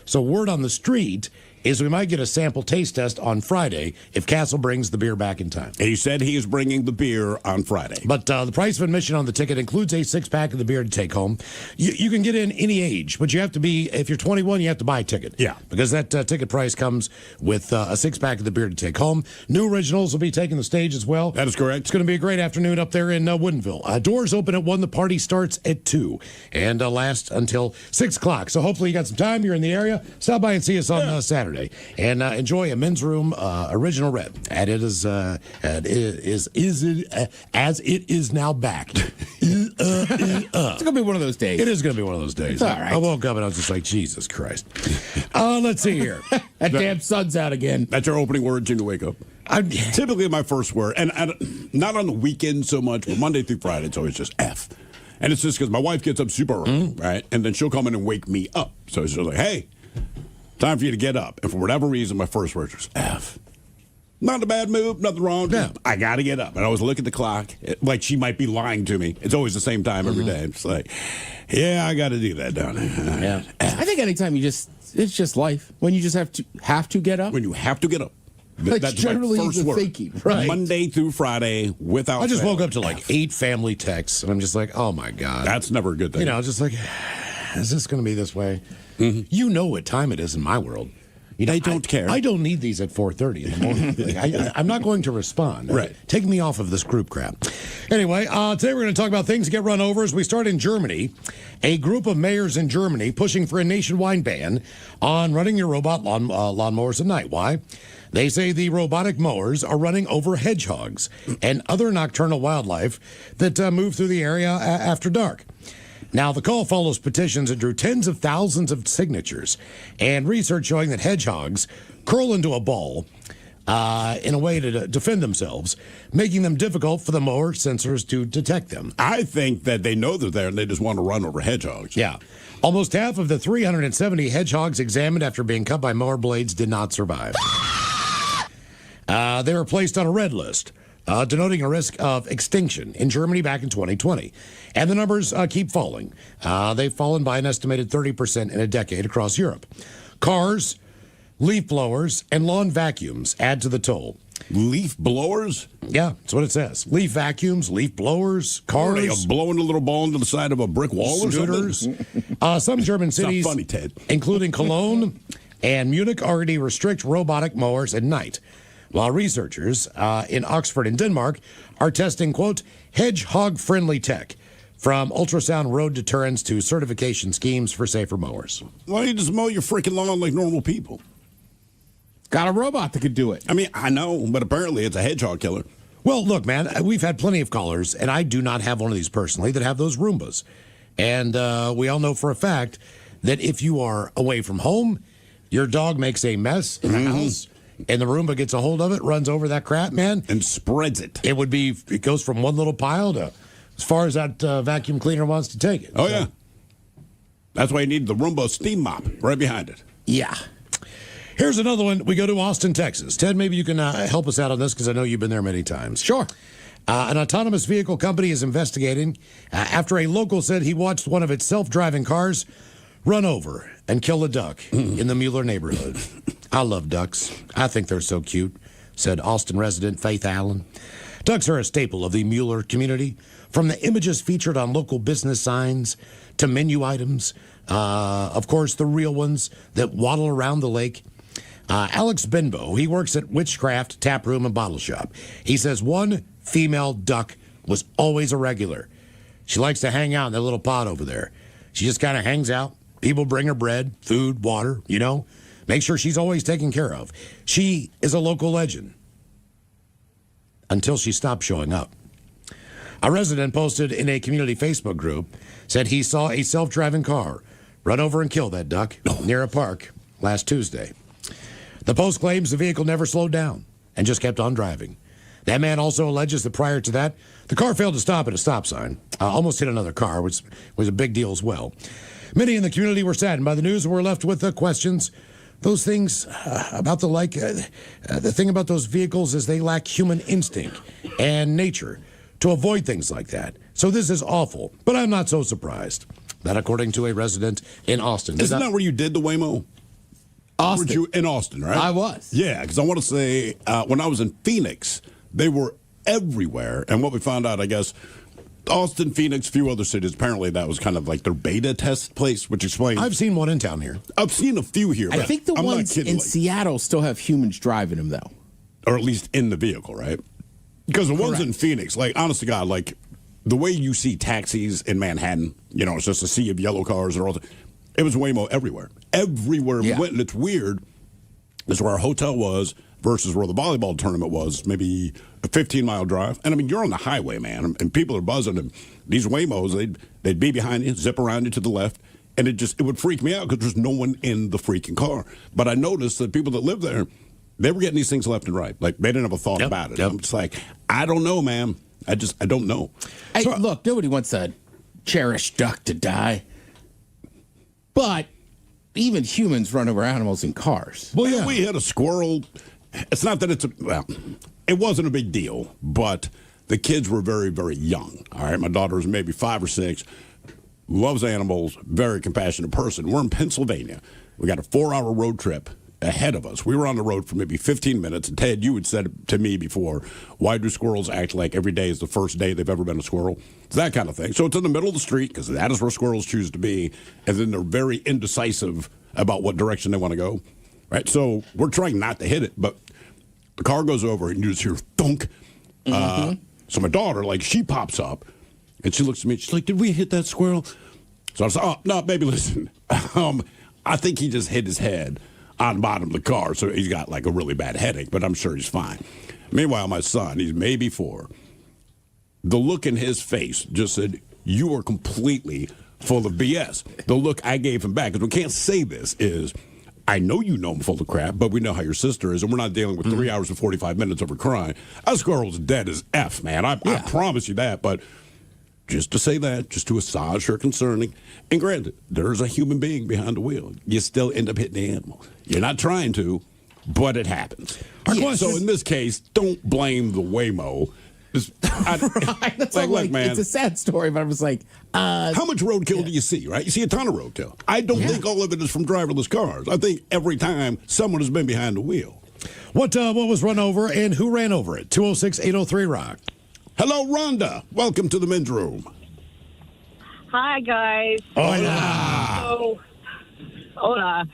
So word on the street is we might get a sample taste test on Friday if Castle brings the beer back in time. He said he is bringing the beer on Friday. But the price of admission on the ticket includes a 6-pack of the beer to take home. You can get in any age, but you have to be, if you're 21, you have to buy a ticket. Yeah. Because that ticket price comes with a 6-pack of the beer to take home. New originals will be taking the stage as well. That is correct. It's going to be a great afternoon up there in Woodinville. Doors open at 1. The party starts at 2 and lasts until 6 o'clock. So hopefully you got some time. You're in the area. Stop by and see us on Saturday. And enjoy a men's room original red. And it is as it is now back. It's gonna be one of those days. It is gonna be one of those days. It's all right. I woke up and I was just like, Jesus Christ. Let's see here. That damn sun's out again. That's your opening words when you wake up. Typically my first word, and not on the weekend so much, but Monday through Friday, it's always just F. And it's just because my wife gets up super early, right? And then she'll come in and wake me up. So it's just like, hey, time for you to get up. And for whatever reason, my first word was F. Not a bad move, nothing wrong. Yeah. I got to get up. And I always look at the clock, like she might be lying to me. It's always the same time every day. It's like, yeah, I got to do that, don't I? Yeah. I think anytime it's just life. When you just have to get up. When you have to get up. That's generally my first the word. thinking, right? Monday through Friday without I just fail. woke up to like 8 family texts, and I'm just like, oh my God. That's never a good thing. You know, just like, is this going to be this way? You know what time it is in my world. You know, I don't care. I don't need these at 4:30 in the morning. Like, I'm not going to respond. Right. Take me off of this group crap. Anyway, today we're going to talk about things that get run over as we start in Germany. A group of mayors in Germany pushing for a nationwide ban on running your robot lawnmowers at night. Why? They say the robotic mowers are running over hedgehogs and other nocturnal wildlife that move through the area after dark. Now, the call follows petitions that drew tens of thousands of signatures and research showing that hedgehogs curl into a ball in a way to defend themselves, making them difficult for the mower sensors to detect them. I think that they know they're there and they just want to run over hedgehogs. Yeah. Almost half of the 370 hedgehogs examined after being cut by mower blades did not survive. They were placed on a red list, denoting a risk of extinction in Germany back in 2020. And the numbers keep falling. They've fallen by an estimated 30% in a decade across Europe. Cars, leaf blowers, and lawn vacuums add to the toll. Leaf blowers? Yeah, that's what it says. Leaf vacuums, leaf blowers, cars. Are they blowing a little ball into the side of a brick wall scooters. or something? Some German cities, not funny, Ted. including Cologne and Munich, already restrict robotic mowers at night, while researchers in Oxford and Denmark are testing, quote, hedgehog-friendly tech, from ultrasound road deterrents to certification schemes for safer mowers. Why don't you just mow your freaking lawn like normal people? Got a robot that could do it. I mean, I know, but apparently it's a hedgehog killer. Well, look, man, we've had plenty of callers, and I do not have one of these personally, that have those Roombas. And we all know for a fact that if you are away from home, your dog makes a mess in the house, and the Roomba gets a hold of it, runs over that crap, man. And spreads it. It goes from one little pile to as far as that vacuum cleaner wants to take it. Oh, yeah. That's why you need the Roomba steam mop right behind it. Yeah. Here's another one. We go to Austin, Texas. Ted, maybe you can help us out on this because I know you've been there many times. Sure. An autonomous vehicle company is investigating after a local said he watched one of its self-driving cars run over and kill a duck in the Mueller neighborhood. I love ducks. I think they're so cute, said Austin resident Faith Allen. Ducks are a staple of the Mueller community, from the images featured on local business signs to menu items. Of course, the real ones that waddle around the lake. Alex Benbow, he works at Witchcraft Tap Room and Bottle Shop. He says one female duck was always a regular. She likes to hang out in that little pod over there. She just kind of hangs out. People bring her bread, food, water, you know. Make sure she's always taken care of. She is a local legend. Until she stopped showing up. A resident posted in a community Facebook group, said he saw a self-driving car run over and kill that duck near a park last Tuesday. The post claims the vehicle never slowed down and just kept on driving. That man also alleges that prior to that, the car failed to stop at a stop sign, almost hit another car, which was a big deal as well. Many in the community were saddened by the news and were left with questions. Those things about the thing about those vehicles is they lack human instinct and nature to avoid things like that. So this is awful, but I'm not so surprised. That according to a resident in Austin. Isn't that where you did the Waymo? Austin. Were you in Austin, right? I was. Yeah, because I want to say when I was in Phoenix, they were everywhere. And what we found out, I guess, Austin, Phoenix, a few other cities, apparently that was kind of like their beta test place, which explains. I've seen one in town here. I've seen a few here. I think the I'm not ones kidding, in like- Seattle still have humans driving them, though. or at least in the vehicle, right? Because the ones in Phoenix, like, honest to God, like, the way you see taxis in Manhattan, it's just a sea of yellow cars and all that. It was Waymo everywhere. Everywhere we went, and it's weird. It's where our hotel was versus where the volleyball tournament was, maybe a 15-mile drive. And, I mean, you're on the highway, man, and people are buzzing. And these Waymos, they'd be behind you, zip around you to the left, and it would freak me out because there's no one in the freaking car. But I noticed that people that live there, they were getting these things left and right. Like, they didn't have a thought about it. I'm just like, I don't know, man. I don't know. Hey, look, nobody wants a cherished duck to die. But even humans run over animals in cars. Well, yeah. We had a squirrel. It's not that it wasn't a big deal, but the kids were very, very young. All right. My daughter was maybe 5 or 6, loves animals, very compassionate person. We're in Pennsylvania. We got a 4-hour road trip ahead of us. We were on the road for maybe 15 minutes. And Ted, you had said to me before, why do squirrels act like every day is the first day they've ever been a squirrel? It's that kind of thing. So it's in the middle of the street because that is where squirrels choose to be. And then they're very indecisive about what direction they want to go. Right. So we're trying not to hit it, but the car goes over and you just hear thunk. So my daughter, like, she pops up and she looks at me. She's like, did we hit that squirrel? So I was like, oh, no, baby, listen. I think he just hit his head on the bottom of the car, so he's got like a really bad headache, but I'm sure he's fine. Meanwhile, my son, he's maybe 4. The look in his face just said, you are completely full of BS. The look I gave him back, because we can't say this, is, I know you know I'm full of crap, but we know how your sister is, and we're not dealing with 3 hours and 45 minutes over crying. That squirrel's dead as F, man. I promise you that, but just to say that, just to assuage her concerning. And granted, there's a human being behind the wheel. You still end up hitting the animal. You're not trying to, but it happens. So in this case, don't blame the Waymo. Right. That's like, look, man, it's a sad story, but I was like, how much roadkill do you see, right? You see a ton of roadkill. I don't think all of it is from driverless cars. I think every time someone has been behind the wheel. What was run over and who ran over it? 206-803-ROCK. Hello, Rhonda. Welcome to the men's room. Hi, guys. Hola. Hola.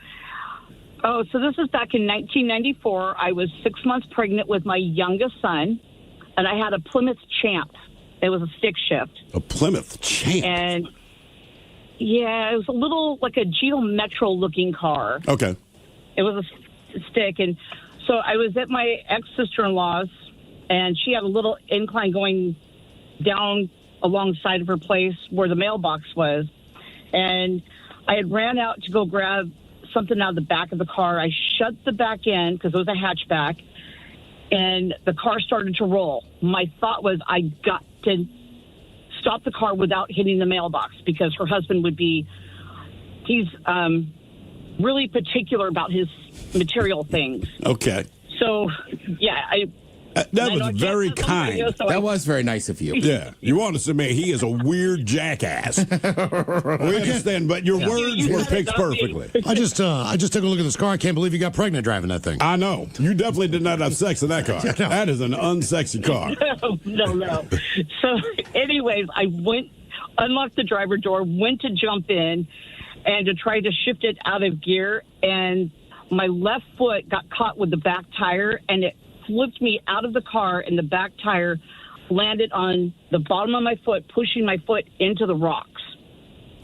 Oh, so this is back in 1994. I was 6 months pregnant with my youngest son, and I had a Plymouth Champ. It was a stick shift. A Plymouth Champ? And, yeah, it was a little like a Geo Metro-looking car. Okay. It was a stick. And so I was at my ex-sister-in-law's, and she had a little incline going down alongside of her place where the mailbox was. And I had ran out to go grab something out of the back of the car. I shut the back end because it was a hatchback, and the car started to roll. My thought was I got to stop the car without hitting the mailbox because her husband would be, he's really particular about his material things. Okay. So, yeah, that was very kind. That was very nice of you. Yeah, you want to say he is a weird jackass. We understand, but your words were picked perfectly. I just took a look at this car. I can't believe you got pregnant driving that thing. I know. You definitely did not have sex in that car. That is an unsexy car. No. So, anyways, I unlocked the driver door, went to jump in, and to try to shift it out of gear, and my left foot got caught with the back tire, and it flipped me out of the car, and the back tire landed on the bottom of my foot, pushing my foot into the rocks.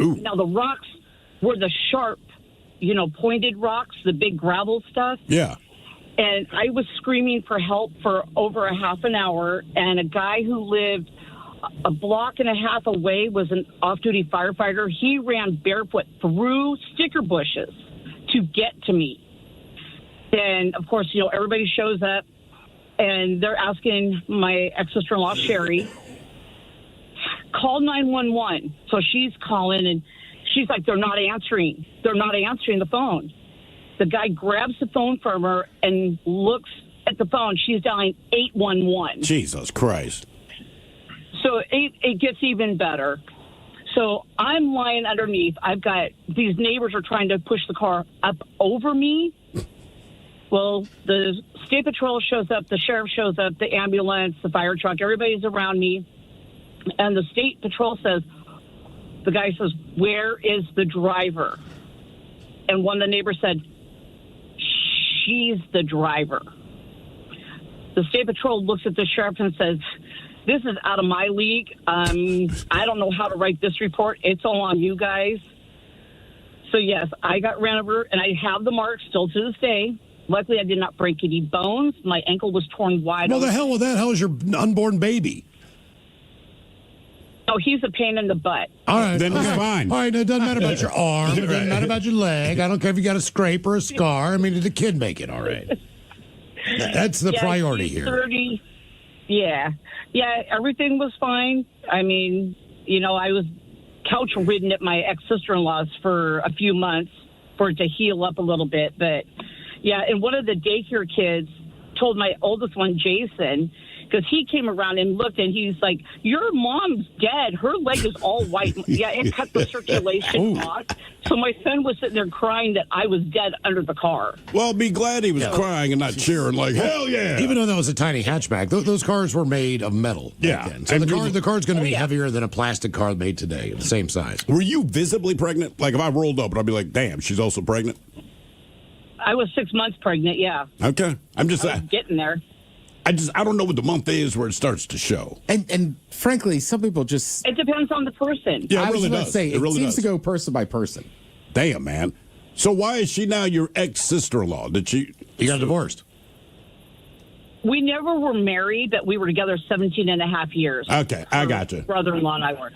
Ooh. Now, the rocks were the sharp, pointed rocks, the big gravel stuff. Yeah. And I was screaming for help for over a half an hour, and a guy who lived a block and a half away was an off-duty firefighter. He ran barefoot through sticker bushes to get to me. And, of course, everybody shows up, and they're asking my ex-sister-in-law, Sherry, call 911. So she's calling, and she's like, they're not answering. They're not answering the phone. The guy grabs the phone from her and looks at the phone. She's dialing 811. Jesus Christ. So it gets even better. So I'm lying underneath. I've got these neighbors are trying to push the car up over me. Well, the state patrol shows up, the sheriff shows up, the ambulance, the fire truck, everybody's around me. And the state patrol says, the guy says, where is the driver? And one of the neighbors said, she's the driver. The state patrol looks at the sheriff and says, this is out of my league. I don't know how to write this report. It's all on you guys. So, yes, I got ran over, and I have the mark still to this day. Luckily, I did not break any bones. My ankle was torn wide. Well, the hell with that. How is your unborn baby? Oh, he's a pain in the butt. All right. Then it's fine. All right. It doesn't matter about your arm. It doesn't matter about your leg. I don't care if you got a scrape or a scar. I mean, did the kid make it all right? That's the priority he's here. 30. Yeah. Yeah, everything was fine. I mean, I was couch ridden at my ex-sister-in-law's for a few months for it to heal up a little bit. But, yeah, and one of the daycare kids told my oldest one, Jason, because he came around and looked, and he's like, your mom's dead. Her leg is all white. Yeah, it cut the circulation off. So my son was sitting there crying that I was dead under the car. Well, be glad he was crying and not cheering like, hell yeah. Even though that was a tiny hatchback, those cars were made of metal back then. So the car's going to be heavier than a plastic car made today, the same size. Were you visibly pregnant? Like, if I rolled up, I'd be like, damn, she's also pregnant? I was 6 months pregnant, yeah. Okay. I'm just getting there. I don't know what the month is where it starts to show. And frankly, some people just... It depends on the person. Yeah, I was really about does. to say, it really seems does. to go person by person. Damn, man. So why is she now your ex-sister-in-law? Did she... You got divorced? We never were married, but we were together 17 and a half years. Okay, I got you. Brother-in-law and I were.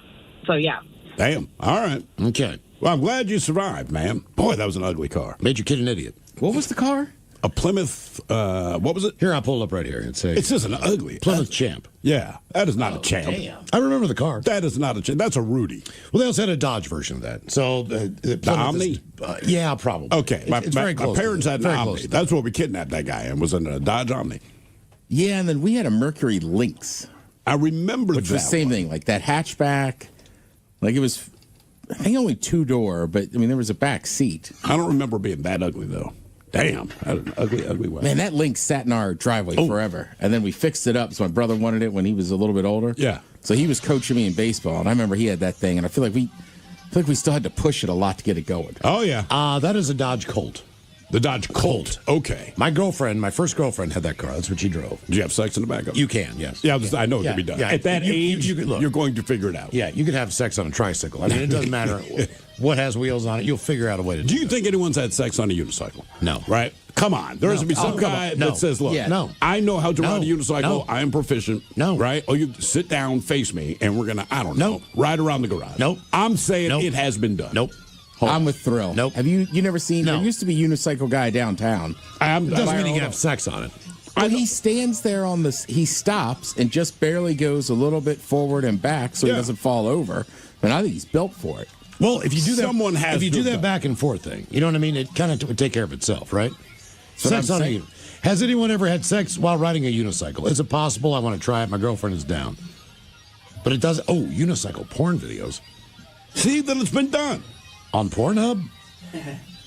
So, yeah. Damn. All right. Okay. Well, I'm glad you survived, man. Boy, that was an ugly car. Made your kid an idiot. What was the car? A Plymouth, what was it? Here, I'll pull it up right here and say. It's just an ugly. Plymouth Champ. Yeah, that is not a Champ. Damn. I remember the car. That is not a Champ. That's a Rudy. Well, they also had a Dodge version of that. So the Omni? Yeah, probably. Okay, It's very close. my parents had an Very Omni. close. That's what we kidnapped that guy in, was in a Dodge Omni. Yeah, and then we had a Mercury Lynx. I remember Which that was the same one. thing, like that hatchback. Like it was, I think only 2-door, but I mean, there was a back seat. I don't remember being that ugly, though. Damn, that was an ugly, ugly one. Man, that Lynx sat in our driveway forever. And then we fixed it up. So my brother wanted it when he was a little bit older. Yeah. So he was coaching me in baseball. And I remember he had that thing. And I feel like we still had to push it a lot to get it going. Oh, yeah. That is a Dodge Colt. The Dodge Colt. Okay. My first girlfriend had that car. That's what she drove. Did you have sex in the back of it? You can, yes. Yeah, I know it can be done. Yeah. At that age, you could look. you're going to figure it out. Yeah, you could have sex on a tricycle. I mean, it doesn't matter what has wheels on it. You'll figure out a way to Do you think anyone's had sex on a unicycle? No. Right? Come on. There has to be some come on. guy No. that says, look, Yeah. No. I know how to No. ride a unicycle. No. I am proficient. No. Right? Or you sit down, face me, and we're going to, I don't know, ride around the garage. Nope. I'm saying Nope. it has been done. Nope. I'm with Thrill. Nope. Have you never seen? No. There used to be a unicycle guy downtown. It doesn't mean you can have sex on it. Well, he stands there on this. He stops and just barely goes a little bit forward and back so he Yeah. doesn't fall over. And I think he's built for it. Well, if you do that, Someone has if you to do have that done it. back and forth thing, you know what I mean? It kind of would take care of itself, right? That's what I'm on a saying. uni- Has anyone ever had sex while riding a unicycle? Is it possible? I want to try it. My girlfriend is down. But it does. Oh, unicycle porn videos See that it's been done. on Pornhub.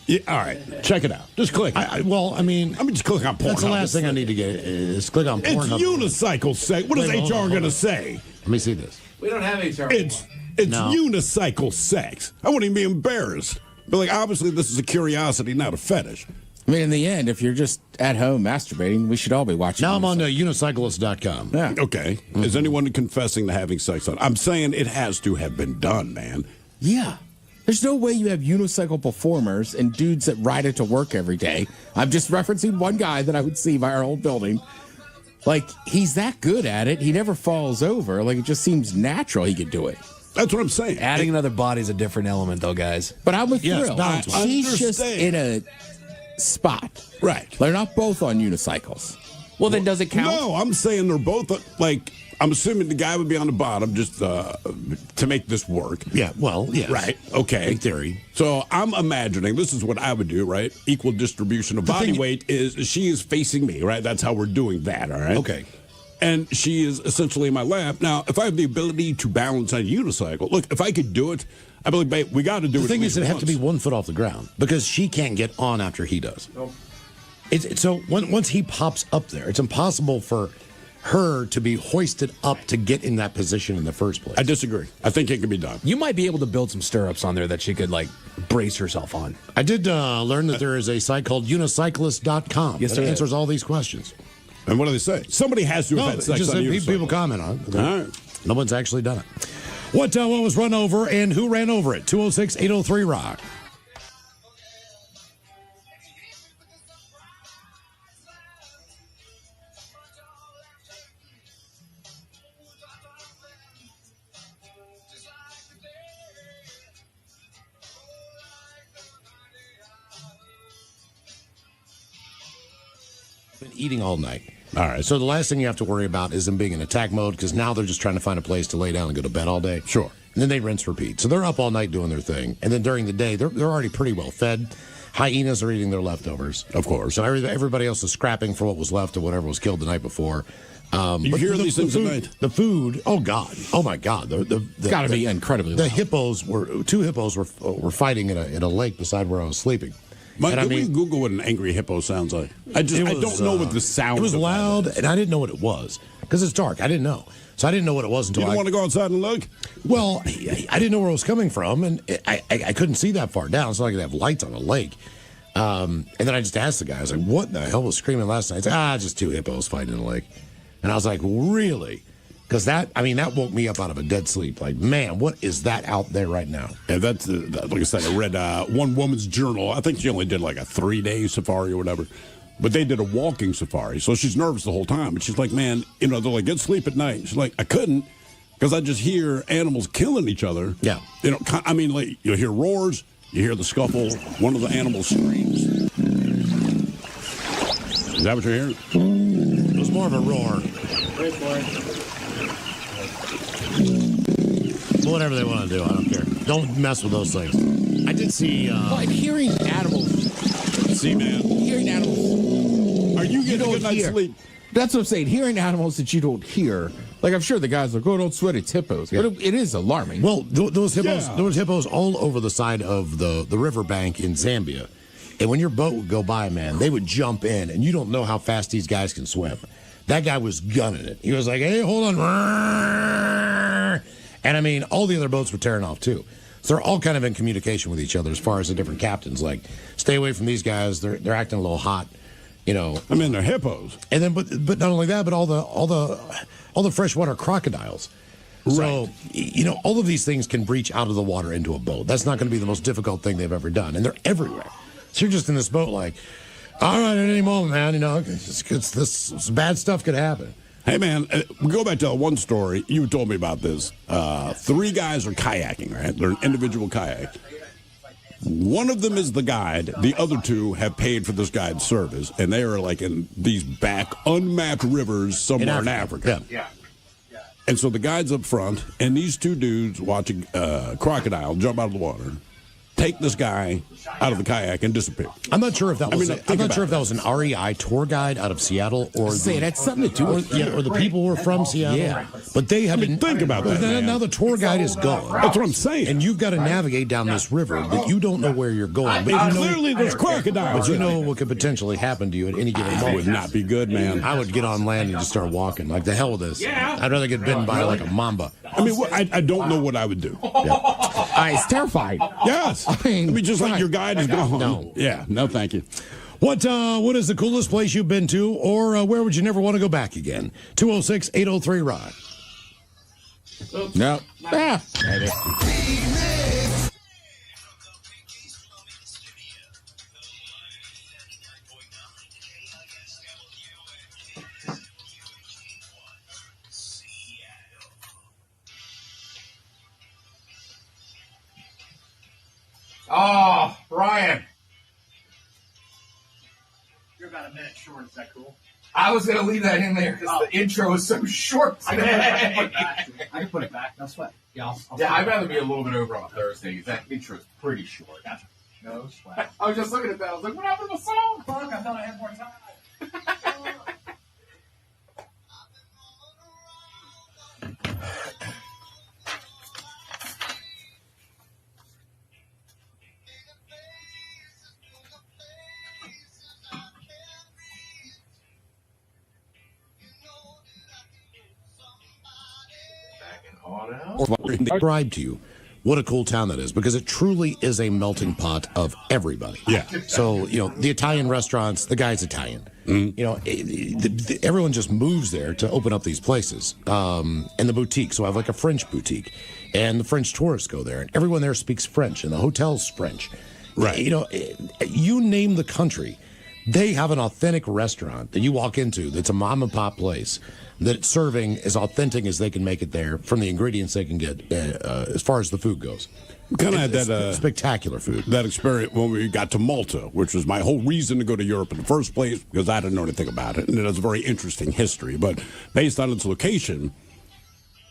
Yeah, all right. Check it out. Just click. I mean, Let me just click on Pornhub. that's the last thing I need to get is click on It's Pornhub. unicycle sex. What is Wait, hold on, HR hold going to on. say? Let me see this. We don't have HR. It's No. unicycle sex. I wouldn't even be embarrassed. But like, obviously, this is a curiosity, not a fetish. I mean, in the end, if you're just at home masturbating, we should all be watching. Now I'm on unicyclist.com. Yeah. Okay. Is anyone confessing to having sex on? I'm saying it has to have been done, man. Yeah. There's no way you have unicycle performers and dudes that ride it to work every day. I'm just referencing one guy that I would see by our old building. Like, he's that good at it. He never falls over. Like, it just seems natural he could do it. That's what I'm saying. Adding another body is a different element, though, guys. But I'm with Yes, Thrill. balance. She's just in a spot. Right. They're not both on unicycles. Well, then does it count? No, I'm saying they're both, like, I'm assuming the guy would be on the bottom just to make this work. Yeah, well, yes. Right. Okay. In theory. So I'm imagining this is what I would do, right? Equal distribution of body thing- weight is she is facing me, right? That's how we're doing that, all right? Okay. And she is essentially in my lap. Now, if I have the ability to balance on a unicycle, look, if I could do it, I'd be like, babe, we got to do it. The thing at is, least it'd have to be once. 1 foot off the ground because she can't get on after he does. Once he pops up there, it's impossible for her to be hoisted up to get in that position in the first place. I disagree. I think it can be done. You might be able to build some stirrups on there that she could like brace herself on. I did learn that there is a site called unicyclist.com Yes, that there answers is. all these questions. And what do they say? Somebody has to have No, had sex just on that the people comment on it. All right. No one's actually done it. What was run over and who ran over it? 206-803-ROCK. Been eating all night. All right. So the last thing you have to worry about is them being in attack mode because now they're just trying to find a place to lay down and go to bed all day. Sure. And then they rinse repeat. So they're up all night doing their thing. And then during the day, they're already pretty well fed. Hyenas are eating their leftovers. Of course. So everybody else is scrapping for what was left of whatever was killed the night before. You hear these things at food, night. The food, oh God. Oh my God. It's got to be incredibly The loud. two hippos were fighting in a lake beside where I was sleeping. Mike, And I can we mean- Google what an angry hippo sounds like? I don't know what the sound. It was of that loud, is. and I didn't know what it was because it's dark. I didn't know, so I didn't know what it was You until don't want to go outside and look? Well, I didn't know where it was coming from, and I couldn't see that far down. It's not like they have lights on a lake. And then I just asked the guy, I was like, "What the hell was screaming last night?" He said, just two hippos fighting in the lake. And I was like, "Really?" Because that woke me up out of a dead sleep. Like, man, what is that out there right now? Yeah, that's like I said. I read one woman's journal. I think she only did like a 3-day safari or whatever, but they did a walking safari. So she's nervous the whole time. And she's like, "Man, they're like, get sleep at night." She's like, "I couldn't because I just hear animals killing each other." Yeah. I mean, like you'll hear roars, you hear the scuffle, one of the animals screams. Is that what you're hearing? It was more of a roar. Whatever they want to do, I don't care. Don't mess with those things. I did see. But hearing animals, See, man, hearing animals, are you getting a don't good night's hear. sleep? That's what I'm saying. Hearing animals that you don't hear. Like, I'm sure the guys are like, "Oh, don't sweat, it's hippos." But it is alarming. Well, those hippos, Yeah. there was hippos all over the side of the riverbank in Zambia. And when your boat would go by, man, they would jump in, and you don't know how fast these guys can swim. That guy was gunning it. He was like, "Hey, hold on." And I mean, all the other boats were tearing off too. So they're all kind of in communication with each other as far as the different captains. Like, stay away from these guys. They're acting a little hot, you know. I mean, they're hippos. And then, but not only that, but all the freshwater crocodiles. So, all of these things can breach out of the water into a boat. That's not going to be the most difficult thing they've ever done, and they're everywhere. So you're just in this boat, like, all right, at any moment, man, this bad stuff could happen. Hey, man, we go back to one story. You told me about this. 3 guys are kayaking, right? They're an individual kayak. One of them is the guide. The other 2 have paid for this guide's service, and they are like in these back unmapped rivers somewhere in Africa. Yeah. And so the guide's up front, and these 2 dudes watch a crocodile jump out of the water, take this guy out of the kayak, and disappear. I'm not sure if that was. think I'm not about sure if that was an REI tour guide out of Seattle or Say, it had something to do with or the people were from Seattle. Yeah. But they have been. think about that, man. Now the tour guide is gone. That's what I'm saying. And you've got to navigate down this river that you don't know where you're going. But And you know, clearly there's crocodiles. but you know what could potentially happen to you at any given That moment. would not be good, man. I would get on land and just start walking. Like, the hell with this. I'd rather get bitten by like a mamba. I mean, I don't know what I would do. It's terrifying. Yes. I mean, just like your guide is gone. No. Yeah, no, thank you. What is the coolest place you've been to, or where would you never want to go back again? 206-803-ROCK. No. Ah. Oh, Brian. You're about a minute short. Is that cool? I was going to leave that in there because the intro is so short today. I can put it back. No sweat. Yeah, I'd rather be a little bit over on Thursday. That intro is pretty short. Gotcha. No sweat. I was just looking at that. I was like, what happened to the song? Fuck, I thought I had more time. describe to you what a cool town that is, because it truly is a melting pot of everybody. Yeah. So, the Italian restaurants, the guy's Italian. Everyone just moves there to open up these places. And the boutique. So I have like a French boutique. And the French tourists go there. And everyone there speaks French. And the hotel's French. Right. You name the country. They have an authentic restaurant that you walk into that's a mom and pop place that's serving as authentic as they can make it there from the ingredients they can get as far as the food goes. Kind of had that spectacular food. That experience when we got to Malta, which was my whole reason to go to Europe in the first place, because I didn't know anything about it, and it has a very interesting history. But based on its location,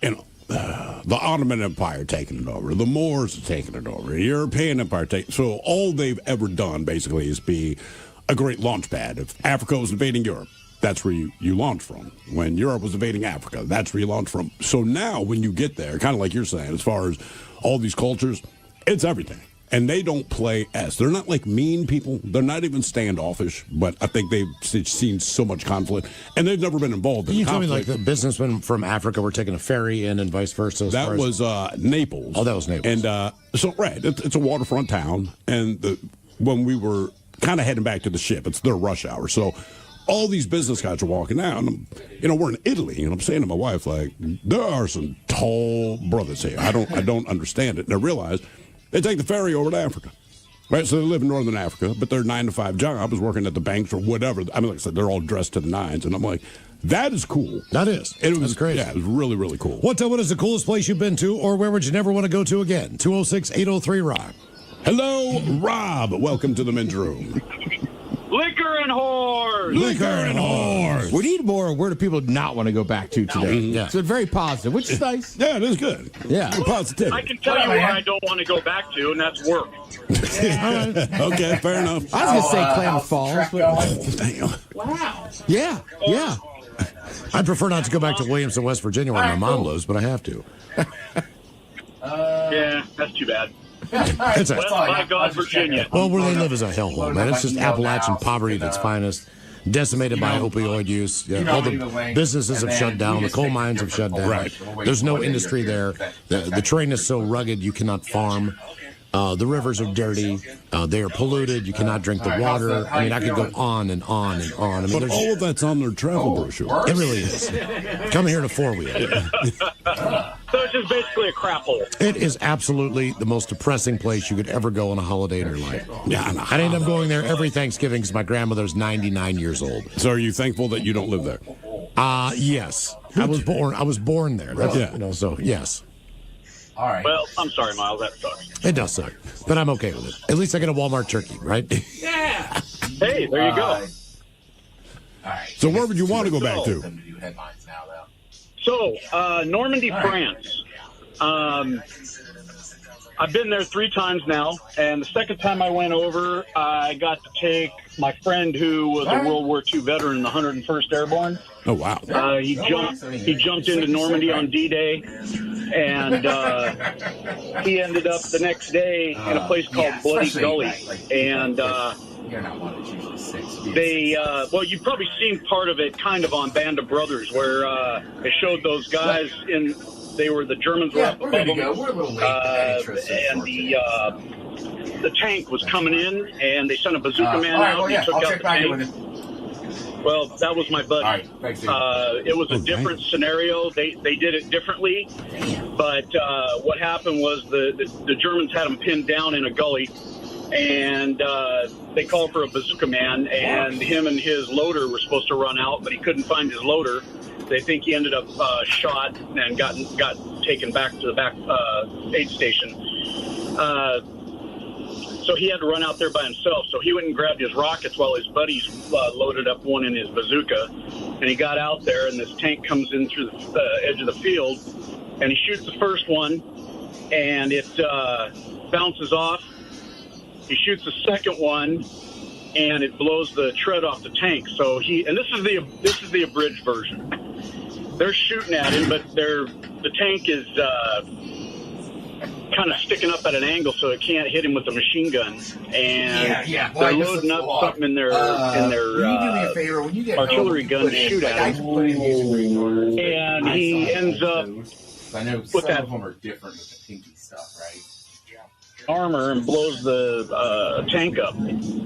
the Ottoman Empire taking it over, the Moors have taken it over, the European Empire so all they've ever done basically is be a great launch pad. If Africa was invading Europe, that's where you launch from. When Europe was invading Africa, that's where you launch from. So now when you get there, kind of like you're saying, as far as all these cultures, it's everything. And they don't play S. They're not like mean people. They're not even standoffish, but I think they've seen so much conflict, and they've never been involved in you conflict. told me like the businessmen from Africa were taking a ferry in and vice versa? That was Naples. Oh, that was Naples. And it's a waterfront town, and when we were kind of heading back to the ship, it's their rush hour, so all these business guys are walking out, and we're in Italy, and I'm saying to my wife, like, there are some tall brothers here. I don't understand it. And I realized they take the ferry over to Africa. Right, so they live in northern Africa, but their 9-to-5 job is working at the banks or whatever. I mean, like I said, they're all dressed to the nines, and I'm like, that is cool. That is. That's crazy. Yeah, it was really, really cool. What is the coolest place you've been to, or where would you never want to go to again? 206-803-ROCK. Hello, Rob. Welcome to the men's room. Liquor and whores. Liquor and whores. We need more. Where do people not want to go back to today? Yeah. So it's very positive, which is nice. Yeah, it is good. Yeah. Positivity. I can tell you what I don't want to go back to, and that's work. Okay, fair enough. I was going to say Klamath Falls, but Damn. Wow. yeah. I'd prefer not to go back to Williamson, West Virginia, where my mom lives, but I have to. Yeah, that's too bad. It's Well, by God, Virginia. Well, where they live is a hellhole, man. It's just Appalachian poverty at its finest, decimated by opioid use. All the businesses have shut down. The coal mines have shut down. Right. There's no industry there. The terrain is so rugged you cannot farm. The rivers are dirty. They are polluted. You cannot drink the water. I mean, I could go on and on and on. I mean, But all of that's on their travel brochure. it really is. Come here in a four-wheel. So it's just basically a crap hole. It is absolutely the most depressing place you could ever go on a holiday in your life. Yeah, I end up going there every Thanksgiving because my grandmother's 99 years old. So are you thankful that you don't live there? Yes. I was born there. That's, so yes. All right. Well, I'm sorry, Miles. That sucks. It does suck, but I'm okay with it. At least I get a Walmart turkey, right? Yeah. Hey, there you go. All right. So where would you want to go back to? Them to do headlines now, though. So, Normandy, France. I've been there 3 times now, and the second time I went over, I got to take my friend who was a World War II veteran in the 101st Airborne. Oh, wow. He jumped into Normandy on D-Day, and he ended up the next day in a place called Bloody Gully. And You're not one that's usually 6. they, well, you've probably seen part of it kind of on Band of Brothers, where they showed those guys the Germans were up above them. We're a little late. And the tank was coming in, and they sent a bazooka man out. He took out the tank. Well, that was my buddy. All right, thanks, it was a different scenario. They did it differently, but what happened was the Germans had him pinned down in a gully, and they called for a bazooka man, and him and his loader were supposed to run out, but he couldn't find his loader. They think he ended up shot and got taken back to the aid station. So he had to run out there by himself. So he went and grabbed his rockets while his buddies loaded up one in his bazooka. And he got out there, and this tank comes in through the edge of the field, and he shoots the first one, and it bounces off. He shoots the second one, and it blows the tread off the tank. So and this is the abridged version. They're shooting at him, but the tank is kind of sticking up at an angle, so it can't hit him with a machine gun. And they're loading up something in their artillery gun to shoot at him. And he ends up I know with some that of them are different with the pinky stuff, right? armor and blows the tank up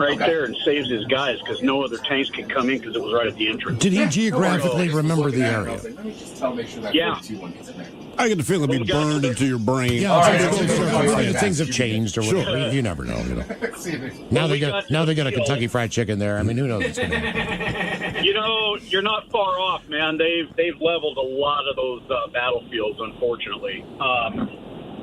right there and saves his guys because no other tanks can come in because it was right at the entrance. Did he geographically remember the area? Let me just make sure that Yeah. 42 gets in there. I get the feeling it'll be burned into your brain. Yeah, All right, maybe things have changed or whatever. You never know. Now they got a Kentucky Fried Chicken there. I mean, who knows what's going to happen? You know, you're not far off, man. They've leveled a lot of those battlefields, unfortunately.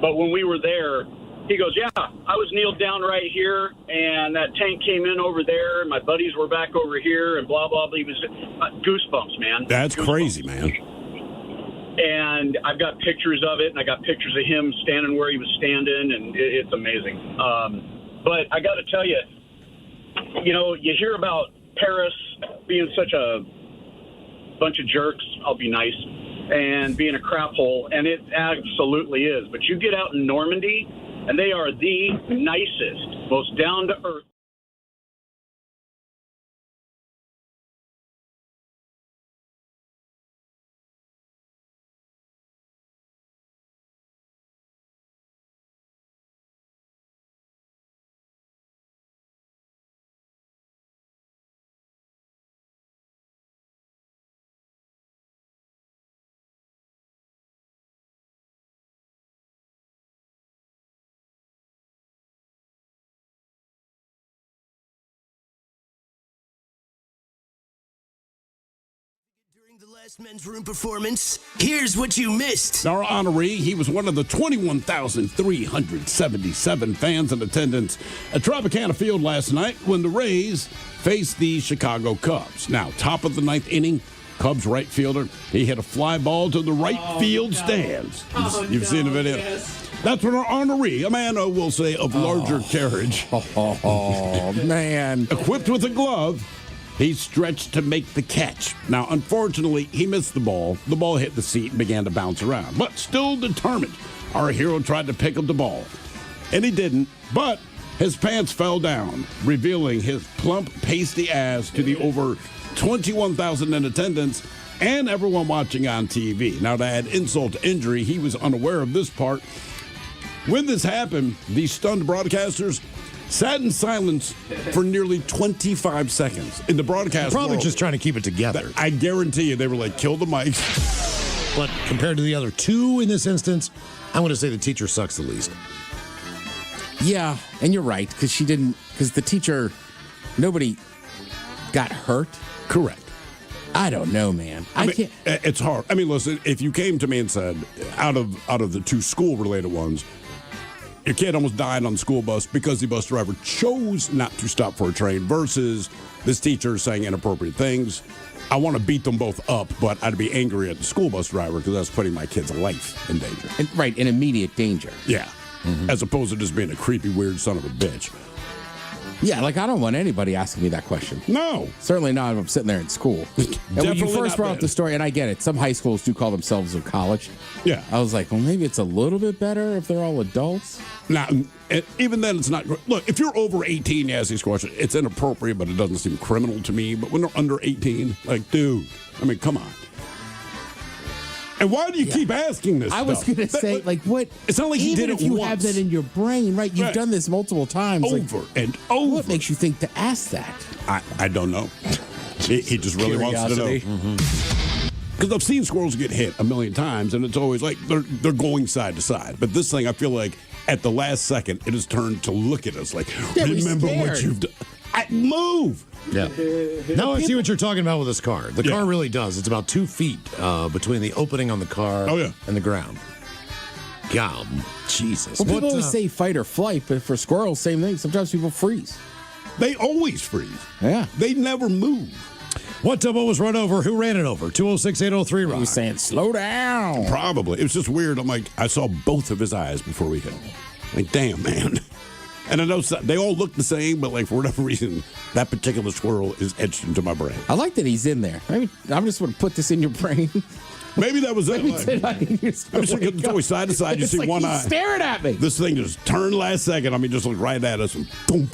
But when we were there, he goes, yeah, I was kneeled down right here, and that tank came in over there, and my buddies were back over here, and blah, blah, blah. He was goosebumps, man. That's Goosebumps. crazy, man. And I've got pictures of it, and I got pictures of him standing where he was standing, and it's amazing. But I got to tell you, you know, you hear about Paris being such a bunch of jerks, I'll be nice, and being a crap hole, and it absolutely is. But you get out in Normandy, and they are the nicest, most down-to-earth. During the last men's room performance, here's what you missed. Our honoree, he was one of the 21,377 fans in attendance at Tropicana Field last night when the Rays faced the Chicago Cubs. Now, top of the ninth inning, Cubs right fielder, he hit a fly ball to the right field stands. You've seen the video. Yes. That's what our honoree, a man, we'll say, of larger carriage, Oh, man. equipped with a glove, he stretched to make the catch. Now, unfortunately, he missed the ball. The ball hit the seat and began to bounce around. But still determined, our hero tried to pick up the ball. And he didn't, but his pants fell down, revealing his plump, pasty ass to the over 21,000 in attendance and everyone watching on TV. Now, to add insult to injury, he was unaware of this part. When this happened, the stunned broadcasters sat in silence for nearly 25 seconds. In the broadcast Probably world, just trying to keep it together. I guarantee you they were like, kill the mics. But compared to the other two in this instance, I'm going to say the teacher sucks the least. Yeah, and you're right, because the teacher, nobody got hurt. Correct. I don't know, man. I mean, can't. it's hard. I mean, listen, if you came to me and said, out of the two school-related ones, your kid almost died on the school bus because the bus driver chose not to stop for a train versus this teacher saying inappropriate things, I want to beat them both up, but I'd be angry at the school bus driver because that's putting my kid's life in danger. Right, in immediate danger. Yeah. As opposed to just being a creepy, weird son of a bitch. Yeah, like I don't want anybody asking me that question. No. Certainly not if I'm sitting there in school. And when you Definitely first not brought up bad. the story, and I get it, some high schools do call themselves a college. Yeah. I was like, well, maybe it's a little bit better if they're all adults. Now, even then, it's not. Look, if you're over 18, you ask these questions, it's inappropriate, but it doesn't seem criminal to me. But when they're under 18, like, dude, I mean, come on. And why do you keep asking this I was stuff? going to say, like, what? It's not like he even did if it you once. have that in your brain, right? You've Right. done this multiple times. Over like, and over. What makes you think to ask that? I don't know. He just really wants to know. Curiosity. Because I've seen squirrels get hit a million times, and it's always like they're going side to side. But this thing, I feel like at the last second, it has turned to look at us like, Yeah, we're remember what scared. you've done. Move. Yeah. Now I see what you're talking about with this car. The Yeah. car really does. It's about 2 feet between the opening on the car Oh, yeah. and the ground. God, Jesus. Well, people What, always say fight or flight, but for squirrels, same thing. Sometimes people freeze. They always freeze. Yeah. They never move. what was run over? Who ran it over? 206-803 Rock. You're saying, slow down. Probably. It was just weird. I'm like, I saw both of his eyes before we hit him. Like, damn, man. And I know they all look the same, but like for whatever reason, that particular squirrel is etched into my brain. I like that he's in there. Maybe I'm just going to put this in your brain. Maybe that was it. Maybe Like, tonight you're just I'm gonna just wake looking up. always side to side. You It's see like one he's eye. staring at me. This thing just turned last second. I mean, just looked right at us and boom.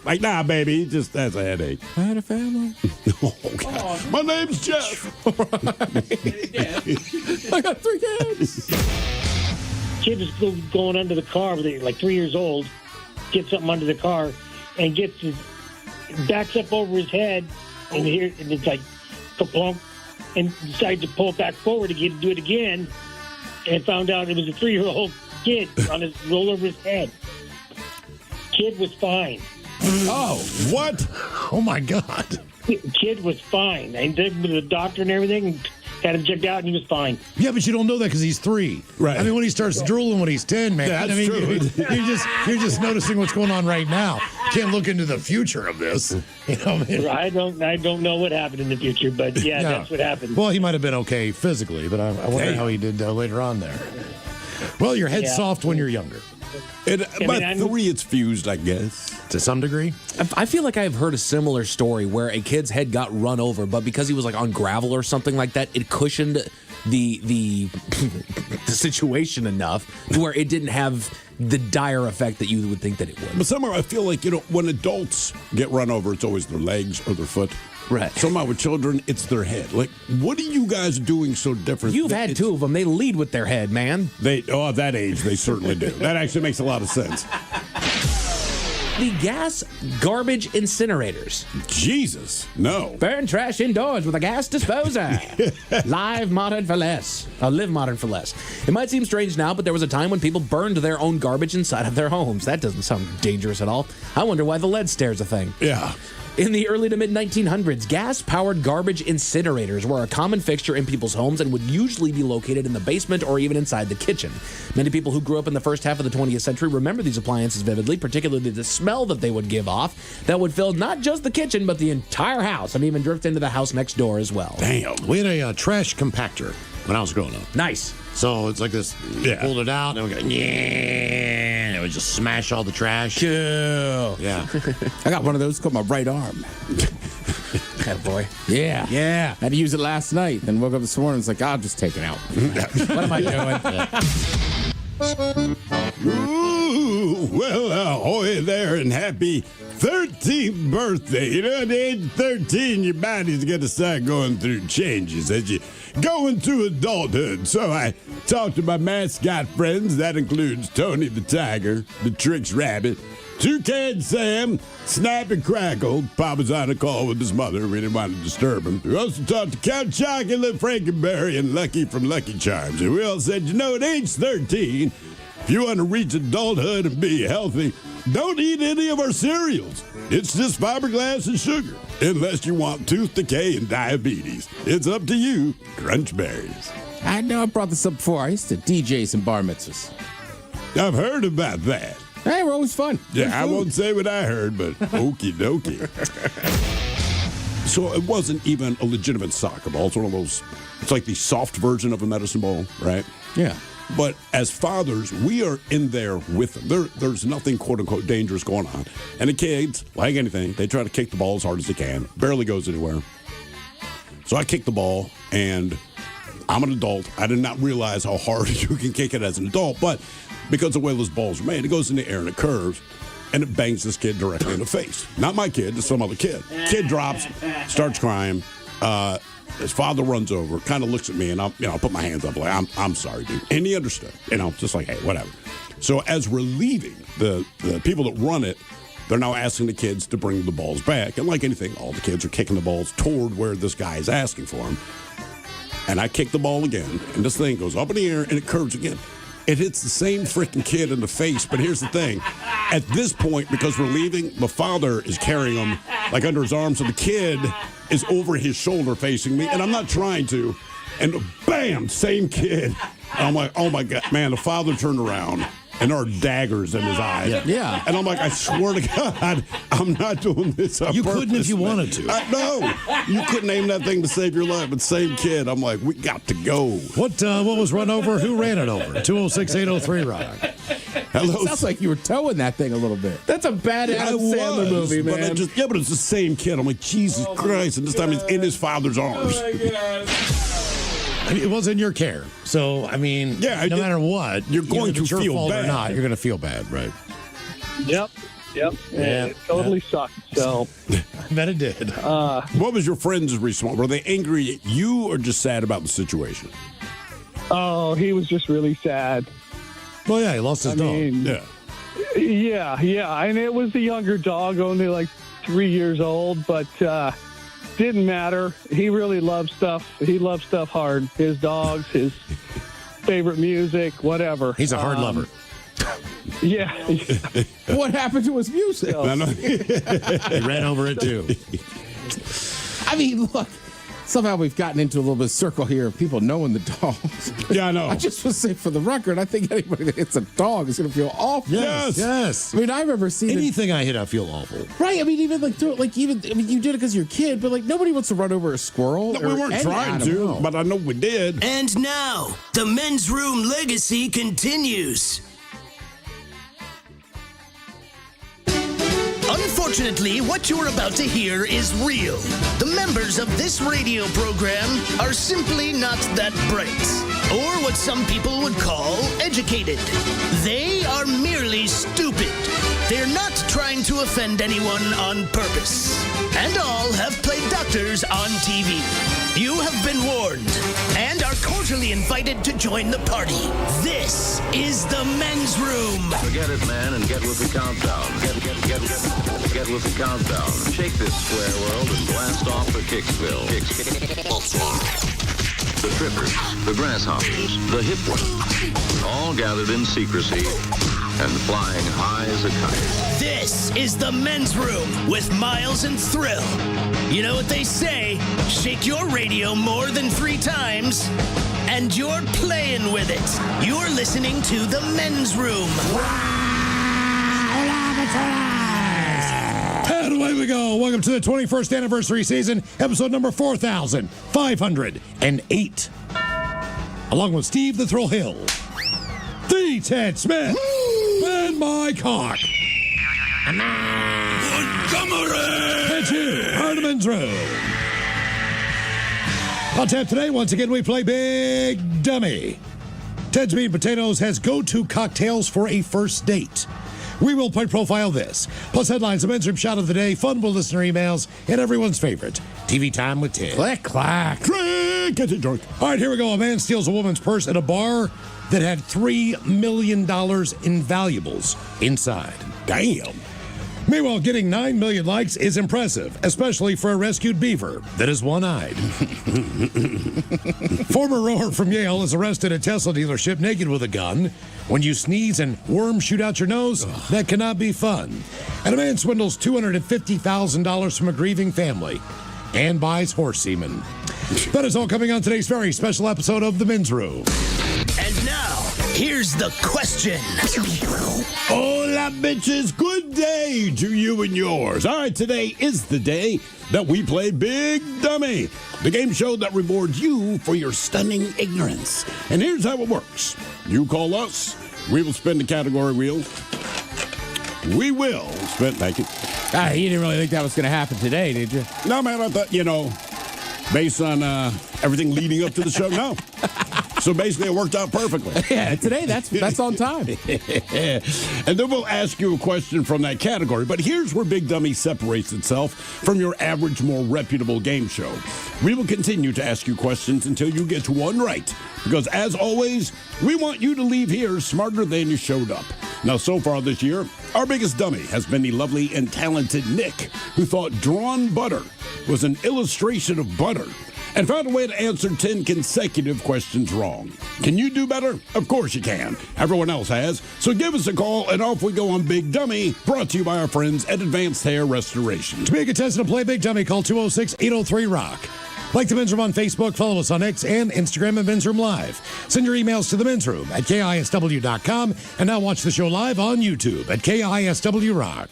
Like, nah, baby, he just has a headache. I had a family. Oh, God. My name's Jeff. I got 3 kids. Kid was going under the car, like 3 years old, gets something under the car, and backs up over his head, and it's like plump, and decides to pull it back forward to do it again, and found out it was a 3-year-old kid roll over his head. Kid was fine. Oh, what? Oh, my God. Kid was fine. I did with the doctor and everything, and had him checked out, and he was fine. Yeah, but you don't know that because he's 3. Right. I mean, when he starts drooling when he's 10, man. That's I mean, true. You're just noticing what's going on right now. Can't look into the future of this. You know what I mean? I don't know what happened in the future, but yeah, that's what happened. Well, he might have been okay physically, but I wonder how he did later on there. Well, your head's soft when you're younger. By 3, it's fused, I guess. To some degree. I feel like I've heard a similar story where a kid's head got run over, but because he was like on gravel or something like that, it cushioned the the situation enough to where it didn't have the dire effect that you would think that it would. But somehow I feel like, when adults get run over, it's always their legs or their foot. Right. Somehow with children, it's their head. Like, what are you guys doing so different? You've had 2 of them. They lead with their head, man. At that age, they certainly do. That actually makes a lot of sense. The gas garbage incinerators. Jesus, no. Burn trash indoors with a gas disposer. Live modern for less. Live modern for less. It might seem strange now, but there was a time when people burned their own garbage inside of their homes. That doesn't sound dangerous at all. I wonder why the lead stare's a thing. Yeah. In the early to mid-1900s, gas-powered garbage incinerators were a common fixture in people's homes and would usually be located in the basement or even inside the kitchen. Many people who grew up in the first half of the 20th century remember these appliances vividly, particularly the smell that they would give off that would fill not just the kitchen, but the entire house and even drift into the house next door as well. Damn. We had a trash compactor when I was growing up. Nice. So it's like this. You pulled it out, and we go, and it would just smash all the trash. Cool. Yeah. I got one of those called my right arm. Boy. Yeah. Yeah. I had to use it last night, then woke up this morning and was like, I'll just take it out. What am I doing? Ooh, well, ahoy there and happy 13th birthday. At age 13, your body's going to start going through changes as you go into adulthood. So I talked to my mascot friends. That includes Tony the Tiger, the Trix Rabbit, Toucan Sam, Snap and Crackle. Papa's on a call with his mother. We didn't want to disturb him. We also talked to Count Chocula, Frankenberry, and Lucky from Lucky Charms. And we all said, at age 13, if you want to reach adulthood and be healthy, don't eat any of our cereals. It's just fiberglass and sugar, unless you want tooth decay and diabetes. It's up to you, Crunch Berries. I know I brought this up before. I used to DJ some bar mitzvahs. I've heard about that. Hey, we're always fun. Yeah, I won't say what I heard, but okie dokie. So it wasn't even a legitimate soccer ball. It's one of those, it's like the soft version of a medicine ball, right? Yeah. But as fathers, we are in there with them. There's nothing, quote unquote, dangerous going on. And the kids, like anything, they try to kick the ball as hard as they can. Barely goes anywhere. So I kicked the ball, and I'm an adult. I did not realize how hard you can kick it as an adult. But because of the way those balls are made, it goes in the air and it curves, and it bangs this kid directly in the face. Not my kid, it's some other kid. Kid drops, starts crying. His father runs over, kind of looks at me, and I put my hands up like, I'm sorry, dude. And he understood, just like, hey, whatever. So as we're leaving, the people that run it, they're now asking the kids to bring the balls back. And like anything, all the kids are kicking the balls toward where this guy is asking for them. And I kick the ball again, and this thing goes up in the air, and it curves again. It hits the same freaking kid in the face. But here's the thing. At this point, because we're leaving, the father is carrying him like under his arm. So the kid is over his shoulder facing me. And I'm not trying to. And bam, same kid. I'm like, oh, my God. Man, the father turned around. And there are daggers in his eyes. Yeah. And I'm like, I swear to God, I'm not doing this on You purpose, couldn't if you man. wanted to. No, you couldn't aim that thing to save your life. But same kid, I'm like, we got to go. What was run over? Who ran it over? 206-803-ROCK. Hello. Sounds like you were towing that thing a little bit. That's a bad Adam Sandler movie, man. But it's the same kid. I'm like, Jesus Christ. And this time he's in his father's arms. Oh, my God. I mean, it was in your care. So, I mean, no matter what, you're going if it's to your feel fault bad. or not, you're going to feel bad, right? Yep. Yep. And it totally sucked. So I bet it did. What was your friend's response? Were they angry at you or just sad about the situation? oh, he was just really sad. Well, yeah, he lost his dog. Yeah. Yeah. And it was the younger dog, only like 3 years old, but didn't matter. He really loved stuff. He loved stuff hard. His dogs, his favorite music, whatever. He's a hard lover. Yeah. What happened to his music? He ran over it, too. I mean, look, somehow we've gotten into a little bit of circle here of people knowing the dogs. Yeah, I know. I just want to say for the record, I think anybody that hits a dog is going to feel awful. Yes. I mean, I remember seeing anything I hit, I feel awful. Right. I mean, even you did it because you're a kid, but like nobody wants to run over a squirrel. No, we weren't trying to, but I know we did. And now, the men's room legacy continues. Unfortunately, what you're about to hear is real. The members of this radio program are simply not that bright, or what some people would call educated. They are merely stupid. They're not trying to offend anyone on purpose. And all have played doctors on TV. You have been warned and are cordially invited to join the party. This is the men's room. Forget it, man, and get with the countdown. Get with the countdown. Shake this square world and blast off for Kicksville. The trippers, the grasshoppers, the hip ones, all gathered in secrecy and flying high as a kite. This is the men's room with Miles and Thrill. You know what they say, shake your radio more than 3 times, and you're playing with it. You're listening to the men's room. And away we go. Welcome to the 21st anniversary season, episode number 4508. Along with Steve the Thrill Hill, the Ted Smith, and my cock, Montgomery. And you are the men's room. On tap today, once again, we play Big Dummy. Ted's Meat and Potatoes has go-to cocktails for a first date. We will point profile this, plus headlines, the men's room shot of the day, fun with listener emails, and everyone's favorite, TV time with Ted. Click, clack. Drink, get it drunk. All right, here we go. A man steals a woman's purse at a bar that had $3 million in valuables inside. Damn. Meanwhile, getting 9 million likes is impressive, especially for a rescued beaver that is one-eyed. Former rower from Yale is arrested at Tesla dealership naked with a gun. When you sneeze and worms shoot out your nose, that cannot be fun. And a man swindles $250,000 from a grieving family and buys horse semen. That is all coming on today's very special episode of The Men's Room. And now, here's the question. Hola, bitches. Good day to you and yours. All right, today is the day that we play Big Dummy, the game show that rewards you for your stunning ignorance. And here's how it works. You call us. We will spin the category wheel. We will spin. Thank you. You didn't really think that was going to happen today, did you? No, man, I thought, based on everything leading up to the show, no. So basically, it worked out perfectly. Yeah, today that's on time. And then we'll ask you a question from that category. But here's where Big Dummy separates itself from your average, more reputable game show. We will continue to ask you questions until you get one right. Because as always, we want you to leave here smarter than you showed up. Now, so far this year, our biggest dummy has been the lovely and talented Nick, who thought drawn butter was an illustration of butter and found a way to answer 10 consecutive questions wrong. Can you do better? Of course you can. Everyone else has. So give us a call, and off we go on Big Dummy, brought to you by our friends at Advanced Hair Restoration. To be a contestant and play Big Dummy, call 206-803-ROCK. Like the Men's Room on Facebook, follow us on X and Instagram at Men's Room Live. Send your emails to the Men's Room at KISW.com, and now watch the show live on YouTube at KISW Rock.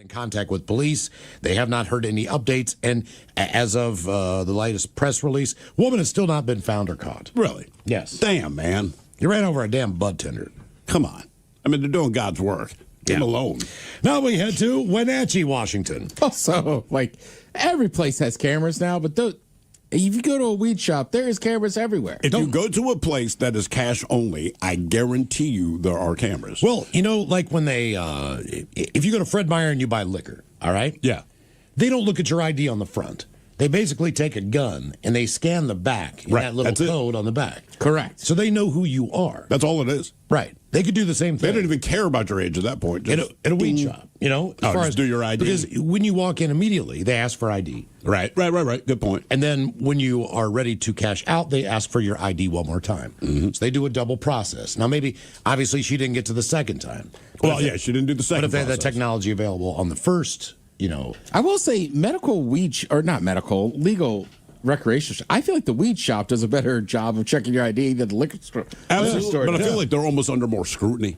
in contact with police. They have not heard any updates. And as of the latest press release, woman has still not been found or caught. Really? Yes. Damn, man. You ran over a damn bud tender. Come on. I mean, they're doing God's work. Leave them alone. Now we head to Wenatchee, Washington. Also, like, every place has cameras now, but if you go to a weed shop, there is cameras everywhere. If you go to a place that is cash only, I guarantee you there are cameras. Well, like when they, if you go to Fred Meyer and you buy liquor, all right? Yeah. They don't look at your ID on the front. They basically take a gun and they scan the back in that little code on the back. Correct. So they know who you are. That's all it is. Right. They could do the same thing. They don't even care about your age at that point. At a weed shop, Just do your ID. Because when you walk in immediately, they ask for ID. Right. Good point. And then when you are ready to cash out, they ask for your ID one more time. Mm-hmm. So they do a double process. Now, obviously, she didn't get to the second time. Well, yeah, she didn't do the second But if they had that process. technology available on the first, I will say legal recreational shop. I feel like the weed shop does a better job of checking your ID than the liquor store. Absolutely. But I feel like they're almost under more scrutiny.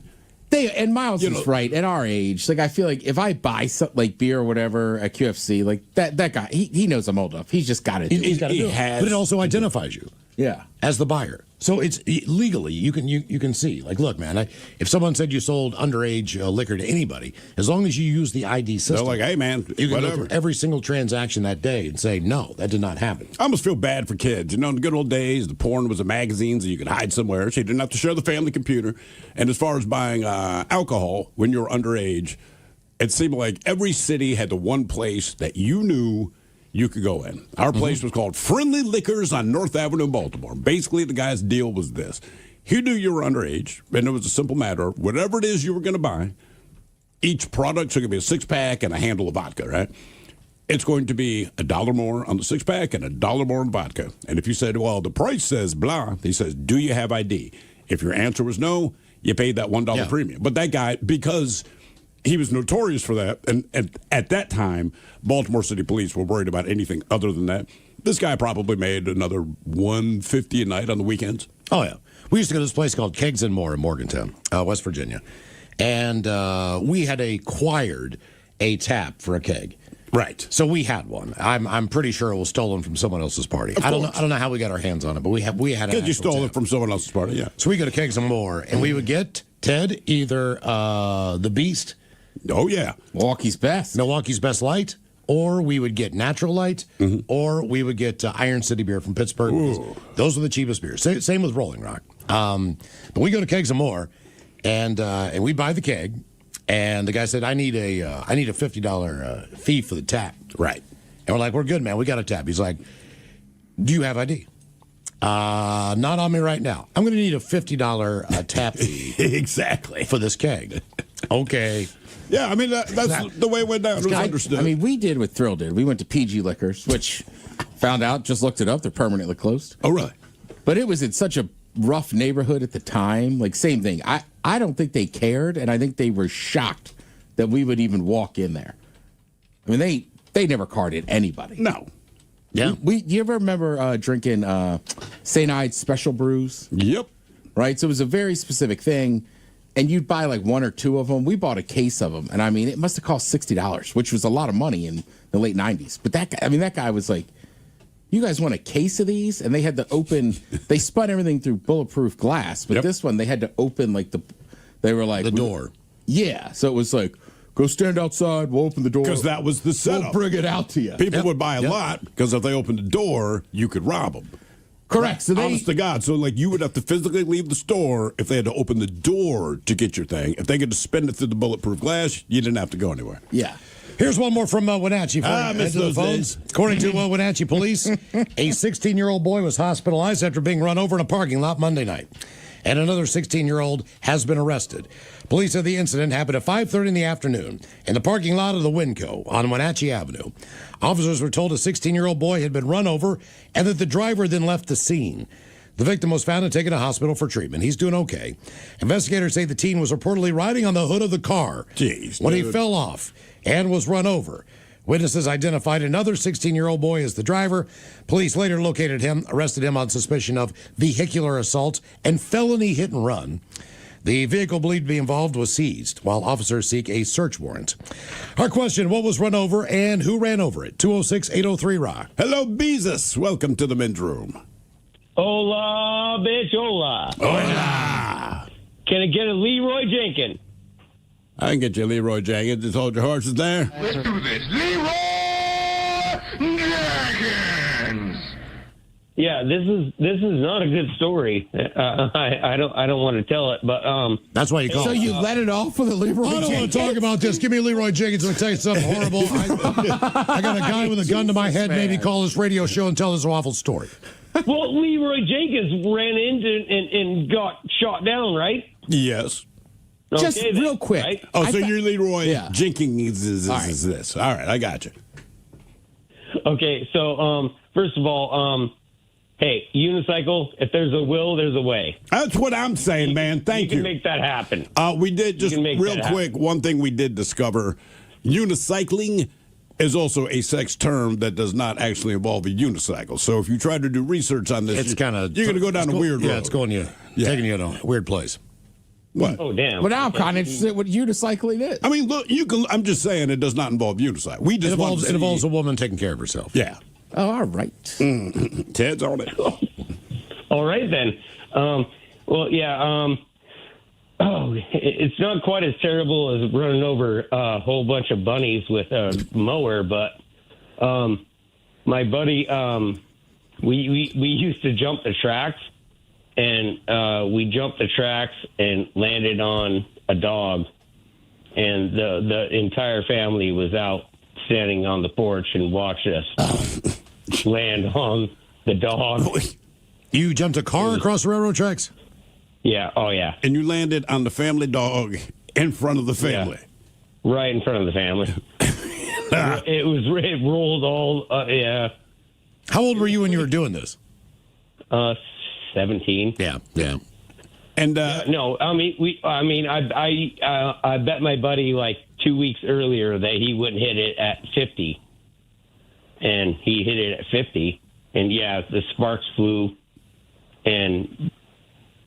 And Miles is right. At our age, like, I feel like if I buy something like beer or whatever at QFC, like that guy, he knows I'm old enough. He's just got to do it. He's got to do it. But it also identifies you. Yeah. As the buyer. So it's legally, you can see. Like, look, man, if someone said you sold underage liquor to anybody, as long as you use the ID system. They're like, hey, man, you can whatever. go through every single transaction that day and say, no, that did not happen. I almost feel bad for kids. In the good old days, the porn was in magazines and you could hide somewhere, so you didn't have to share the family computer. And as far as buying alcohol when you were underage, it seemed like every city had the one place that you knew you could go in. Our place was called Friendly Liquors on North Avenue in Baltimore. Basically, the guy's deal was this. He knew you were underage, and it was a simple matter. Whatever it is you were going to buy, each product, so it could be a six-pack and a handle of vodka, right? It's going to be $1 more on the six-pack and $1 more on vodka. And if you said, well, the price says blah, he says, do you have ID? If your answer was no, you paid that $1 premium. But that guy, because he was notorious for that, and at that time, Baltimore City Police were worried about anything other than that. This guy probably made another $150 a night on the weekends. Oh, yeah. We used to go to this place called Kegs and More in Morgantown, West Virginia. And we had acquired a tap for a keg. Right. So we had one. I'm pretty sure it was stolen from someone else's party. I don't know how we got our hands on it, but we had an Because you actual stole tap. it from someone else's party, yeah. So we go to Kegs and More, and we would get, Ted, either the Beast. Oh, yeah. Milwaukee's Best. Milwaukee's Best Light, or we would get Natural Light, or we would get Iron City beer from Pittsburgh. Those are the cheapest beers. Same with Rolling Rock. But we go to Kegs and More, and we buy the keg, and the guy said, I need a $50 fee for the tap. Right. And we're like, we're good, man. We got a tap. He's like, do you have ID? Not on me right now. I'm going to need a $50 tap fee. Exactly. For this keg. Okay. Yeah, I mean, that's the way it went down. It was understood. I mean, we did what Thrill did. We went to PG Liquors, which found out, just looked it up, they're permanently closed. Oh, really? But it was in such a rough neighborhood at the time. Like, same thing. I don't think they cared, and I think they were shocked that we would even walk in there. I mean, they never carded anybody. No. Yeah. You ever remember drinking St. Ides Special Brews? Yep. Right? So it was a very specific thing. And you'd buy like one or two of them. We bought a case of them. And I mean, it must have cost $60, which was a lot of money in the late 90s. But that guy was like, you guys want a case of these? And they had to open, they spun everything through bulletproof glass. But this one, they had to open like they were like. The door. Yeah. So it was like, go stand outside, we'll open the door. Because that was the setup. We'll bring it out to you. People would buy a lot because if they opened the door, you could rob them. Correct. So honest to God. So, like, you would have to physically leave the store if they had to open the door to get your thing. If they could just spin it through the bulletproof glass, you didn't have to go anywhere. Yeah. Here's one more from Wenatchee. I miss those days. According to Wenatchee police, a 16-year-old boy was hospitalized after being run over in a parking lot Monday night. And another 16-year-old has been arrested. Police said the incident happened at 5:30 in the afternoon in the parking lot of the Winco on Wenatchee Avenue. Officers were told a 16-year-old boy had been run over and that the driver then left the scene. The victim was found and taken to hospital for treatment. He's doing okay. Investigators say the teen was reportedly riding on the hood of the car when he fell off and was run over. Witnesses identified another 16-year-old boy as the driver. Police later located him, arrested him on suspicion of vehicular assault and felony hit and run. The vehicle believed to be involved was seized while officers seek a search warrant. Our question, what was run over and who ran over it? 206-803-ROCK. Hello, Beezus. Welcome to the men's room. Hola, bitch, hola. Hola. Can I get a Leroy Jenkins? I can get you Leroy Jenkins. Just hold your horses there. Let's do this. Leroy Jenkins. Yeah, this is not a good story. I don't want to tell it, but That's why you call So it. you let it off with a Leroy I don't want Jenkins? to talk about this. Give me Leroy Jenkins. I'm going to tell you something horrible. I got a guy with a gun to my head. Maybe call this radio show and tell this awful story. well, Leroy Jenkins ran into and got shot down, right? Yes. Just Okay, then, real quick. right? Oh, I so thought- you're Leroy Yeah. Jenkins is All right. this. All right, I got you. Okay, so first of all, hey, unicycle. If there's a will, there's a way. That's what I'm saying, man. Thank You you. can make that happen. We did just can make real that quick. One thing we did discover: unicycling is also a sex term that does not actually involve a unicycle. So if you try to do research on this, It's kind of you're going to go down a weird road. Yeah, it's going taking you to a weird place. What? Oh, damn. But now I'm kind of interested in what unicycling is. I mean, look, you can. I'm just saying it does not involve unicycle. We just It involves a woman taking care of herself. Yeah. Oh, all right. Ted's on it. All right, then. Well, yeah. It's not quite as terrible as running over a whole bunch of bunnies with a mower, but my buddy, we used to jump the tracks, and we jumped the tracks and landed on a dog, and the entire family was out standing on the porch and watched us land on the dog. You jumped a car across the railroad tracks? Yeah. Oh, yeah. And you landed on the family dog in front of the family. Yeah. Right in front of the family. It rolled all. Yeah. How old were you when you were doing this? 17. Yeah. And No, I bet my buddy like 2 weeks earlier that he wouldn't hit it at 50, and he hit it at 50, and yeah, the sparks flew, and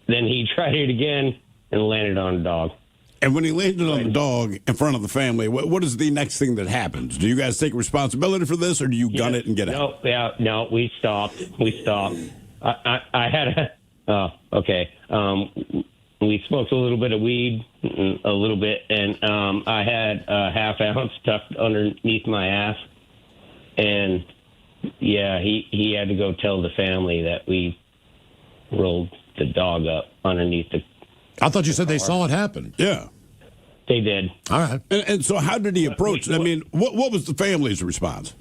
then he tried it again and landed on a dog. And when he landed on the dog in front of the family, what is the next thing that happens? Do you guys take responsibility for this, or do you gun it and get out? No, we stopped. I had a. Oh, okay. We smoked a little bit of weed, a little bit, and I had a half ounce tucked underneath my ass, and yeah, he had to go tell the family that we rolled the dog up underneath the. I thought you said they saw it happen. Yeah. They did. All right. And so how did he approach it? I mean, what was the family's response?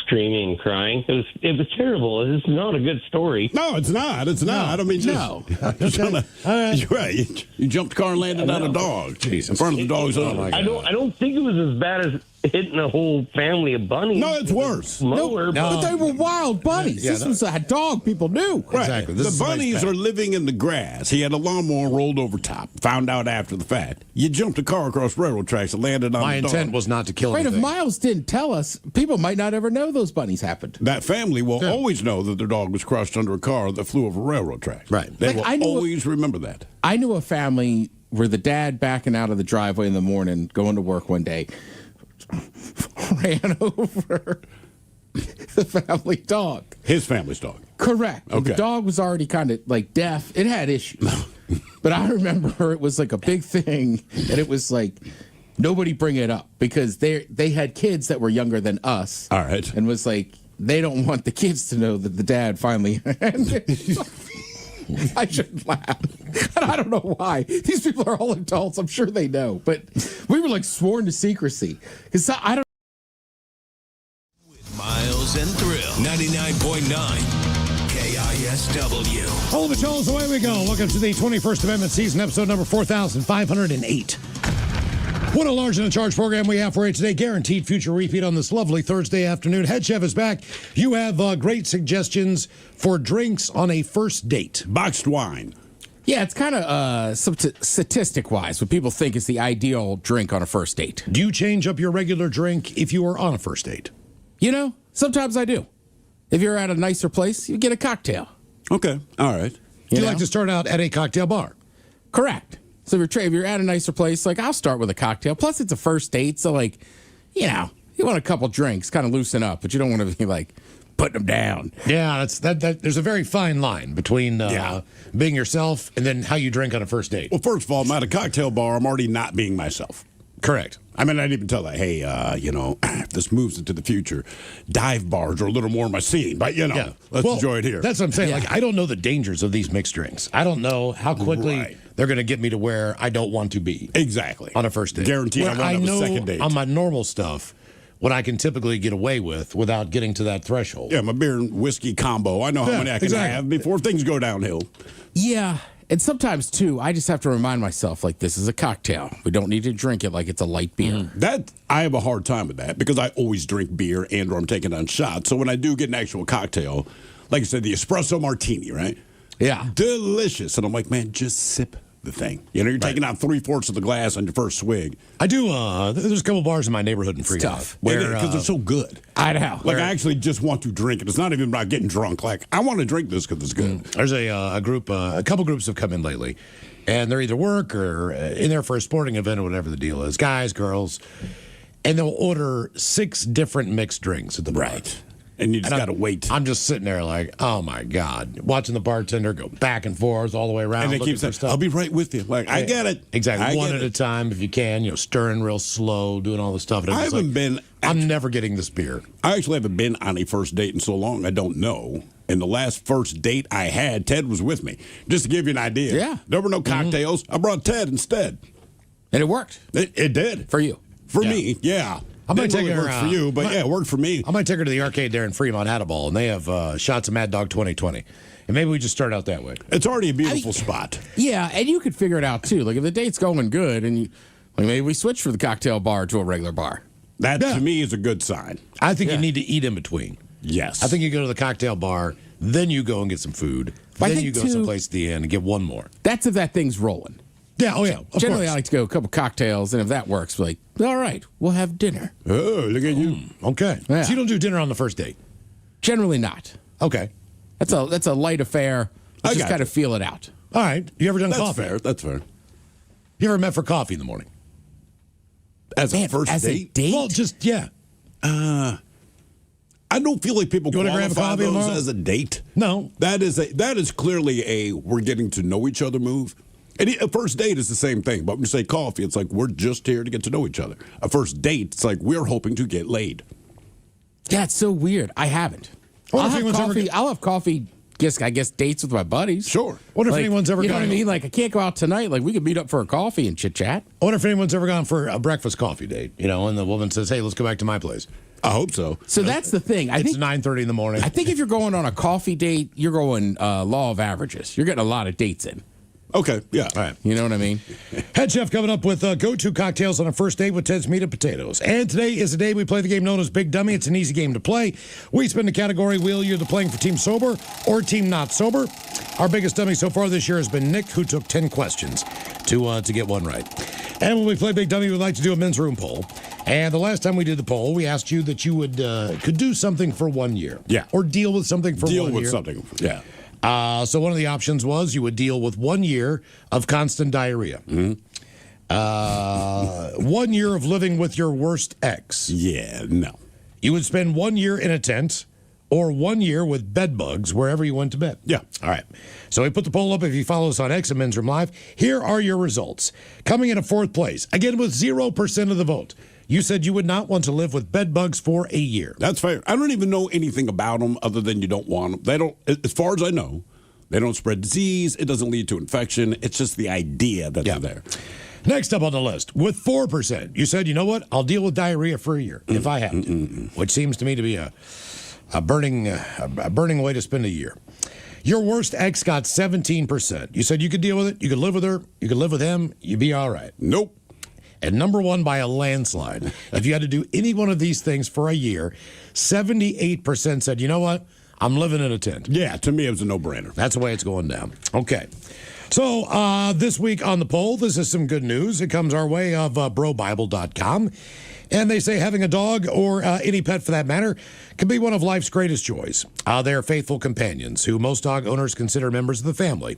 Screaming and crying. It was terrible. It's not a good story. No, it's not. It's not. I don't mean No. You're right. You jumped the car and landed on a dog. Jesus. In front of the dog's owner. I don't think it was as bad as hitting a whole family of bunnies. No, it's worse. Mower, But they were wild bunnies. Yeah, This was a dog people knew. Right. Exactly. This The is a nice bunnies pet. are living in the grass. He had a lawnmower rolled over top. Found out after the fact. You jumped a car across railroad tracks and landed on My the dog. intent was not to kill Wait, if anything. Miles didn't tell us, people might not ever know those bunnies happened. That family will always know that their dog was crushed under a car that flew over railroad tracks. Right. They Like, I will knew- always remember that. I knew a family where the dad backing out of the driveway in the morning, going to work one day, ran over the family dog. His family's dog. Correct. Okay. The dog was already kind of like deaf. It had issues. But I remember it was like a big thing, and it was like nobody bring it up because they had kids that were younger than us. All right. And was like, they don't want the kids to know that the dad finally I shouldn't laugh. And I don't know why. These people are all adults. I'm sure they know. But we were like sworn to secrecy. Because I don't. Miles and Thrill, 99.9 KISW. All of it, Charles, away we go. Welcome to the 21st Amendment season, episode number 4508. What a large and in charge program we have for you today. Guaranteed future repeat on this lovely Thursday afternoon. Head Chef is back. You have great suggestions for drinks on a first date. Boxed wine. Yeah, it's kind of statistic-wise what people think is the ideal drink on a first date. Do you change up your regular drink if you are on a first date? You know, sometimes I do. If you're at a nicer place, you get a cocktail. Okay. All right. Do you like to start out at a cocktail bar? Correct. So if you're at a nicer place, like I'll start with a cocktail. Plus, it's a first date, so like, you want a couple drinks, kind of loosen up, but you don't want to be like putting them down. Yeah, there's a very fine line between being yourself and then how you drink on a first date. Well, first of all, I'm at a cocktail bar. I'm already not being myself. Correct. I mean, I'd even tell that, hey, if this moves into the future, dive bars are a little more my scene. But, let's enjoy it here. That's what I'm saying. Like, I don't know the dangers of these mixed drinks. I don't know how quickly they're going to get me to where I don't want to be. Exactly. On a first date. Guaranteed I won't have a second date. On my normal stuff, what I can typically get away with without getting to that threshold. Yeah, my beer and whiskey combo. I know how many I can have before things go downhill. Yeah. And sometimes, too, I just have to remind myself, like, this is a cocktail. We don't need to drink it like it's a light beer. That I have a hard time with that because I always drink beer or I'm taking on shots. So when I do get an actual cocktail, like I said, the espresso martini, right? Yeah. Delicious. And I'm like, man, just sip the thing. You're taking out 3/4 of the glass on your first swig. I do. There's a couple bars in my neighborhood in Fremont. Tough. Because they're so good. I know. Like, I actually just want to drink it. It's not even about getting drunk. Like, I want to drink this because it's good. There's a group, a couple groups have come in lately, and they're either work or in there for a sporting event or whatever the deal is. Guys, girls, and they'll order 6 different mixed drinks at the bar. Right. And you just got to wait. I'm just sitting there like, oh my God, watching the bartender go back and forth all the way around. And they keep saying, I'll be right with you. Like, I get it. Exactly. One at a time if you can, stirring real slow, doing all this stuff. And I'm never getting this beer. I actually haven't been on a first date in so long, I don't know. And the last first date I had, Ted was with me. Just to give you an idea. Yeah. There were no cocktails. I brought Ted instead. And it worked. It did. For you. For me, yeah. I might take her for you, but it worked for me. I might take her to the arcade there in Fremont, Hadaball, and they have shots of Mad Dog 2020. And maybe we just start out that way. It's already a beautiful spot. Yeah, and you could figure it out, too. Like, if the date's going good, and maybe we switch from the cocktail bar to a regular bar. That, to me, is a good sign. I think you need to eat in between. Yes. I think you go to the cocktail bar, then you go and get some food, then you go someplace at the end and get one more. That's if that thing's rolling. Yeah, oh yeah. Generally, I like to go a couple cocktails, and if that works, we're like, all right, we'll have dinner. Oh, look at you. Okay. Yeah. So you don't do dinner on the first date? Generally not. Okay. That's a light affair. Let's just kind of feel it out. All right. You ever done coffee? That's fair. You ever met for coffee in the morning? As a first as date? a date? Well, just, yeah. I don't feel like people You wanna grab a qualify coffee those tomorrow? as a date. No. That is clearly a we're getting to know each other move. And a first date is the same thing, but when you say coffee, it's like we're just here to get to know each other. A first date, it's like we're hoping to get laid. Yeah, it's so weird. I haven't. Wonder I'll if have anyone's coffee. ever- I'll have coffee. I guess dates with my buddies. Sure. Wonder if Like, anyone's ever you know gone. what I mean? Like, I can't go out tonight. Like, we could meet up for a coffee and chit chat. I wonder if anyone's ever gone for a breakfast coffee date, and the woman says, hey, let's go back to my place. I hope so. So that's the thing. I It's think 9:30 in the morning. I think if you're going on a coffee date, you're going law of averages. You're getting a lot of dates in. Okay, yeah. All right. You know what I mean? Head Chef coming up with go-to cocktails on a first date with Ted's Meat and Potatoes. And today is the day we play the game known as Big Dummy. It's an easy game to play. We spin the category wheel. You're either playing for Team Sober or Team Not Sober. Our biggest dummy so far this year has been Nick, who took 10 questions to get one right. And when we play Big Dummy, we like to do a men's room poll. And the last time we did the poll, we asked you that you would could do something for 1 year. Yeah. Or deal with something for 1 year. Deal with something, yeah. So one of the options was you would deal with 1 year of constant diarrhea. 1 year of living with your worst ex. Yeah, no. You would spend 1 year in a tent or 1 year with bed bugs wherever you went to bed. Yeah. All right. So we put the poll up. If you follow us on X and Men's Room Live, here are your results. Coming in at fourth place, again with 0% of the vote. You said you would not want to live with bed bugs for a year. That's fair. I don't even know anything about them other than you don't want them. They don't, as far as I know, they don't spread disease. It doesn't lead to infection. It's just the idea that they're there. Next up on the list, with 4%, you said, you know what? I'll deal with diarrhea for a year if I have to, which seems to me to be a burning way to spend a year. Your worst ex got 17%. You said you could deal with it. You could live with her. You could live with him. You'd be all right. Nope. And number one by a landslide, if you had to do any one of these things for a year, 78% said, you know what? I'm living in a tent. Yeah, to me, it was a no-brainer. That's the way it's going down. Okay. So this week on the poll, this is some good news. It comes our way of brobible.com. And they say having a dog, or any pet for that matter, can be one of life's greatest joys. They're faithful companions who most dog owners consider members of the family.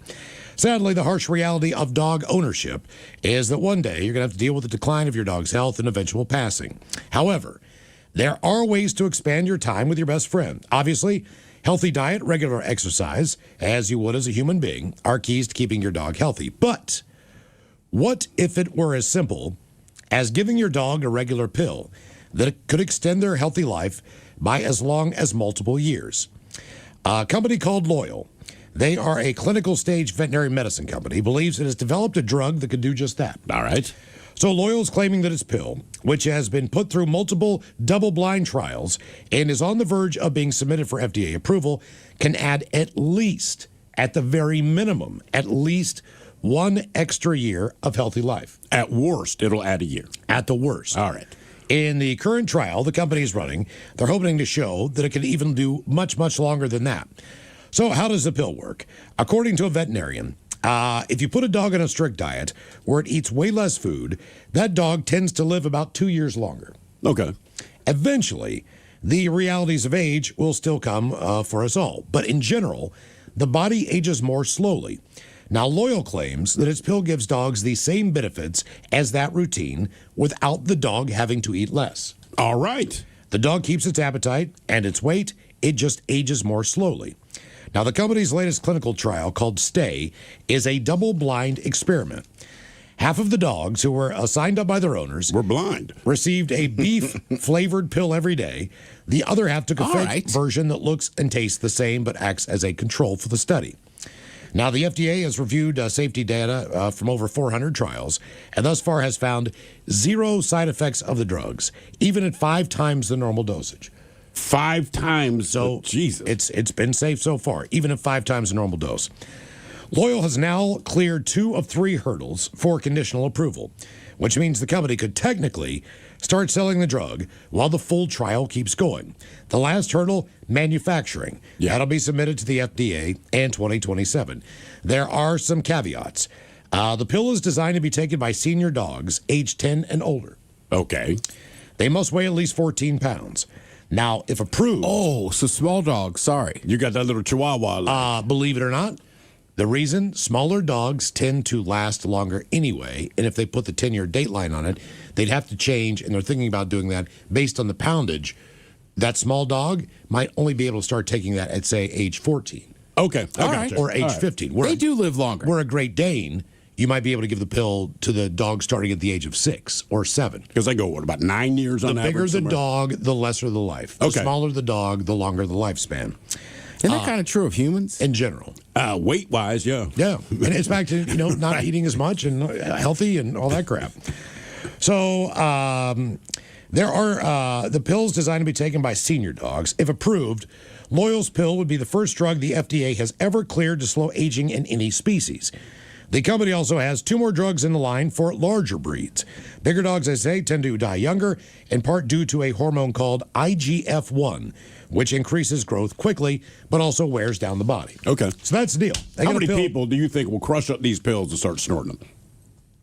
Sadly, the harsh reality of dog ownership is that one day you're going to have to deal with the decline of your dog's health and eventual passing. However, there are ways to expand your time with your best friend. Obviously, healthy diet, regular exercise, as you would as a human being, are keys to keeping your dog healthy. But what if it were as simple as giving your dog a regular pill that could extend their healthy life by as long as multiple years? A company called Loyal, they are a clinical stage veterinary medicine company, believes it has developed a drug that could do just that. All right. So Loyal's claiming that its pill, which has been put through multiple double-blind trials and is on the verge of being submitted for FDA approval, can add at least, at the very minimum, at least 1 extra year of healthy life. At worst, it'll add a year. At the worst. All right. In the current trial the company is running, they're hoping to show that it can even do much, much longer than that. So how does the pill work? According to a veterinarian, if you put a dog on a strict diet where it eats way less food, that dog tends to live about 2 years longer. Okay. Eventually, the realities of age will still come for us all. But in general, the body ages more slowly. Now, Loyal claims that its pill gives dogs the same benefits as that routine without the dog having to eat less. All right. The dog keeps its appetite and its weight. It just ages more slowly. Now, the company's latest clinical trial, called STAY, is a double-blind experiment. Half of the dogs who were signed up by their owners were blind, received a beef-flavored pill every day. The other half took a fake version that looks and tastes the same but acts as a control for the study. Now, the FDA has reviewed safety data from over 400 trials and thus far has found 0 side effects of the drugs, even at 5 times the normal dosage. 5 times? So, Jesus. It's been safe so far, even at 5 times the normal dose. Loyal has now cleared 2 of 3 hurdles for conditional approval, which means the company could technically start selling the drug while the full trial keeps going. The last hurdle, manufacturing. Yeah. That'll be submitted to the FDA in 2027. There are some caveats. The pill is designed to be taken by senior dogs aged 10 and older. Okay. They must weigh at least 14 pounds. Now, if approved... Oh, so small dogs, sorry. You got that little chihuahua. Believe it or not, the reason smaller dogs tend to last longer anyway, and if they put the 10-year dateline on it, they'd have to change, and they're thinking about doing that based on the poundage. That small dog might only be able to start taking that at, say, age 14. Okay. All right. Or age 15. They do live longer. Where a Great Dane, you might be able to give the pill to the dog starting at the age of 6 or 7. Because they go, what, about 9 years on average? The bigger the dog, the lesser the life. The smaller the dog, the longer the lifespan. Isn't that kind of true of humans? In general. Weight-wise, yeah. Yeah. And it's back to, not eating as much and healthy and all that crap. So there are the pills designed to be taken by senior dogs. If approved, Loyal's pill would be the first drug the FDA has ever cleared to slow aging in any species. The company also has 2 more drugs in the line for larger breeds. Bigger dogs, they say, tend to die younger, in part due to a hormone called IGF-1, which increases growth quickly, but also wears down the body. Okay. So that's the deal. How many people do you think will crush up these pills and start snorting them?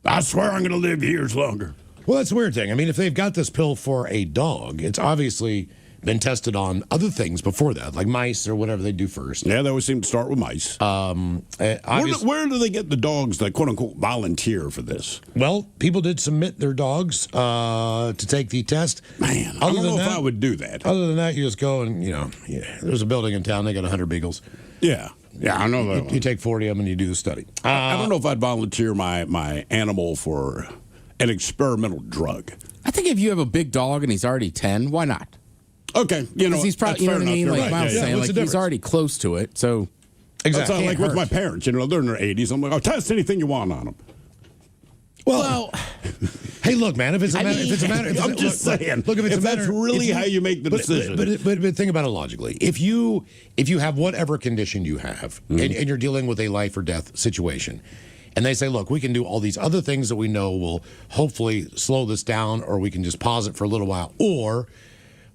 I swear I'm going to live years longer. Well, that's the weird thing. I mean, if they've got this pill for a dog, it's obviously been tested on other things before that, like mice or whatever they do first. Yeah, they always seem to start with mice. Where do they get the dogs that, quote-unquote, volunteer for this? Well, people did submit their dogs to take the test. Man, I don't know if I would do that. Other than that, you just go and, there's a building in town, they got 100 beagles. Yeah. Yeah, I know that. You take 40 of them and you do the study. I don't know if I'd volunteer my animal for an experimental drug. I think if you have a big dog and he's already 10, why not? Okay, he's probably, you know what I mean? Like Miles saying, like he's already close to it, so exactly. Like with my parents, they're in their 80s. I'm like, I'll test anything you want on them. Well, hey, look, man. If it's a matter, I'm just saying. Look, if that's really how you make the decision. But think about it logically. If you have whatever condition you have, and you're dealing with a life or death situation, and they say, look, we can do all these other things that we know will hopefully slow this down, or we can just pause it for a little while, or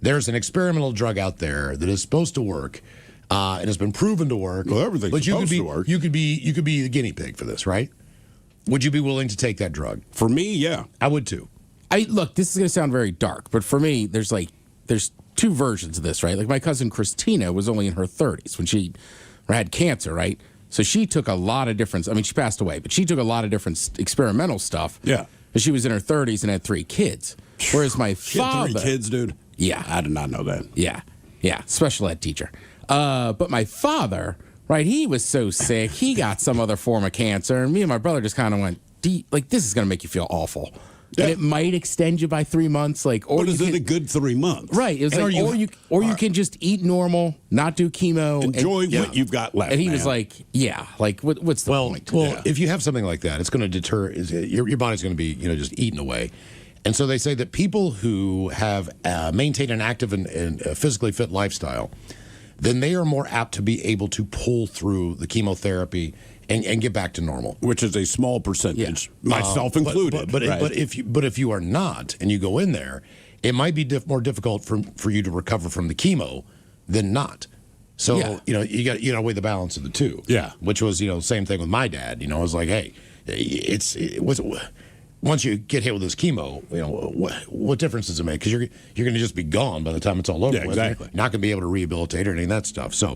there's an experimental drug out there that is supposed to work and has been proven to work. Well, everything's supposed to work. You could be the guinea pig for this, right? Would you be willing to take that drug? For me, yeah. I would too. Look, this is going to sound very dark, but for me, there's two versions of this, right? Like my cousin Christina was only in her 30s when she had cancer, right? So she took a lot of different, she passed away, but she took a lot of different experimental stuff. Yeah. But she was in her 30s and had 3 kids. Whereas my father. 3 kids, dude? Yeah. I did not know that. Yeah. Special ed teacher. But my father, right, he was so sick, he got some other form of cancer, and me and my brother just kind of went, this is going to make you feel awful. Yeah. And it might extend you by 3 months, or is it a good 3 months? Right. It was you can just eat normal, not do chemo, enjoy what you've got left. And he was like, what's the point? Well, if you have something like that, it's going to deter. Your body's going to be just eaten away. And so they say that people who have maintained an active and physically fit lifestyle, then they are more apt to be able to pull through the chemotherapy and get back to normal, which is a small percentage, myself included. But if you are not, and you go in there, it might be more difficult for you to recover from the chemo than not. So you got to weigh the balance of the two. Yeah, which was same thing with my dad. I was like, hey, once you get hit with this chemo, what difference does it make? Because you're going to just be gone by the time it's all over. Yeah, exactly. You're not going to be able to rehabilitate or any of that stuff. So,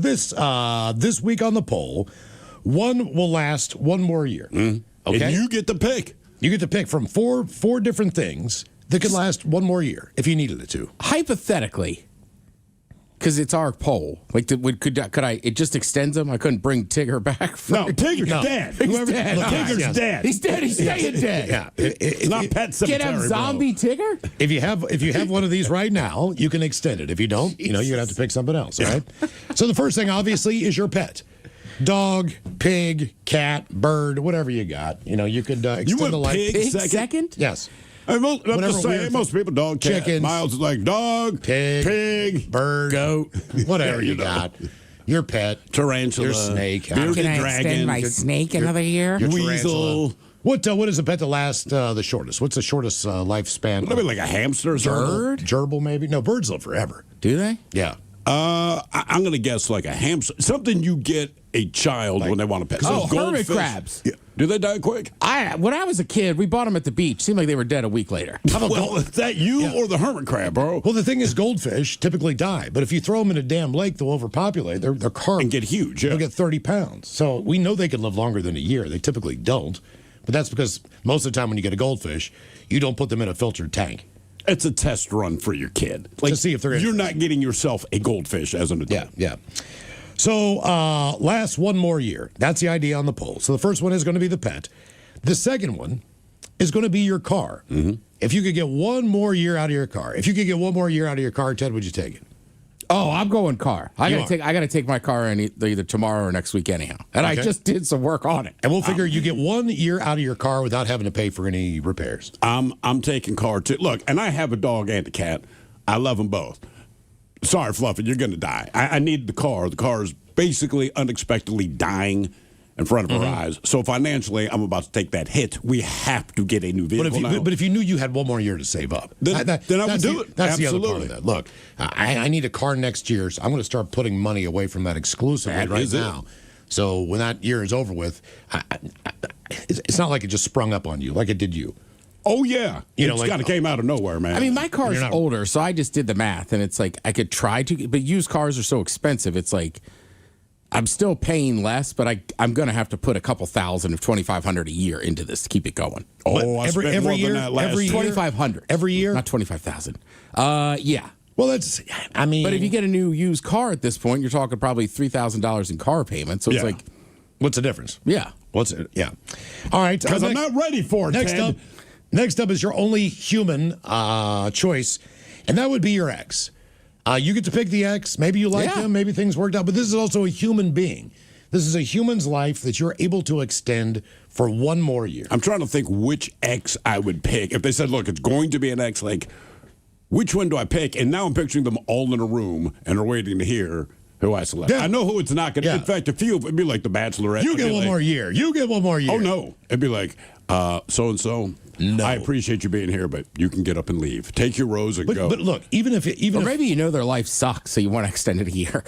this week on the poll, one will last one more year. Okay, and you get to pick. You get to pick from four different things that could last one more year if you needed it to. Hypothetically. Because it's our poll. Could I? It just extends them. I couldn't bring Tigger back. Tigger's dead. Tigger's dead. He's dead. He's staying dead. Yeah, it's not Pet Cemetery. Can have zombie Tigger? If you have one of these right now, you can extend it. If you don't, you're gonna have to pick something else. All right. So the first thing, obviously, is your pet. Dog, pig, cat, bird, whatever you got. You could extend the life. Pig second? Yes. I'm just saying, most people dog, cat. Chickens. Miles is like dog, pig, bird, goat, whatever you got. Your pet, tarantula, your snake. Can I extend my snake another year? Your weasel. What is a pet to last the shortest? What's the shortest lifespan? Maybe like a hamster or something. Bird? Gerbil, maybe? No, birds live forever. Do they? Yeah. I'm going to guess like a hamster. Something you get a child when they want to pet. Hermit crabs. Yeah. Do they die quick? When I was a kid, we bought them at the beach. Seemed like they were dead a week later. Is that you or the hermit crab, bro? Well, the thing is, goldfish typically die. But if you throw them in a damn lake, they'll overpopulate. They're carp. And get huge, They'll get 30 pounds. So we know they can live longer than a year. They typically don't. But that's because most of the time when you get a goldfish, you don't put them in a filtered tank. It's a test run for your kid. To see if you're not getting yourself a goldfish as an adult. Yeah. So last one more year. That's the idea on the poll. So the first one is going to be the pet. The second one is going to be your car. Mm-hmm. If you could get one more year out of your car, Ted, would you take it? Oh, I'm going car. I got to take my car in either tomorrow or next week anyhow. And I just did some work on it. And we'll figure you get 1 year out of your car without having to pay for any repairs. I'm taking car too. Look, and I have a dog and a cat. I love them both. Sorry, Fluffy, you're going to die. I need the car. The car is basically unexpectedly dying in front of our eyes. So financially, I'm about to take that hit. We have to get a new vehicle now. But if you knew you had 1 more year to save up, then I would do it. That's Absolutely. the other part of that. Look, I need a car next year, so I'm going to start putting money away from that exclusively right now. So when that year is over with, it's not like it just sprung up on you like it did you. Oh, yeah. It kind of came out of nowhere, man. I mean, my car's older, so I just did the math, and it's like I could try to, but used cars are so expensive. It's like I'm still paying less, but I'm going to have to put a couple thousand of $2,500 a year into this to keep it going. Oh, every year, $2,500 every year, not $25,000. Yeah. Well, that's. I mean, but if you get a new used car at this point, you're talking probably $3,000 in car payment. So it's like, what's the difference? Yeah. What's it? Yeah. All right. Because I'm not ready for it. Next up is your only human choice, and that would be your ex. You get to pick the ex. Maybe you like him. Maybe things worked out. But this is also a human being. This is a human's life that you're able to extend for 1 more year. I'm trying to think which ex I would pick. If they said, look, it's going to be an ex, like, which one do I pick? And now I'm picturing them all in a room and are waiting to hear who I select. Yeah. I know who it's not going to. In fact, a few of it would be like The Bachelorette. You get 1 more year. You get 1 more year. Oh, no. It'd be like, so-and-so. No. I appreciate you being here, but you can get up and leave. Take your rose and go. But look, even if maybe you know their life sucks, so you want to extend it a year.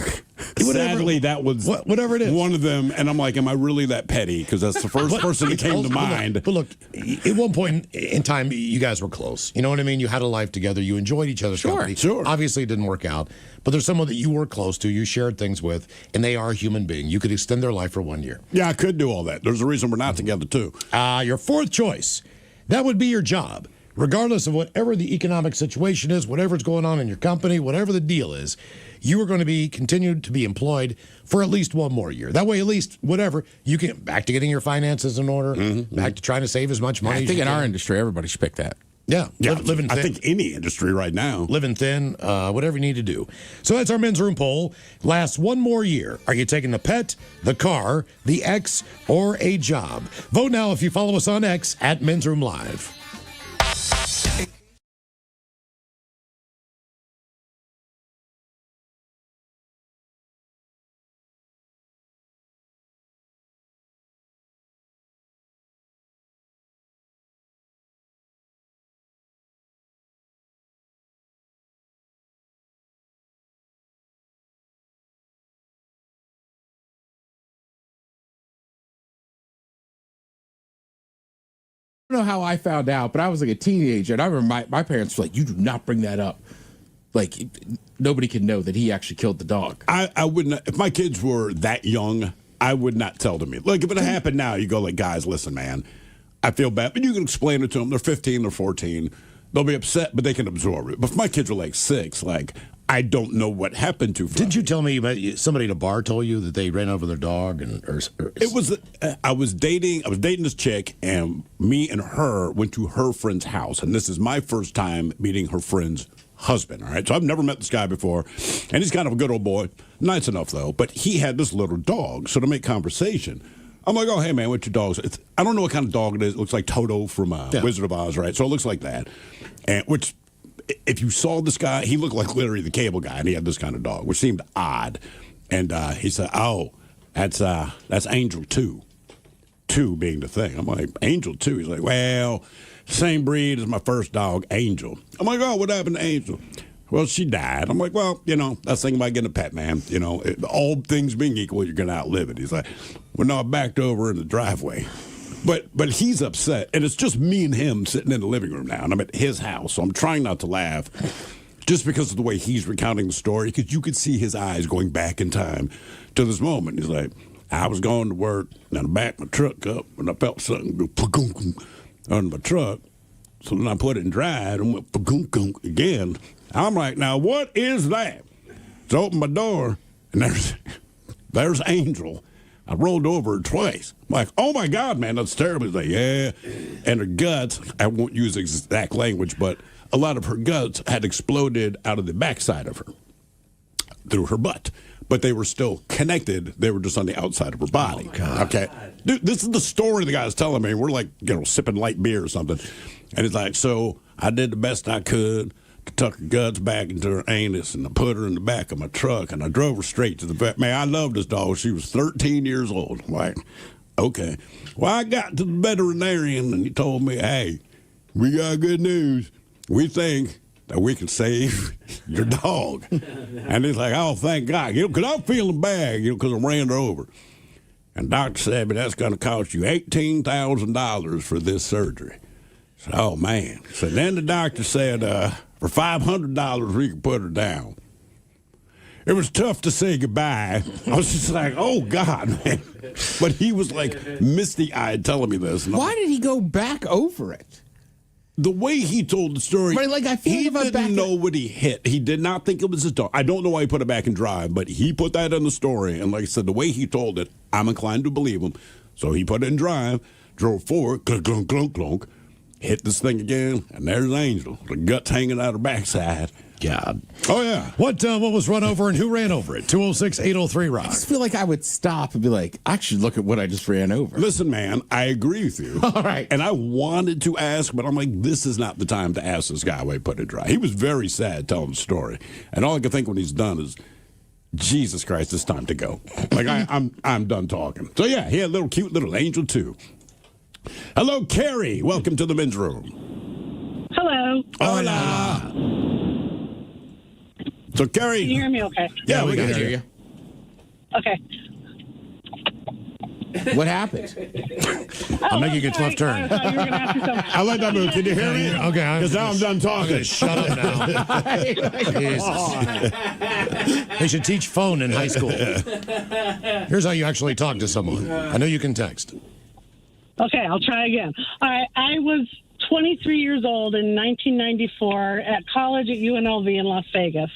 Sadly, that was whatever it is. One of them, and I'm like, am I really that petty? Because that's the first person that came to mind. But look, at one point in time, you guys were close. You know what I mean? You had a life together. You enjoyed each other's company. Sure. Obviously, it didn't work out. But there's someone that you were close to, you shared things with, and they are a human being. You could extend their life for 1 year. Yeah, I could do all that. There's a reason we're not together, too. Your fourth choice, that would be your job. Regardless of whatever the economic situation is, whatever's going on in your company, whatever the deal is, you are going to be continued to be employed for at least 1 more year. That way, at least whatever, you can back to getting your finances in order, back to trying to save as much money. I think in our industry, everybody should pick that. Yeah, living thin. I think any industry right now. Living thin, whatever you need to do. So that's our men's room poll. Lasts 1 more year. Are you taking the pet, the car, the ex, or a job? Vote now if you follow us on X at Men's Room Live. I don't know how I found out, but I was like a teenager, and I remember my parents were like, "You do not bring that up." Like, nobody can know that he actually killed the dog. I wouldn't. If my kids were that young, I would not tell them. Like, if it happened now, you go like, guys, listen, man, I feel bad. But you can explain it to them. They're 15, they're 14. They'll be upset, but they can absorb it. But if my kids were like 6, like, I don't know what happened to Friday. Did you tell me somebody at a bar told you that they ran over their dog? It was I was dating this chick, and me and her went to her friend's house, and this is my first time meeting her friend's husband. All right, so I've never met this guy before, and he's kind of a good old boy, nice enough though. But he had this little dog, so to make conversation, I'm like, "Oh, hey man, what's your dog?" I don't know what kind of dog it is. It looks like Toto from Wizard of Oz, right? So it looks like that, and which. If you saw this guy, he looked like literally the cable guy, and he had this kind of dog, which seemed odd. And he said, "Oh, that's Angel 2. 2 being the thing." I'm like, "Angel 2?" He's like, "Well, same breed as my first dog, Angel." I'm like, "Oh, what happened to Angel?" "Well, she died." I'm like, "Well, that's the thing about getting a pet, man. All things being equal, you're going to outlive it." He's like, "Well, no, I backed over in the driveway." But he's upset, and it's just me and him sitting in the living room now, and I'm at his house, so I'm trying not to laugh just because of the way he's recounting the story, because you could see his eyes going back in time to this moment. He's like, "I was going to work, and I backed my truck up, and I felt something go pa-gunk under my truck, so then I put it in drive and went pa-gunk again." I'm like, "Now, what is that?" So I opened my door, and there's Angel. I rolled over her twice. I'm like, "Oh my God, man, that's terrible." He's like, "Yeah." And her guts, I won't use exact language, but a lot of her guts had exploded out of the backside of her through her butt. But they were still connected. They were just on the outside of her body. Oh, God. Okay. Dude, this is the story the guy's telling me. We're like, sipping light beer or something. And he's like, "So I did the best I could to tuck her guts back into her anus, and I put her in the back of my truck, and I drove her straight to the vet." Man, I loved this dog. She was 13 years old. I'm like, okay. Well, I got to the veterinarian, and he told me, "Hey, we got good news. We think that we can save your dog." And he's like, "Oh, thank God." Because I'm feeling bad, because I ran her over. And doctor said, "But that's going to cost you $18,000 for this surgery." So, oh, man. So then the doctor said, for $500, we could put her down. It was tough to say goodbye. I was just like, oh, God, man. But he was like misty-eyed telling me this. Why did he go back over it? The way he told the story, right, like I feel he like didn't know what he hit. He did not think it was his dog. I don't know why he put it back in drive, but he put that in the story. And like I said, the way he told it, I'm inclined to believe him. So he put it in drive, drove forward, clunk, clunk, clunk, clunk, hit this thing again, and there's Angel. The guts hanging out her backside. God. Oh, yeah. What was run over and who ran over it? 206-803-ROCK. I just feel like I would stop and be like, I should look at what I just ran over. Listen, man, I agree with you. All right. And I wanted to ask, but I'm like, this is not the time to ask this guy why he put it dry. He was very sad telling the story. And all I can think when he's done is, Jesus Christ, it's time to go. Like, I'm done talking. So, yeah, he had a cute little Angel, too. Hello, Carrie. Welcome to the men's room. Hello. Hola. So, Carrie. Can you hear me okay? Yeah, we can hear you. Okay. What happened? I'm making a tough turn. I like that move. Can you hear me? Okay. Because now I'm done talking. Okay, shut up now. Jesus. They should teach phone in high school. Here's how you actually talk to someone. I know you can text. Okay, I'll try again. All right, I was 23 years old in 1994 at college at UNLV in Las Vegas.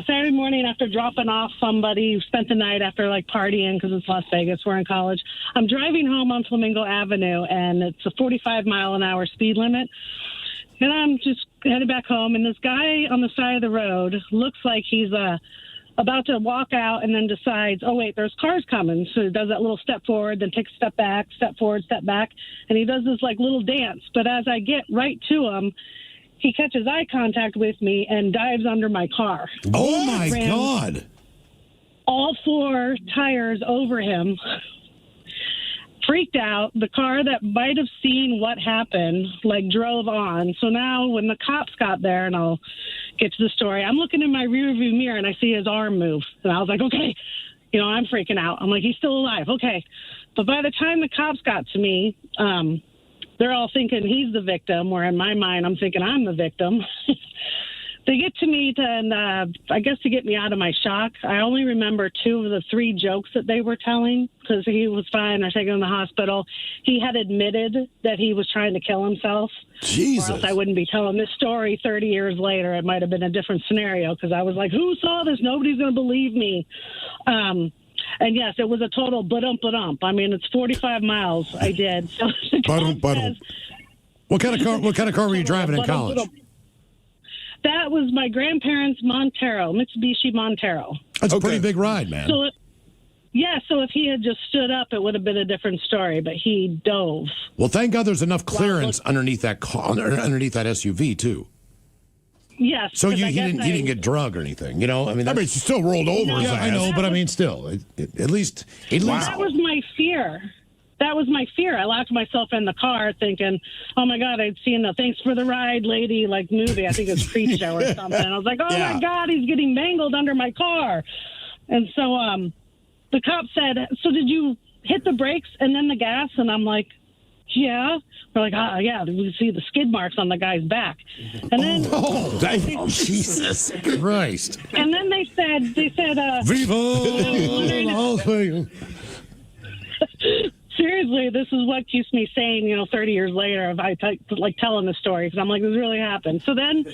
Saturday morning after dropping off somebody who spent the night after like partying because it's Las Vegas, we're in college. I'm driving home on Flamingo Avenue and it's a 45-mile-an-hour speed limit. And I'm just headed back home and this guy on the side of the road looks like he's about to walk out and then decides, oh, wait, there's cars coming. So he does that little step forward, then takes a step back, step forward, step back. And he does this like little dance. But as I get right to him, he catches eye contact with me and dives under my car. Oh, my God. All four tires over him. Freaked out. The car that might have seen what happened, like, drove on. So now when the cops got there, and I'll get to the story, I'm looking in my rearview mirror, and I see his arm move. And I was like, okay, you know, I'm freaking out. I'm like, he's still alive. Okay. But by the time the cops got to me, they're all thinking he's the victim, where in my mind, I'm thinking I'm the victim. They get to me, and I guess to get me out of my shock, I only remember 2 of the 3 jokes that they were telling because he was fine. I taken him to the hospital. He had admitted that he was trying to kill himself. Jesus. Or else I wouldn't be telling this story 30 years later. It might have been a different scenario because I was like, who saw this? Nobody's going to believe me. And yes, it was a total ba-dump. I mean, it's 45 miles I did. So What kind of car were you driving in college? That was my grandparents' Montero, Mitsubishi Montero. That's a pretty big ride, man. So, so if he had just stood up, it would have been a different story, but he dove. Well, thank God there's enough clearance underneath that SUV, too. Yes. So he didn't get drugged or anything, you know? I mean, she still rolled over. Yeah, I know, but I mean, still, at least. That was my fear. That was my fear. I locked myself in the car thinking, oh, my God, I'd seen the Thanks for the Ride lady like movie. I think it was Creep Show or something. I was like, oh, my God, he's getting mangled under my car. And so the cop said, so did you hit the brakes and then the gas? And I'm like, yeah. They're like, yeah, we see the skid marks on the guy's back. And then, Jesus Christ. And then they said, Viva Las Vegas. Seriously, this is what keeps me sane, 30 years later, if I telling the story, because I'm like, this really happened. So then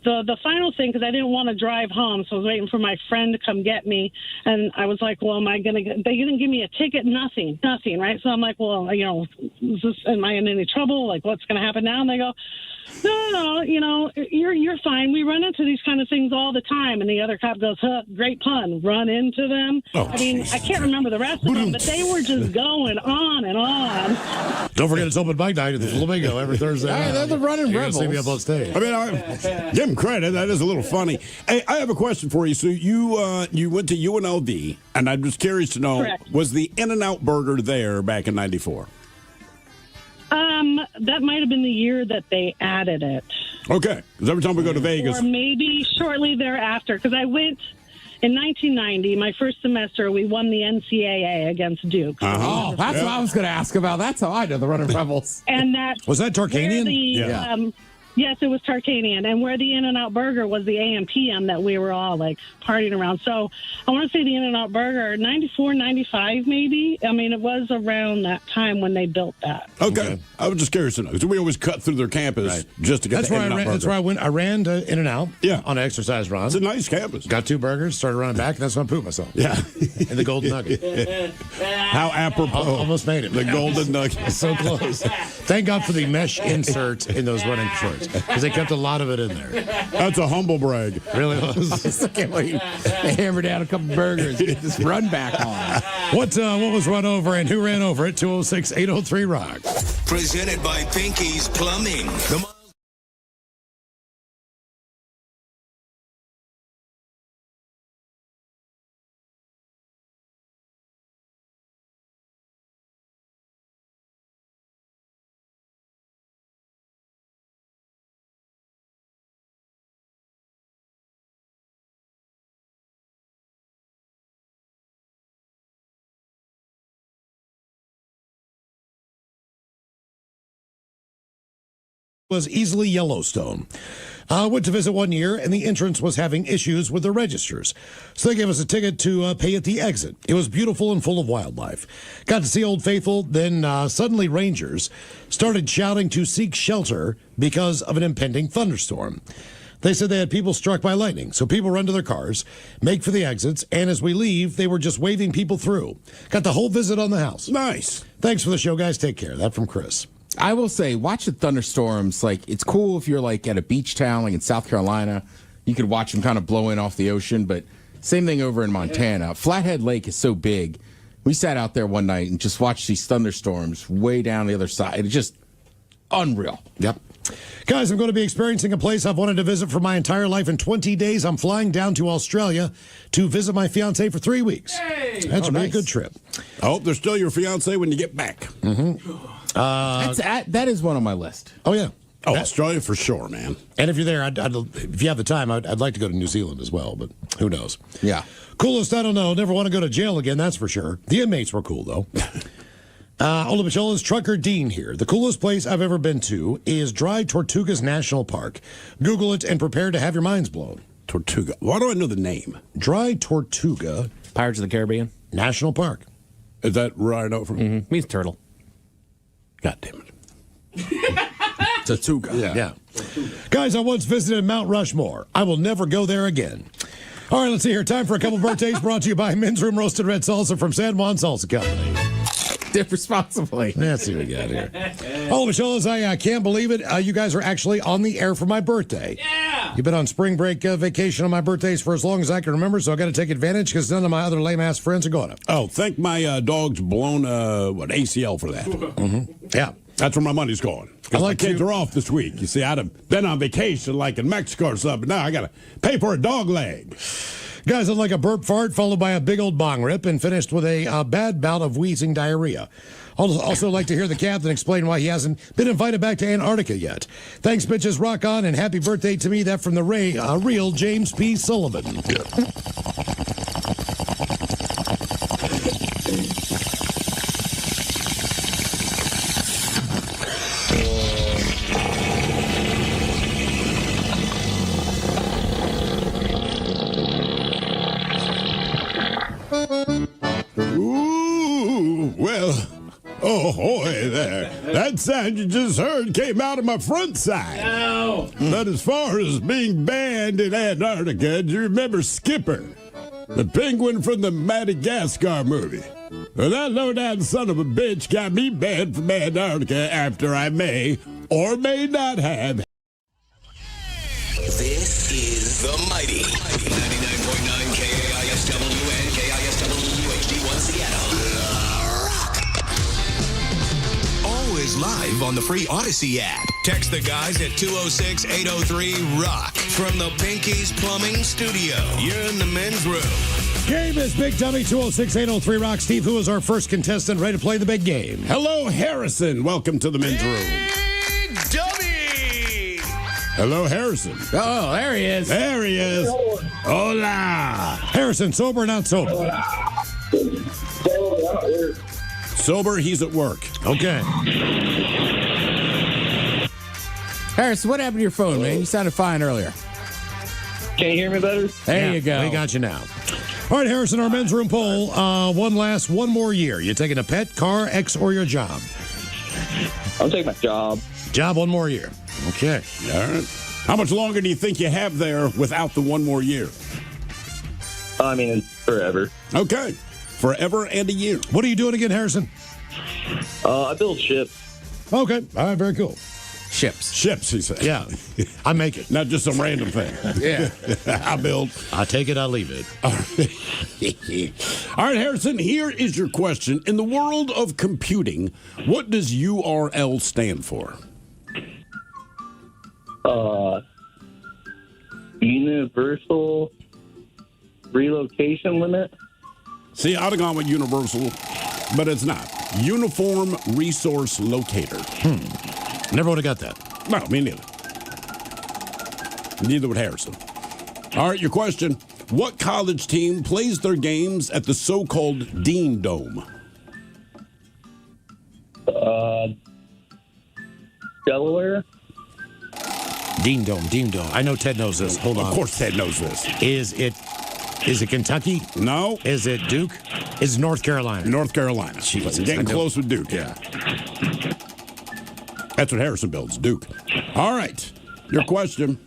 the final thing, because I didn't want to drive home, so I was waiting for my friend to come get me, and I was like, well, they didn't give me a ticket, nothing, right? So I'm like, well, am I in any trouble? Like, what's going to happen now? And they go, no, you're fine. We run into these kind of things all the time. And the other cop goes, great pun, run into them. I mean, I can't remember the rest of them, but they were just going on and on. Don't forget it's open bike night at the Flamingo every Thursday. They're the running rebels. See me up on stage. I mean, give him credit. That is a little funny. Hey, I have a question for you. So you went to UNLV, and I'm just curious to know, Correct. Was the In-N-Out Burger there back in '94? That might have been the year that they added it. Okay, because every time we go to Vegas. Or maybe shortly thereafter, because I went in 1990, my first semester, we won the NCAA against Duke. Oh, that's what I was going to ask about. That's how I know the Running Rebels. And that was that Tarkanian? Yes, it was Tarkanian, and where the In-N-Out Burger was the AM/PM that we were all like partying around. So I want to say the In-N-Out Burger, 94, 95 maybe. I mean, it was around that time when they built that. Okay. I was just curious to know, because we always cut through their campus just to get the In-N-Out Burger. That's where I went. I ran to In-N-Out on an exercise run. It's a nice campus. Got 2 burgers, started running back, and that's when I pooped myself. Yeah. In the Golden Nugget. How apropos. Almost made it. The Golden Nugget. So close. Thank God for the mesh insert in those running shorts, because they kept a lot of it in there. That's a humble brag. It really was. I can't wait. They hammer down a couple burgers, get this run back on. What was run over and who ran over it? 206-803-ROCK. Presented by Pinky's Plumbing. The was easily Yellowstone. I went to visit one year, and the entrance was having issues with the registers. So they gave us a ticket to pay at the exit. It was beautiful and full of wildlife. Got to see Old Faithful, then suddenly rangers started shouting to seek shelter because of an impending thunderstorm. They said they had people struck by lightning, so people run to their cars, make for the exits, and as we leave, they were just waving people through. Got the whole visit on the house. Nice. Thanks for the show, guys. Take care. That from Chris. I will say, watching thunderstorms, like, it's cool if you're, like, at a beach town, like in South Carolina. You could watch them kind of blow in off the ocean, but same thing over in Montana. Flathead Lake is so big. We sat out there one night and just watched these thunderstorms way down the other side. It's just unreal. Yep. Guys, I'm going to be experiencing a place I've wanted to visit for my entire life. In 20 days, I'm flying down to Australia to visit my fiancée for 3 weeks. Hey! That's a really good trip. I hope they're still your fiancé when you get back. That is one on my list. Oh, yeah. Oh, Australia for sure, man. And if you're there, if you have the time, I'd like to go to New Zealand as well, but who knows? Yeah. Coolest, I don't know. Never want to go to jail again, that's for sure. The inmates were cool, though. Ola Michela's Trucker Dean here. The coolest place I've ever been to is Dry Tortugas National Park. Google it and prepare to have your minds blown. Tortuga. Why do I know the name? Dry Tortuga. Pirates of the Caribbean. National Park. Is that where I know from? Mm-hmm. Means turtle. God damn it. Tortuga. Yeah. Guys, I once visited Mount Rushmore. I will never go there again. All right, let's see here. Time for a couple birthdays brought to you by Men's Room Roasted Red Salsa from San Juan Salsa Company. Dip responsibly. Let's see what we got here. Oh, Michelle, I can't believe it. You guys are actually on the air for my birthday. Yeah. You've been on spring break vacation on my birthdays for as long as I can remember, so I got to take advantage because none of my other lame ass friends are going to. Oh, thank my dog's blown ACL for that. Mm-hmm. Yeah. That's where my money's going. Because my kids are off this week. You see, I'd have been on vacation like in Mexico or something, but now I got to pay for a dog leg. Guys, I'd like a burp fart followed by a big old bong rip and finished with a bad bout of wheezing diarrhea. Also like to hear the captain explain why he hasn't been invited back to Antarctica yet. Thanks, bitches. Rock on and happy birthday to me. That from the real James P. Sullivan. Ooh, well, oh, hoy there. That sound you just heard came out of my front side. No. But as far as being banned in Antarctica, do you remember Skipper, the penguin from the Madagascar movie? Well, that low-down son of a bitch got me banned from Antarctica after I may or may not have. This is the mighty 99.9 KISW and KISW HD1 Seattle. Always live on the free Odyssey app. Text the guys at 206-803-ROCK from the Pinky's Plumbing Studio. You're in the men's room. Game is Big Dummy 206-803-ROCK. Steve, who is our first contestant ready to play the big game? Hello, Harrison. Welcome to the men's room. Big Dummy! Hello, Harrison. Oh, there he is. There he is. Hola. Harrison, sober or not sober? Sober, he's at work. Okay. Harrison, what happened to your phone, man? You sounded fine earlier. Can you hear me better? There you go. We got you now. All right, Harrison, our men's room poll. One more year. You taking a pet, car, ex, or your job? I'll take my job. Job, one more year. Okay. All right. How much longer do you think you have there without the one more year? I mean, forever. Okay. Forever and a year. What are you doing again, Harrison? I build ships. Okay. All right, very cool. Ships. Ships, he said. Yeah. I make it. Not just some random thing. Yeah. I build. I take it, I leave it. All right, Harrison, here is your question. In the world of computing, what does URL stand for? Universal relocation limit. See, I'd have gone with universal, but it's not. Uniform Resource Locator. Never would have got that. No, me neither. Neither would Harrison. All right, your question. What college team plays their games at the so-called Dean Dome? Delaware. Dean Dome. I know Ted knows this. Hold on. Of course Ted knows this. Is it Kentucky? No. Is it Duke? Is it North Carolina? North Carolina. Jesus, Getting close with Duke, yeah. That's what Harrison builds, Duke. All right. Your question.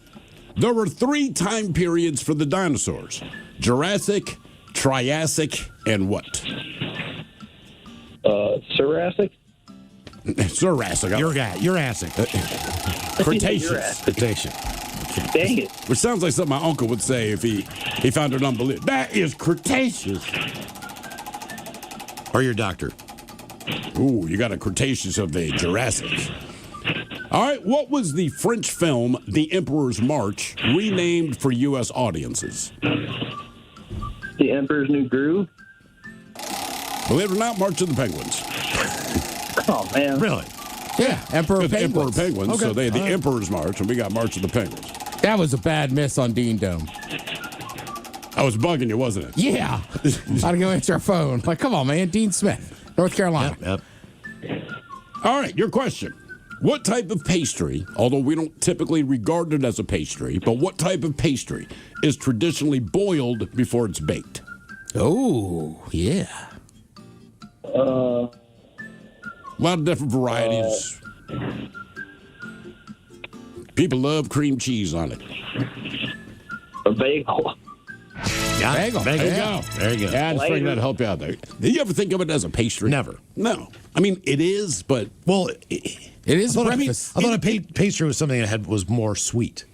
There were 3 time periods for the dinosaurs. Jurassic, Triassic, and what? Jurassic? Jurassic. You're assing. Cretaceous. Cretaceous. Dang it. Which sounds like something my uncle would say if he found an unbelievable. That is Cretaceous. Or your doctor. Ooh, you got a Cretaceous of the Jurassic. All right, what was the French film The Emperor's March renamed for U.S. audiences? The Emperor's New Groove? Believe it or not, March of the Penguins. Oh, man. Really? Yeah, Emperor It's Penguins. Emperor Penguins, Okay. so they had the All right. Emperor's March, and we got March of the Penguins. That was a bad miss on Dean Dome. I was bugging you, wasn't it? Yeah. I'd go answer our phone. Like, come on, man. Dean Smith, North Carolina. Yep. All right, your question. What type of pastry, although we don't typically regard it as a pastry, but what type of pastry is traditionally boiled before it's baked? Oh, yeah. A lot of different varieties. People love cream cheese on it. A bagel. Yeah. Bagel. There you Yeah. go. There you go. Yeah, I just figured that'd help you out there. Did you ever think of it as a pastry? Never. No. I mean, it is, but Well, It is breakfast. I thought a pastry was something that was more sweet.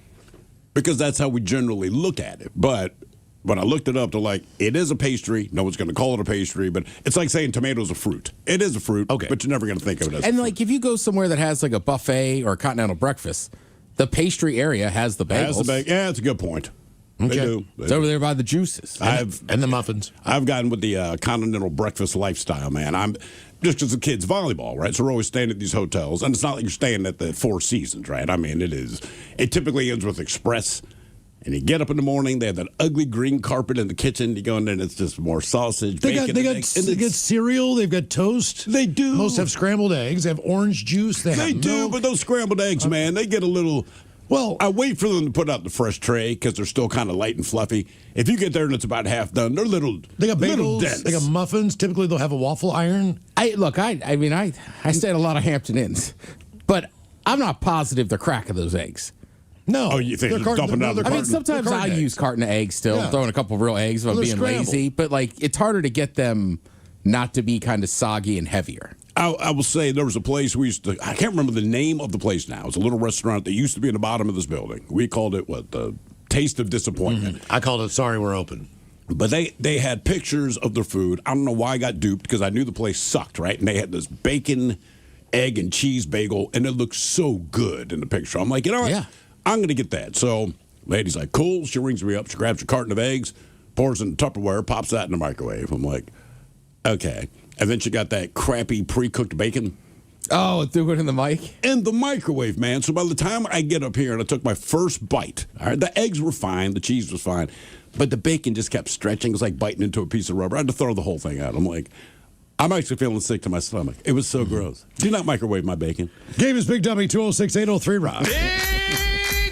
because that's how we generally look at it. But when I looked it up, they're like, it is a pastry. No one's going to call it a pastry, but it's like saying tomato's a fruit. It is a fruit, Okay. but you're never going to think of it as And a like, if you go somewhere that has like a buffet or a continental breakfast, the pastry area has the bagels. Yeah, that's a good point. They Okay. do. It's over there by the juices. And the muffins. I've gotten with the continental breakfast lifestyle, man. I'm just because the kids volleyball, right? So we're always staying at these hotels, and it's not like you're staying at the Four Seasons, right? I mean, it is. It typically ends with express, and you get up in the morning. They have that ugly green carpet in the kitchen. You go in there, and it's just more sausage, They bacon, got and eggs. And they got cereal. They've got toast. They do. Most have scrambled eggs. They have orange juice. They They have do, milk. but those scrambled eggs, man, they get a little. Well, I wait for them to put out the fresh tray because they're still kind of light and fluffy. If you get there and it's about half done, they're little. they got little bagels. dense. They got muffins. Typically, they'll have a waffle iron. I mean, I stay at a lot of Hampton Inns, but I'm not positive the crack of those eggs. No. Oh, you think They're you're dumping down the I mean, carton? sometimes They're I carton use eggs. carton of eggs still, Yeah. throwing a couple of real eggs if Well, I'm they're being scrambled. lazy. But like, it's harder to get them not to be kind of soggy and heavier. I will say there was a place we used to. I can't remember the name of the place now. It's a little restaurant that used to be in the bottom of this building. We called it the Taste of Disappointment. I called it Sorry We're Open. But they had pictures of their food. I don't know why I got duped because I knew the place sucked, right? And they had this bacon, egg, and cheese bagel, and it looked so good in the picture. I'm like, you know what? Yeah. I'm going to get that. So, lady's like, cool. She rings me up. She grabs a carton of eggs, pours in Tupperware, pops that in the microwave. I'm like, okay. And then she got that crappy pre-cooked bacon. Oh, threw it in the mic? In the microwave, man. So by the time I get up here and I took my first bite, all right, the eggs were fine, the cheese was fine, but the bacon just kept stretching. It was like biting into a piece of rubber. I had to throw the whole thing out. I'm like, I'm actually feeling sick to my stomach. It was so gross. Do not microwave my bacon. Game is Big Dummy 206-803-ROCK.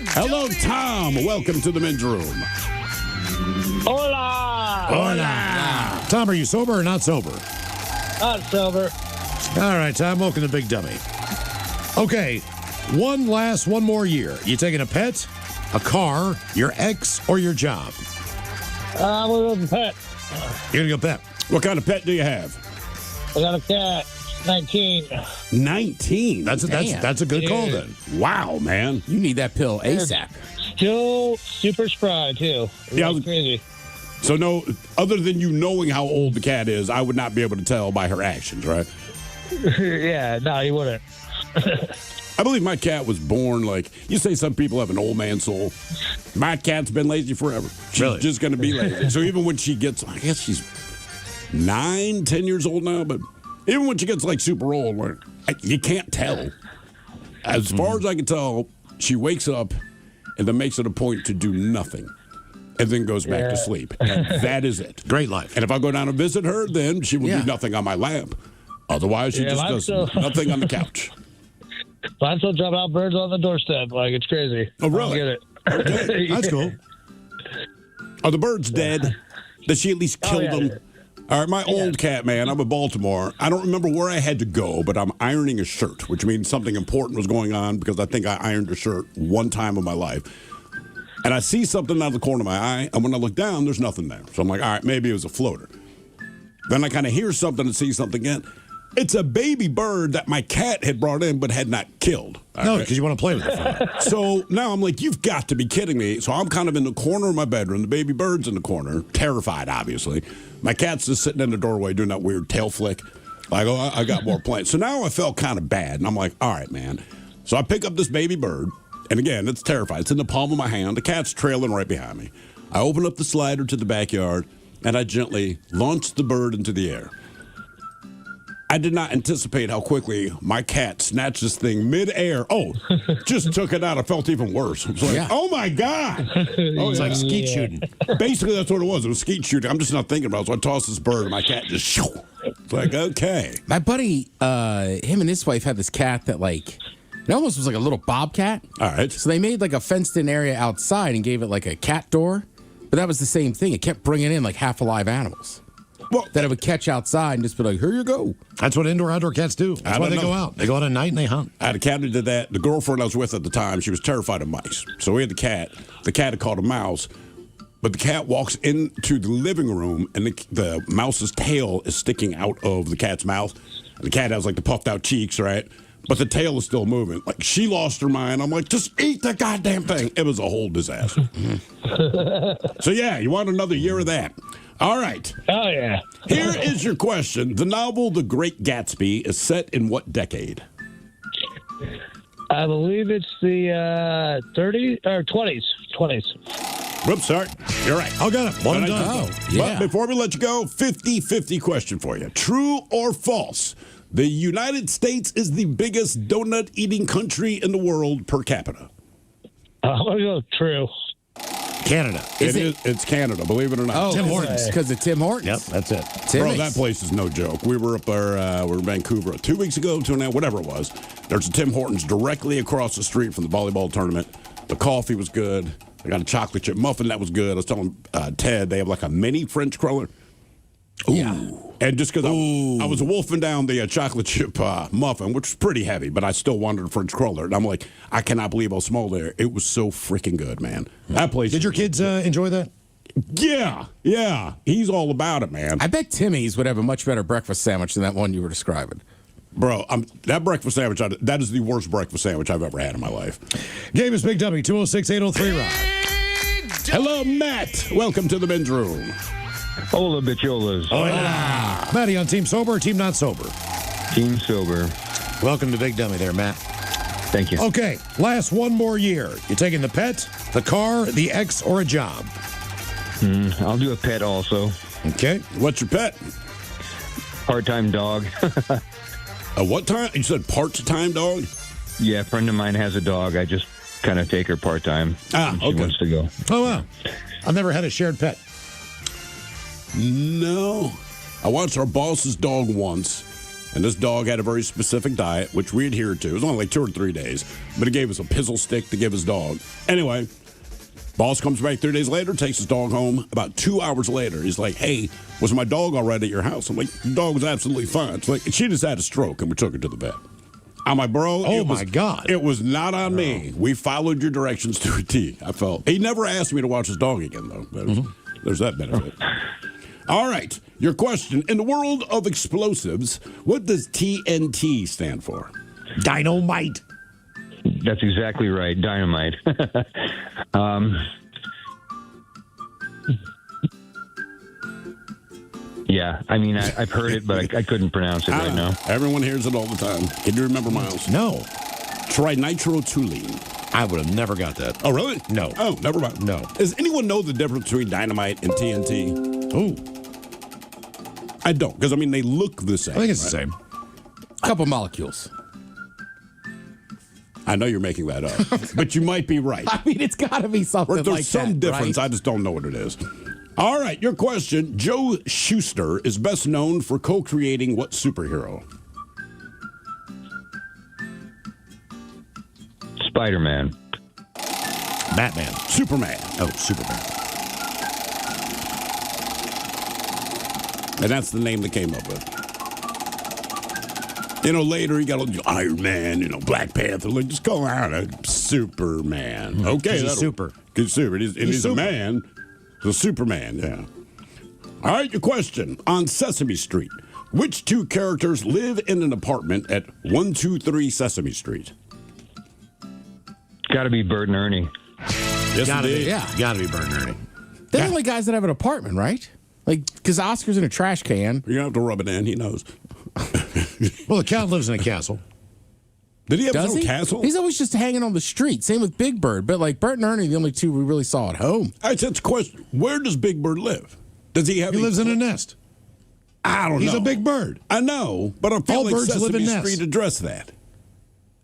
Hello, Tom. Welcome to the men's room. Hola! Hola. Tom, are you sober or not sober? Not sober. All right, Tom, welcome to Big Dummy. Okay, one more year. You taking a pet, a car, your ex, or your job? I'm going to go with the pet. You're going to go pet. What kind of pet do you have? I got a cat. 19. 19. That's a good call then. Wow, man. You need that pill ASAP. Still super spry, too. Yeah, It's crazy. So no, other than you knowing how old the cat is, I would not be able to tell by her actions, right? Yeah, no, you wouldn't. I believe my cat was born like, you say some people have an old man soul. My cat's been lazy forever. She's Really? just going to be lazy. So even when she gets, I guess she's 9, 10 years old now, but even when she gets like super old, like, you can't tell. As far as I can tell, she wakes up and then makes it a point to do nothing. And then goes back to sleep. And that is it. Great life. And if I go down and visit her, then she will do nothing on my lap. Otherwise, she just mine's does nothing on the couch. I'm still dropping out birds on the doorstep. Like, it's crazy. Oh, really? I don't get it. That's cool. Are the birds dead? Does she at least kill them? yeah. All right, my old cat, man, I'm in Baltimore. I don't remember where I had to go, but I'm ironing a shirt, which means something important was going on because I think I ironed a shirt one time in my life. And I see something out of the corner of my eye, and when I look down, there's nothing there. So I'm like, all right, maybe it was a floater. Then I kind of hear something and see something again. It's a baby bird that my cat had brought in but had not killed. No, because you want to play with it. So now I'm like, you've got to be kidding me. So I'm kind of in the corner of my bedroom. The baby bird's in the corner, terrified, obviously. My cat's just sitting in the doorway doing that weird tail flick. Like, oh, I got more plans. So now I felt kind of bad. And I'm like, all right, man. So I pick up this baby bird. And again, it's terrified. It's in the palm of my hand. The cat's trailing right behind me. I open up the slider to the backyard, and I gently launch the bird into the air. I did not anticipate how quickly my cat snatched this thing mid-air. Oh, just took it out. I felt even worse. I was like, oh, my God. Oh, It's like skeet shooting. Basically, that's what it was. It was skeet shooting. I'm just not thinking about it. So I tossed this bird, and my cat just shoo. It's like, okay. My buddy, him and his wife had this cat that, like, it almost was like a little bobcat. All right. So they made like a fenced-in area outside and gave it like a cat door. But that was the same thing. It kept bringing in like half-alive animals. Well, that it would catch outside and just be like, here you go. That's what indoor-outdoor cats do. That's why they go out. They go out at night and they hunt. I had a cat who did that. The girlfriend I was with at the time, she was terrified of mice. So we had the cat. The cat had caught a mouse. But the cat walks into the living room, and the mouse's tail is sticking out of the cat's mouth. And the cat has like the puffed out cheeks, right? But the tail is still moving. Like, she lost her mind. I'm like, just eat the goddamn thing. It was a whole disaster. So, yeah, you want another year of that. All right. Oh, yeah. Here is your question. The novel The Great Gatsby is set in what decade? I believe it's the 30s or 20s. 20s. Whoops, sorry. You're right. Oh, got it. One and done. But before we let you go, 50-50 question for you. True or false? The United States is the biggest donut-eating country in the world per capita. I'm going to go true. Canada. It's Canada, believe it or not. Oh, Tim Hortons. Because of Tim Hortons. Yep, that's it. Bro, that place is no joke. We were up there, we were in Vancouver 2 weeks ago, 2.5, whatever it was. There's a Tim Hortons directly across the street from the volleyball tournament. The coffee was good. I got a chocolate chip muffin that was good. I was telling Ted, they have like a mini French cruller. Ooh. Yeah. And just because I was wolfing down the chocolate chip muffin, which was pretty heavy, but I still wanted a French cruller. And I'm like, I cannot believe how small they are. It was so freaking good, man. That place. Did your kids enjoy that? Yeah. He's all about it, man. I bet Timmy's would have a much better breakfast sandwich than that one you were describing. Bro, that breakfast sandwich, that is the worst breakfast sandwich I've ever had in my life. Game is Big W, 206-803 Rock. Hello, Matt. Welcome to the men's room. Hola, bicholas. Hola. Matty on Team Sober or Team Not Sober? Team Sober. Welcome to Big Dummy there, Matt. Thank you. Okay, last one more year. You taking the pet, the car, the ex, or a job? I'll do a pet also. Okay. What's your pet? Part-time dog. A what time? You said part-time dog? Yeah, a friend of mine has a dog. I just kind of take her part-time. Okay. She wants to go. Oh, wow. I've never had a shared pet. No. I watched our boss's dog once, and this dog had a very specific diet, which we adhered to. It was only like 2 or 3 days, but he gave us a pizzle stick to give his dog. Anyway, boss comes back 3 days later, takes his dog home. About 2 hours later, he's like, hey, was my dog all right at your house? I'm like, the dog was absolutely fine. It's like, she just had a stroke, and we took her to the vet. I'm like, bro, my God. It was not on me. We followed your directions to a T. I felt. He never asked me to watch his dog again, though. There's that benefit. All right. Your question. In the world of explosives, what does TNT stand for? Dynamite. That's exactly right. Dynamite. Yeah, I mean, I've heard it, but I couldn't pronounce it right now. Everyone hears it all the time. Can you remember, Miles? No. Trinitrotoluene. I would have never got that. Oh, really? No. Oh, never mind. No. Does anyone know the difference between dynamite and TNT? Oh. I don't, because, I mean, they look the same. I think it's the same. A couple molecules. I know you're making that up, but you might be right. I mean, it's got to be something There's like that, some difference. right? I just don't know what it is. All right, your question. Joe Shuster is best known for co-creating what superhero? Spider-Man. Batman. Superman. Oh, Superman. And that's the name they came up with. Later he got Iron Man, Black Panther. Like, just call out Superman. Okay, He's super. He's super. He's super. a man. The Superman, yeah. All right, your question. On Sesame Street, which two characters live in an apartment at 123 Sesame Street? Got to be Bert and Ernie. Yes, Gotta indeed. be, yeah. Gotta be Bert and Ernie. They're the only guys that have an apartment, right? Like, because Oscar's in a trash can. You're going to have to rub it in. He knows. Well, the Count lives in a castle. Did he have Does his own he? castle? He's always just hanging on the street. Same with Big Bird. But, like, Bert and Ernie, the only two we really saw at home. All right, so that's a question. Where does Big Bird live? Does he have? He lives in a nest. I don't know. He's a big bird. I know, but I feel All like birds live in Sesame nests. Street addressed that.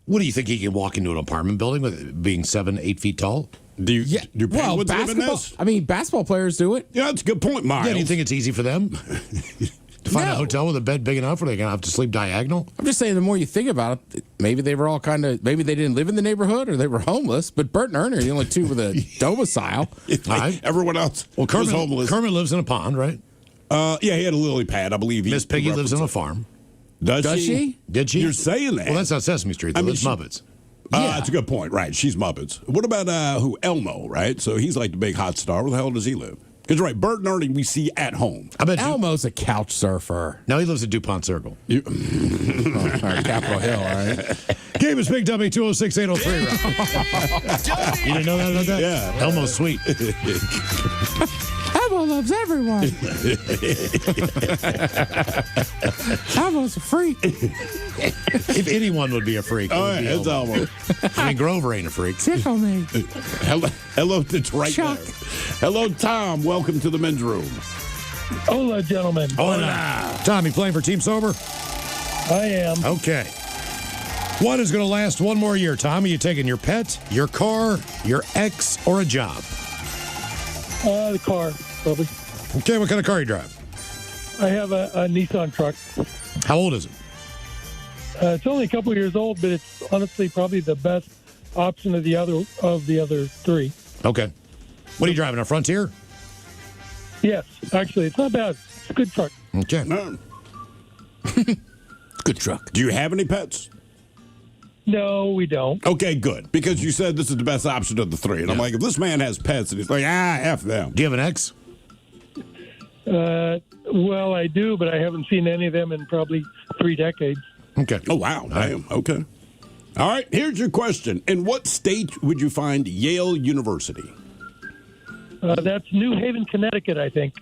What do you think he can walk into an apartment building with being 7-8 feet tall? Do penguins live in basketball. nests? I mean, basketball players do it. Yeah, that's a good point, Miles. Yeah, do you think it's easy for them to find a hotel with a bed big enough where they're gonna have to sleep diagonal? I'm just saying, the more you think about it, maybe they were all maybe they didn't live in the neighborhood or they were homeless. But Bert and Ernie are the only two with a domicile. Everyone else Well, was homeless. Kermit lives in a pond, right? Yeah, he had a lily pad, I believe. Miss Piggy lives on a farm. Does Does she? Did she? You're saying that. Well, that's not Sesame Street, though. I mean, It's she- Muppets. That's a good point, right? She's Muppets. What about Elmo, right? So he's like the big hot star. Where the hell does he live? Because, right, Bert and Ernie we see at home. I bet Elmo's a couch surfer. No, he lives at DuPont Circle. All right, Capitol Hill, all right. Game is Big Dummy 206-803. You didn't know that about that? Yeah. Elmo's sweet. Elmo loves everyone. Elmo's a freak. If anyone would be a freak, it Oh, would be yeah, it's Elmo. Elmo. I mean, Grover ain't a freak. Tickle me. Hello, it's right Chuck. there. Hello, Tom. Welcome to the men's room. Hola, gentlemen. Hola. Tom, you playing for Team Sober? I am. Okay. What is going to last one more year, Tom? Are you taking your pet, your car, your ex, or a job? The car, probably. Okay, what kind of car you drive? I have a Nissan truck. How old is it? It's only a couple years old, but it's honestly probably the best option of the other three. Okay. What are you driving, a Frontier? Yes, actually, it's not bad. It's a good truck. Okay. No. Good truck. Do you have any pets? No, we don't. Okay, good. Because you said this is the best option of the three. And I'm like, if this man has pets, and he's like, F them. Do you have an ex? Well, I do, but I haven't seen any of them in probably 3 decades. Okay. Oh, wow. Damn. Okay. All right, here's your question. In what state would you find Yale University? That's New Haven, Connecticut, I think.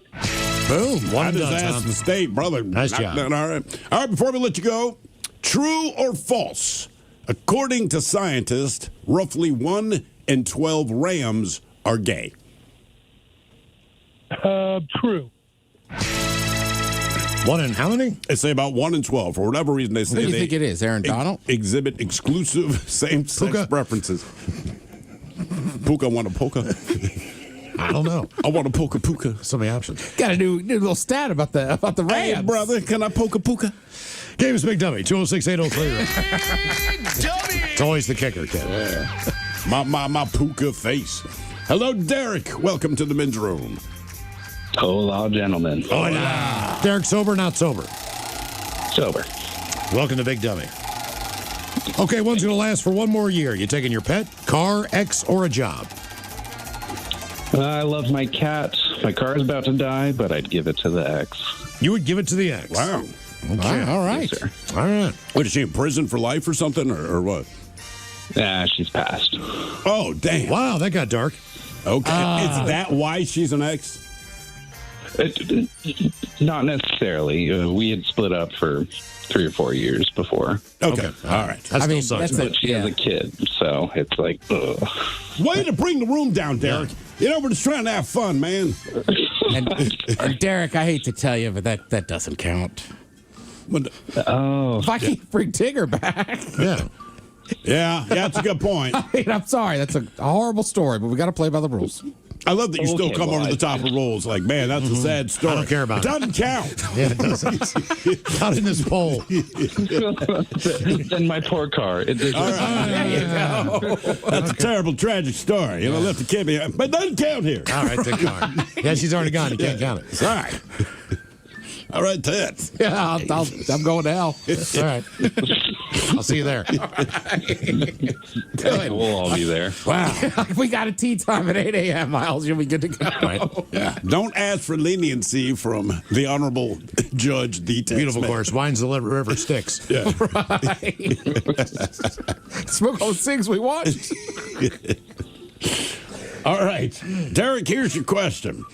Boom. One I and just done, asked Tom. the state, brother. Nice job. All right. All right, before we let you go, true or false? According to scientists, roughly 1 in 12 rams are gay. True. 1 in how many? They say about 1 in 12. For whatever reason, they say Who do you they think it is, Aaron Donald? exhibit exclusive same-sex Puka? preferences. Puka want a polka. I don't know. I want a puka. So many options. Got a new little stat about the Rams. Hey, brother, can I puka? Game is Big Dummy 206-803. It's always the kicker, kid. My puka face. Hello, Derek. Welcome to the men's room. Hola, gentlemen. Hola. Derek, sober, not sober? Sober. Welcome to Big Dummy. Okay, one's going to last for one more year. You taking your pet, car, ex, or a job? I love my cat. My car is about to die, but I'd give it to the ex. You would give it to the ex. Wow. Okay. All right. Yes, sir. All right. What, is she in prison for life or something, or what? She's passed. Oh, damn. Wow, that got dark. Okay. Is that why she's an ex? Not necessarily. We had split up for 3 or 4 years before. Okay. All right. That still sucks. But she has a kid, so it's like, ugh. Way to bring the room down, Derek. We're just trying to have fun, man. And Derek, I hate to tell you, but that doesn't count. Oh. If I can't bring Tigger back. Yeah. Yeah, that's a good point. I mean, I'm sorry. That's a horrible story, but we got to play by the rules. I love that you still Okay, come well, over the top of rolls. Like, man, that's a sad story. I don't care about it. Doesn't count. Yeah, it doesn't. Not in this poll. Then my poor car. It doesn't. All right. There you go. That's a terrible, tragic story. You know, left the kid behind. But it doesn't count here. All right, the car. Yeah, she's already gone. You can't count it. All right. All right, Ted. Yeah, I'm going now. All right. I'll see you there. We'll all be there. Wow. We got a tea time at 8 a.m., Miles. You'll be good to go. Right. Yeah. Don't ask for leniency from the Honorable Judge D. Beautiful course. Winds the river Styx. Yeah. Smoke all the cigs we want. All right. Derek, here's your question.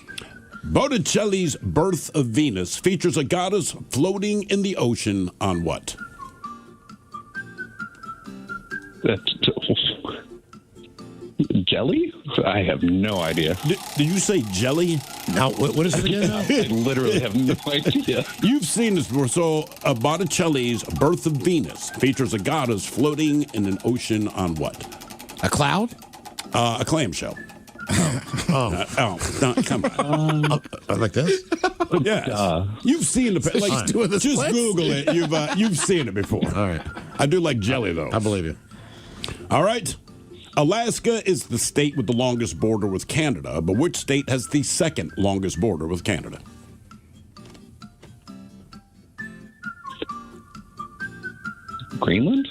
Botticelli's Birth of Venus features a goddess floating in the ocean on what? Jelly? I have no idea. Did you say jelly? Now, what is it again? I literally have no idea. You've seen this before. So, Botticelli's Birth of Venus features a goddess floating in an ocean on what? A cloud? A clamshell. No, come on. Like this? Yes. You've seen the like. Just Google it. You've seen it before. All right. I do like jelly though. I believe you. All right. Alaska is the state with the longest border with Canada, but which state has the second longest border with Canada? Greenland?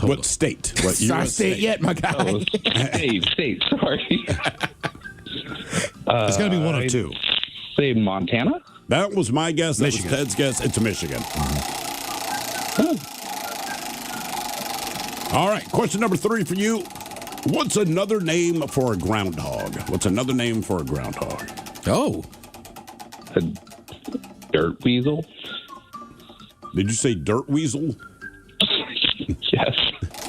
What state? What It's our state yet, my guy. Oh, state. Sorry. It's got to be one of two. Say Montana? That was my guess. That Michigan. was Ted's guess. It's Michigan. All right. Question number 3 for you. What's another name for a groundhog? What's another name for a groundhog? Oh. A dirt weasel? Did you say dirt weasel? Yes.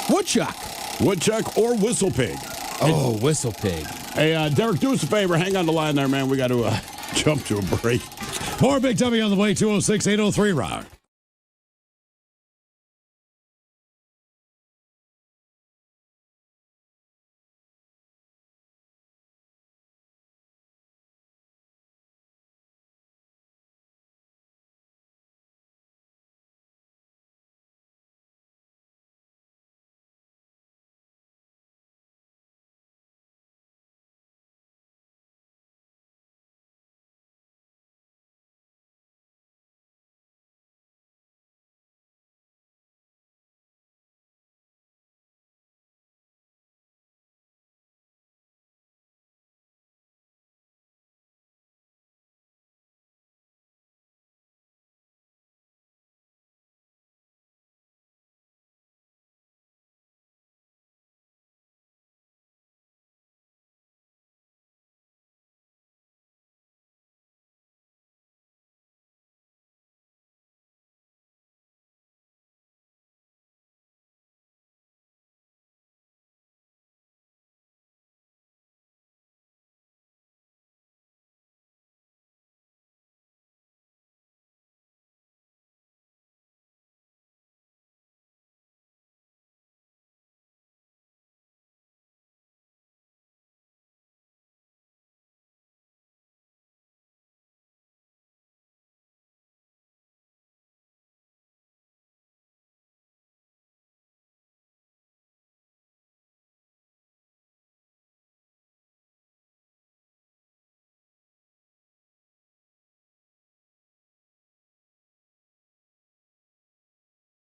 Woodchuck. Woodchuck or whistle pig? Oh, whistle pig. Hey, Derek, do us a favor. Hang on the line there, man. We got to jump to a break. More Big Dummy on the way. 206-803 Rock.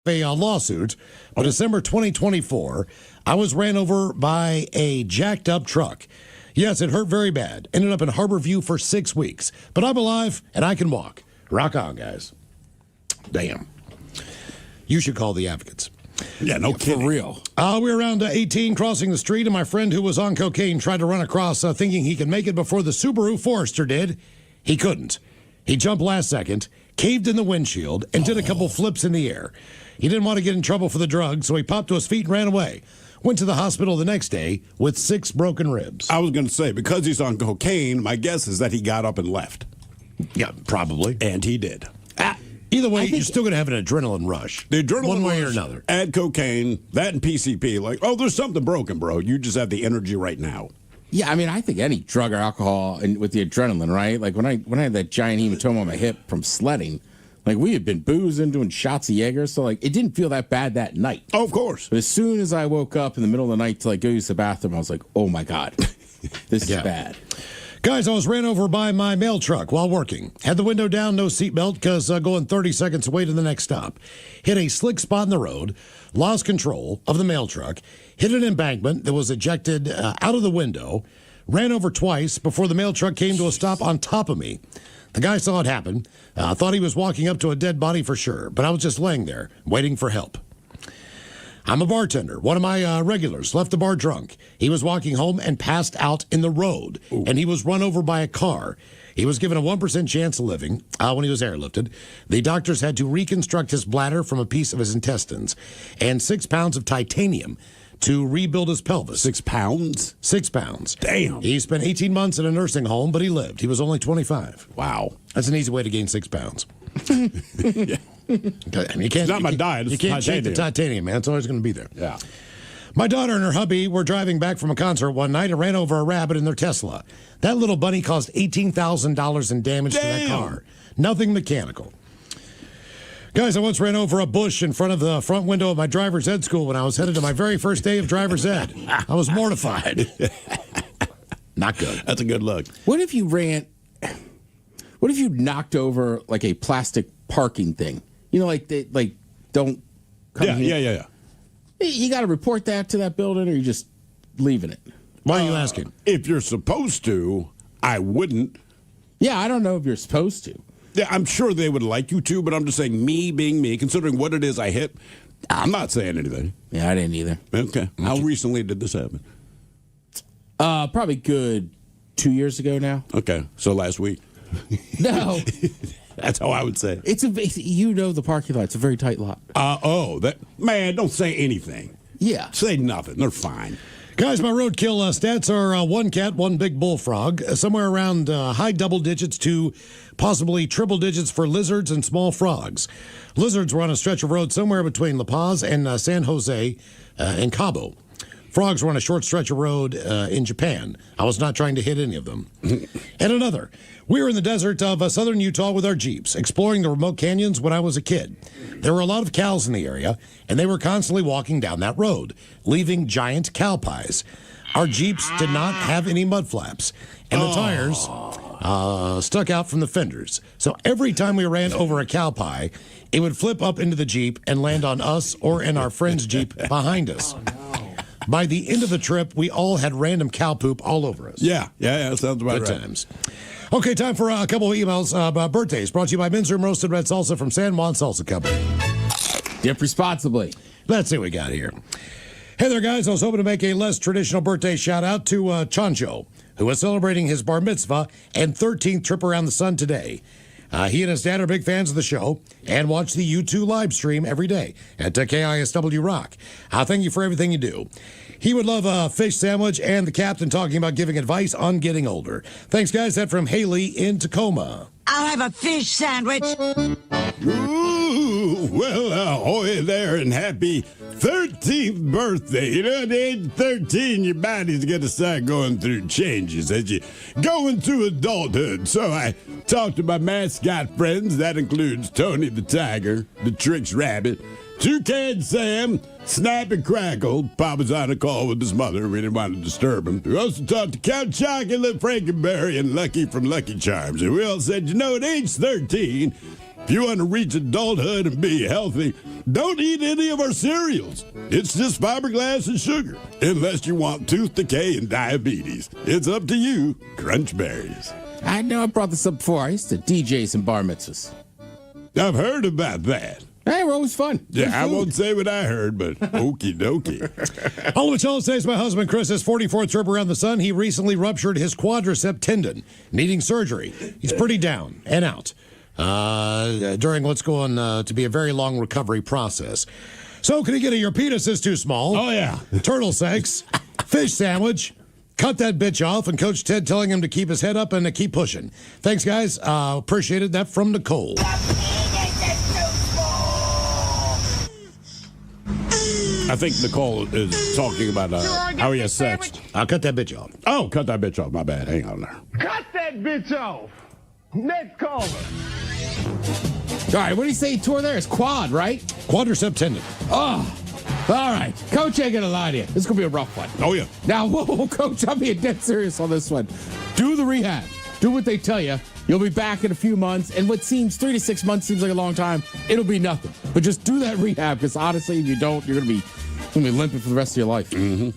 A lawsuit. On December 2024, I was ran over by a jacked up truck. Yes, it hurt very bad. Ended up in Harbor View for 6 weeks. But I'm alive and I can walk. Rock on, guys. Damn. You should call the advocates. Yeah, no kidding. For real. We were around 18 crossing the street, and my friend who was on cocaine tried to run across thinking he could make it before the Subaru Forester did. He couldn't. He jumped last second, caved in the windshield, and did a couple flips in the air. He didn't want to get in trouble for the drug, so he popped to his feet and ran away. Went to the hospital the next day with 6 broken ribs. I was going to say, because he's on cocaine, my guess is that he got up and left. Yeah, probably. And he did. Either way, you're still going to have an adrenaline rush. The adrenaline one way rush, or another. Add cocaine, that and PCP. Like, oh, there's something broken, bro. You just have the energy right now. Yeah, I mean, I think any drug or alcohol and with the adrenaline, right? Like when I had that giant hematoma on my hip from sledding, like we had been boozing, doing shots of Jaeger, so like it didn't feel that bad that night. Oh, of course. But as soon as I woke up in the middle of the night to like go use the bathroom, I was like, oh my God, this is bad. Guys, I was ran over by my mail truck while working. Had the window down, no seatbelt, because going 30 seconds away to the next stop. Hit a slick spot in the road, lost control of the mail truck, hit an embankment that was ejected out of the window, ran over twice before the mail truck came to a stop on top of me. The guy saw it happen, thought he was walking up to a dead body for sure, but I was just laying there, waiting for help. I'm a bartender. One of my regulars left the bar drunk. He was walking home and passed out in the road, and he was run over by a car. He was given a 1% chance of living when he was airlifted. The doctors had to reconstruct his bladder from a piece of his intestines and 6 pounds of titanium to rebuild his pelvis. 6 pounds? 6 pounds. Damn. He spent 18 months in a nursing home, but he lived. He was only 25. Wow. That's an easy way to gain 6 pounds. Yeah. I mean, It's not my diet. You It's can't shake the titanium. titanium, man. It's always going to be there. Yeah. My daughter and her hubby were driving back from a concert one night and ran over a rabbit in their Tesla. That little bunny caused $18,000 in damage to that car. Nothing mechanical. Guys, I once ran over a bush in front of the front window of my driver's ed school when I was headed to my very first day of driver's ed. I was mortified. Not good. That's a good look. What if you knocked over like a plastic parking thing? You know, like they don't come here. Yeah. You got to report that to that building, or you just leaving it? Why are you asking? If you're supposed to, I wouldn't. Yeah, I don't know if you're supposed to. Yeah, I'm sure they would like you to, but I'm just saying, me being me, considering what it is I hit, I'm not saying anything. Yeah, I didn't either. Okay. How recently did this happen? Probably good 2 years ago now. Okay, so last week. No. That's how I would say it. It's the parking lot. It's a very tight lot. Man, don't say anything. Yeah. Say nothing. They're fine. Guys, my roadkill stats are 1 cat, 1 big bullfrog, somewhere around high double digits to possibly triple digits for lizards and small frogs. Lizards were on a stretch of road somewhere between La Paz and San Jose and Cabo. Frogs were on a short stretch of road in Japan. I was not trying to hit any of them. And another. We were in the desert of southern Utah with our Jeeps, exploring the remote canyons when I was a kid. There were a lot of cows in the area, and they were constantly walking down that road, leaving giant cow pies. Our Jeeps did not have any mud flaps, and the tires stuck out from the fenders. So every time we ran over a cow pie, it would flip up into the Jeep and land on us or in our friend's Jeep behind us. By the end of the trip, we all had random cow poop all over us. Yeah, sounds about Good right. times. Okay, time for a couple of emails about birthdays. Brought to you by Men's Room Roasted Red Salsa from San Juan Salsa Company. Dip responsibly. Let's see what we got here. Hey there, guys. I was hoping to make a less traditional birthday shout-out to Chancho, who is celebrating his bar mitzvah and 13th trip around the sun today. He and his dad are big fans of the show and watch the U2 live stream every day at KISW Rock. Thank you for everything you do. He would love a fish sandwich and the captain talking about giving advice on getting older. Thanks, guys. That from Haley in Tacoma. I'll have a fish sandwich. Ooh, well, ahoy there and happy 13th birthday. You know, at age 13, your body's going to start going through changes as you go into adulthood. So I talked to my mascot friends. That includes Tony the Tiger, the Tricks Rabbit, Toucan Sam, Snap and Crackle. Papa's on a call with his mother. We didn't want to disturb him. We also talked to Count Chocolate, Frankenberry, and Lucky from Lucky Charms. And we all said, you know, at age 13, if you want to reach adulthood and be healthy, don't eat any of our cereals. It's just fiberglass and sugar, unless you want tooth decay and diabetes. It's up to you. Crunch berries. I know I brought this up before. I used to DJ some bar mitzvahs. I've heard about that. Hey, we're always fun. Yeah, I won't say what I heard, but okie dokie. All of which all says my husband Chris's 44th trip around the sun. He recently ruptured his quadricep tendon, needing surgery. He's pretty down and out during what's going to be a very long recovery process. So can he get your penis is too small? Oh, yeah. Turtle sex, fish sandwich, cut that bitch off, and Coach Ted telling him to keep his head up and to keep pushing. Thanks, guys. Appreciated that from Nicole. I think Nicole is talking about how he has sex. I'll cut that bitch off. Oh, cut that bitch off. My bad. Hang on there. Cut that bitch off. Next caller. All right, what do you say he tore there? It's quad, right? Quadricep tendon. Oh, all right. Coach, I ain't gonna lie to you. This is gonna be a rough one. Oh, yeah. Now, whoa, Coach, I'm being dead serious on this one. Do the rehab. Do what they tell you. You'll be back in a few months, and what seems 3 to 6 months seems like a long time. It'll be nothing. But just do that rehab, because honestly, if you don't, you're gonna be limping for the rest of your life. Mm-hmm.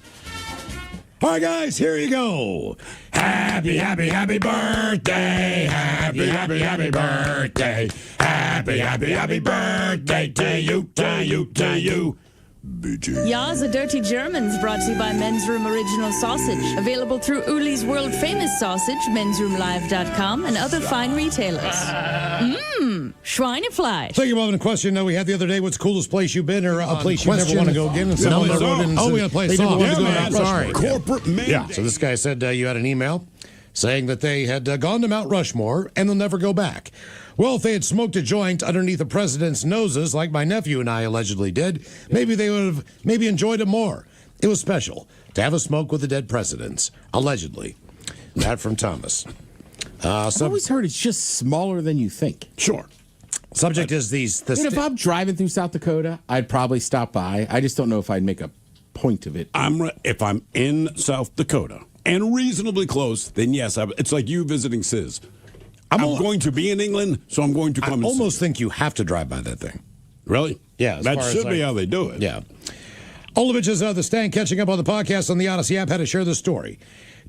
All right, guys, here you go. Happy, happy, happy birthday. Happy, happy, happy birthday. Happy, happy, happy birthday to you, to you, to you. Ya's a Dirty Germans, brought to you by Men's Room Original Sausage. Available through Uli's World Famous Sausage, mensroomlive.com, and other fine retailers. Schweinefleisch. Thank you, Bob. And a question we had the other day: what's the coolest place you've been, or a place you never want to go again? And someone wrote in and said, we got to play they song. never want to go. Sorry, corporate mandate. Yeah. So this guy said you had an email saying that they had gone to Mount Rushmore and they'll never go back. Well, if they had smoked a joint underneath the president's noses, like my nephew and I allegedly did, maybe they would have enjoyed it more. It was special to have a smoke with the dead presidents, allegedly. That from Thomas. I've always heard it's just smaller than you think. Sure. Subject is these. If I'm driving through South Dakota, I'd probably stop by. I just don't know if I'd make a point of it. If I'm in South Dakota and reasonably close, then yes, it's like you visiting Sis. I'm going to be in England, so I'm going to come. I almost think you have to drive by that thing. Really? Yeah. That should be how they do it. Yeah. Olovich is the stand catching up on the podcast on the Odyssey app. Had to share this story.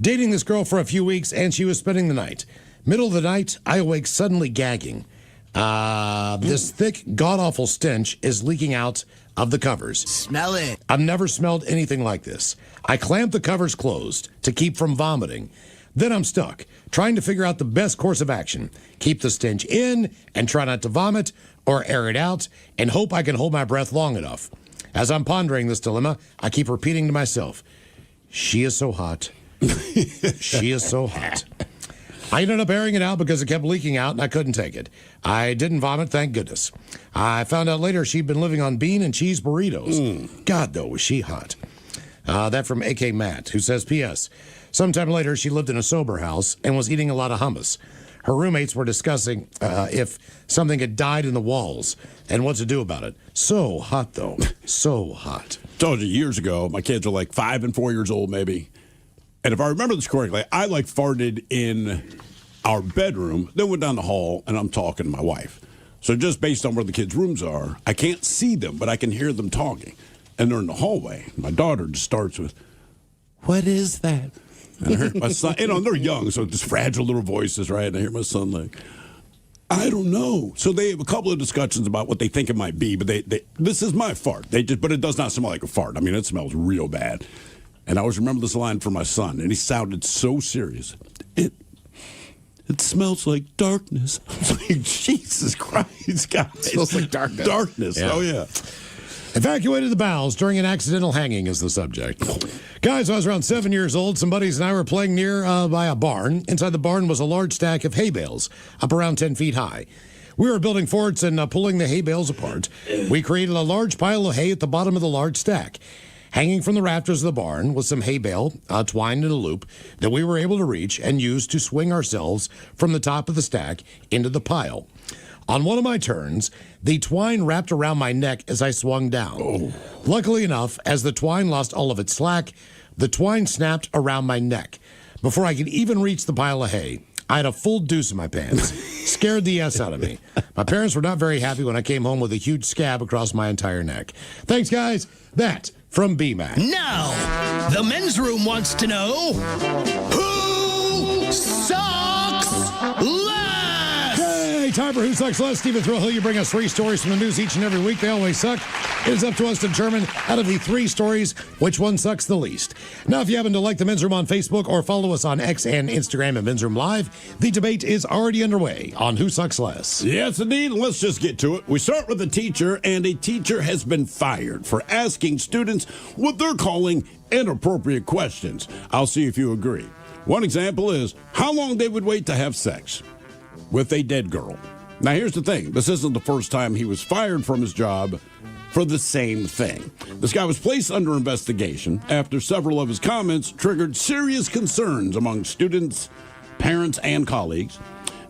Dating this girl for a few weeks, and she was spending the night. Middle of the night, I awake suddenly gagging. This thick, god-awful stench is leaking out of the covers. Smell it. I've never smelled anything like this. I clamp the covers closed to keep from vomiting. Then I'm stuck, trying to figure out the best course of action. Keep the stench in and try not to vomit, or air it out and hope I can hold my breath long enough. As I'm pondering this dilemma, I keep repeating to myself, she is so hot. She is so hot. I ended up airing it out because it kept leaking out and I couldn't take it. I didn't vomit, thank goodness. I found out later she'd been living on bean and cheese burritos. God, though, was she hot. That from AK Matt, who says, P.S. Sometime later, she lived in a sober house and was eating a lot of hummus. Her roommates were discussing if something had died in the walls and what to do about it. So hot, though. So hot. Told you years ago, my kids were like 5 and 4 years old, maybe. And if I remember this correctly, I farted in our bedroom, then went down the hall, and I'm talking to my wife. So just based on where the kids' rooms are, I can't see them, but I can hear them talking. And they're in the hallway. My daughter just starts with, "What is that?" And I heard my son, they're young, so just fragile little voices, right? And I hear my son like, "I don't know." So they have a couple of discussions about what they think it might be, but this is my fart. But it does not smell like a fart. I mean, it smells real bad. And I always remember this line from my son, and he sounded so serious. It smells like darkness. I was like, Jesus Christ, guys. It smells like darkness. Darkness, Yeah. oh yeah. Evacuated the bowels during an accidental hanging is the subject. Guys, I was around 7 years old. Some buddies and I were playing near by a barn. Inside the barn was a large stack of hay bales, up around 10 feet high. We were building forts and pulling the hay bales apart. We created a large pile of hay at the bottom of the large stack. Hanging from the rafters of the barn was some hay bale twined in a loop that we were able to reach and use to swing ourselves from the top of the stack into the pile. On one of my turns, the twine wrapped around my neck as I swung down. Luckily enough, as the twine lost all of its slack, the twine snapped around my neck. Before I could even reach the pile of hay, I had a full deuce in my pants. Scared the S out of me. My parents were not very happy when I came home with a huge scab across my entire neck. Thanks, guys. That from BMAC. Now, the men's room wants to know who sucks less. Hey, time for Who Sucks Less. Stephen Thrillhill, you bring us 3 stories from the news each and every week. They always suck. It is up to us to determine out of the 3 stories which one sucks the least. Now, if you happen to like the Men's Room on Facebook or follow us on X and Instagram at Men's Room Live, the debate is already underway on Who Sucks Less. Yes, indeed. Let's just get to it. We start with a teacher, and a teacher has been fired for asking students what they're calling inappropriate questions. I'll see if you agree. One example is how long they would wait to have sex with a dead girl. Now, here's the thing. This isn't the first time he was fired from his job for the same thing. This guy was placed under investigation after several of his comments triggered serious concerns among students, parents, and colleagues.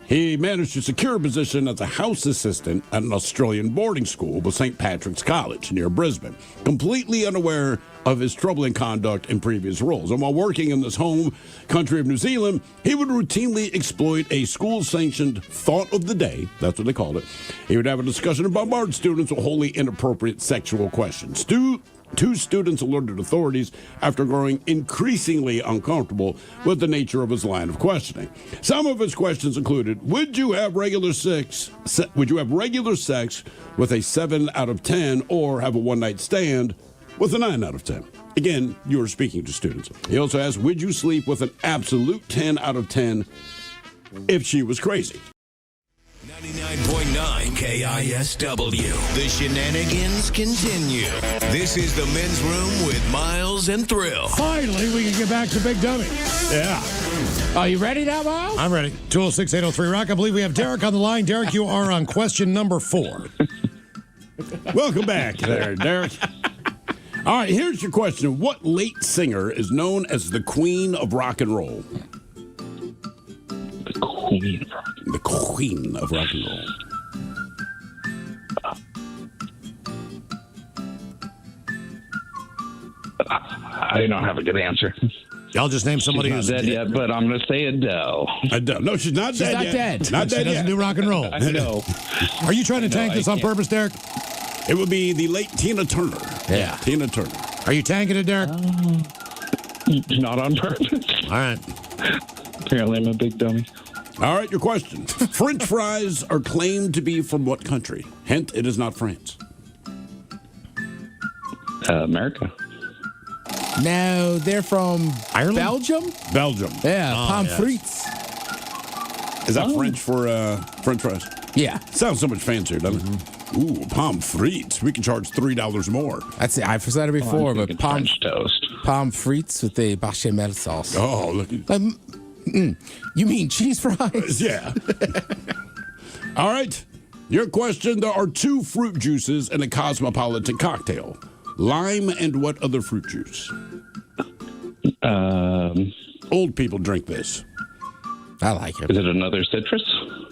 He managed to secure a position as a house assistant at an Australian boarding school with St. Patrick's College near Brisbane, completely unaware of his troubling conduct in previous roles. And while working in this home country of New Zealand, he would routinely exploit a school-sanctioned thought of the day, that's what they called it. He would have a discussion and bombard students with wholly inappropriate sexual questions. Two students alerted authorities after growing increasingly uncomfortable with the nature of his line of questioning. Some of his questions included, would you have regular sex with a 7 out of 10 or have a one-night stand with a 9 out of 10? Again, you are speaking to students. He also asked, would you sleep with an absolute 10 out of 10 if she was crazy? 99.9 KISW. The shenanigans continue. This is the Men's Room with Miles and Thrill. Finally, we can get back to Big Dummy. Yeah. Are you ready now, Miles? I'm ready. 206-803-ROCK. I believe we have Derek on the line. Derek, you are on question number 4. Welcome back there, Derek. All right, here's your question. What late singer is known as the Queen of Rock and Roll? The Queen of Rock and Roll. I don't have a good answer. I'll just name somebody She's who's not dead yet, but I'm going to say Adele. Adele. No, she's not dead yet. Dead. Not dead She doesn't yet. do rock and roll. I know. Are you trying to tank this on purpose, Derek? It would be the late Tina Turner. Yeah. Tina Turner. Are you tanking it, Derek? Not on purpose. All right. Apparently, I'm a big dummy. All right, your question. French fries are claimed to be from what country? Hint, it is not France. America. No, they're from Ireland? Belgium? Belgium. Yeah, pommes yes. frites. Is that French for French fries? Yeah. Sounds so much fancier, doesn't it? Ooh, pommes frites. We can charge $3 more. That's it. I've said it before, I'm but thinking French toast. pommes frites with the bechamel sauce. Oh, look. You mean cheese fries? Yeah. All right. Your question. There are 2 fruit juices in a cosmopolitan cocktail. Lime and what other fruit juice? Old people drink this. I like it. Is it another citrus?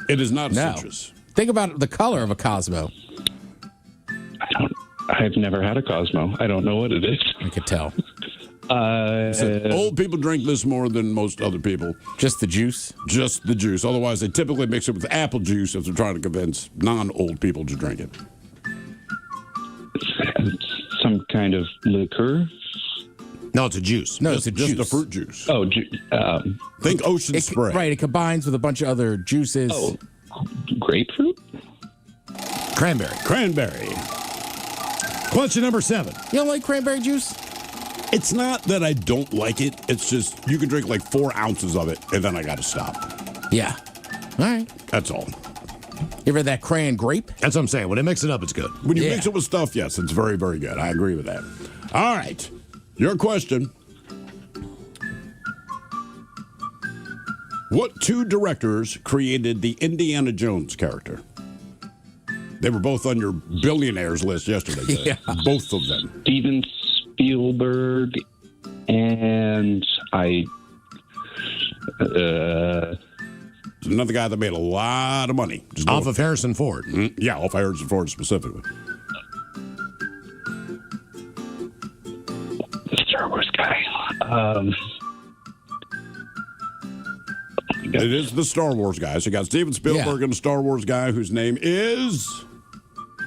It is not a No. citrus. Think about the color of a Cosmo. I've never had a Cosmo. I don't know what it is. I could tell. Old people drink this more than most other people. Just the juice? Just the juice. Otherwise, they typically mix it with apple juice if they're trying to convince non-old people to drink it. Some kind of liqueur? No, it's a juice. No, it's a Just juice. a fruit juice. Oh, Think ocean spray. Right, it combines with a bunch of other juices. oh, grapefruit? Cranberry. Cranberry. Question number 7. You don't like cranberry juice? It's not that I don't like it. It's just you can drink like 4 ounces of it, and then I got to stop. Yeah. All right. That's all. You ever had that cran grape? That's what I'm saying. When they mix it up, it's good. When you Yeah. mix it with stuff, yes, it's very, very good. I agree with that. All right. Your question. What 2 directors created the Indiana Jones character? They were both on your billionaires list yesterday. Yeah. Both of them. Steven Spielberg and Another guy that made a lot of money. Just Off of Harrison Ford. Yeah, off of Harrison Ford specifically. the Star Wars guy. It is the Star Wars guy. So you got Steven Spielberg and the Star Wars guy whose name is...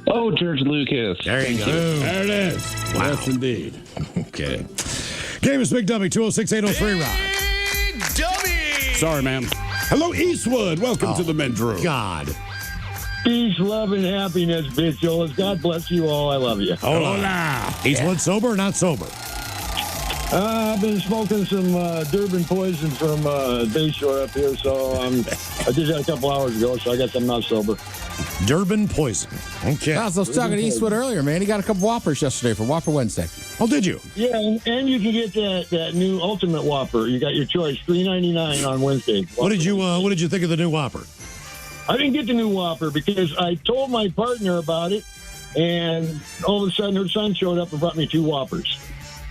Oh, George Lucas. There you go. There it is. Wow. Yes, indeed. Okay. Game is Big Dummy, 206-803-ROCK. Dummy! Sorry, man. Hello, Eastwood. Welcome to the Men's Room. God. Peace, love, and happiness, bitcholas. God bless you all. I love you. Hola. Eastwood sober or not sober? I've been smoking some Durban poison from Bayshore up here, so I did that a couple hours ago, so I guess I'm not sober. Durban poison. Okay. I was talking to Eastwood earlier, man. He got a couple Whoppers yesterday for Whopper Wednesday. Oh, did you? Yeah, and you can get that new Ultimate Whopper. You got your choice, $3.99 on Wednesday. What did you think of the new Whopper? I didn't get the new Whopper because I told my partner about it, and all of a sudden her son showed up and brought me 2 Whoppers.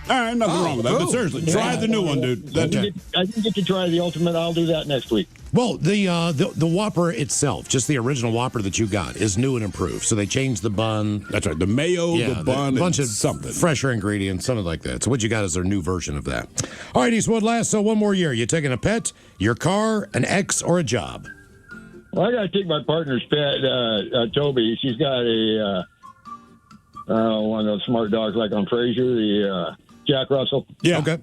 All right, nothing wrong with that. But seriously, try the new one, dude. I didn't get to try the Ultimate. I'll do that next week. Well, the Whopper itself, just the original Whopper that you got, is new and improved. So they changed the bun. That's right. The mayo, the bun, a bunch of something. fresher ingredients, something like that. So what you got is their new version of that. All right, Eastwood, last, so one more year. You taking a pet, your car, an ex, or a job? Well, I got to take my partner's pet, Toby. She's got a one of those smart dogs like on Frasier, the Jack Russell. Yeah. Okay.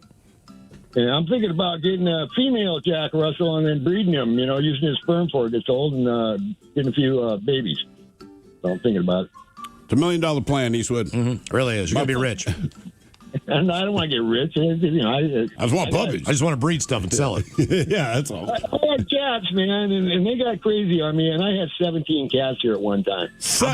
And I'm thinking about getting a female Jack Russell and then breeding him, using his sperm before it gets old and getting a few babies. So I'm thinking about it. It's $1 million plan, Eastwood. Mm-hmm. Really is. You're going to be rich. And I don't want to get rich. I just want puppies. I just want to breed stuff and sell it. Yeah, that's all. I had cats, man, and they got crazy on me, and I had 17 cats here at one time.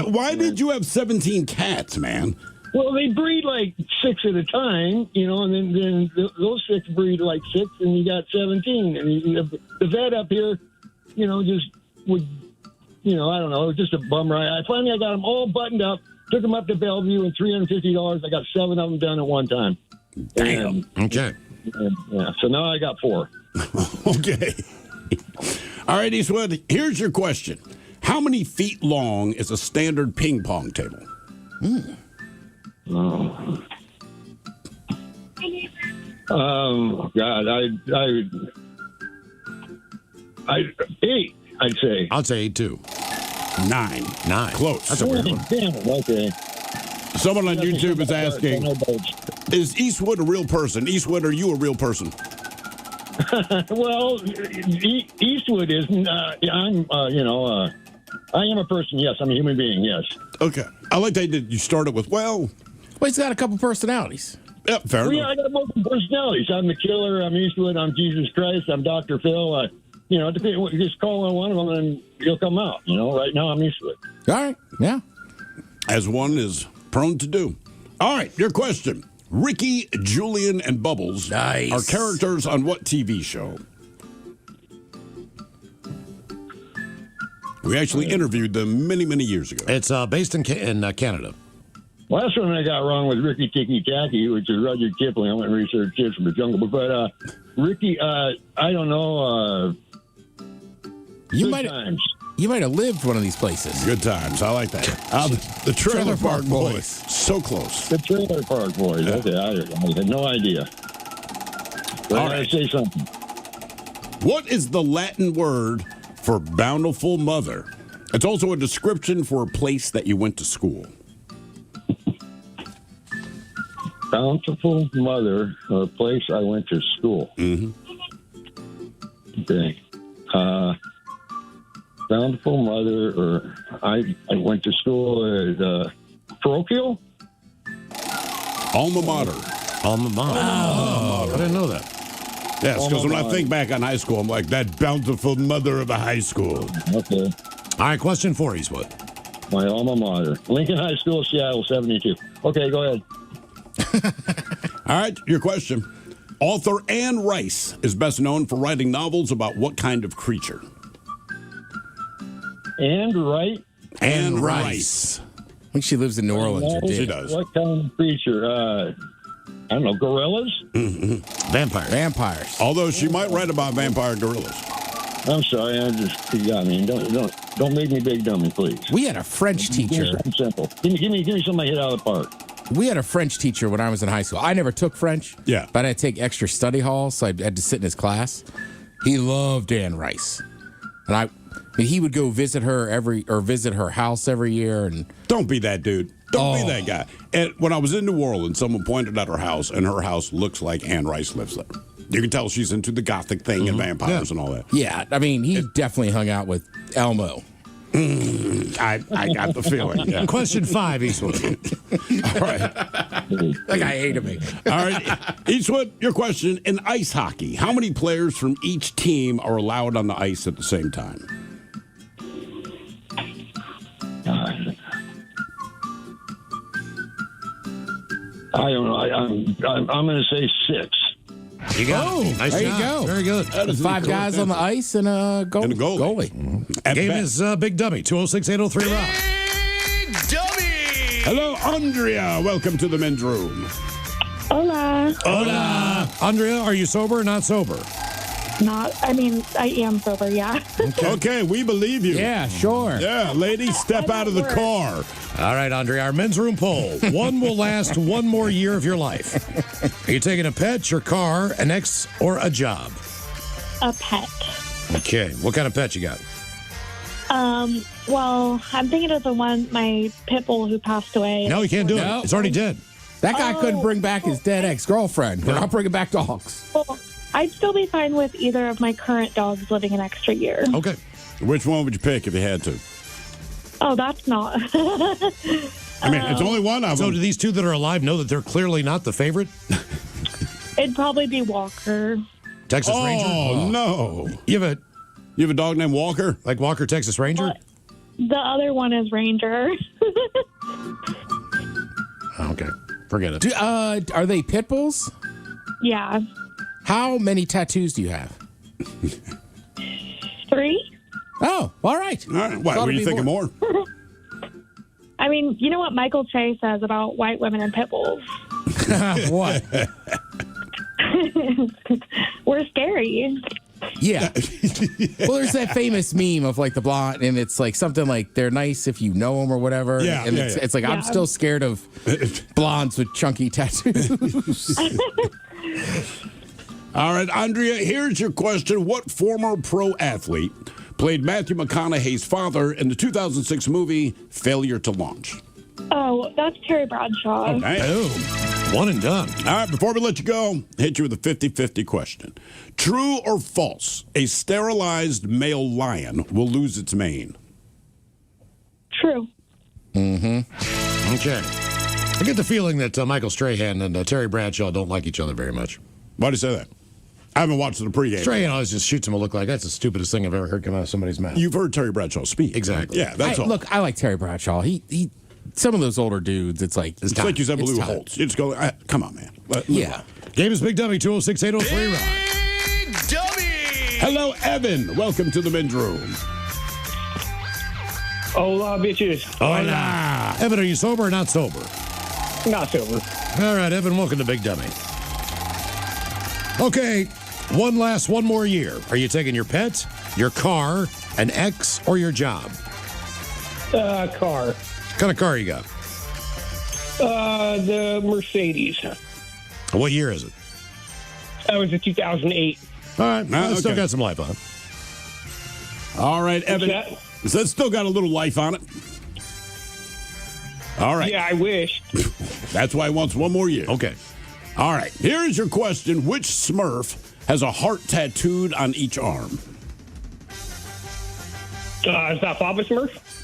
Why did you have 17 cats, man? Well, they breed like 6 at a time, and then those 6 breed like 6, and you got 17. And the vet up here, just would, I don't know, it was just a bum ride. I finally got them all buttoned up, took them up to Bellevue, and $350. I got 7 of them done at one time. Damn. Okay. Yeah, so now I got 4. Okay. All right, Eastwood, here's your question. How many feet long is a standard ping pong table? Oh. God, I 8, I'd say. I'd say 8 too. 9. Close. That's a weird one. Damn it, okay. Someone on YouTube is asking, is Eastwood a real person? Eastwood, are you a real person? Well, Eastwood is. I am a person. Yes, I'm a human being. Yes. Okay. I like that you started with, well, he's got a couple personalities. Yep, fair enough. Yeah, I got multiple personalities. I'm the killer. I'm Eastwood. I'm Jesus Christ. I'm Dr. Phil. Just call on one of them and he'll come out. Right now I'm Eastwood. All right. Yeah. As one is prone to do. All right, your question. Ricky, Julian, and Bubbles are characters on what TV show? We actually interviewed them many, many years ago. It's based in Canada. Last one I got wrong was Ricky Tikki Tacky, which is Rudyard Kipling. I went and researched Kids from the Jungle. But Ricky, I don't know. You might have lived one of these places. Good times. I like that. The Trailer Park Boys. So close. The Trailer Park Boys. Yeah. Okay, I had no idea. But All I right. say something. What is the Latin word for bountiful mother? It's also a description for a place that you went to school. Bountiful mother, a place I went to school. Mm-hmm. Okay. Bountiful mother, or I went to school at parochial? Alma mater. Alma mater. Oh, I didn't know that. Yes, because when I think back on high school, I'm like, that bountiful mother of a high school. Okay. All right, question 4, Eastwood. My alma mater. Lincoln High School, Seattle, 72. Okay, go ahead. All right, your question. Author Anne Rice is best known for writing novels about what kind of creature? And right? Anne Rice. I think she lives in New Orleans. Or did. She does. What kind of creature? I don't know, gorillas? Mm-hmm. Vampires. Although she might write about vampire gorillas. I'm sorry, don't make me big dummy, please. We had a French teacher. Give me something simple. Give me something I hit out of the park. We had a French teacher when I was in high school. I never took French. Yeah. But I had to take extra study halls, so I had to sit in his class. He loved Anne Rice. And he would go visit her house every year. And don't be that dude. Don't be that guy. And when I was in New Orleans, someone pointed out her house, and her house looks like Anne Rice lives there. You can tell she's into the gothic thing and vampires and all that. Yeah, I mean, he definitely hung out with Elmo. I got the feeling. Yeah. Question 5, Eastwood. All right. That guy hated me. All right. Eastwood, your question. In ice hockey, how many players from each team are allowed on the ice at the same time? I don't know. I'm going to say 6. You got Oh, it. Nice there job. you go. Very good. There's 5 guys on the ice and a goalie. Game is Big Dummy, 206-803 Rock. Hello, Andrea. Welcome to the men's room. Hola. Hola. Andrea, are you sober or not sober? I am sober, yeah. Okay, we believe you. Yeah, sure. Yeah, ladies, step out of the car. All right, Andrea, our men's room poll. One will last one more year of your life. Are you taking a pet, your car, an ex, or a job? A pet. Okay. What kind of pet you got? Well, I'm thinking of the one, my pit bull who passed away. No, you can't do No. it. It's already dead. That guy couldn't bring back his dead ex-girlfriend. We're not bringing back dogs. Well, I'd still be fine with either of my current dogs living an extra year. Okay. Which one would you pick if you had to? Oh, that's not. I mean, it's only one of them. So do these two that are alive know that they're clearly not the favorite? It'd probably be Walker. Texas Ranger? Oh, no. You have a dog named Walker? Like Walker, Texas Ranger? The other one is Ranger. Okay. Forget it. Are they pit bulls? Yeah. How many tattoos do you have? 3? Oh, all right. All right. Why were you thinking more? I mean, you know what Michael Che says about white women and pit bulls? What? We're scary. Yeah. Well, there's that famous meme of like the blonde, and it's like something like they're nice if you know them or whatever. Yeah, and yeah, it's like I'm Yeah. still scared of blondes with chunky tattoos. All right, Andrea, here's your question. What former pro athlete played Matthew McConaughey's father in the 2006 movie Failure to Launch? Oh, that's Terry Bradshaw. Okay. Boom. One and done. All right, before we let you go, hit you with a 50-50 question. True or false, a sterilized male lion will lose its mane? True. Mm-hmm. Okay. I get the feeling that Michael Strahan and Terry Bradshaw don't like each other very much. Why do you say that? I haven't watched the pregame. Strahan always just shoots him a look like that's the stupidest thing I've ever heard come out of somebody's mouth. You've heard Terry Bradshaw speak. Exactly. Yeah, that's all. Look, I like Terry Bradshaw. He some of those older dudes, it's like It's like you said, Blue Holtz. You just go, come on, man. Yeah. Game is Big Dummy, 206-803 Rock. Hello, Evan. Welcome to the men's room. Hola, bitches. Hola. Evan, are you sober or not sober? Not sober. All right, Evan, welcome to Big Dummy. Okay, one more year. Are you taking your pet, your car, an ex, or your job? Car. What kind of car you got? The Mercedes. What year is it? That was a 2008. All right, well, it's still okay. got some life on it. All right, Evan. So it's still got a little life on it. All right. Yeah, I wish. That's why he wants one more year. Okay. All right. Here's your question. Which Smurf has a heart tattooed on each arm? Is that Papa Smurf?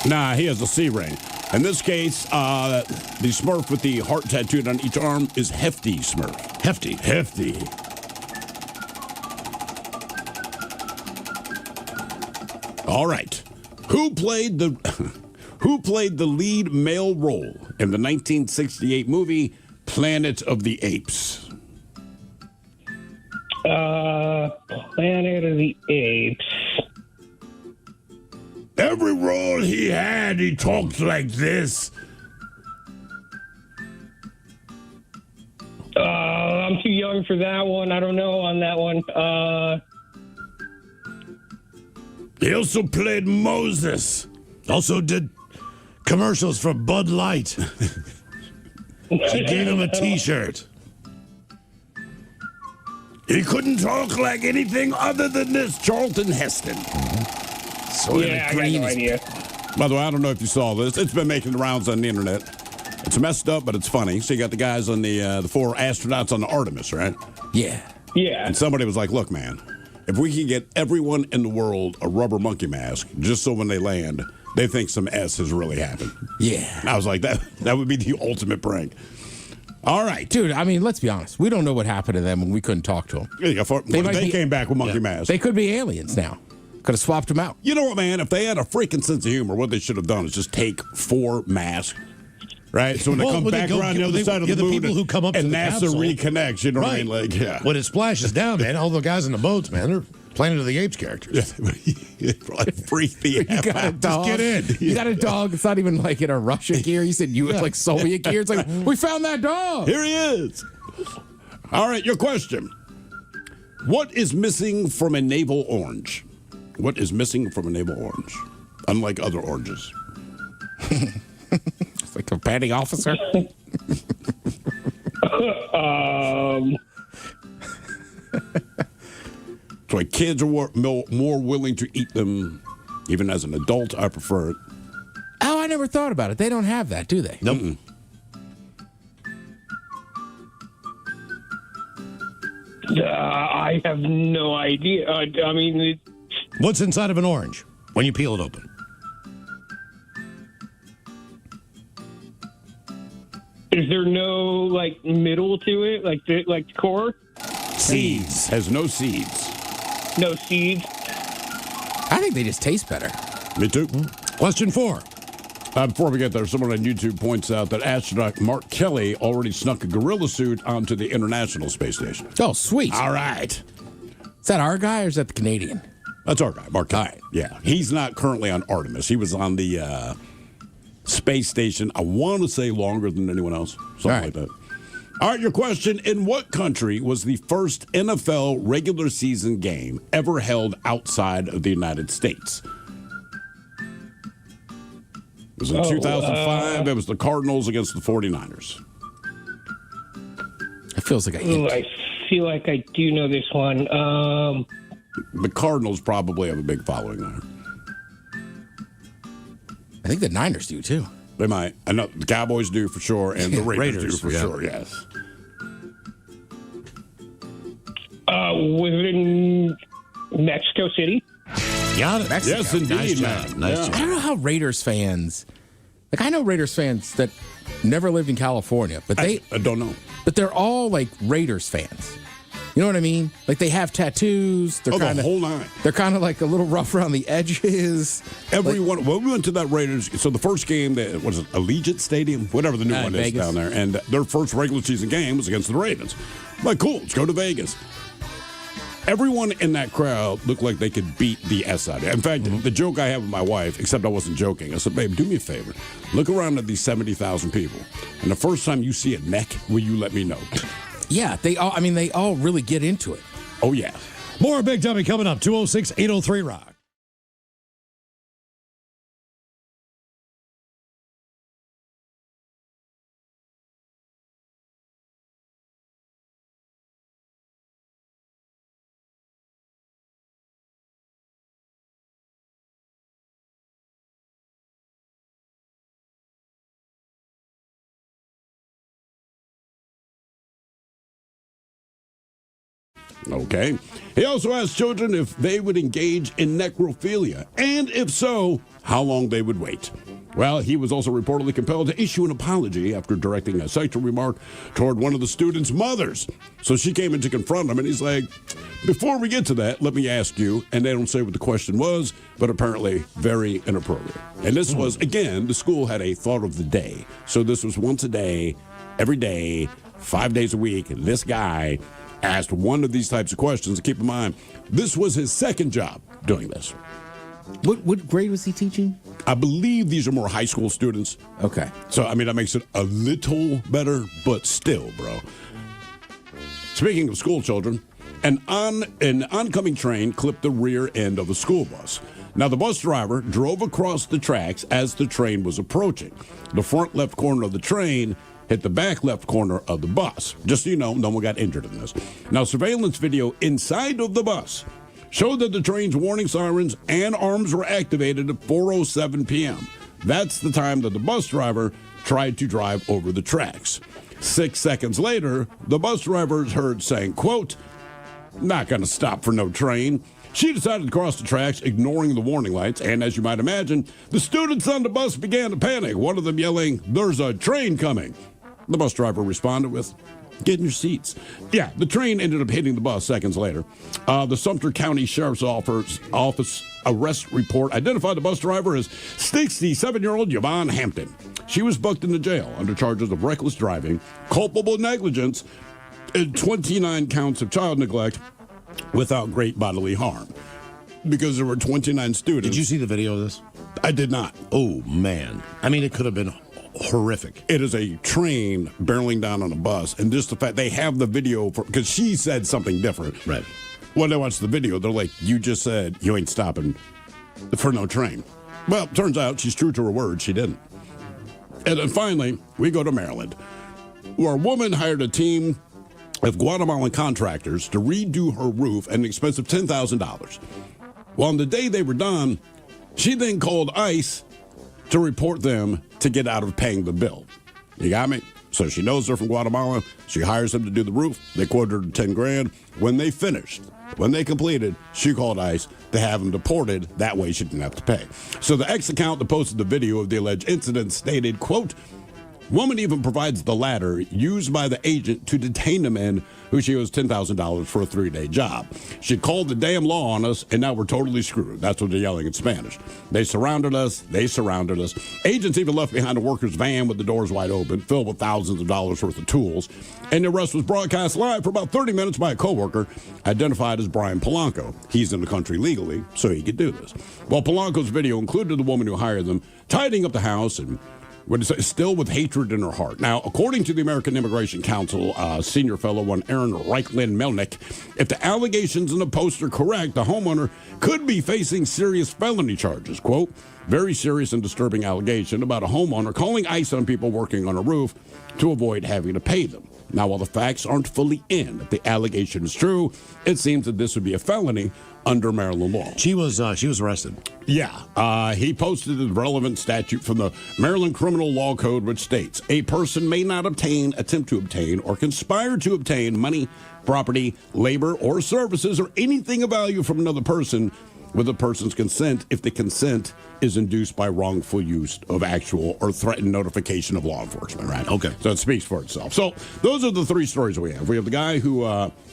Nah, he has a C ring. In this case, the Smurf with the heart tattooed on each arm is Hefty Smurf. Hefty. Hefty. All right. Who played the lead male role in the 1968 movie Planet of the Apes? Planet of the Apes. Every role he had, he talks like this. I'm too young for that one. I don't know on that one. He also played Moses. Also did commercials for Bud Light. She gave him a T-shirt. He couldn't talk like anything other than this, Charlton Heston. Yeah, I got no idea. By the way, I don't know if you saw this. It's been making the rounds on the internet. It's messed up, but it's funny. So you got the guys on the 4 astronauts on the Artemis, right? Yeah. Yeah. And somebody was like, look, man, if we can get everyone in the world a rubber monkey mask, just so when they land, they think some S has really happened. Yeah. And I was like, that would be the ultimate prank. All right. Dude, I mean, let's be honest. We don't know what happened to them when we couldn't talk to them. Yeah, they came back with monkey masks. They could be aliens now. Could have swapped them out. You know what, man? If they had a freaking sense of humor, what they should have done is just take 4 masks, Right? So when they come back around the other side of the moon, people who come up and to the NASA capsule, reconnects, you know what I mean? Like, yeah. When it splashes down, man, all the guys in the boats, man, they're Planet of the Apes characters. Freak the You got a dog. Just get in. You got a dog. It's not even like in a Russia gear. You said like Soviet gear. It's like, we found that dog. Here he is. All right, your question. What is missing from a navel orange? What is missing from a navel orange? Unlike other oranges. It's like a petty officer. That's why kids are more willing to eat them. Even as an adult, I prefer it. Oh, I never thought about it. They don't have that, do they? Nope. I have no idea. I mean, What's inside of an orange when you peel it open? is there no like middle to it, like the core? Seeds. Has no seeds. No seeds. I think they just taste better. Me too. Question 4. Before we get there, someone on YouTube points out that astronaut Mark Kelly already snuck a gorilla suit onto the International Space Station. Oh, sweet. All right. Is that our guy or is that the Canadian? That's our guy, Mark Kelly. Yeah. He's not currently on Artemis. He was on the space station, I want to say longer than anyone else. Something like that. All right, your question. In what country was the first NFL regular season game ever held outside of the United States? It was in 2005. It was the Cardinals against the 49ers. It feels like I feel like I do know this one. The Cardinals probably have a big following there. I think the Niners do, too. They might. I know the Cowboys do for sure, and the Raiders do for sure, yes. Was it in Mexico City? Got it. Mexico. Yes, indeed, Nice man. job. Nice job. I don't know how Raiders fans, like I know Raiders fans that never lived in California, but I don't know. But they're all like Raiders fans. You know what I mean? Like they have tattoos. They're the kinda, whole nine. They're kind of like a little rough around the edges. Everyone. Well, we went to that Raiders. So the first game, what is it, Allegiant Stadium, whatever the new one is Vegas. down there, and their first regular season game was against the Ravens. I'm like, cool, let's go to Vegas. Everyone in that crowd looked like they could beat the S out of it. In fact, the joke I have with my wife, except I wasn't joking, I said, babe, do me a favor. Look around at these 70,000 people, and the first time you see a neck, will you let me know? Yeah, they all really get into it. Oh, yeah. More Big Dummy coming up. 206-803-ROCK. Okay. He also asked children if they would engage in necrophilia, and if so, how long they would wait. Well, he was also reportedly compelled to issue an apology after directing a sexual remark toward one of the students' mothers. So she came in to confront him, and he's like, before we get to that, let me ask you, and they don't say what the question was, but apparently very inappropriate. And this was, again, the school had a thought of the day. So this was once a day, every day, 5 days a week, and this guy asked one of these types of questions. And keep in mind, this was his second job doing this. What grade was he teaching? I believe these are more high school students. Okay. So, I mean, that makes it a little better, but still, bro. Speaking of school children, an oncoming train clipped the rear end of a school bus. Now, the bus driver drove across the tracks as the train was approaching. The front left corner of the train hit the back left corner of the bus. Just so you know, no one got injured in this. Now, surveillance video inside of the bus showed that the train's warning sirens and alarms were activated at 4:07 p.m. That's the time that the bus driver tried to drive over the tracks. 6 seconds later, the bus driver is heard saying, quote, "Not gonna stop for no train." She decided to cross the tracks, ignoring the warning lights, and as you might imagine, the students on the bus began to panic, one of them yelling, "There's a train coming." The bus driver responded with, Get in your seats. Yeah, the train ended up hitting the bus seconds later. The Sumter County Sheriff's Office arrest report identified the bus driver as 67-year-old Yvonne Hampton. She was booked into jail under charges of reckless driving, culpable negligence, and 29 counts of child neglect without great bodily harm. Because there were 29 students. Did you see the video of this? I did not. Oh, man. I mean, it could have been horrific. It is a train barreling down on a bus, and just the fact they have the video because she said something different. Right. When they watch the video, they're like, you just said you ain't stopping for no train. Well, turns out she's true to her word. She didn't. And then finally, we go to Maryland, where a woman hired a team of Guatemalan contractors to redo her roof at an expense of $10,000. Well, on the day they were done, she then called ICE to report them to get out of paying the bill. You got me? So she knows they're from Guatemala. She hires them to do the roof. They quoted her $10,000. When they finished, when they completed, she called ICE to have them deported. That way she didn't have to pay. So the X account that posted the video of the alleged incident stated, quote, woman even provides the ladder used by the agent to detain the men who she owes $10,000 for a 3-day job. She called the damn law on us, and now we're totally screwed. That's what they're yelling in Spanish. They surrounded us. They surrounded us. Agents even left behind a worker's van with the doors wide open, filled with thousands of dollars worth of tools. And the arrest was broadcast live for about 30 minutes by a coworker identified as Brian Polanco. He's in the country legally, so he could do this. Well, Polanco's video included the woman who hired them tidying up the house and still with hatred in her heart. Now, according to the American Immigration Council, senior fellow one Aaron Reichland Melnick, if the allegations in the post are correct, the homeowner could be facing serious felony charges. Quote, very serious and disturbing allegation about a homeowner calling ICE on people working on a roof to avoid having to pay them. Now, while the facts aren't fully in, if the allegation is true, it seems that this would be a felony under Maryland law. She was arrested. Yeah. He posted the relevant statute from the Maryland Criminal Law Code, which states a person may not obtain, attempt to obtain, or conspire to obtain money, property, labor, or services, or anything of value from another person with a person's consent if the consent is induced by wrongful use of actual or threatened notification of law enforcement. Right. Okay. So it speaks for itself. So those are the three stories we have. We have the guy who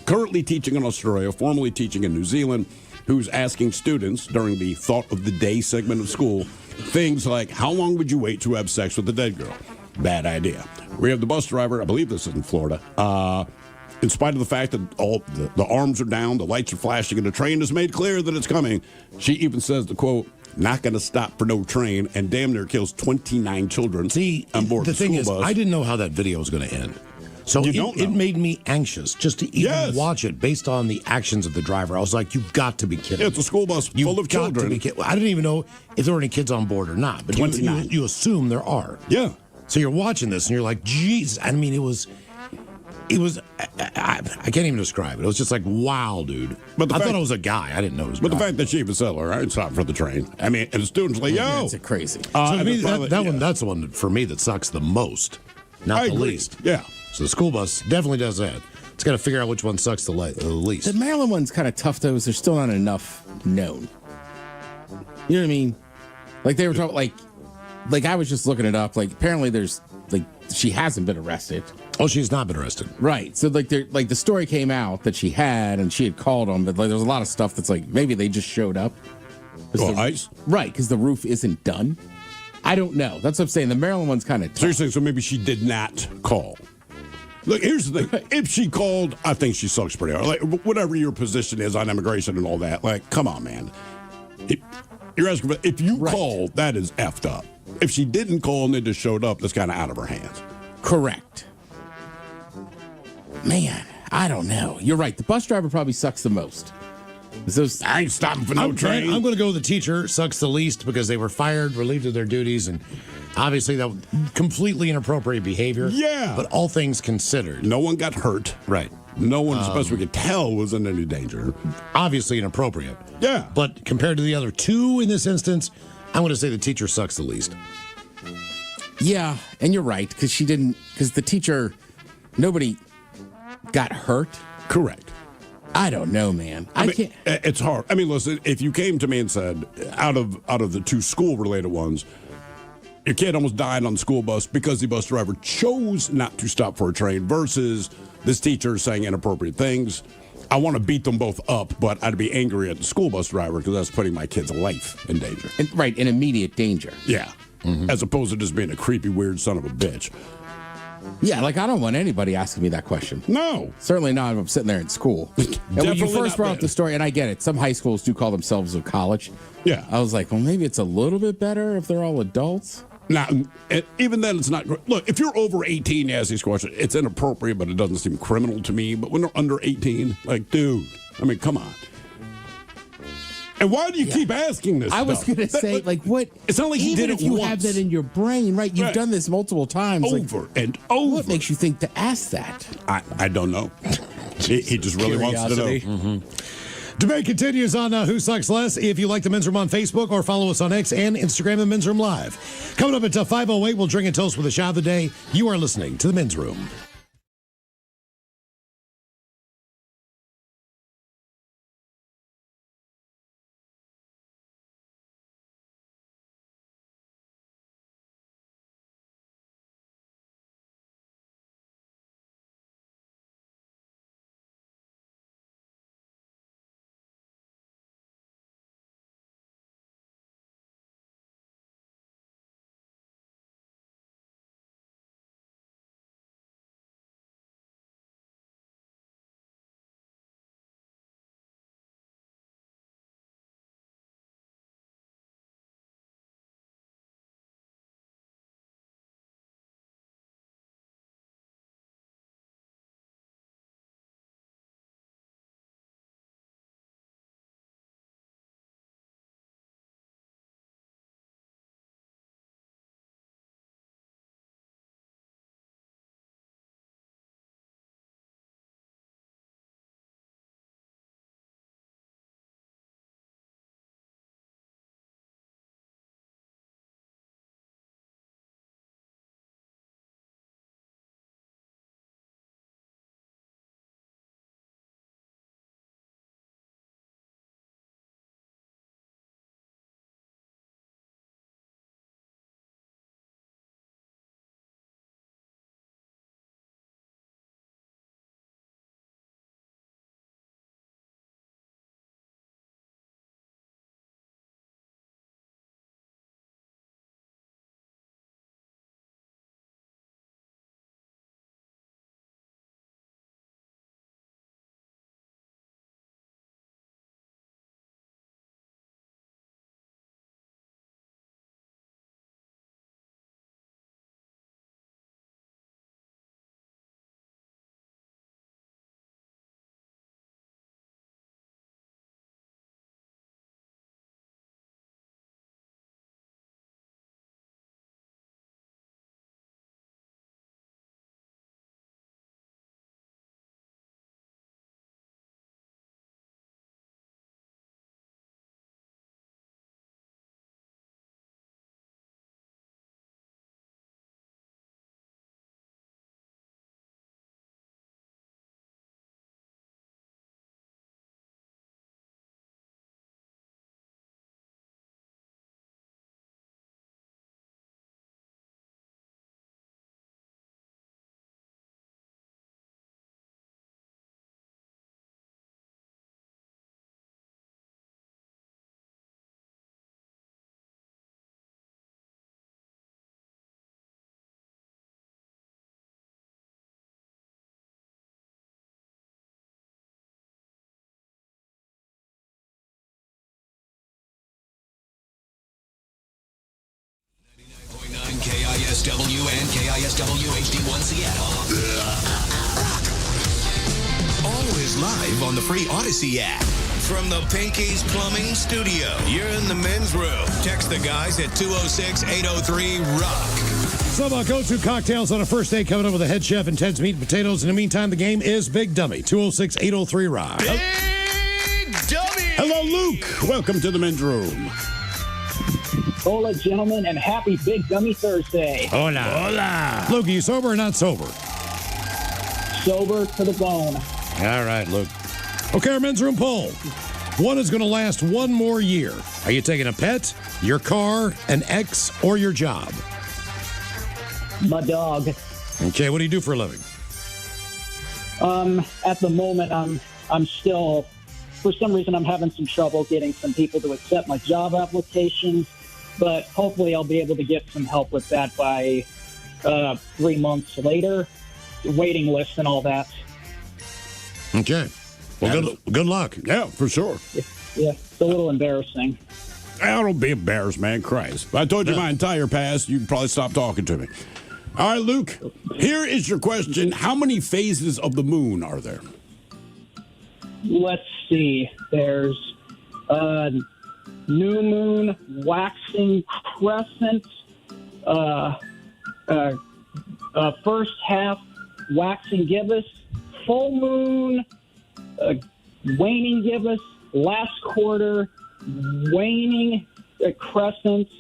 currently teaching in Australia, formerly teaching in New Zealand, who's asking students during the Thought of the Day segment of school things like, how long would you wait to have sex with a dead girl? Bad idea. We have the bus driver, I believe this is in Florida, in spite of the fact that all the arms are down, the lights are flashing, and the train has made clear that it's coming, she even says the quote, not going to stop for no train, and damn near kills 29 children on board the thing school is, bus. I didn't know how that video was going to end. So it made me anxious just to even watch it based on the actions of the driver. I was like, you've got to be kidding. Yeah, it's a school bus full of children. I didn't even know if there were any kids on board or not. But you assume there are. Yeah. So you're watching this and you're like, geez. I mean, it was. I can't even describe it. It was just like, wow, dude. But I thought it was a guy. I didn't know it was. But the fact that she was said, all right, stop for the train. I mean, and the students like, yo, it's crazy. So to me, that's the one for me that sucks the most, not the least. Yeah. So the school bus definitely does that. It's got to figure out which one sucks the least. The Maryland one's kind of tough though, is there's still not enough known. You know what I mean? Like they were talking, like I was just looking it up. Like apparently there's she hasn't been arrested. Oh, she's not been arrested. Right. So the story came out that she had and she had called them, but there's a lot of stuff that's like maybe they just showed up. ICE? Right, because the roof isn't done. I don't know. That's what I'm saying. The Maryland one's kind of tough. Seriously, so maybe she did not call. Look, here's the thing. If she called, I think she sucks pretty hard. Like, whatever your position is on immigration and all that, like, come on, man. You're asking for, if you called, that is effed up. If she didn't call and they just showed up, that's kind of out of her hands. Correct. Man, I don't know. You're right. The bus driver probably sucks the most. I ain't stopping for no train. I'm going to go with the teacher sucks the least because they were fired, relieved of their duties, and obviously that was completely inappropriate behavior. Yeah. But all things considered. No one got hurt. Right. No one, as best we could tell, was in any danger. Obviously inappropriate. Yeah. But compared to the other two in this instance, I'm going to say the teacher sucks the least. Yeah, and you're right, because the teacher, nobody got hurt. Correct. I don't know, man. I mean, can't. It's hard. I mean, listen, if you came to me and said, out of the two school-related ones, your kid almost died on the school bus because the bus driver chose not to stop for a train versus this teacher saying inappropriate things. I want to beat them both up, but I'd be angry at the school bus driver because that's putting my kid's life in danger. Right, in immediate danger. Yeah. As opposed to just being a creepy, weird son of a bitch. Yeah, like I don't want anybody asking me that question. No. Certainly not if I'm sitting there in school. And when you first brought up the story, and I get it, some high schools do call themselves a college. Yeah. I was like, well, maybe it's a little bit better if they're all adults. Now, even then, it's not. Look, if you're over 18, you ask these questions, it's inappropriate, but it doesn't seem criminal to me. But when they're under 18, like, dude, I mean, come on. And why do you keep asking this I was stuff? going to say, like, what? It's not like he did it if you once. have that in your brain, right? You've done this multiple times. Over and over. What makes you think to ask that? I don't know. He just really wants to know. Mm-hmm. Debate continues on Who Sucks Less. If you like the Men's Room on Facebook or follow us on X and Instagram at Men's Room Live. Coming up at 5:08, we'll drink and toast with a shot of the day. You are listening to the Men's Room. KISW and KISW HD1 Seattle. Always live on the free Odyssey app. From the Pinky's Plumbing Studio, you're in the men's room. Text the guys at 206-803-ROCK. Some go-to cocktails on a first date coming up with the head chef and Ted's Meat and Potatoes. In the meantime, the game is Big Dummy. 206-803-ROCK. Big Dummy! Hello, Luke. Welcome to the men's room. Hola, gentlemen, and happy Big Dummy Thursday. Hola. Hola. Luke, are you sober or not sober? Sober to the bone. All right, Luke. Okay, our men's room poll. One is going to last one more year. Are you taking a pet, your car, an ex, or your job? My dog. Okay, what do you do for a living? At the moment, I'm still, for some reason, I'm having some trouble getting some people to accept my job applications, but hopefully I'll be able to get some help with that by 3 months later. Waiting list and all that. Okay. Well, good luck. Yeah, for sure. Yeah, it's a little embarrassing. Don't be embarrassed, man. Christ. If I told you my entire past, you'd probably stop talking to me. All right, Luke, here is your question. How many phases of the moon are there? Let's see. There's new moon, waxing crescent, first half waxing gibbous, full moon, waning gibbous, last quarter, waning crescents.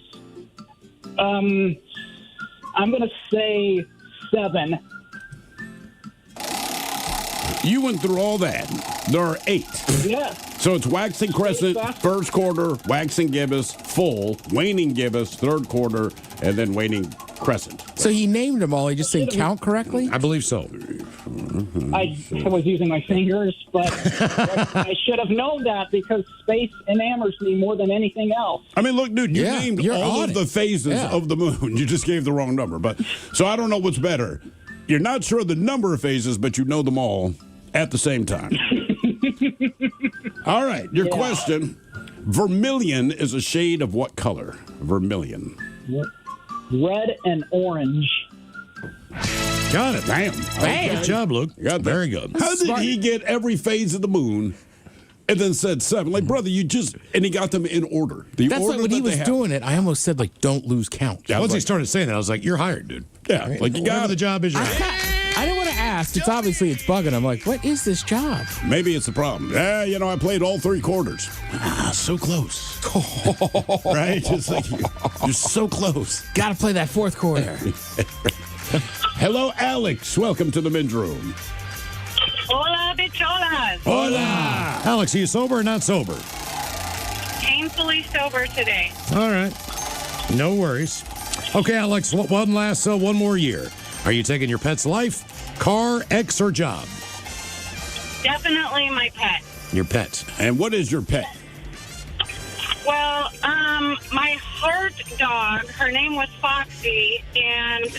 I'm going to say 7. You went through all that. There are 8. Yeah. So it's waxing crescent, first quarter, waxing gibbous, full, waning gibbous, third quarter, and then waning crescent. So he named them all. He just didn't count correctly? I believe so. I was using my fingers, but I should have known that because space enamors me more than anything else. I mean, look, dude, you named all of the phases of the moon. You just gave the wrong number. But so I don't know what's better. You're not sure the number of phases, but you know them all at the same time. All right, your question. Vermilion is a shade of what color? Vermilion. Red and orange. Got it. Damn. Good job, Luke. Very good. How did he get every phase of the moon and then said 7? Like, brother, and he got them in order. That's like when he was doing it, I almost said, like, don't lose count. Yeah, once he started saying that, I was like, you're hired, dude. Yeah, like you got the job is you're hired. I didn't want to ask. It's obviously it's bugging. I'm like, what is this job? Maybe it's a problem. Yeah, I played all 3 quarters. So close. Right? It's like you're so close. Got to play that 4th quarter. Hello, Alex. Welcome to the men's room. Hola, bicholas. Hola. Alex, are you sober or not sober? Painfully sober today. All right. No worries. Okay, Alex, one more year. Are you taking your pet's life, car, ex, or job? Definitely my pet. Your pet. And what is your pet? Well, my heart dog, her name was Foxy, and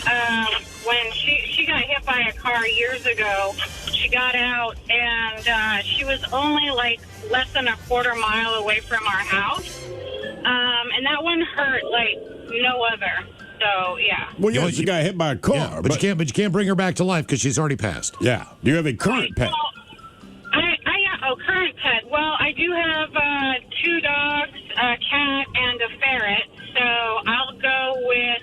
when she got hit by a car years ago, she got out, and she was only like less than a quarter mile away from our house, and that one hurt like no other. So yeah. Well, yeah, she got hit by a car, yeah, but you can't bring her back to life because she's already passed. Yeah. Do you have a current pet? Current pet. Well, I do have 2 dogs, a cat, and a ferret. So I'll go with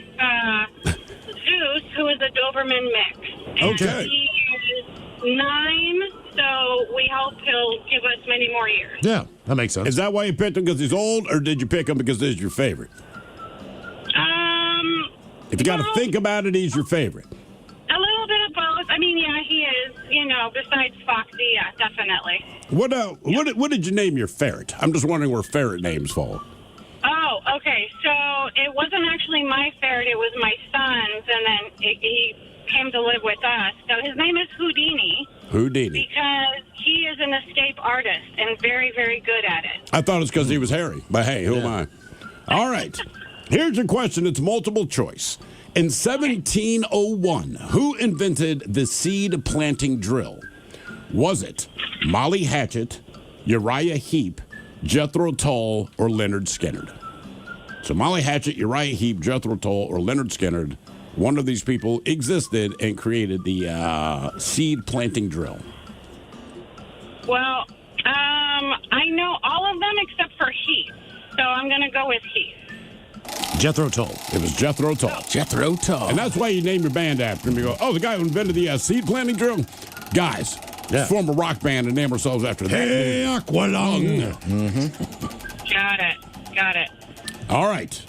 Zeus, who is a Doberman mix. And okay. He is 9, so we hope he'll give us many more years. Yeah, that makes sense. Is that why you picked him because he's old, or did you pick him because this is your favorite? If you got to think about it, he's your favorite. A little bit of both. I mean, yeah, he is. Besides Foxy, yeah, definitely. What did you name your ferret? I'm just wondering where ferret names fall. Oh, okay. So it wasn't actually my ferret. It was my son's, and then he came to live with us. So his name is Houdini. Houdini. Because he is an escape artist and very, very good at it. I thought it's because he was hairy, but hey, who am I? All right. Here's your question. It's multiple choice. In 1701, who invented the seed planting drill? Was it Molly Hatchet, Uriah Heep, Jethro Tull, or Leonard Skinner? So Molly Hatchet, Uriah Heep, Jethro Tull, or Leonard Skinner, one of these people existed and created the seed planting drill. Well, I know all of them except for Heath, so I'm going to go with Heath. Jethro Tull. It was Jethro Tull. Jethro Tull. And that's why you name your band after him. You go, the guy who invented the seed planting drill? Guys, form a rock band and name ourselves after that. Hey, Aqualung. Got it. All right.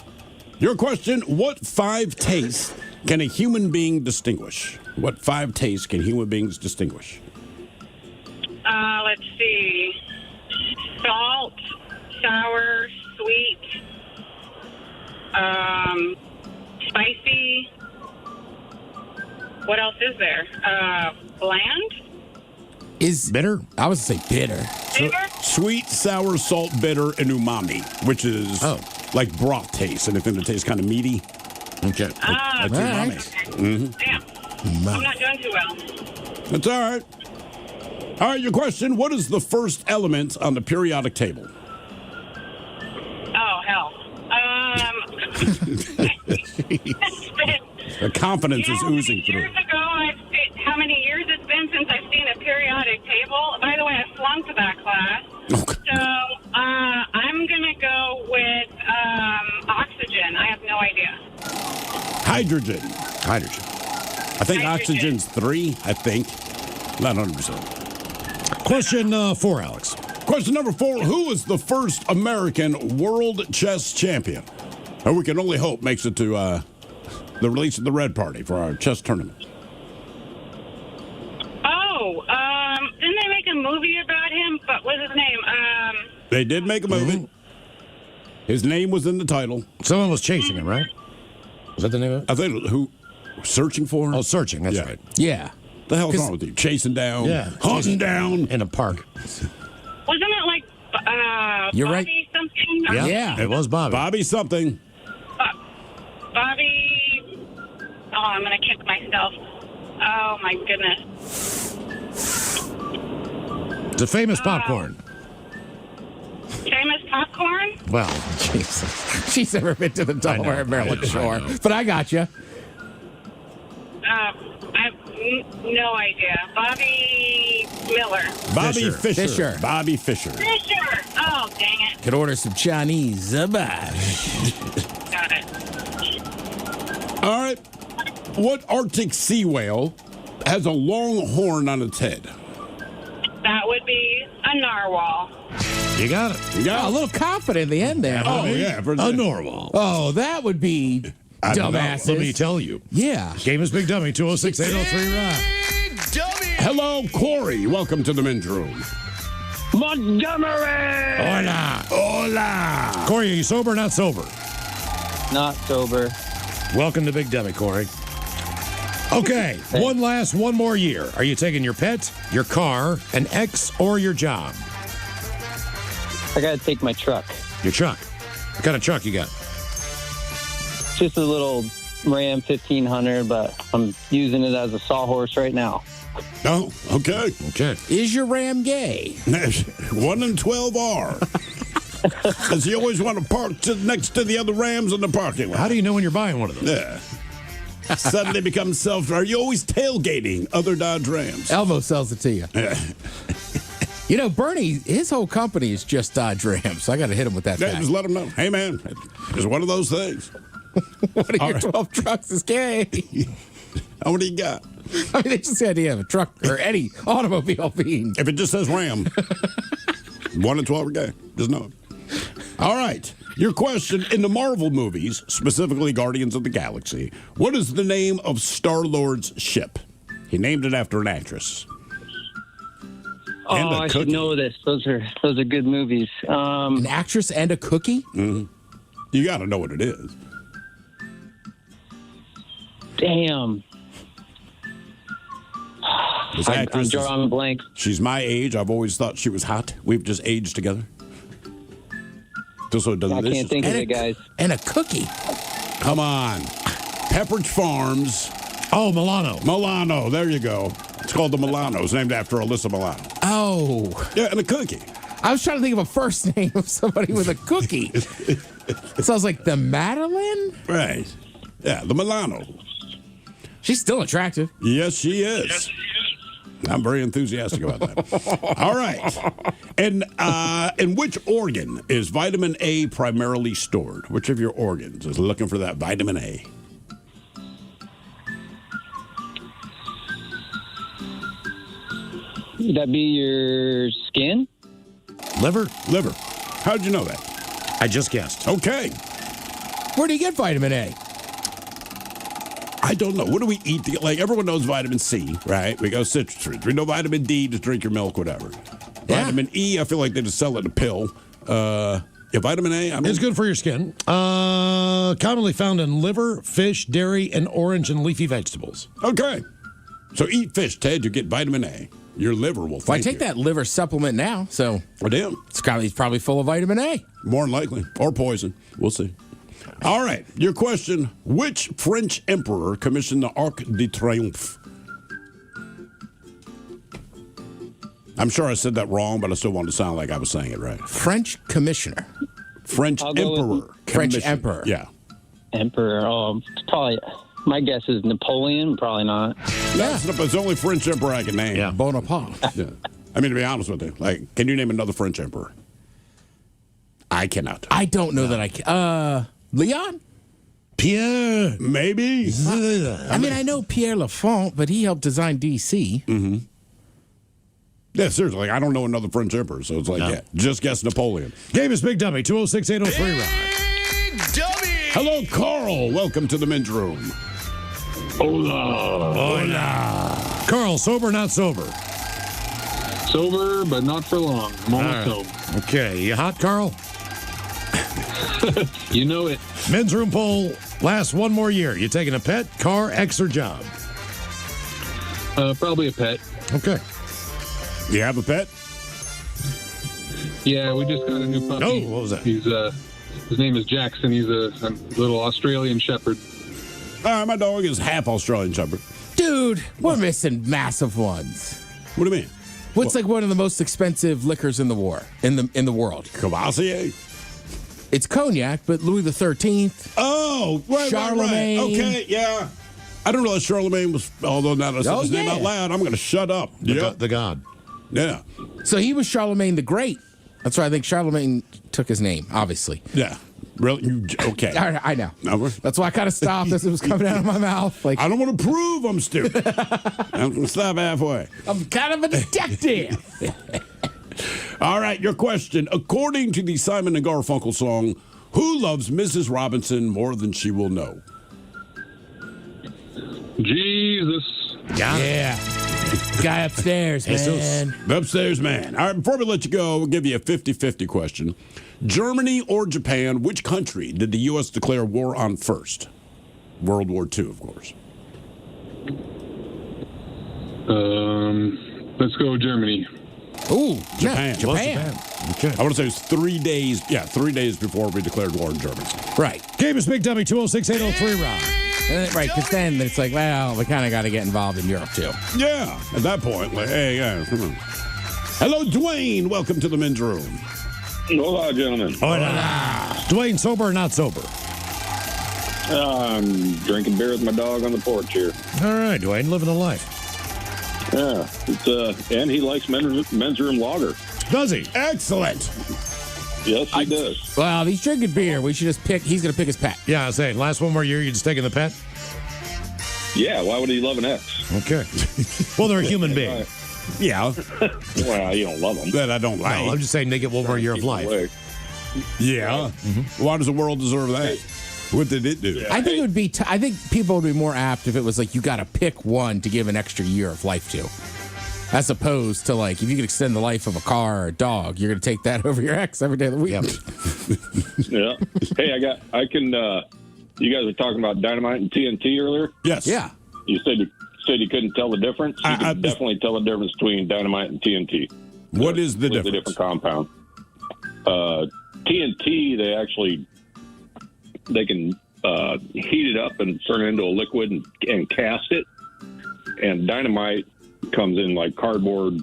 Your question, what 5 tastes can a human being distinguish? What 5 tastes can human beings distinguish? Let's see. Salt, sour, sweet, spicy, What else is there? Bland? Is bitter? I was going to say bitter. Sweet, sour, salt, bitter, and umami, which is like broth taste. Anything that tastes kind of meaty. Okay. That's umami. Mm-hmm. Damn. I'm not doing too well. That's all right. All right, your question. What is the first element on the periodic table? Oh, hell. The confidence is oozing through. Years ago, how many years it's been since I've seen a periodic table? By the way, I flunked that class. So I'm going to go with oxygen. I have no idea. Hydrogen. I think oxygen's 3, I think. Not 100%. Question 4, Alex. Question number 4. Who is the first American world chess champion? And we can only hope makes it to the release of the Red Party for our chess tournament. Oh, didn't they make a movie about him? But what's his name? They did make a movie. His name was in the title. Someone was chasing him, right? Was that the name of it? I think who? Searching for him? Oh, searching. That's right. Yeah. The hell's wrong with you? Chasing down? Yeah. Hunting down? In a park. Wasn't it like You're Bobby right. something? Yeah, it was Bobby. Bobby something. Bobby. Oh, I'm going to kick myself. Oh, my goodness. It's a famous popcorn. Famous popcorn? Well, Jesus. She's never been to the Delaware Maryland shore. But I got you. I have no idea. Bobby Miller. Bobby Fischer. Fischer. Bobby Fischer. Fisher. Oh, dang it. Could order some Chinese. Got it. All right. What Arctic sea whale has a long horn on its head? That would be a narwhal. You got it. You got a little confident in the end there. Oh, Bobby. yeah. A narwhal. Oh, that would be dumbasses. Let me tell you. Yeah. Game is Big Dummy, 206-803-ROCK. Hello, Corey. Welcome to the men's room. Montgomery! Hola. Hola. Corey, are you sober or not sober? Not sober. Welcome to Big Dummy, Corey. Okay, one more year. Are you taking your pet, your car, an ex, or your job? I gotta take my truck. Your truck. What kind of truck you got? Just a little Ram 1500, but I'm using it as a sawhorse right now. Oh, okay. Okay. Is your Ram gay? 1 in 12R. Does he always want to park next to the other Rams in the parking lot? How do you know when you're buying one of those? Yeah. Suddenly becomes Are you always tailgating other Dodge Rams? Elmo sells it to you. You know, Bernie, his whole company is just Dodge Rams. So I got to hit him with that Yeah, fact. just let him know. Hey, man, it's one of those things. One of your 12 trucks is gay. How many you got? I mean, it's just the idea of a truck or any automobile being. If it just says Ram, 1 in 12 are gay. Just know it. All right. Your question, in the Marvel movies, specifically Guardians of the Galaxy, what is the name of Star-Lord's ship? He named it after an actress. Oh, I should know this. Those are good movies. An actress and a cookie? Mm-hmm. You got to know what it is. Damn. This actress I'm drawing a blank. She's my age. I've always thought she was hot. We've just aged together. Just so it doesn't. I can't think of it, guys. And a cookie. Come on. Pepperidge Farms. Oh, Milano. Milano. There you go. It's called the Milano. It's named after Alyssa Milano. Oh. Yeah, and a cookie. I was trying to think of a first name of somebody with a cookie. It sounds like the Madeline? Right. Yeah, the Milano. She's still attractive. Yes, she is. I'm very enthusiastic about that. All right. And in which organ is vitamin A primarily stored? Which of your organs is looking for that vitamin A? Would that be your skin? Liver? Liver. How'd you know that? I just guessed. Okay. Where do you get vitamin A? I don't know. What do we eat? Like, everyone knows vitamin C, right? We go citrus fruits. We know vitamin D, just drink your milk, whatever. Yeah. Vitamin E, I feel like they just sell it in a pill. Yeah, vitamin A. It's good for your skin. Commonly found in liver, fish, dairy, and orange and leafy vegetables. Okay. So eat fish, Ted. You get vitamin A. Your liver will Well, I thank take you. that liver supplement now, so damn. It's probably full of vitamin A. More than likely. Or poison. We'll see. All right. Your question. Which French emperor commissioned the Arc de Triomphe? I'm sure I said that wrong, but I still wanted to sound like I was saying it right. French commissioner. French I'll go with emperor. French commissioned. emperor. Yeah. Emperor. Oh, probably. My guess is Napoleon. Probably not. That's the only French emperor I can name. Yeah, Bonaparte. Yeah. I mean, to be honest with you, like, can you name another French emperor? I cannot. I don't know that I can. Leon? Pierre. Maybe. I mean, I know Pierre Lafont, but he helped design DC. Mm-hmm. Yeah, seriously. Like, I don't know another French emperor, so it's like, yeah, just guess Napoleon. Game is Big Dummy, 206-803 Rock. Hello, Carl. Welcome to the men's room. Hola. Carl, sober, not sober? Sober, but not for long. I'm almost sober. Okay, you hot, Carl? You know it. Men's room poll lasts one more year. You taking a pet, car, ex, or job? Probably a pet. Okay. You have a pet? Yeah, we just got a new puppy. Oh, what was that? He's his name is Jackson. He's a little Australian Shepherd. My dog is half Australian Shepherd. Dude, we're missing massive ones. What do you mean? What's like one of the most expensive liquors in the world? Cavassier? It's cognac, but Louis the 13th. Oh, right, Charlemagne. Right. Okay, yeah. I didn't realize Charlemagne was, although now that I said his name out loud, I'm going to shut up. The god. Yeah. So he was Charlemagne the Great. That's why I think Charlemagne took his name, obviously. Yeah. Really? Okay. I know. That's why I kind of stopped as it was coming out of my mouth. Like, I don't want to prove I'm stupid. I'm going to stop halfway. I'm kind of a detective. All right, your question. According to the Simon and Garfunkel song, who loves Mrs. Robinson more than she will know? Jesus. Yeah. Guy upstairs, man. The upstairs man. All right, before we let you go, we'll give you a 50-50 question. Germany or Japan, which country did the U.S. declare war on first? World War II, of course. Let's go Germany. Ooh, Japan. Japan. Okay. I want to say it was 3 days. Yeah, 3 days before we declared war in Germany. Right. Game is Big Dummy, 206-803 Rock. Right, because then it's like, well, we kind of got to get involved in Europe, too. Yeah, at that point, like, hey, yeah, come on. Hello, Dwayne. Welcome to the men's room. Hola, gentlemen. Hola. Dwayne, sober or not sober? I'm drinking beer with my dog on the porch here. All right, Dwayne, living the life. Yeah, it's and he likes men's room lager. Does he? Excellent. Yes, he does. Well, he's drinking beer. We should just pick. He's going to pick his pet. Yeah, I was saying, last one more year, you just taking the pet? Yeah, why would he love an ex? Okay. Well, they're a human being. Yeah. Well, you don't love them. That I don't like. No, I'm just saying they get one more year of life. Yeah. Mm-hmm. Why does the world deserve that? What did it do? I think it would be. I think people would be more apt if it was like you got to pick one to give an extra year of life to, as opposed to like if you could extend the life of a car or a dog, you're going to take that over your ex every day of the week. Yeah. Hey, I can. You guys were talking about dynamite and TNT earlier. Yes. Yeah. You said you couldn't tell the difference. You can definitely tell the difference between dynamite and TNT. What is the difference? Different compound. TNT, they can heat it up and turn it into a liquid and cast it. And dynamite comes in like cardboard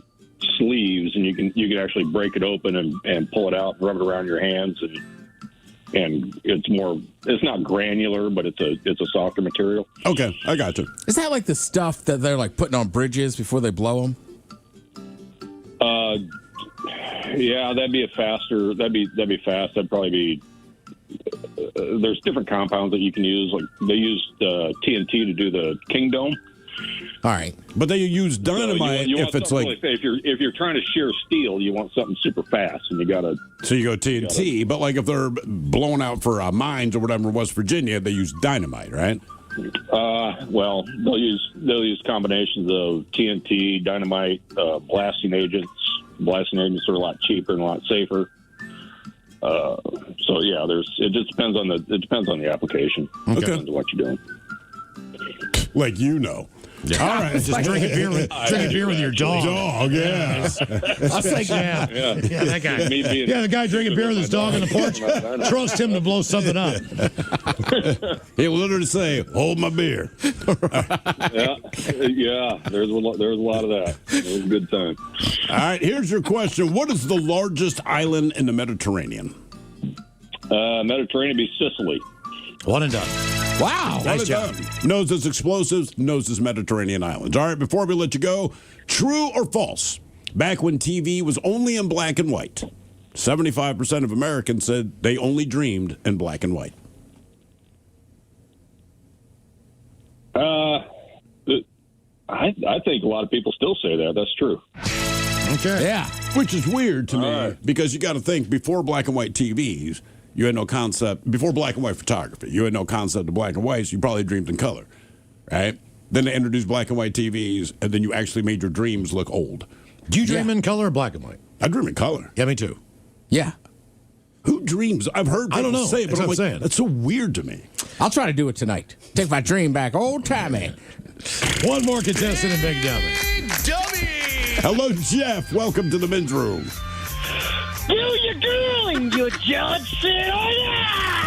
sleeves, and you can actually break it open and pull it out, rub it around your hands, and it's not granular, but it's a softer material. Okay, I got you. Is that like the stuff that they're like putting on bridges before they blow them? Yeah, that'd be faster. That'd be fast. That'd probably be. There's different compounds that you can use. Like they used TNT to do the King Dome. All right, but they use dynamite you if it's like if you're trying to shear steel, you want something super fast, and you gotta. So you go TNT, but like if they're blowing out for mines or whatever in West Virginia, they use dynamite, right? Well, they'll use combinations of TNT, dynamite, blasting agents. Blasting agents are a lot cheaper and a lot safer. So yeah, it just depends on the application. Okay. Depends on what you're doing. Like Yeah. All right. Just drinking beer with your dog. Dog, yes. I was thinking, yeah, that guy. Yeah, the guy drinking beer with his dog on the porch. Trust him to blow something up. He'll literally say, "Hold my beer." Yeah. There's a lot of that. It was a good time. All right. Here's your question: what is the largest island in the Mediterranean? Mediterranean be Sicily. One and done. Wow. Nice job. Knows his explosives, knows his Mediterranean islands. All right, before we let you go, true or false? Back when TV was only in black and white, 75% of Americans said they only dreamed in black and white. I think a lot of people still say that. That's true. Okay. Yeah. Which is weird to me because you got to think before black and white TVs, you had no concept. Before black and white photography, you had no concept of black and white, so you probably dreamed in color, right? Then they introduced black and white TVs, and then you actually made your dreams look old. Do you dream in color or black and white? I dream in color. Yeah, me too. Yeah. Who dreams? I've heard people I don't know. say it, but That's I'm what like, I'm saying. that's so weird to me. I'll try to do it tonight. Take my dream back, old timey. One more contestant in Big Dummy. Hello, Jeff. Welcome to the men's room. Do your girl and your Johnson.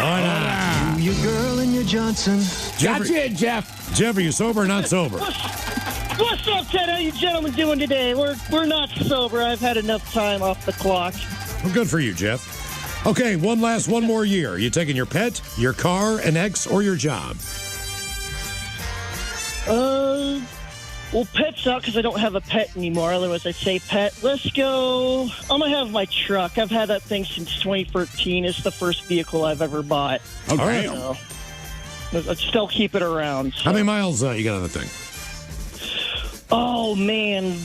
Oh, Your girl and your Johnson. Gotcha, Jeff. Jeff, are you sober or not sober? What's up, Ted? How you gentlemen doing today? We're not sober. I've had enough time off the clock. Well, good for you, Jeff. Okay, one more year. You taking your pet, your car, an ex, or your job? Well, pet's out because I don't have a pet anymore. Otherwise, I'd say pet. Let's go. I'm going to have my truck. I've had that thing since 2013. It's the first vehicle I've ever bought. Okay. So, I'd still keep it around. So. How many miles you got on the thing? Oh, man.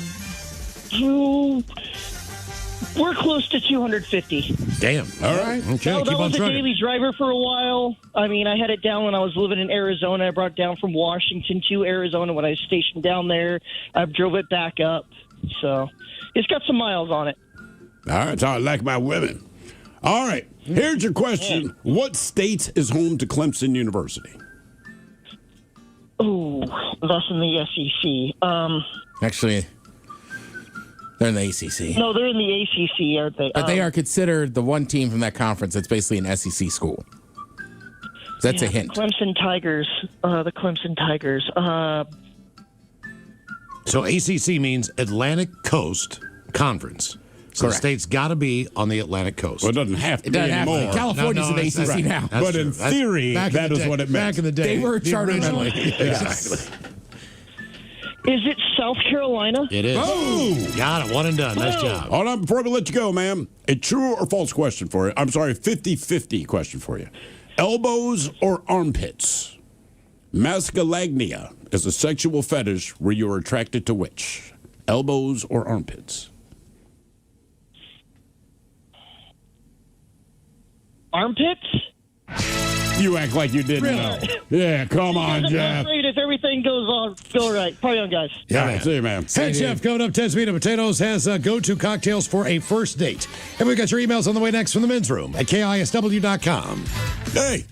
We're close to 250. Damn. All right. Okay, That keep on was a trucking. daily driver for a while. I mean, I had it down when I was living in Arizona. I brought it down from Washington to Arizona when I was stationed down there. I drove it back up. So it's got some miles on it. All right, so I like my women. All right, here's your question. Yeah. What state is home to Clemson University? Oh, that's in the SEC. Actually, they're in the ACC. No, they're in the ACC, aren't they? But they are considered the one team from that conference that's basically an SEC school. So that's a hint. Clemson Tigers. The Clemson Tigers. So ACC means Atlantic Coast Conference. So Correct. the state's got to be on the Atlantic Coast. Well, it doesn't have to It be doesn't have to be. anymore. California's an that's ACC right. now. That's But true. in That's- theory, back in that the is day- what it meant. Back in the day. They were the charter original- members. Exactly. Is it South Carolina? It is. Oh! Got it. One and done. Nice job. Hold on, before we let you go, ma'am. A true or false question for you. I'm sorry, 50-50 question for you. Elbows or armpits? Masculagnia is a sexual fetish where you are attracted to which? Elbows or armpits? Armpits? You act like you didn't know. Yeah, come on, Jeff. Great if everything go right. Party on, guys. Yeah, man. See you, man. Hey, Jeff, coming up, Ted's Meat and Potatoes has go-to cocktails for a first date. And we've got your emails on the way next from the men's room at KISW.com. Hey.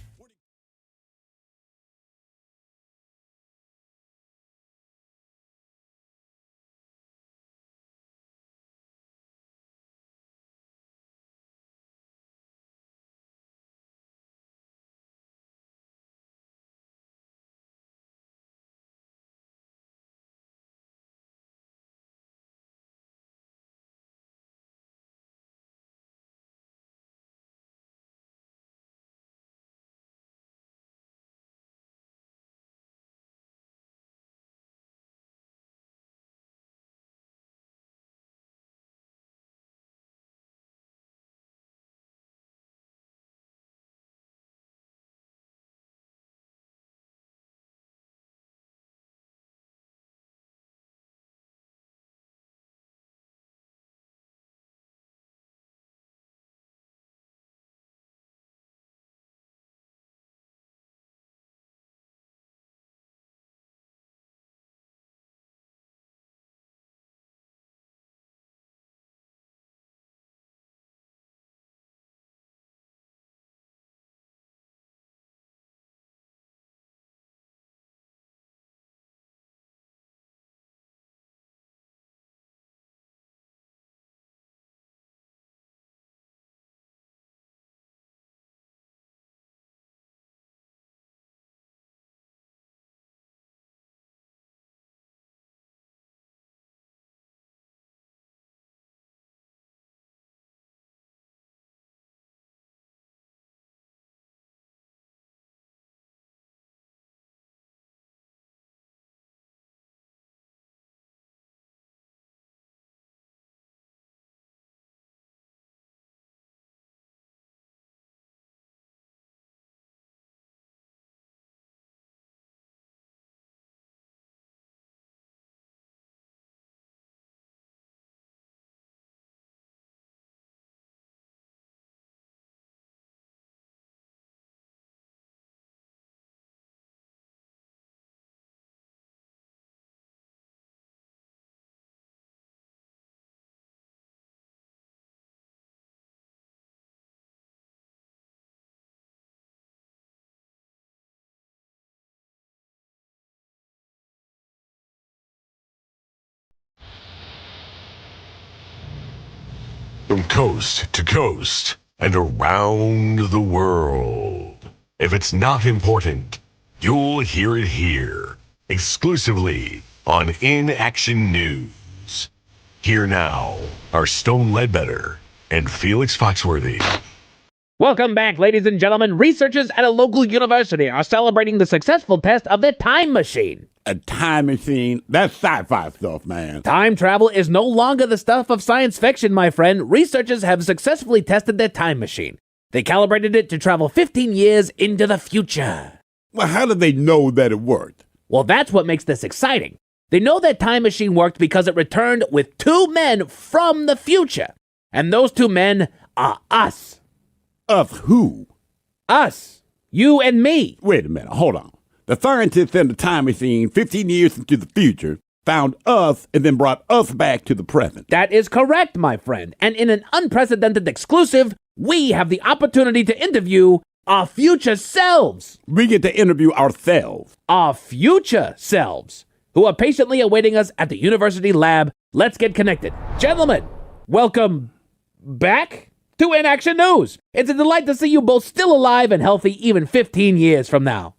From coast to coast and around the world. If it's not important, you'll hear it here. Exclusively on In Action News. Here now are Stone Ledbetter and Felix Foxworthy. Welcome back, ladies and gentlemen. Researchers at a local university are celebrating the successful test of their time machine. A time machine? That's sci-fi stuff, man. Time travel is no longer the stuff of science fiction, my friend. Researchers have successfully tested their time machine. They calibrated it to travel 15 years into the future. Well, how did they know that it worked? Well, that's what makes this exciting. They know that time machine worked because it returned with 2 men from the future. And those 2 men are us. Us who? Us. You and me. Wait a minute, hold on. The scientists in the time machine 15 years into the future found us and then brought us back to the present. That is correct, my friend. And in an unprecedented exclusive, we have the opportunity to interview our future selves. We get to interview ourselves. Our future selves, who are patiently awaiting us at the university lab. Let's get connected. Gentlemen, welcome back to In Action News. It's a delight to see you both still alive and healthy even 15 years from now.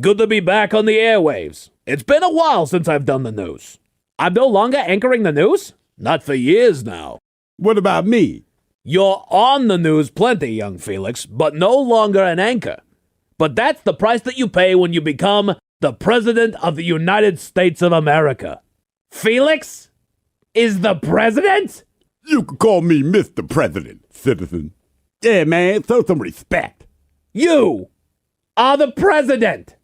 Good to be back on the airwaves. It's been a while since I've done the news. I'm no longer anchoring the news? Not for years now. What about me? You're on the news plenty, young Felix, but no longer an anchor. But that's the price that you pay when you become the President of the United States of America. Felix is the President? You can call me Mr. President, citizen. Yeah, man, show some respect. You are the President.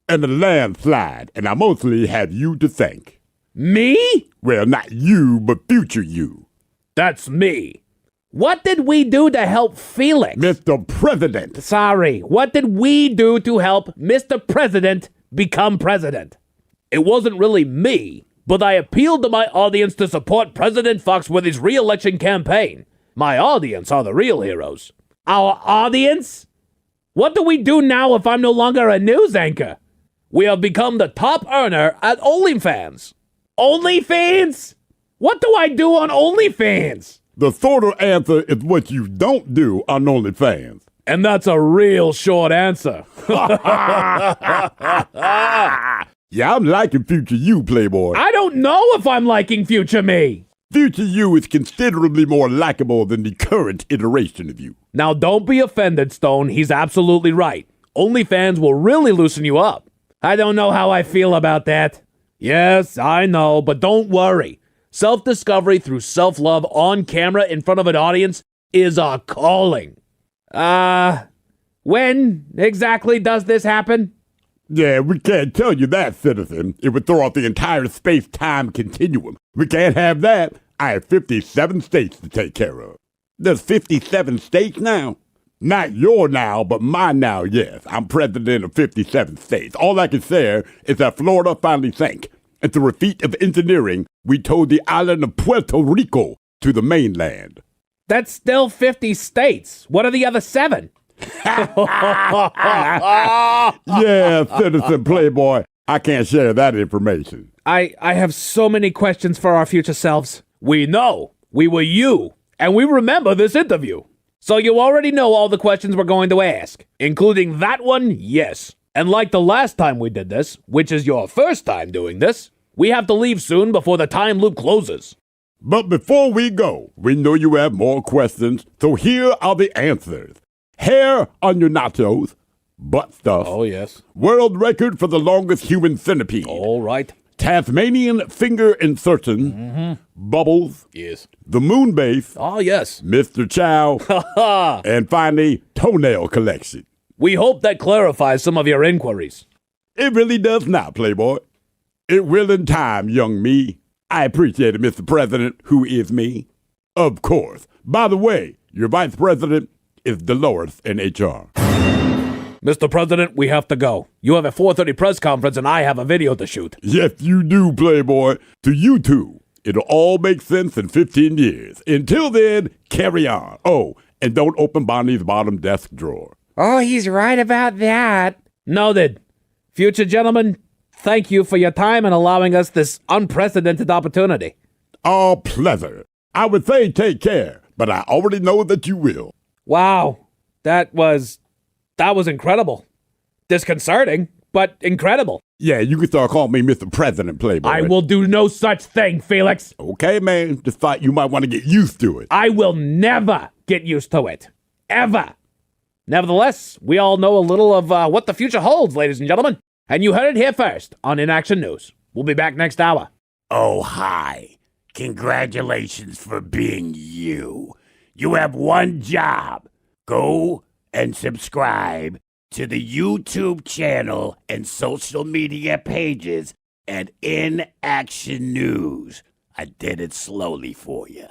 And a landslide, and I mostly have you to thank. Me? Well, not you, but future you. That's me. What did we do to help Felix? Mr. President. Sorry, what did we do to help Mr. President become president? It wasn't really me, but I appealed to my audience to support President Foxworthy's re-election campaign. My audience are the real heroes. Our audience? What do we do now if I'm no longer a news anchor? We have become the top earner at OnlyFans. OnlyFans? What do I do on OnlyFans? The sort of answer is what you don't do on OnlyFans. And that's a real short answer. Yeah, I'm liking future you, Playboy. I don't know if I'm liking future me. Future you is considerably more likable than the current iteration of you. Now, don't be offended, Stone. He's absolutely right. OnlyFans will really loosen you up. I don't know how I feel about that. Yes, I know, but don't worry. Self-discovery through self-love on camera in front of an audience is a calling. When exactly does this happen? Yeah, we can't tell you that, citizen. It would throw off the entire space-time continuum. We can't have that. I have 57 states to take care of. There's 57 states now. Not your now, but my now, yes. I'm president of 57 states. All I can say is that Florida finally sank. And through a feat of engineering, we towed the island of Puerto Rico to the mainland. That's still 50 states. What are the other 7? Yeah, citizen Playboy. I can't share that information. I have so many questions for our future selves. We know. We were you. And we remember this interview. So you already know all the questions we're going to ask. Including that one, yes. And like the last time we did this, which is your first time doing this, we have to leave soon before the time loop closes. But before we go, we know you have more questions, so here are the answers. Hair on your nachos, butt stuff. Oh, yes. World record for the longest human centipede. All right. Tasmanian finger insertion. Mm-hmm. Bubbles. Yes. The moon base. Oh, yes. Mr. Chow. And finally, toenail collection. We hope that clarifies some of your inquiries. It really does not, Playboy. It will in time, young me. I appreciate it, Mr. President, who is me. Of course. By the way, your vice president is Dolores in HR. Mr. President, we have to go. You have a 4:30 press conference and I have a video to shoot. Yes, you do, Playboy. To you two, it'll all make sense in 15 years. Until then, carry on. Oh, and don't open Bonnie's bottom desk drawer. Oh, he's right about that. Noted. Future gentlemen, thank you for your time and allowing us this unprecedented opportunity. All pleasure. I would say take care, but I already know that you will. Wow. That was incredible. Disconcerting, but incredible. Yeah, you can start calling me Mr. President, Playboy. I will do no such thing, Felix. Okay, man. Just thought you might want to get used to it. I will never get used to it. Ever. Nevertheless, we all know a little of what the future holds, ladies and gentlemen. And you heard it here first on In Action News. We'll be back next hour. Oh, hi. Congratulations for being you. You have one job. Go and subscribe to the YouTube channel and social media pages at In Action News. I did it slowly for you.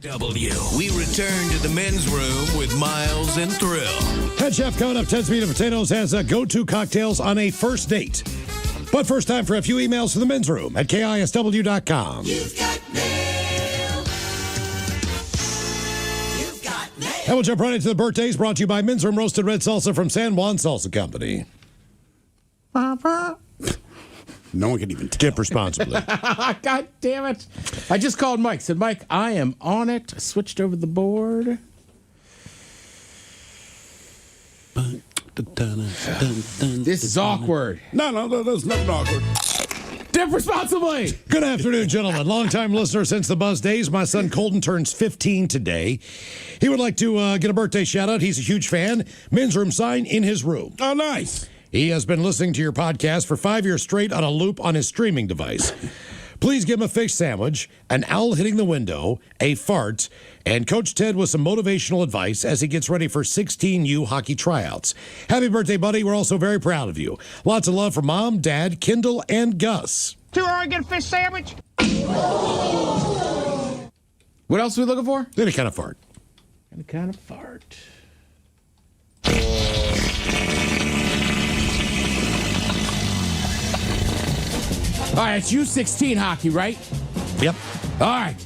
KISW. We return to the men's room with Miles and Thrill. Head chef coming up, Ted's Meat and Potatoes has go-to cocktails on a first date. But first time for a few emails to the men's room at KISW.com. You've got mail. You've got mail. And we'll jump right into the birthdays brought to you by Men's Room Roasted Red Salsa from San Juan Salsa Company. No one can even tip responsibly. God damn it. I just called Mike. Said, Mike, I am on it. I switched over the board. This is awkward. No, there's nothing awkward. Dip responsibly. Good afternoon, gentlemen. Longtime listener since the Buzz days. My son Colton turns 15 today. He would like to get a birthday shout out. He's a huge fan. Men's Room sign in his room. Oh, nice. He has been listening to your podcast for 5 years straight on a loop on his streaming device. Please give him a fish sandwich, an owl hitting the window, a fart, and Coach Ted with some motivational advice as he gets ready for 16U hockey tryouts. Happy birthday, buddy. We're also very proud of you. Lots of love from Mom, Dad, Kendall, and Gus. $2 get a fish sandwich. What else are we looking for? Any kind of fart. Any kind of fart. All right, it's U16 hockey, right? Yep. All right.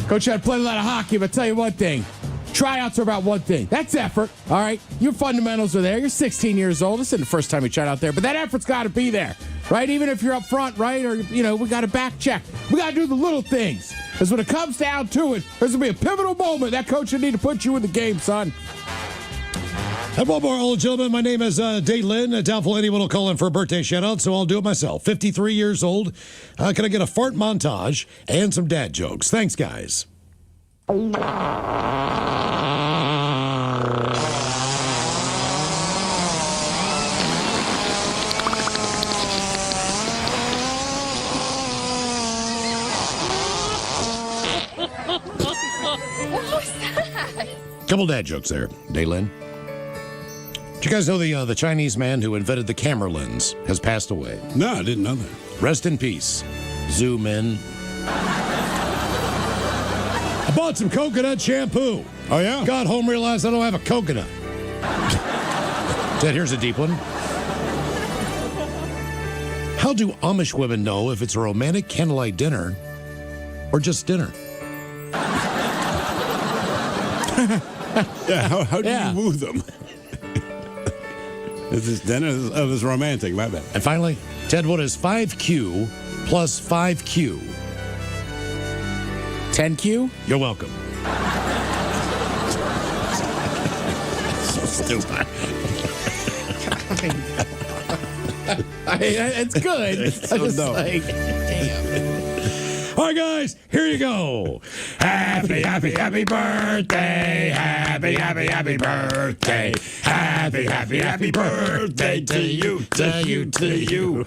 Coach had played a lot of hockey, but I'll tell you one thing. Tryouts are about one thing. That's effort, all right? Your fundamentals are there. You're 16 years old. This isn't the first time you tried out there, but that effort's got to be there, right? Even if you're up front, right? Or, we got to back check. We got to do the little things. Because when it comes down to it, there's going to be a pivotal moment. That coach will need to put you in the game, son. And one more, old gentleman. My name is Daylin. Doubtful anyone will call in for a birthday shout-out, so I'll do it myself. 53 years old. Can I get a fart montage and some dad jokes? Thanks, guys. What was that? Couple dad jokes there, Daylin. Did you guys know the Chinese man who invented the camera lens has passed away? No, I didn't know that. Rest in peace. Zoom in. I bought some coconut shampoo. Oh, yeah? Got home, realized I don't have a coconut. Dad, here's a deep one. How do Amish women know if it's a romantic candlelight dinner or just dinner? Yeah, how do you woo them? Is this dinner? Oh, this is romantic, my bad. And finally, Ted, what is 5Q plus 5Q? 10Q? You're welcome. So stupid. It's good. It's I so just dumb. like, damn. All right, guys, here you go. Happy, happy, happy birthday. Happy, happy, happy birthday. Happy, happy, happy birthday to you, to you, to you.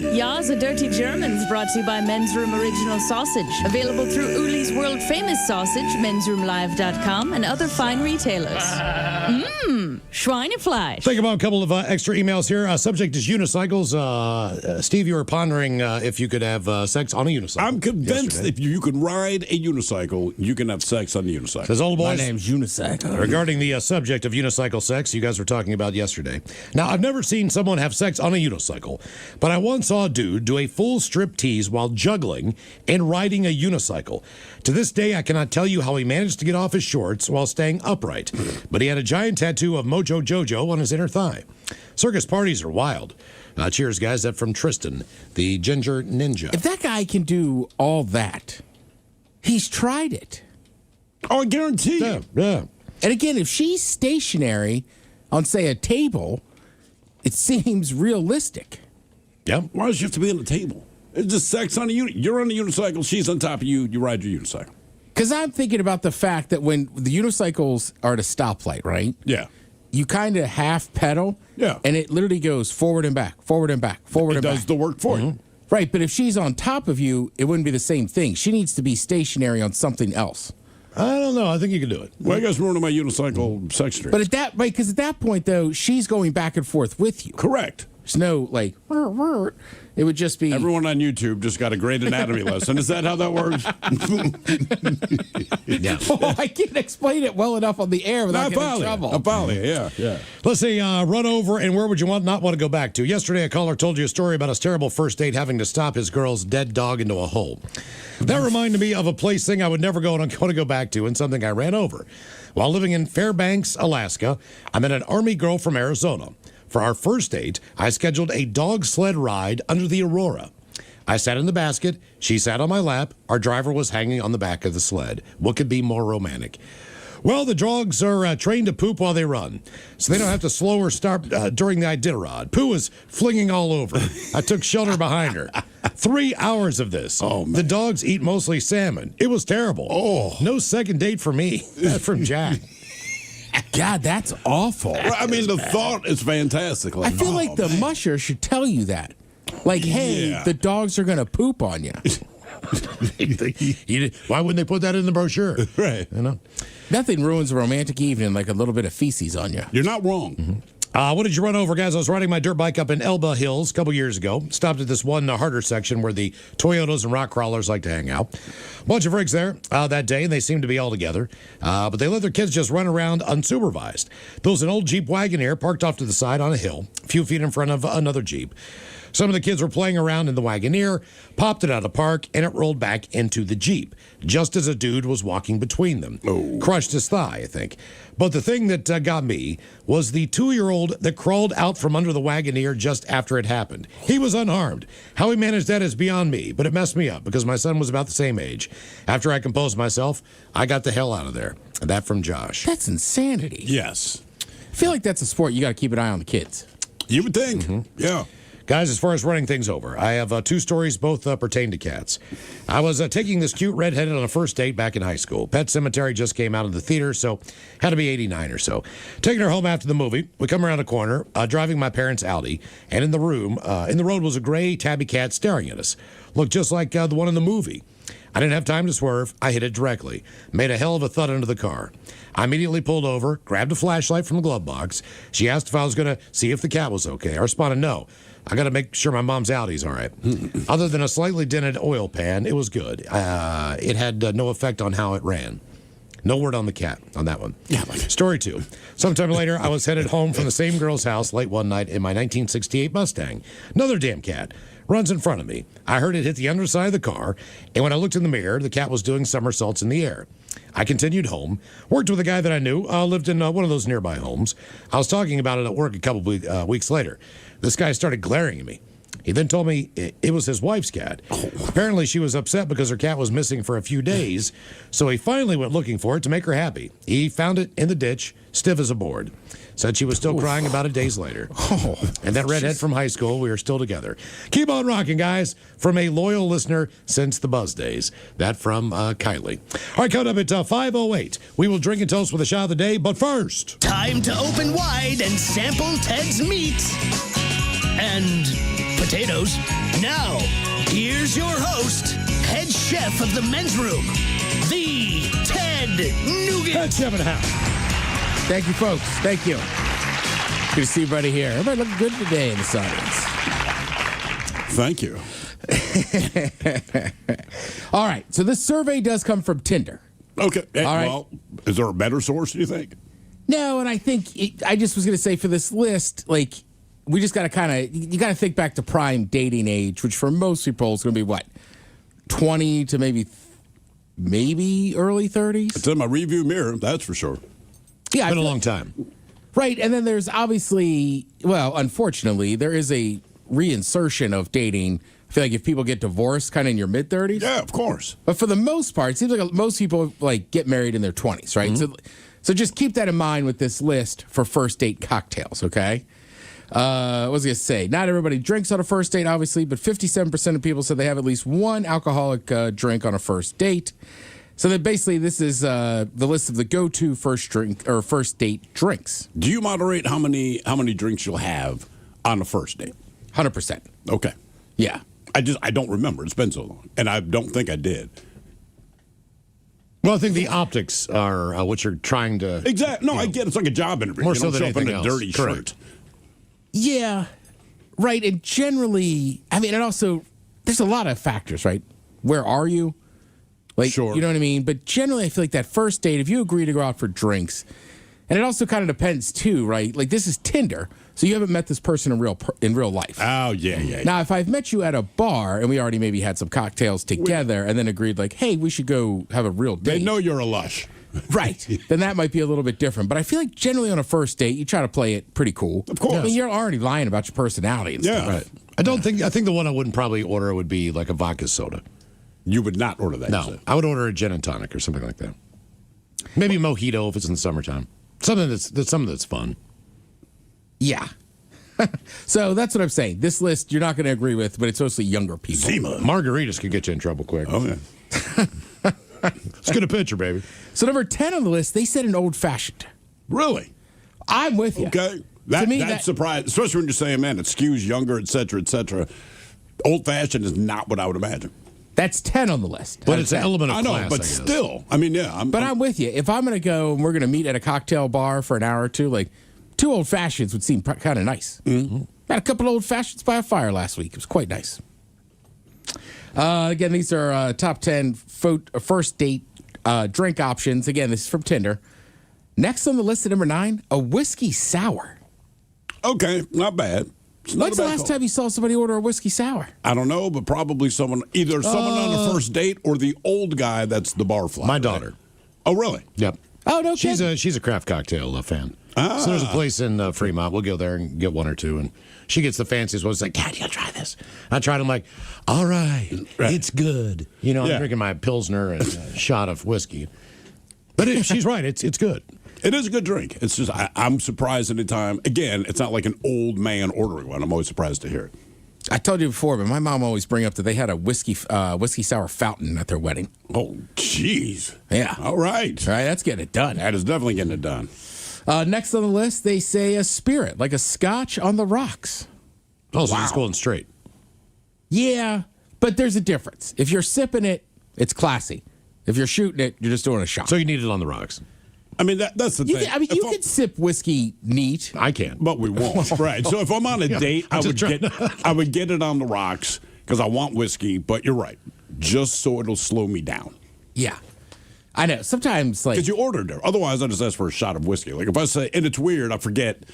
Ya's a Dirty Germans brought to you by Men's Room Original Sausage. Available through Uli's World Famous Sausage, mensroomlive.com, and other fine retailers. Mmm, Schweinefleisch. Think about a couple of extra emails here. Subject is unicycles. Steve, you were pondering if you could have sex on a unicycle. I'm convinced if you can ride a unicycle, you can have sex on the unicycle. Says old boys. My name's Unicycle. Regarding the subject of unicycle sex, you guys were talking about yesterday. Now, I've never seen someone have sex on a unicycle, but I once saw a dude do a full strip tease while juggling and riding a unicycle. To this day, I cannot tell you how he managed to get off his shorts while staying upright, but he had a giant tattoo of Mojo Jojo on his inner thigh. Circus parties are wild. Cheers, guys. That from Tristan, the Ginger Ninja. If that guy can do all that, he's tried it. Oh, I guarantee you. Yeah. And again, if she's stationary on, say, a table, it seems realistic. Yeah. Why does she have to be on the table? It's just sex on a unit. You're on a unicycle. She's on top of you. You ride your unicycle. Because I'm thinking about the fact that when the unicycles are at a stoplight, right? Yeah. You kind of half pedal. Yeah. And it literally goes forward and back, forward and back, forward and back. It does the work for you. Right, but if she's on top of you, it wouldn't be the same thing. She needs to be stationary on something else. I don't know. I think you can do it. Well, I guess we're on my unicycle sex stream. But because at that point, though, she's going back and forth with you. Correct. There's no, like, it would just be... Everyone on YouTube just got a great anatomy lesson. Is that how that works? Yeah. Oh, I can't explain it well enough on the air without getting in trouble. Yeah. Let's see, run over, and where would you not want to go back to? Yesterday, a caller told you a story about his terrible first date having to stop his girl's dead dog into a hole. That reminded me of a place thing I would never go and want to go back to, and something I ran over. While living in Fairbanks, Alaska, I met an Army girl from Arizona. For our first date, I scheduled a dog sled ride under the Aurora. I sat in the basket, she sat on my lap, our driver was hanging on the back of the sled. What could be more romantic? Well, the dogs are trained to poop while they run, so they don't have to slow or start during the Iditarod. Poo was flinging all over. I took shelter behind her. 3 hours of this. Oh, man. The dogs eat mostly salmon. It was terrible. Oh. No second date for me. That's from Jack. God, that's awful. I mean, the thought is fantastic. I feel like the musher should tell you that. Like, hey, the dogs are going to poop on you. Why wouldn't they put that in the brochure? Right. You know? Nothing ruins a romantic evening like a little bit of feces on you. You're not wrong. Mm-hmm. What did you run over, guys? I was riding my dirt bike up in Elba Hills a couple years ago. Stopped at this one harder section where the Toyotas and rock crawlers like to hang out. Bunch of rigs there that day, and they seemed to be all together. But they let their kids just run around unsupervised. There was an old Jeep Wagoneer parked off to the side on a hill, a few feet in front of another Jeep. Some of the kids were playing around in the Wagoneer, popped it out of park, and it rolled back into the Jeep, just as a dude was walking between them. Oh. Crushed his thigh, I think. But the thing that got me was the 2-year-old that crawled out from under the Wagoneer just after it happened. He was unharmed. How he managed that is beyond me, but it messed me up because my son was about the same age. After I composed myself, I got the hell out of there. That from Josh. That's insanity. Yes. I feel like that's a sport you got to keep an eye on the kids. You would think. Yeah. Guys, as far as running things over, I have 2 stories, both pertain to cats. I was taking this cute redheaded on a first date back in high school. Pet Sematary just came out of the theater, so had to be 89 or so. Taking her home after the movie, we come around a corner, driving my parents' Audi, and in the road was a gray tabby cat staring at us. Looked just like the one in the movie. I didn't have time to swerve. I hit it directly. Made a hell of a thud under the car. I immediately pulled over, grabbed a flashlight from the glove box. She asked if I was going to see if the cat was okay. I responded, no. I got to make sure my mom's Audi's all right. Other than a slightly dented oil pan, it was good. It had no effect on how it ran. No word on the cat on that one. Story 2. Sometime later, I was headed home from the same girl's house late one night in my 1968 Mustang. Another damn cat runs in front of me. I heard it hit the underside of the car, and when I looked in the mirror, the cat was doing somersaults in the air. I continued home, worked with a guy that I knew, lived in one of those nearby homes. I was talking about it at work a couple weeks later. This guy started glaring at me. He then told me it was his wife's cat. Apparently, she was upset because her cat was missing for a few days, so he finally went looking for it to make her happy. He found it in the ditch, stiff as a board. Said she was still crying about it days later. And that redhead from high school, we are still together. Keep on rocking, guys, from a loyal listener since the buzz days. That from Kylie. All right, coming up at 5:08. We will drink and toast with a shot of the day, but first... Time to open wide and sample Ted's meat. And... potatoes. Now, here's your host, head chef of the men's room, the Ted Nugent. Head chef in the house. Thank you, folks. Thank you. Good to see everybody here. Everybody looking good today in this audience. Thank you. All right. So this survey does come from Tinder. Okay. All right. Well, is there a better source, do you think? No, and I think I just was going to say for this list, like, we just got to you got to think back to prime dating age, which for most people is going to be what? 20 to maybe early 30s? It's in my review mirror, that's for sure. Yeah. It's been a long time. Right. And then there's obviously, well, unfortunately, there is a reinsertion of dating. I feel like if people get divorced kind of in your mid 30s. Yeah, of course. But for the most part, it seems like most people like get married in their 20s, right? Mm-hmm. So just keep that in mind with this list for first date cocktails, okay? What was I going to say? Not everybody drinks on a first date, obviously, but 57% of people said they have at least one alcoholic drink on a first date. So that basically, this is the list of the go-to first date drinks. Do you moderate how many drinks you'll have on a first date? 100%. Okay. Yeah. I don't remember. It's been so long, and I don't think I did. Well, I think the optics are what you're trying to... Exactly. No, I get it. It's like a job interview. More you so don't than show up in anything a else. dirty Correct. shirt. Yeah. Right. And generally, I mean, and also, there's a lot of factors, right? Where are you? Like, Sure. You know what I mean? But generally, I feel like that first date, if you agree to go out for drinks, and it also kind of depends too, right? Like, this is Tinder, so you haven't met this person in real life. Oh, yeah. Now, if I've met you at a bar and we already maybe had some cocktails together and then agreed, like, hey, we should go have a real date. They know you're a lush. Right. Then that might be a little bit different. But I feel like generally on a first date, you try to play it pretty cool. Of course. I mean, you're already lying about your personality and stuff. Right. I think the one I wouldn't probably order would be like a vodka soda. You would not order that? No. I would order a gin and tonic or something like that. Maybe mojito if it's in the summertime. Something that's fun. Yeah. So that's what I'm saying. This list you're not going to agree with, but it's mostly younger people. Margaritas could get you in trouble quick. Oh, yeah. Let's get a picture, baby. So number 10 on the list, they said an old-fashioned. Really? I'm with you. Okay. To me, that's surprising, especially when you're saying, man, it skews younger, et cetera, et cetera. Old-fashioned is not what I would imagine. That's 10 on the list. But it's an element of I know, class, but I guess. still. I mean, yeah. I'm with you. If I'm going to go and we're going to meet at a cocktail bar for an hour or two, like 2 old fashions would seem kind of nice. Mm-hmm. Had a couple old fashions by a fire last week. It was quite nice. Again, these are top 10 first date drink options. Again, this is from Tinder. Next on the list at number 9, a whiskey sour. Okay, not bad. When's the last time you saw somebody order a whiskey sour? I don't know, but probably either someone on a first date or the old guy that's the bar fly. My daughter. Oh, really? Yep. Oh, no She's kidding. a craft cocktail fan. So there's a place in Fremont. We'll go there and get one or two, and she gets the fanciest ones. Like, Dad, you gotta try this. I tried. I'm like, all right, it's good. You know, I'm drinking my Pilsner and a shot of whiskey. But she's right. It's good. It is a good drink. It's just I'm surprised anytime. Again, it's not like an old man ordering one. I'm always surprised to hear it. I told you before, but my mom always bring up that they had a whiskey sour fountain at their wedding. Oh, jeez. Yeah. All right. That's getting it done. That is definitely getting it done. Next on the list, they say a spirit, like a scotch on the rocks. Oh, so it's going straight. Yeah, but there's a difference. If you're sipping it It's classy. If you're shooting it, you're just doing a shot. So you need it on the rocks. I mean, that's the thing. You can sip whiskey neat. I can. But we won't. Right. So if I'm on a date, I would get it on the rocks because I want whiskey. But you're right. Just so it'll slow me down. Yeah. I know. Sometimes, like. Because you ordered it. Otherwise, I just ask for a shot of whiskey. Like if I say, and it's weird, I forget.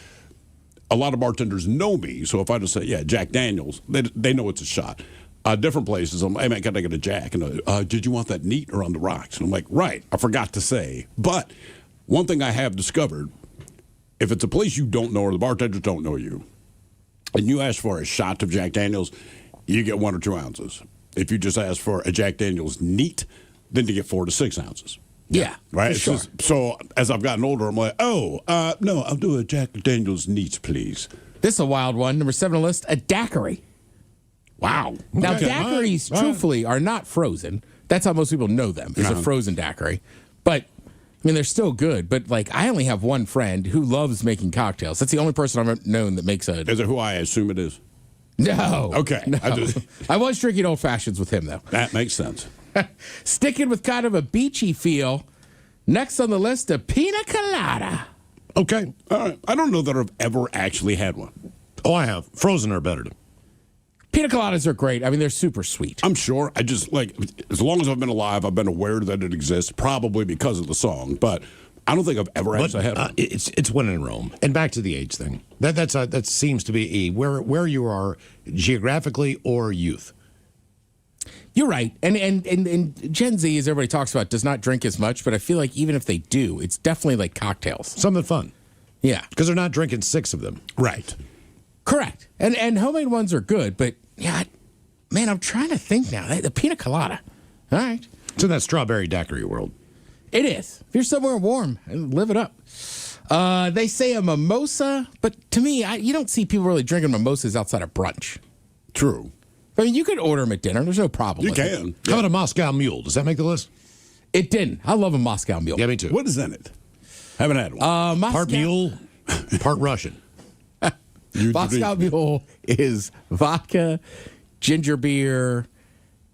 A lot of bartenders know me. So if I just say, yeah, Jack Daniels, they know it's a shot. Different places, I'm, hey man, can I get a Jack? And did you want that neat or on the rocks? And I'm like, right, I forgot to say. But one thing I have discovered, if it's a place you don't know or the bartenders don't know you, and you ask for a shot of Jack Daniels, you get 1 or 2 ounces. If you just ask for a Jack Daniels neat, then you get 4 to 6 ounces. Yeah, right. For sure. So as I've gotten older, I'm like, no, I'll do a Jack Daniels neat, please. This is a wild one. Number 7 on the list, a daiquiri. Wow. Now, Okay. daiquiris, All right. truthfully, are not frozen. That's how most people know them, is a Uh-huh. frozen daiquiri. But, I mean, they're still good. But, like, I only have one friend who loves making cocktails. That's the only person I've known that makes a... Is it who I assume it is? No. Okay. No. I I was drinking old fashions with him, though. That makes sense. Sticking with kind of a beachy feel, next on the list, a pina colada. Okay. All right. I don't know that I've ever actually had one. Oh, I have. Frozen are better. Pina coladas are great. I mean, they're super sweet. I'm sure. I just, like, as long as I've been alive, I've been aware that it exists, probably because of the song. But I don't think I've ever actually had one. It's when in Rome. And back to the age thing. That seems to be where you are geographically or youth. You're right. And Gen Z, as everybody talks about, does not drink as much. But I feel like even if they do, it's definitely like cocktails. Something fun. Yeah. Because they're not drinking 6 of them. Right. Correct. And homemade ones are good. But, yeah, man, I'm trying to think now. The pina colada. All right. It's in that strawberry daiquiri world. It is. If you're somewhere warm, live it up. They say a mimosa, but to me, you don't see people really drinking mimosas outside of brunch. True. I mean, you could order them at dinner. There's no problem. You with can. It. How about a Moscow Mule? Does that make the list? It didn't. I love a Moscow Mule. Yeah, me too. What is in it? Haven't had one. Part mule, part Russian. Moscow Mule is vodka, ginger beer,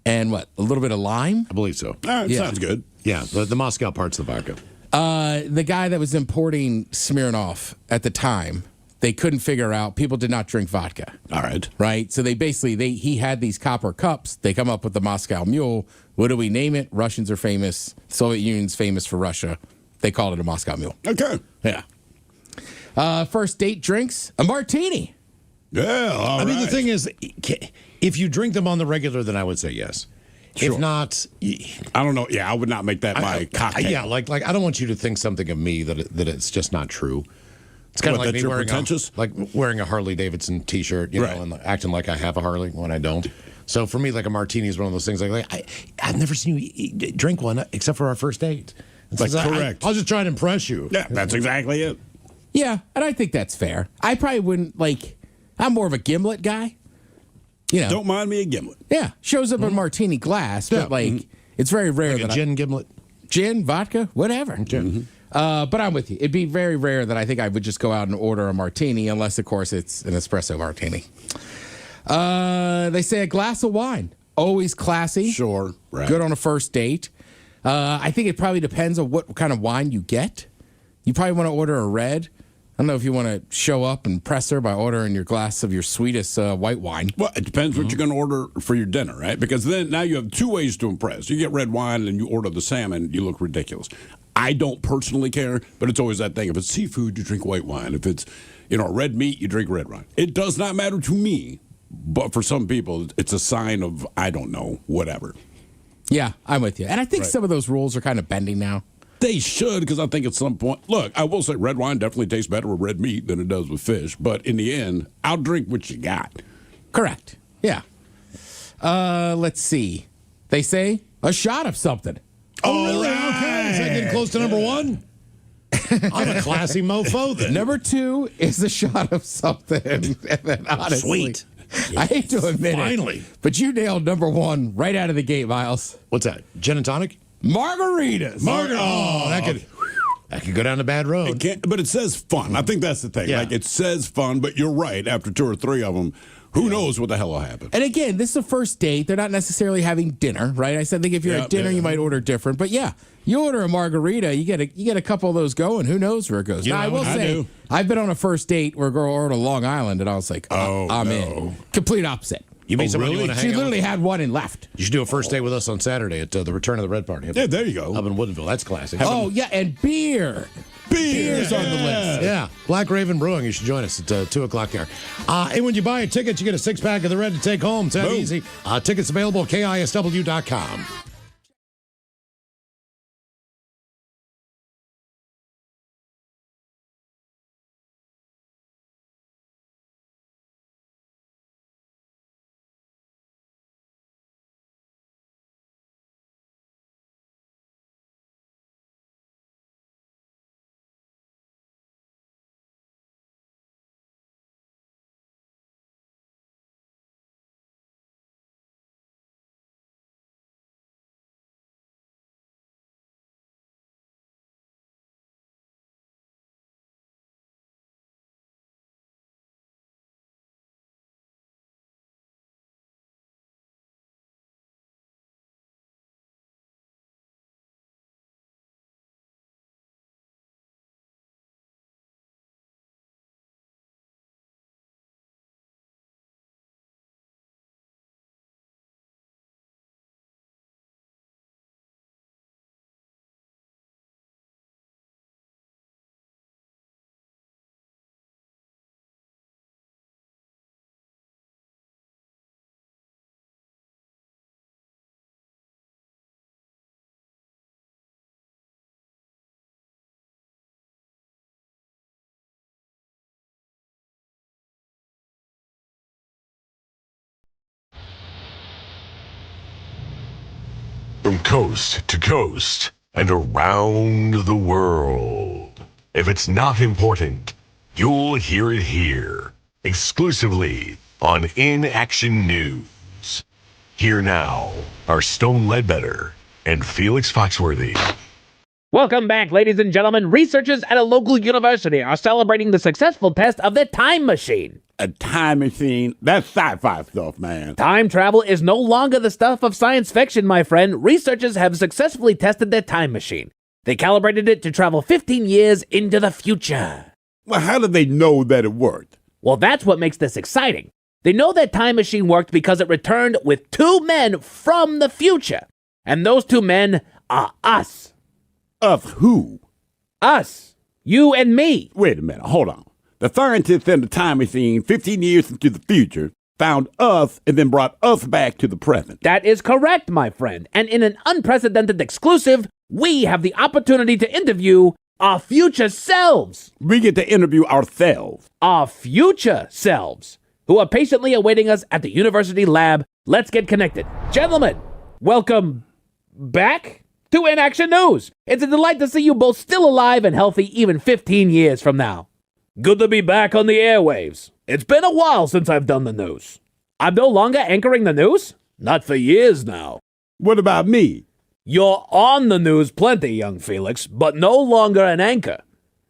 and what? A little bit of lime? I believe so. All right, sounds good. Yeah, the Moscow part's the vodka. The guy that was importing Smirnoff at the time, they couldn't figure out. People did not drink vodka. All right. Right? So he had these copper cups. They come up with the Moscow Mule. What do we name it? Russians are famous. Soviet Union's famous for Russia. They called it a Moscow Mule. Okay. Yeah. First date drinks, a martini. Yeah, all I mean, the right. thing is, if you drink them on the regular, then I would say yes. Sure. If not, I don't know. Yeah, I would not make that my cocktail. Yeah, like I don't want you to think something of me that it's just not true. It's kind of What, like that me you're wearing pretentious? wearing a Harley Davidson T-shirt, Right. know, and acting like I have a Harley when I don't. So for me, like a martini is one of those things. I've never seen you drink one except for our first date. It's Like, correct. I was just trying to impress you. Yeah, that's exactly it. Yeah, and I think that's fair. I probably wouldn't I'm more of a gimlet guy. You know. Don't mind me a gimlet. Yeah, shows up in a martini glass, but it's very rare Like that a gin gimlet. gin, vodka, whatever. Okay. But I'm with you. It'd be very rare that I think I would just go out and order a martini, unless, of course, it's an espresso martini. They say a glass of wine, always classy. Sure. Right. Good on a first date. I think it probably depends on what kind of wine you get. You probably want to order a red. I don't know if you want to show up and press her by ordering your glass of your sweetest white wine. Well, it depends what you're going to order for your dinner, right? Because then now you have 2 ways to impress. You get red wine and you order the salmon, you look ridiculous. I don't personally care, but it's always that thing. If it's seafood, you drink white wine. If it's, red meat, you drink red wine. It does not matter to me, but for some people, it's a sign of, I don't know, whatever. Yeah, I'm with you. And I think Right. some of those rules are kind of bending now. They should, because I think at some point, look, I will say red wine definitely tastes better with red meat than it does with fish. But in the end, I'll drink what you got. Correct. Yeah. Let's see. They say a shot of something. Oh, really? Okay. Is that getting close to number 1? I'm a classy mofo then. Number 2 is a shot of something. And then, honestly, Sweet. I hate to admit Finally. it, but you nailed number 1 right out of the gate, Miles. What's that? Gin and tonic? Margaritas. That could go down a bad road. But it says fun. I think that's the thing. Yeah. Like, it says fun, but you're right. After 2 or 3 of them, Who knows what the hell will happen? And again, this is a first date. They're not necessarily having dinner, right? I think if you're at dinner, you might order different. But yeah, you order a margarita, you get a couple of those going. Who knows where it goes? Now, I will say, I've been on a first date where a girl ordered a Long Island, and I was like, I'm in. Complete opposite. You mean somebody you want to hang She out literally with? had one and left. You should do a first date with us on Saturday at the Return of the Red Party. Yeah, there you go. Up in Woodinville. That's classic. Oh, yeah, and beer. Beer's on the list. Yeah, Black Raven Brewing. You should join us at 2 o'clock there. And when you buy a ticket, you get a six-pack of the Red to take home. It's that easy. Tickets available at KISW.com. From coast to coast and around the world. If it's not important, you'll hear it here. Exclusively on In Action News. Here now are Stone Ledbetter and Felix Foxworthy. Welcome back, ladies and gentlemen. Researchers at a local university are celebrating the successful test of their time machine. A time machine? That's sci-fi stuff, man. Time travel is no longer the stuff of science fiction, my friend. Researchers have successfully tested their time machine. They calibrated it to travel 15 years into the future. Well, how did they know that it worked? Well, that's what makes this exciting. They know that time machine worked because it returned with two men from the future. And those two men are us. Of who? Us. You and me. Wait a minute, hold on. The scientists in the time machine 15 years into the future found us and then brought us back to the present. That is correct, my friend. And in an unprecedented exclusive, we have the opportunity to interview our future selves. We get to interview ourselves. Our future selves, who are patiently awaiting us at the university lab. Let's get connected. Gentlemen, welcome back to In Action News. It's a delight to see you both still alive and healthy even 15 years from now. Good to be back on the airwaves. It's been a while since I've done the news. I'm no longer anchoring the news? Not for years now. What about me? You're on the news plenty, young Felix, but no longer an anchor.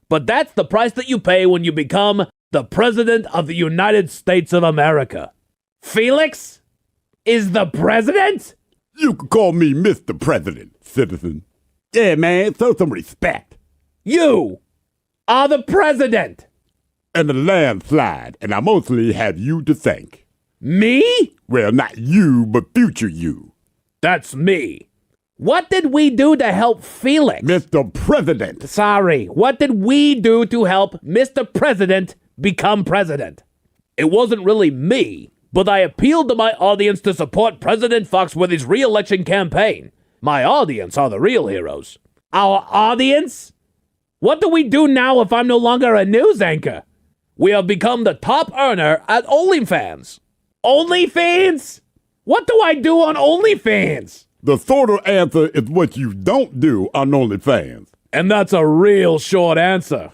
But that's the price that you pay when you become the President of the United States of America. Felix is the President? You could call me Mr. President, citizen. Yeah, man, show some respect. You are the President. And a landslide, and I mostly have you to thank. Me? Well, not you, but future you. That's me. What did we do to help Felix? Mr. President. Sorry, what did we do to help Mr. President become president? It wasn't really me, but I appealed to my audience to support President Foxworthy's re-election campaign. My audience are the real heroes. Our audience? What do we do now if I'm no longer a news anchor? We have become the top earner at OnlyFans. OnlyFans? What do I do on OnlyFans? The shorter answer is what you don't do on OnlyFans. And that's a real short answer.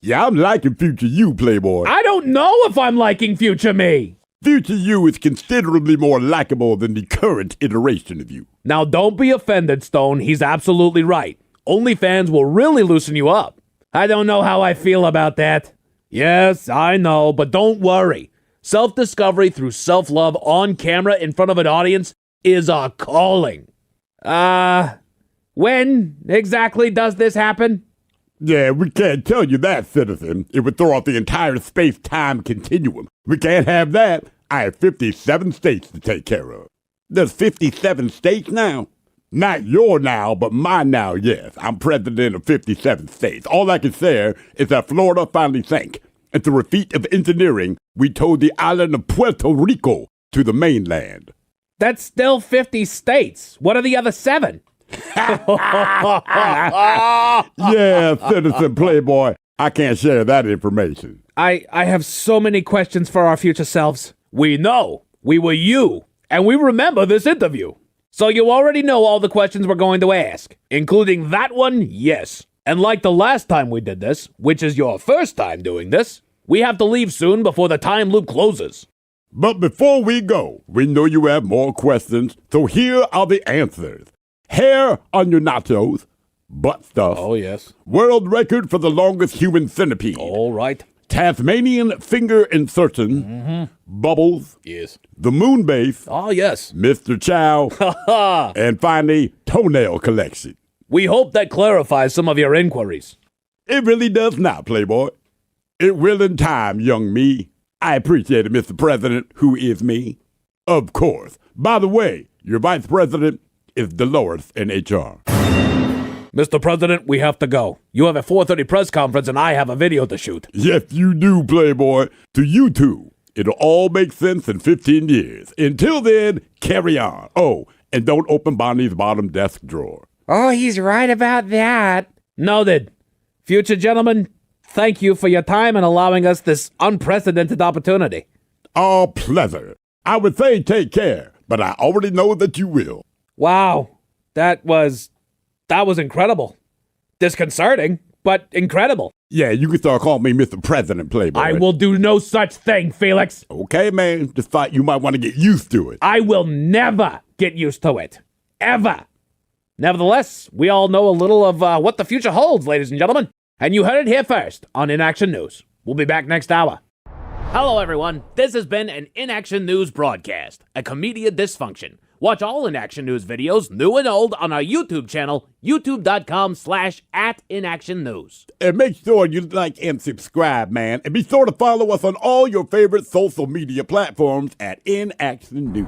Yeah, I'm liking future you, Playboy. I don't know if I'm liking future me. Future you is considerably more likable than the current iteration of you. Now, don't be offended, Stone. He's absolutely right. OnlyFans will really loosen you up. I don't know how I feel about that. Yes, I know, but don't worry. Self-discovery through self-love on camera in front of an audience is a calling. When exactly does this happen? Yeah, we can't tell you that, citizen. It would throw off the entire space-time continuum. We can't have that. I have 57 states to take care of. There's 57 states now. Not your now, but my now, yes. I'm president of 57 states. All I can say is that Florida finally sank. And through a feat of engineering, we towed the island of Puerto Rico to the mainland. That's still 50 states. What are the other 7? Yeah, citizen playboy. I can't share that information. I have so many questions for our future selves. We know we were you, and we remember this interview. So you already know all the questions we're going to ask, including that one, yes. And like the last time we did this, which is your first time doing this, we have to leave soon before the time loop closes. But before we go, we know you have more questions, so here are the answers. Hair on your nachos, butt stuff. Oh, yes. World record for the longest human centipede. All right. Tasmanian finger insertion. Mm-hmm. Bubbles. Yes. The moon base. Oh, yes. Mr. Chow. And finally, toenail collection. We hope that clarifies some of your inquiries. It really does not, Playboy. It will in time, young me. I appreciate it, Mr. President, who is me. Of course. By the way, your vice president is Dolores in HR. Mr. President, we have to go. You have a 4:30 press conference and I have a video to shoot. Yes, you do, Playboy. To you two, it'll all make sense in 15 years. Until then, carry on. Oh, and don't open Bonnie's bottom desk drawer. Oh, he's right about that. Noted. Future gentlemen, thank you for your time and allowing us this unprecedented opportunity. Oh, pleasure. I would say take care, but I already know that you will. Wow. That was incredible. Disconcerting, but incredible. Yeah, you can start calling me Mr. President, Playboy. I will do no such thing, Felix. Okay, man. Just thought you might want to get used to it. I will never get used to it. Ever. Nevertheless, we all know a little of what the future holds, ladies and gentlemen. And you heard it here first on In Action News. We'll be back next hour. Hello, everyone. This has been an In Action News broadcast, a Comedia Dysfunction. Watch all In Action News videos, new and old, on our YouTube channel, youtube.com/@inactionnews. And make sure you like and subscribe, man. And be sure to follow us on all your favorite social media platforms at In Action News.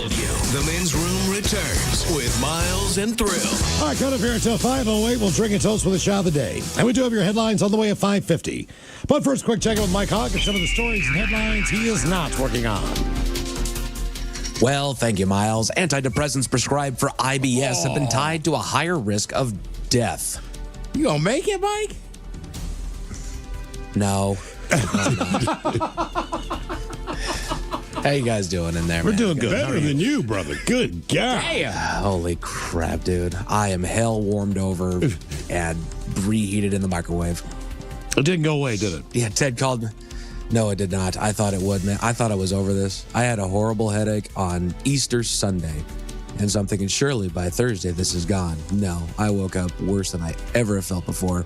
told you. The Men's Room returns with Miles and Thrill. All right, coming up here until 5:08, we'll drink a toast with a shot of the day. And we do have your headlines on the way at 5:50. But first, quick check-in with Mike Hogg and some of the stories and headlines he is not working on. Well, thank you, Miles. Antidepressants prescribed for IBS have been tied to a higher risk of death. You gonna make it, Mike? No. How you guys doing in there, We're man? doing good. Better than you, brother. Good God. Holy crap, dude. I am hell warmed over and reheated in the microwave. It didn't go away, did it? Yeah, Ted called me. No, it did not. I thought it would, man. I thought I was over this. I had a horrible headache on Easter Sunday. And so I'm thinking, surely by Thursday, this is gone. No, I woke up worse than I ever have felt before.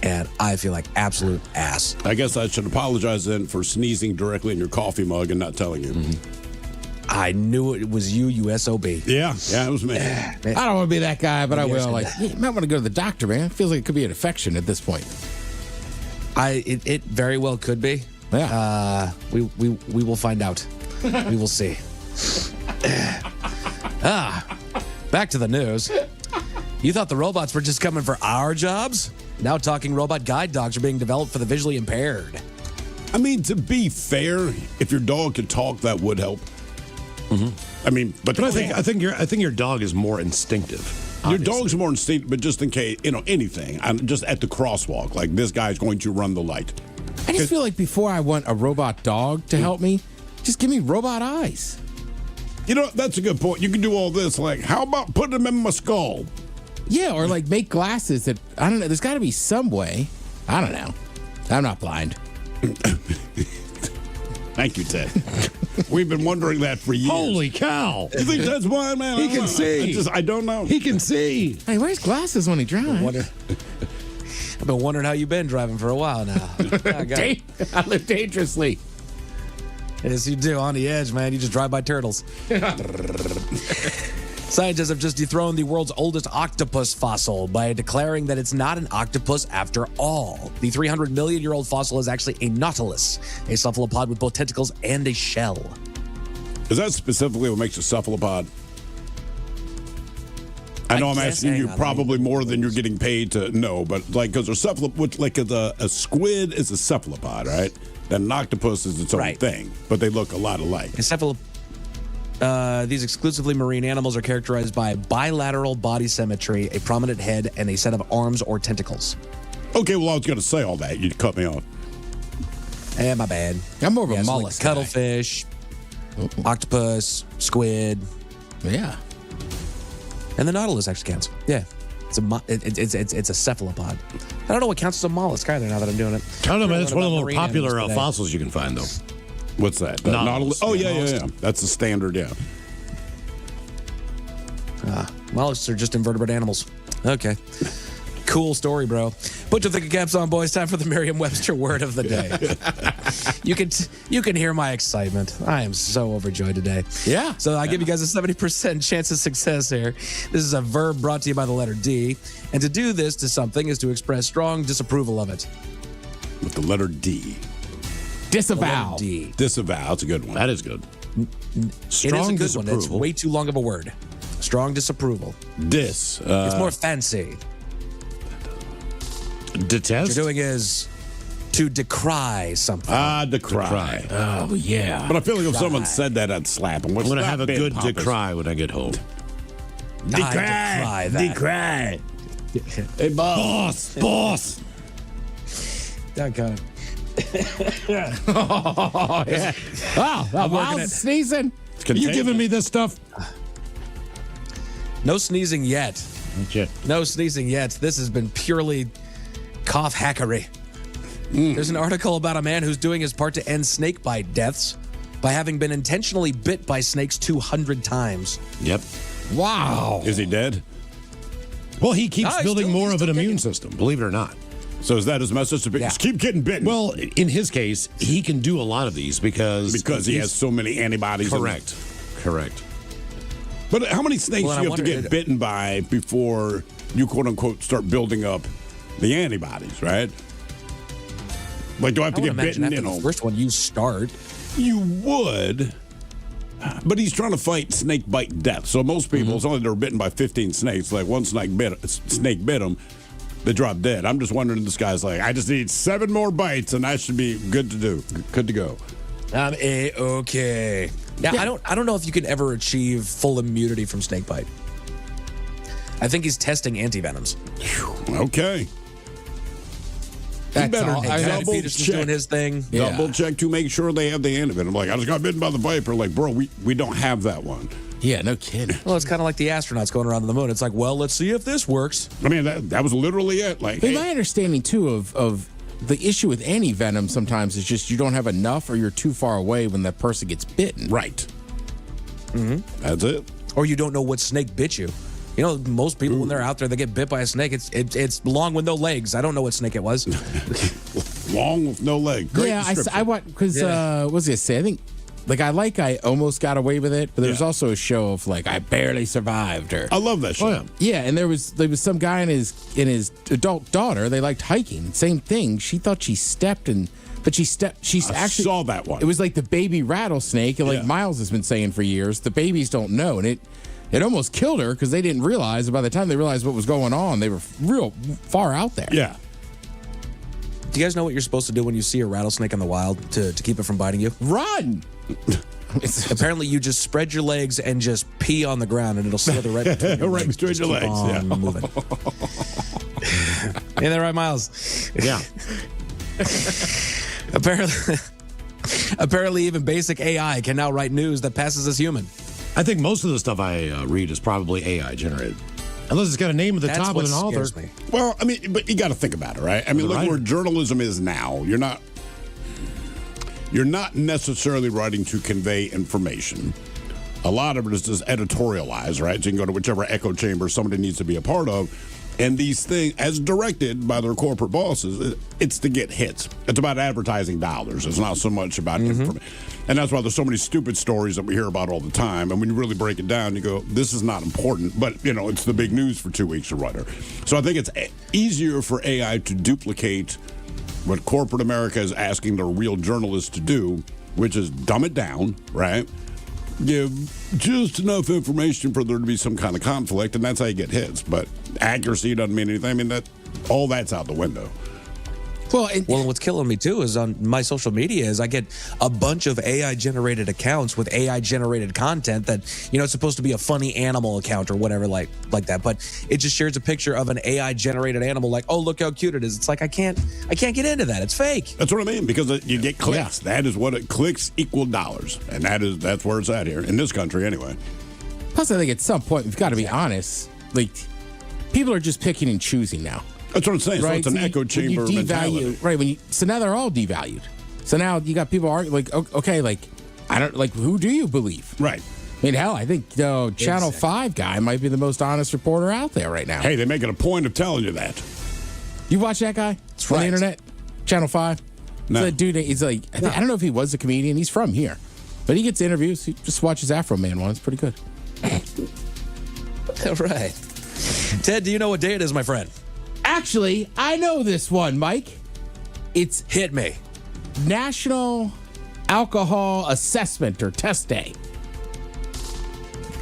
And I feel like absolute ass. I guess I should apologize then for sneezing directly in your coffee mug and not telling you. I knew it was you SOB. Yeah, it was me. I don't want to be that guy, but I will. Like, you might want to go to the doctor, man. It feels like it could be an infection at this point. It very well could be. Yeah. We will find out. We will see. Back to the news. You thought the robots were just coming for our jobs? Now talking robot guide dogs are being developed for the visually impaired. I mean, to be fair, if your dog could talk, that would help. I mean, but I think your dog is more instinctive. Your dog's more instinctive, but just in case, anything. I'm just at the crosswalk, like this guy's going to run the light. I just feel like before I want a robot dog to help me, just give me robot eyes. That's a good point. You can do all this. Like, how about putting them in my skull? Yeah, or like make glasses that, I don't know, there's got to be some way. I don't know. I'm not blind. Thank you, Ted. We've been wondering that for years. Holy cow. You think Ted's blind, man? He can see. I don't know. He can see. Hey, wears glasses when he drives. I've been wondering how you've been driving for a while now. I live dangerously. Yes, you do. On the edge, man. You just drive by turtles. Scientists have just dethroned the world's oldest octopus fossil by declaring that it's not an octopus after all. The 300 million-year-old fossil is actually a nautilus, a cephalopod with both tentacles and a shell. Is that specifically what makes a cephalopod? I know I'm asking you probably more than you're getting paid to know, but because a cephalopod, like a squid is a cephalopod, right? Then an octopus is its own thing, but they look a lot alike. These exclusively marine animals are characterized by bilateral body symmetry, a prominent head, and a set of arms or tentacles. Okay, well, I was going to say all that. You cut me off. My bad. I'm more of a so mollusk like cuttlefish, octopus, squid. Yeah. And the nautilus actually counts. Yeah. It's a cephalopod. I don't know what counts as a mollusk either now that I'm doing it. I don't know, man. It's one of the more popular fossils you can find, though. What's that? The nautilus? Oh, yeah. That's the standard, yeah. Mollusks are just invertebrate animals. Okay. Cool story, bro. Put your thinking caps on, boys. Time for the Merriam-Webster word of the day. You can hear my excitement. I am so overjoyed today. Yeah. So I give you guys a 70% chance of success here. This is a verb brought to you by the letter D. And to do this to something is to express strong disapproval of it. With the letter D. Disavow. D. Disavow. That's a good one. That is good. Strong it is a good one. It's way too long of a word. Strong disapproval. It's more fancy. Detest? What you're doing is to decry something. Decry. Oh, yeah. But I feel like if someone said that, I'd slap them. I'm going to have a good decry when I get home. Decry that. Decry. Hey, boss. Boss. That kind of. Oh, yeah. Wow. Miles sneezing. You giving me this stuff? No sneezing yet. No sneezing yet. This has been purely cough hackery. There's an article about a man who's doing his part to end snake bite deaths by having been intentionally bit by snakes 200 times. Yep. Wow. Is he dead? Well, he keeps building more of an immune system, believe it or not. So is that his message to people? Just keep getting bitten. Well, in his case, he can do a lot of these because he has so many antibodies. Correct. But how many snakes do you have to get bitten by before you, quote unquote, start building up the antibodies, right? Like, do I have to get bitten? The first one you start. You would. But he's trying to fight snake bite death. So most people, it's only they're bitten by 15 snakes. Like one snake bit them, they drop dead. I'm just wondering, this guy's like, I just need 7 more bites, and I should be good to go. I'm okay. Yeah, I don't know if you can ever achieve full immunity from snake bite. I think he's testing antivenoms. Okay. That's better all. double Peterson's check. doing his thing. Double check to make sure they have the antivenom. Like, I just got bitten by the viper. Like, bro, we don't have that one. Yeah, no kidding. Well, it's kind of like the astronauts going around the moon. It's like, well, let's see if this works. I mean, that was literally it. Like, But my understanding too of the issue with anti-venom sometimes is just you don't have enough or you're too far away when that person gets bitten. Right. Mm-hmm. That's it. Or you don't know what snake bit you. You know, most people when they're out there, they get bit by a snake. It's long with no legs. I don't know what snake it was. Long with no legs. Great yeah, description. I want because what was I gonna say? I think I almost got away with it, but there was also a show of like I barely survived or I love that show. Oh, yeah, and there was some guy and his adult daughter. They liked hiking. Same thing. She thought she stepped and. But she actually saw that one. It was like the baby rattlesnake, and like Miles has been saying for years, the babies don't know, and it almost killed her because they didn't realize. And by the time they realized what was going on, they were real far out there. Yeah. Do you guys know what you're supposed to do when you see a rattlesnake in the wild to keep it from biting you? Run. Apparently, you just spread your legs and just pee on the ground, and it'll slither right between your Right legs. between your legs. On Yeah. moving. Ain't that right, Miles? Yeah. Apparently, even basic AI can now write news that passes as human. I think most of the stuff I read is probably AI generated. Unless it's got a name at the That's top what with an author. scares me. Well, I mean, but you got to think about it, right? I mean, look where journalism is now. You're not necessarily writing to convey information. A lot of it is just editorialized, right? So you can go to whichever echo chamber somebody needs to be a part of. And these things, as directed by their corporate bosses, it's to get hits. It's about advertising dollars. It's not so much about information. And that's why there's so many stupid stories that we hear about all the time. And when you really break it down, you go, this is not important. But, you know, it's the big news for 2 weeks or whatever. So I think it's easier for AI to duplicate what corporate America is asking their real journalists to do, which is dumb it down, right? Give just enough information for there to be some kind of conflict, and that's how you get hits. But accuracy doesn't mean anything. I mean, all that's out the window. Well, what's killing me too is on my social media is I get a bunch of AI-generated accounts with AI-generated content that, you know, it's supposed to be a funny animal account or whatever like that, but it just shares a picture of an AI-generated animal like, oh, look how cute it is. It's like I can't get into that. It's fake. That's what I mean, because you get clicks. Yeah. That is what it clicks equal dollars, and that's where it's at here in this country anyway. Plus, I think at some point we've got to be honest. Like, people are just picking and choosing now. That's what I'm saying. Right? So it's an echo chamber mentality. Right. So now they're all devalued. So now you got people arguing, like, okay, like, I don't, like, who do you believe? Right. I mean, hell, I think Channel 5 guy might be the most honest reporter out there right now. Hey, they make it a point of telling you that. You watch that guy on the internet? Channel 5? No. So that dude, he's like, I don't know if he was a comedian. He's from here. But he gets interviews. He just watches Afro Man one. It's pretty good. All right. Ted, do you know what day it is, my friend? Actually, I know this one, Mike. It's Hit Me. National Alcohol Assessment or Test Day.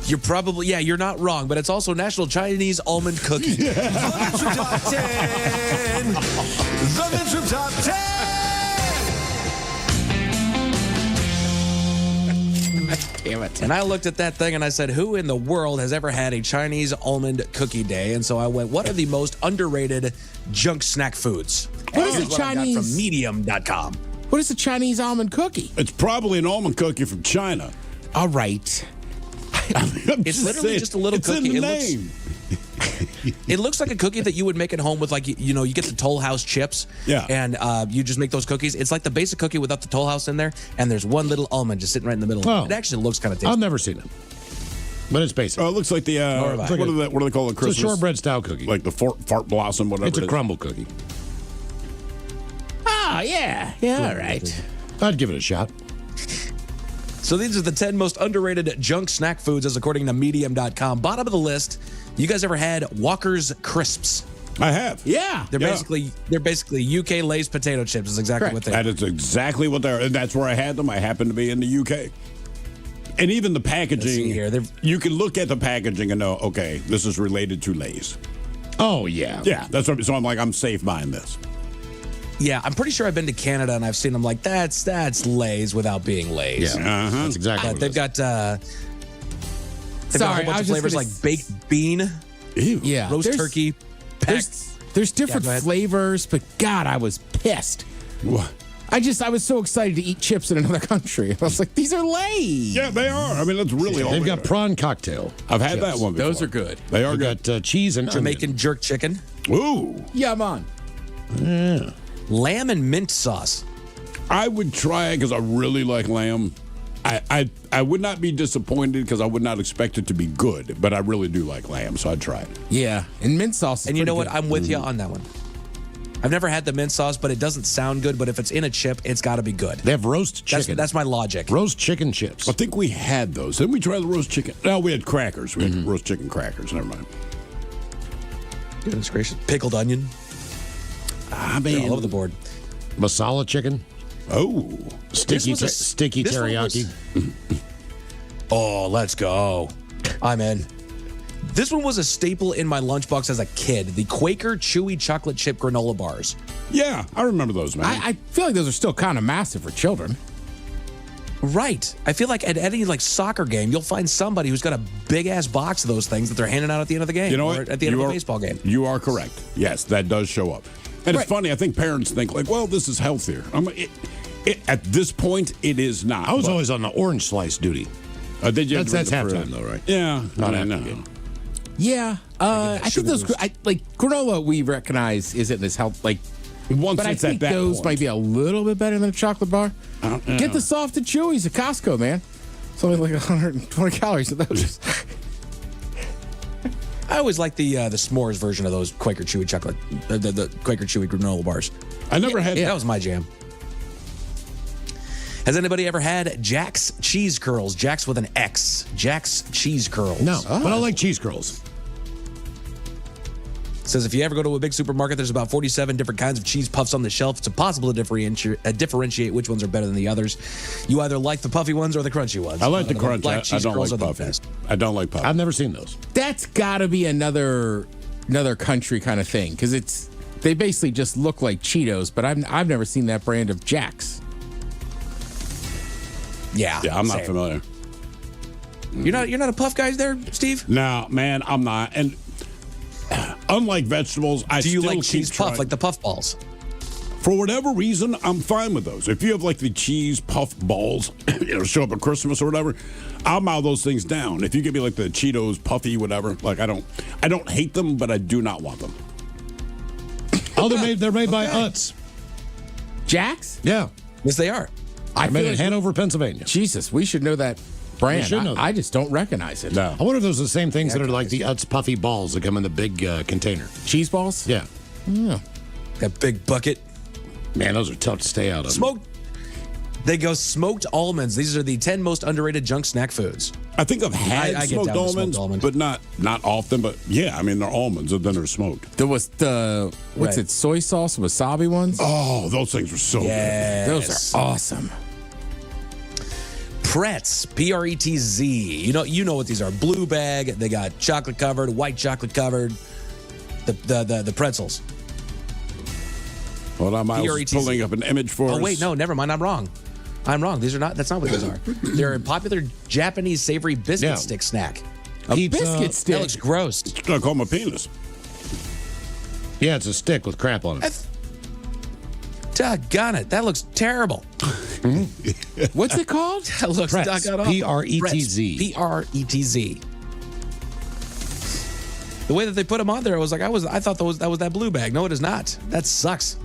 You're probably, you're not wrong, but it's also National Chinese Almond Cookie. The Top 10. The Men's Top 10. Damn it. And I looked at that thing and I said, who in the world has ever had a Chinese almond cookie day? And so I went, what are the most underrated junk snack foods? What is Here's a what I got Chinese? from Medium.com. What is a Chinese almond cookie? It's probably an almond cookie from China. All right. It's literally just a little it's cookie. In the name. It looks like a cookie that you would make at home with, like, you know, you get the Toll House chips. Yeah. And you just make those cookies. It's like the basic cookie without the Toll House in there, and there's one little almond just sitting right in the middle. Oh. It actually looks kind of tasty. I've never seen it. But it's basic. Oh, it looks like the what do they call it? Christmas? It's a shortbread style cookie. Like the fart blossom, whatever. It's a it is. crumble cookie. Oh, yeah. Yeah, all right. I'd give it a shot. So these are the 10 most underrated junk snack foods as according to Medium.com. Bottom of the list, you guys ever had Walker's Crisps? I have. Yeah. They're basically UK Lay's potato chips is exactly what they are. That is exactly what they are. And that's where I had them. I happened to be in the UK. And even the packaging, see here, you can look at the packaging and know, okay, this is related to Lay's. Oh, yeah. Yeah, that's what. So I'm safe buying this. Yeah, I'm pretty sure I've been to Canada and I've seen them like, that's Lay's without being Lay's. Yeah, that's exactly what they've got. They've got a Sorry, whole I bunch was of just flavors gonna like baked bean, Yeah. roast there's- turkey. There's different go ahead. flavors, but God, I was pissed. What? I was so excited to eat chips in another country. I was like, these are Lay's. Yeah, they are. I mean, that's really all They've we got got. prawn cocktail. I've had chips. that one before. Those are good. They are They've good. got cheese and Jamaican onion. jerk chicken, Ooh. Yeah, man. Yeah. lamb and mint sauce. I would try it because I really like lamb. I would not be disappointed because I would not expect it to be good, but I really do like lamb, so I'd try it. Yeah, and mint sauce is And you know what? pretty I'm with you on that one. I've never had the mint sauce, but it doesn't sound good. But if it's in a chip, it's got to be good. They have roast chicken. That's my logic. Roast chicken chips. I think we had those. Didn't we try the roast chicken? No, we had crackers. We had roast chicken crackers. Never mind. Goodness gracious. Pickled onion. I They're mean, all over the board. Masala chicken. oh, Sticky, was a- sticky this one teriyaki. Oh, let's go. I'm in. This one was a staple in my lunchbox as a kid. The Quaker Chewy Chocolate Chip Granola Bars. yeah, I remember those, man. I feel like those are still kind of massive for children. Right. I feel like at any soccer game, you'll find somebody who's got a big ass box of those things that they're handing out at the end of the game. You know or what? at the end of a baseball game. You are correct. Yes, that does show up. And it's funny. I think parents think well, this is healthier. At this point, it is not. I was always on the orange slice duty. Did you That's have to read halftime, the though, right? Yeah, Not I after know. the game. Yeah, I think those granola we recognize isn't as healthy. Once But I it's at think that those point. might be a little bit better than a chocolate bar. Get the soft and chewies at Costco, man. It's only like 120 calories of those. I always like the s'mores version of those Quaker Chewy chocolate, the Quaker Chewy granola bars. I never had That was my jam. Has anybody ever had Jack's Cheese Curls? Jack's with an X. Jack's Cheese Curls. No, but I like cheese curls. Says if you ever go to a big supermarket, there's about 47 different kinds of cheese puffs on the shelf. It's impossible to differentiate which ones are better than the others. You either like the puffy ones or the crunchy ones. I like the crunch. Black I cheese don't curls like are the puffy. best. I don't like puffy. I've never seen those. That's got to be another country kind of thing because they basically just look like Cheetos, but I've never seen that brand of Jack's. Yeah, I'm not same. familiar. You're not a puff guy there, Steve? No, man, I'm not. And unlike vegetables, I Do you still like keep cheese puff, trying- like the puff balls? For whatever reason, I'm fine with those. If you have like the cheese puff balls, show up at Christmas or whatever, I'll mow those things down. If you give me like the Cheetos puffy, whatever, like I don't hate them, but I do not want them. Oh, they're made by Utz. Jack's? Yeah. Yes, they are. I made feel in like Hanover, Pennsylvania. Jesus, we should know that brand. should know that. I just don't recognize it. No. I wonder if those are the same things that are like the Utz puffy balls that come in the big container. Cheese balls? Yeah. Yeah. That big bucket. Man, those are tough to stay out of. Smoked. They go smoked almonds. These are the 10 most underrated junk snack foods. I think I've had I get smoked down to smoked almonds, almond. but not often. But yeah, I mean they're almonds and then they're smoked. There was the what's Right. it? Soy sauce wasabi ones. Oh, those things were so Yes. Those are awesome. Pretz, Pretz. You know what these are. Blue bag. They got chocolate covered, white chocolate covered. The pretzels. good. Well, I'm PRETZ. pulling up an image for us. Oh wait, no, never mind. I'm wrong. These are not. That's not what these are. They're a popular Japanese savory biscuit stick snack. A Pizza. biscuit stick. That looks gross. I call my penis. Yeah, it's a stick with crap on it. Doggone it. That looks terrible. What's it called? That looks Pretz. doggone awful. Pretz. Pretz. The way that they put them on there, I thought that was that blue bag. No, it is not. That sucks.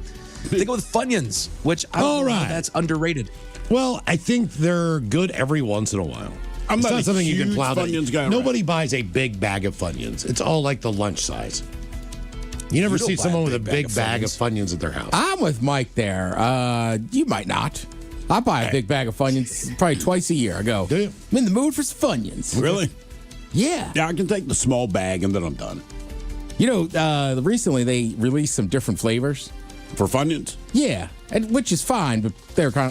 They go with Funyuns, which I don't know how that's underrated. Well, I think they're good every once in a while. I'm It's not a something you can huge plow. Funyuns guy, Nobody buys a big bag of Funyuns. It's all like the lunch size. You never You don't see buy someone a with a big big bag bag of of Funyuns at their house. I'm with Mike there. You might not. I buy a big bag of Funyuns probably twice a year. I go, Do you? I'm in the mood for some Funyuns. Really? Yeah. Yeah, I can take the small bag and then I'm done. You know, recently they released some different flavors. For Funyuns? Yeah, and which is fine, but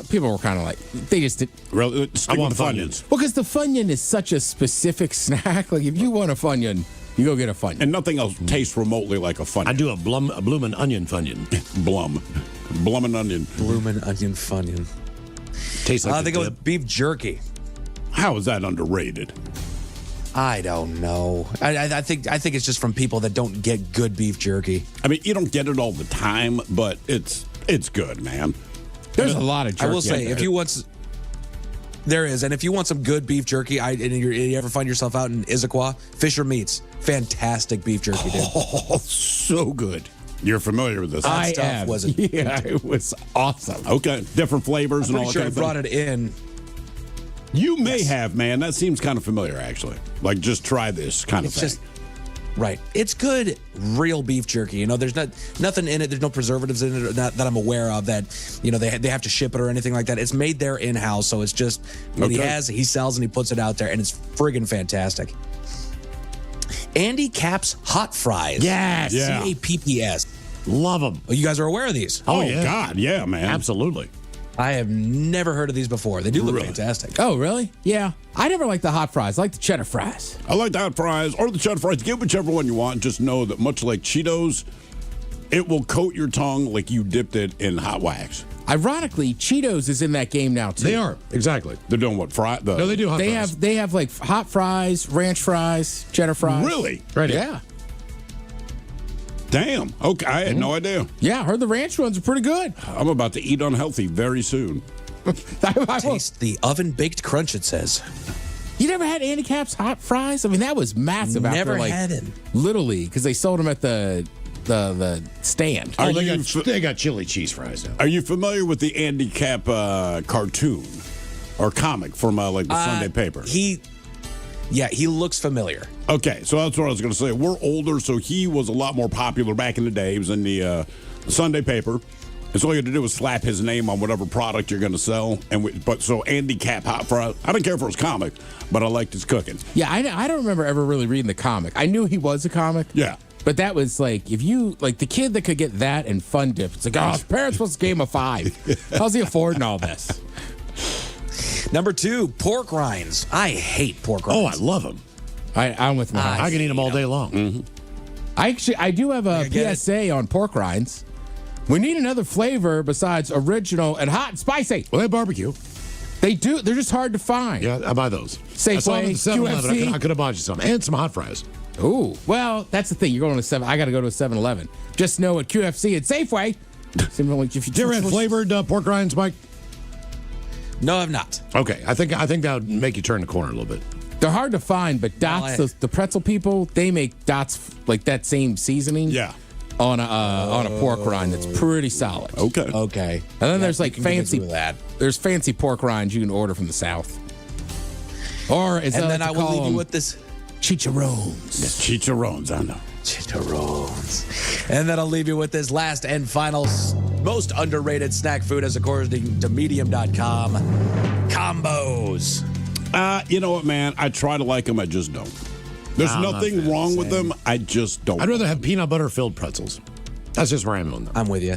people were kind of like they just did. Really? Stick with the Funyuns. Well, because the Funyun is such a specific snack. Like if you want a Funyun, you go get a Funyun. And nothing else tastes remotely like a Funyun. I do a bloomin' onion Funyun. Bloomin' onion. Bloomin' onion Funyun. Tastes like they go with beef jerky. How is that underrated? I don't know. I think it's just from people that don't get good beef jerky. I mean, you don't get it all the time, but it's good, man. There's a lot of jerky. I will say, if you want, there is, and if you want some good beef jerky, and you ever find yourself out in Issaquah, Fisher Meats, fantastic beef jerky, dude. Oh, so good. You're familiar with this? I stuff am. wasn't. Yeah, it was awesome. Okay, different flavors I'm and all pretty that sure I kind of brought it in. You may have, man. That seems kind of familiar, actually. Like, just try this kind of thing. Just right. It's good, real beef jerky. You know, there's nothing in it. There's no preservatives in it that I'm aware of. That they have to ship it or anything like that. It's made there in house, so it's just what he sells and he puts it out there, and it's friggin' fantastic. Andy Capp's hot fries. Yes. Yeah. CAPPS. Love them. Oh, you guys are aware of these? Oh, yeah. God, yeah, man. Absolutely. I have never heard of these before. They do look fantastic. Oh, really? Yeah. I never liked the hot fries. I like the cheddar fries. I like the hot fries or the cheddar fries. Get whichever one you want. Just know that much like Cheetos, it will coat your tongue like you dipped it in hot wax. Ironically, Cheetos is in that game now too. They are, exactly. They're doing what? No, they do hot fries. They have like hot fries, ranch fries, cheddar fries. Really? Right. Yeah. Damn. Okay, I had no idea. Yeah, I heard the ranch ones are pretty good. I'm about to eat unhealthy very soon. Taste the oven-baked crunch, it says. You never had Andy Capp's hot fries? I mean, that was massive. Never after, like, had it. Little League, because they sold them at the stand. Oh, they got chili cheese fries now. Are you familiar with the Andy Capp cartoon or comic from like the Sunday paper? He looks familiar. Okay, so that's what I was going to say. We're older, so he was a lot more popular back in the day. He was in the Sunday paper. And so all you had to do was slap his name on whatever product you're going to sell. So Andy Capp hot fries. I didn't care for his comic, but I liked his cooking. Yeah, I don't remember ever really reading the comic. I knew he was a comic. Yeah. But that was like, if you, like the kid that could get that and Fun Dip, it's like, oh, his parents supposed to give him a 5. How's he affording all this? Number 2, pork rinds. I hate pork rinds. Oh, I love them. I'm with my I can eat them all day long. Mm-hmm. I do have a PSA on pork rinds. We need another flavor besides original and hot and spicy. Well, they barbecue. They do. They're just hard to find. Yeah, I buy those. Safeway, I saw them at the 7-Eleven. QFC. I could have bought you some. And some hot fries. Ooh. Well, that's the thing. You're going to 7. I got to go to a 7-Eleven. Just know at QFC and Safeway. Did you ever have flavored pork rinds, Mike? No, I've not. Okay. I think that would make you turn the corner a little bit. They're hard to find, but Dots, the pretzel people, they make Dots like that same seasoning. Yeah. On a pork rind that's pretty solid. Okay. And then there's like fancy There's fancy pork rinds you can order from the South. Or as I will leave you with this chicharrones. Yes, chicharrones, I know. Chicharrones. And then I'll leave you with this last and final most underrated snack food as according to medium.com. Combos. You know what, man? I try to like them, I just don't. There's nothing wrong with them. I just don't. I'd rather have peanut butter filled pretzels. That's just where I'm on them. I'm with you.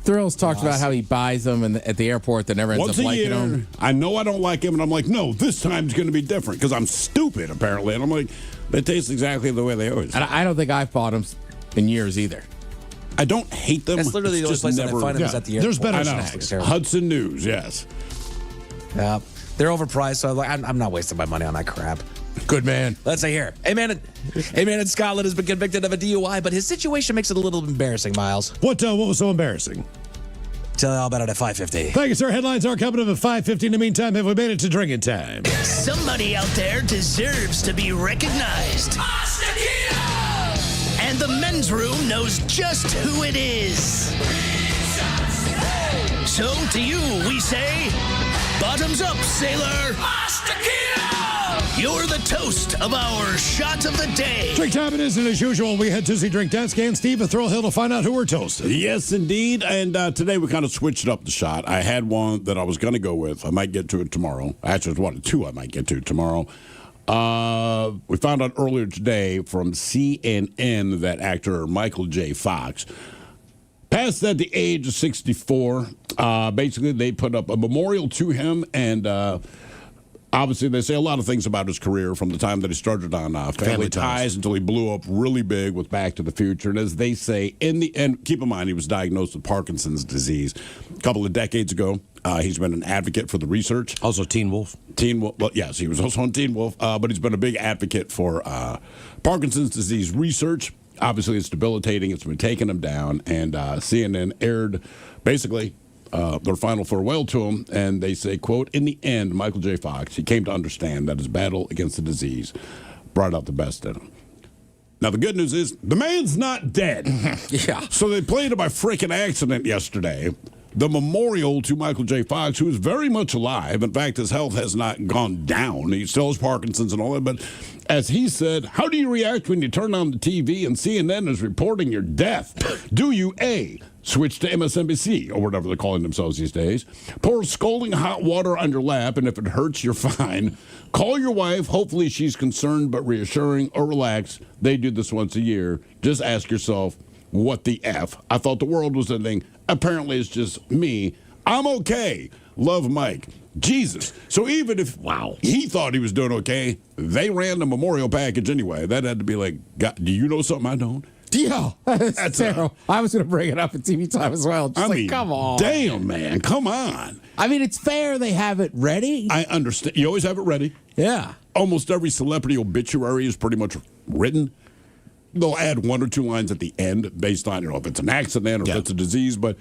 Thrills talked about how he buys them at the airport that never ends Once up a liking year, them. I know I don't like them, and I'm like, no, this time's going to be different because I'm stupid, apparently. And I'm like, they taste exactly the way they always. And I don't think I've bought them in years either. I don't hate them. That's literally the only place that I find them is at the airport. There's better snacks. Hudson News, yes. Yeah, they're overpriced, so I'm not wasting my money on that crap. Good man. Let's say here. A man in Scotland has been convicted of a DUI, but his situation makes it a little embarrassing, Miles. What was so embarrassing? Tell you all about it at 5:50. Thank you, sir. Headlines are coming up at 5:50. In the meantime, have we made it to drinking time? Somebody out there deserves to be recognized. And the men's room knows just who it is. So to you, we say, bottoms up, sailor. You're the toast of our shot of the day. Drink time it is, and as usual, we head to the drink desk and Steve at Thrill Hill to find out who we're toasting. Yes, indeed. And today we kind of switched up the shot. I had one that I was going to go with. I might get to it tomorrow. Actually, there's 2 I might get to tomorrow. We found out earlier today from CNN that actor Michael J. Fox Passed at the age of 64. Basically, they put up a memorial to him, and obviously, they say a lot of things about his career from the time that he started on Family Ties until he blew up really big with Back to the Future. And as they say, in the end, keep in mind, he was diagnosed with Parkinson's disease a couple of decades ago. He's been an advocate for the research. Also Teen Wolf. Teen Wolf. Well, yes, he was also on Teen Wolf, but he's been a big advocate for Parkinson's disease research. Obviously, it's debilitating. It's been taking him down. And CNN aired basically their final farewell to him, and they say, quote, in the end, Michael J. Fox, he came to understand that his battle against the disease brought out the best in him. Now, the good news is the man's not dead. Yeah. So they played it by freaking accident yesterday. The memorial to Michael J. Fox, who is very much alive. In fact, his health has not gone down. He still has Parkinson's and all that. But as he said, how do you react when you turn on the TV and CNN is reporting your death? Do you, A, switch to MSNBC, or whatever they're calling themselves these days, pour scalding hot water on your lap, and if it hurts, you're fine. Call your wife. Hopefully she's concerned but reassuring, or relax. They do this once a year. Just ask yourself, what the F? I thought the world was ending. Apparently it's just me. I'm okay. Love, Mike. Jesus. So even if he thought he was doing okay, they ran the memorial package anyway. That had to be like, God, do you know something I don't? Yeah, that's terrible. I was going to bring it up at TV Time as well. Just I mean, come on. Damn, man. Come on. I mean, it's fair they have it ready. I understand. You always have it ready. Yeah. Almost every celebrity obituary is pretty much written. They'll add one or two lines at the end based on, if it's an accident or if it's a disease, but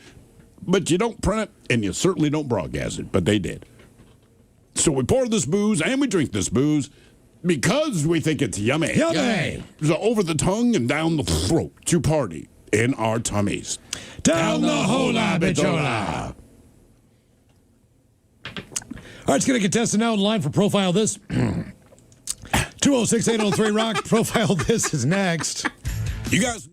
you don't print it, and you certainly don't broadcast it, but they did. So we pour this booze, and we drink this booze because we think it's yummy. Yummy. So over the tongue and down the throat to party in our tummies. Down the hola bichola. All right, let's get a contestant now in line for Profile This. 206-803-ROCK. Profile This is next. You guys...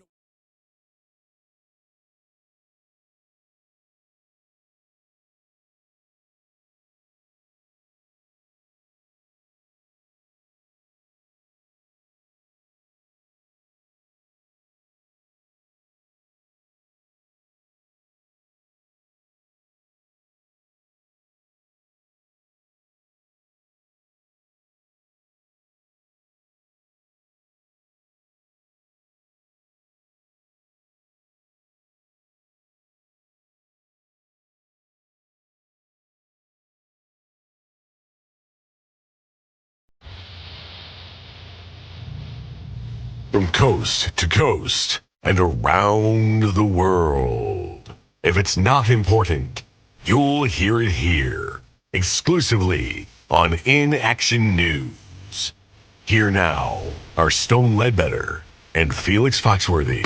From coast to coast and around the world. If it's not important, you'll hear it here. Exclusively on In Action News. Here now are Stone Ledbetter and Felix Foxworthy.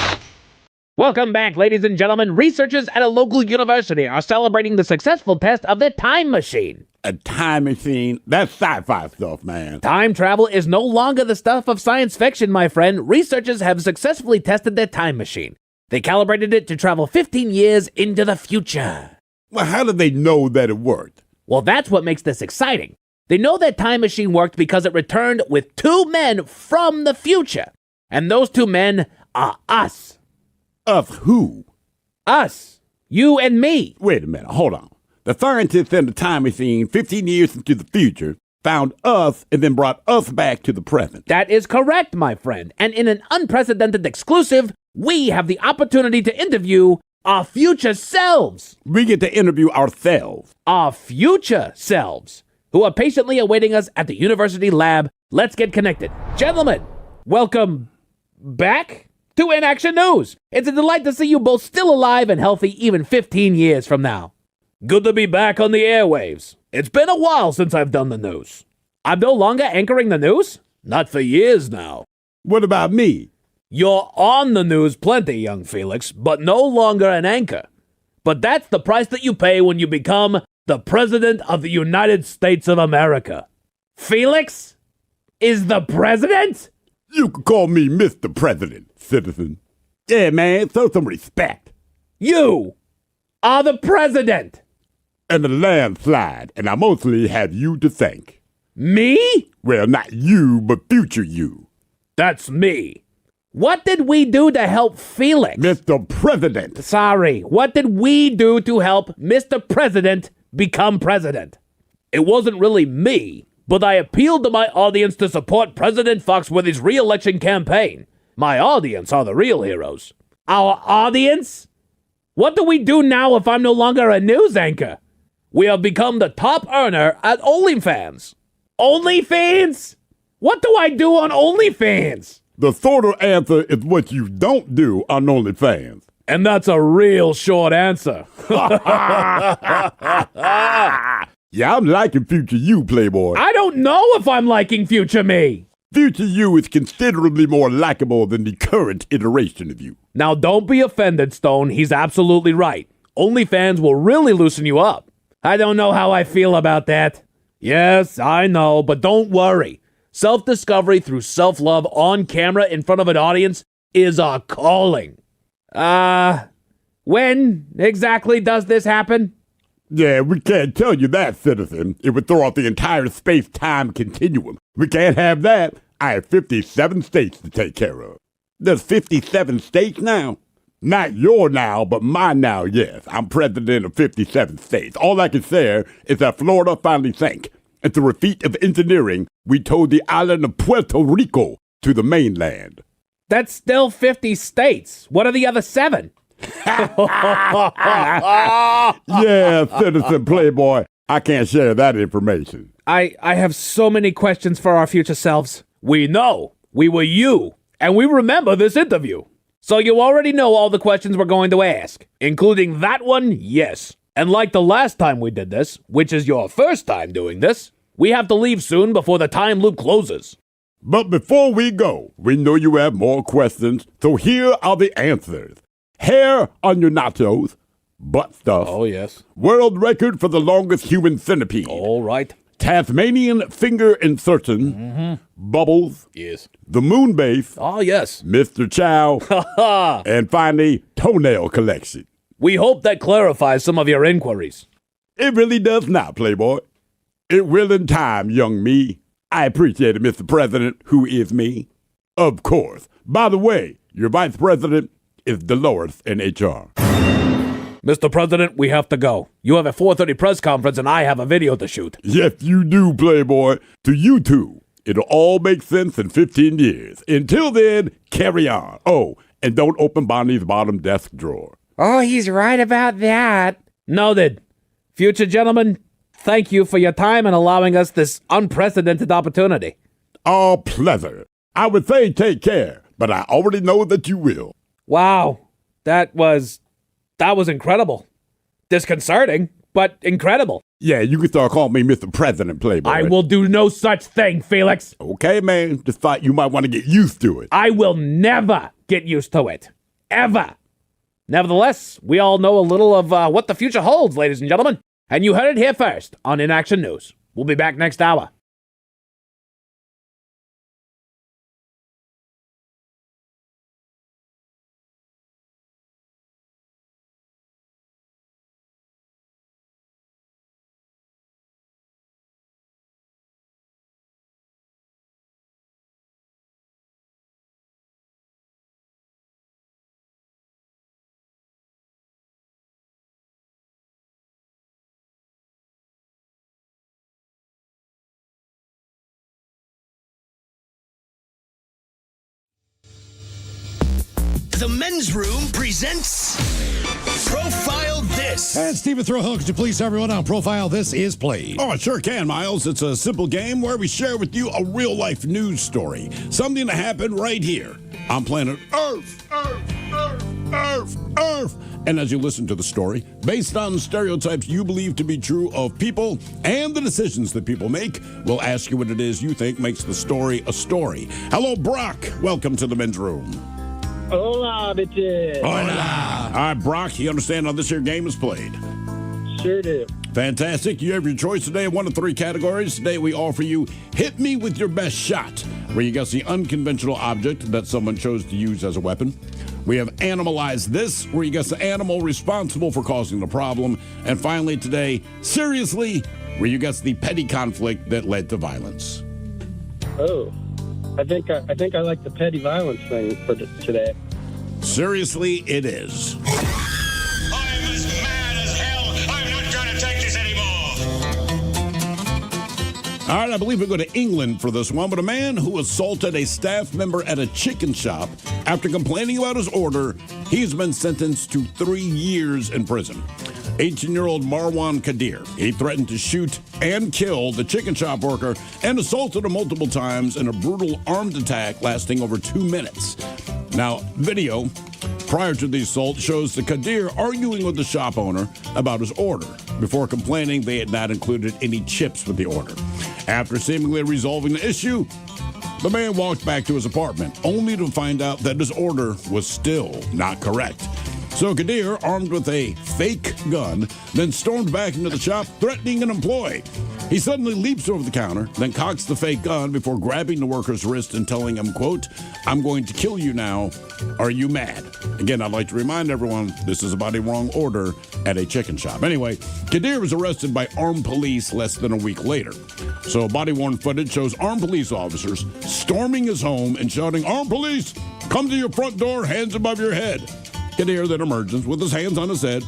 Welcome back, ladies and gentlemen. Researchers at a local university are celebrating the successful test of their time machine. A time machine? That's sci-fi stuff, man. Time travel is no longer the stuff of science fiction, my friend. Researchers have successfully tested their time machine. They calibrated it to travel 15 years into the future. Well, how did they know that it worked? Well, that's what makes this exciting. They know that time machine worked because it returned with two men from the future. And those two men are us. Of who? Us. You and me. Wait a minute, hold on. The scientists in the time machine 15 years into the future found us and then brought us back to the present. That is correct, my friend. And in an unprecedented exclusive, we have the opportunity to interview our future selves. We get to interview ourselves. Our future selves, who are patiently awaiting us at the university lab. Let's get connected. Gentlemen, welcome back to In Action News. It's a delight to see you both still alive and healthy even 15 years from now. Good to be back on the airwaves. It's been a while since I've done the news. I'm no longer anchoring the news? Not for years now. What about me? You're on the news plenty, young Felix, but no longer an anchor. But that's the price that you pay when you become the President of the United States of America. Felix is the President? You could call me Mr. President, citizen. Yeah, man, throw some respect. You are the President. And a landslide, and I mostly have you to thank. Me? Well, not you, but future you. That's me. What did we do to help Felix? Mr. President. Sorry, what did we do to help Mr. President become president? It wasn't really me, but I appealed to my audience to support President Fox with his re-election campaign. My audience are the real heroes. Our audience? What do we do now if I'm no longer a news anchor? We have become the top earner at OnlyFans. OnlyFans? What do I do on OnlyFans? The shorter answer is what you don't do on OnlyFans. And that's a real short answer. Yeah, I'm liking future you, Playboy. I don't know if I'm liking future me. Future you is considerably more likable than the current iteration of you. Now, don't be offended, Stone. He's absolutely right. OnlyFans will really loosen you up. I don't know how I feel about that. Yes, I know, but don't worry. Self-discovery through self-love on camera in front of an audience is a calling. When exactly does this happen? Yeah, we can't tell you that, citizen. It would throw off the entire space-time continuum. We can't have that. I have 57 states to take care of. There's 57 states now. Not your now, but my now, yes. I'm president of 57 states. All I can say is that Florida finally sank. And through a feat of engineering, we towed the island of Puerto Rico to the mainland. That's still 50 states. What are the other 7? Yeah, citizen Playboy. I can't share that information. I have so many questions for our future selves. We know. We were you. And we remember this interview. So you already know all the questions we're going to ask. Including that one, yes. And like the last time we did this, which is your first time doing this, we have to leave soon before the time loop closes. But before we go, we know you have more questions, so here are the answers. Hair on your nachos, butt stuff. Oh, yes. World record for the longest human centipede. All right. Tasmanian finger insertion. Mm-hmm. Bubbles. Yes. The moon base. Oh, yes. Mr. Chow. And finally, toenail collection. We hope that clarifies some of your inquiries. It really does not, Playboy. It will in time, young me. I appreciate it, Mr. President, who is me. Of course. By the way, your vice president is Dolores in HR. Mr. President, we have to go. You have a 4:30 press conference and I have a video to shoot. Yes, you do, Playboy. To you two, it'll all make sense in 15 years. Until then, carry on. Oh, and don't open Bonnie's bottom desk drawer. Oh, he's right about that. Noted. Future gentlemen, thank you for your time and allowing us this unprecedented opportunity. All pleasure. I would say take care, but I already know that you will. Wow. That was incredible. Disconcerting, but incredible. Yeah, you can start calling me Mr. President, Playboy. I will do no such thing, Felix. Okay, man. Just thought you might want to get used to it. I will never get used to it. Ever. Nevertheless, we all know a little of what the future holds, ladies and gentlemen. And you heard it here first on In Action News. We'll be back next hour. The Men's Room presents Profile This. And Stephen Throwhill, could you please tell everyone how Profile This is played? Oh, I sure can, Miles. It's a simple game where we share with you a real-life news story. Something that happened right here on planet Earth. Earth. And as you listen to the story, based on stereotypes you believe to be true of people and the decisions that people make, we'll ask you what it is you think makes the story a story. Hello, Brock. Welcome to the Men's Room. Hola, bitches. Hola. All right, Brock, you understand how this here game is played? Sure do. Fantastic. You have your choice today in one of 3 categories. Today we offer you Hit Me With Your Best Shot, where you guess the unconventional object that someone chose to use as a weapon. We have Animalize This, where you guess the animal responsible for causing the problem. And finally today, Seriously, where you guess the petty conflict that led to violence. Oh. I think I like the petty violence thing for today. Seriously, it is. All right, I believe we go to England for this one, but a man who assaulted a staff member at a chicken shop after complaining about his order, he's been sentenced to 3 years in prison. 18-year-old Marwan Kadir. He threatened to shoot and kill the chicken shop worker and assaulted him multiple times in a brutal armed attack lasting over 2 minutes. Now, video prior to the assault shows the Kadir arguing with the shop owner about his order before complaining they had not included any chips with the order. After seemingly resolving the issue, the man walked back to his apartment, only to find out that his order was still not correct. So Kadir, armed with a fake gun, then stormed back into the shop, threatening an employee. He suddenly leaps over the counter, then cocks the fake gun before grabbing the worker's wrist and telling him, quote, "I'm going to kill you now. Are you mad?" Again, I'd like to remind everyone this is about a wrong order at a chicken shop. Anyway, Kadir was arrested by armed police less than a week later. So body-worn footage shows armed police officers storming his home and shouting, "Armed police, come to your front door, hands above your head." Kadir then emerges with his hands on his head.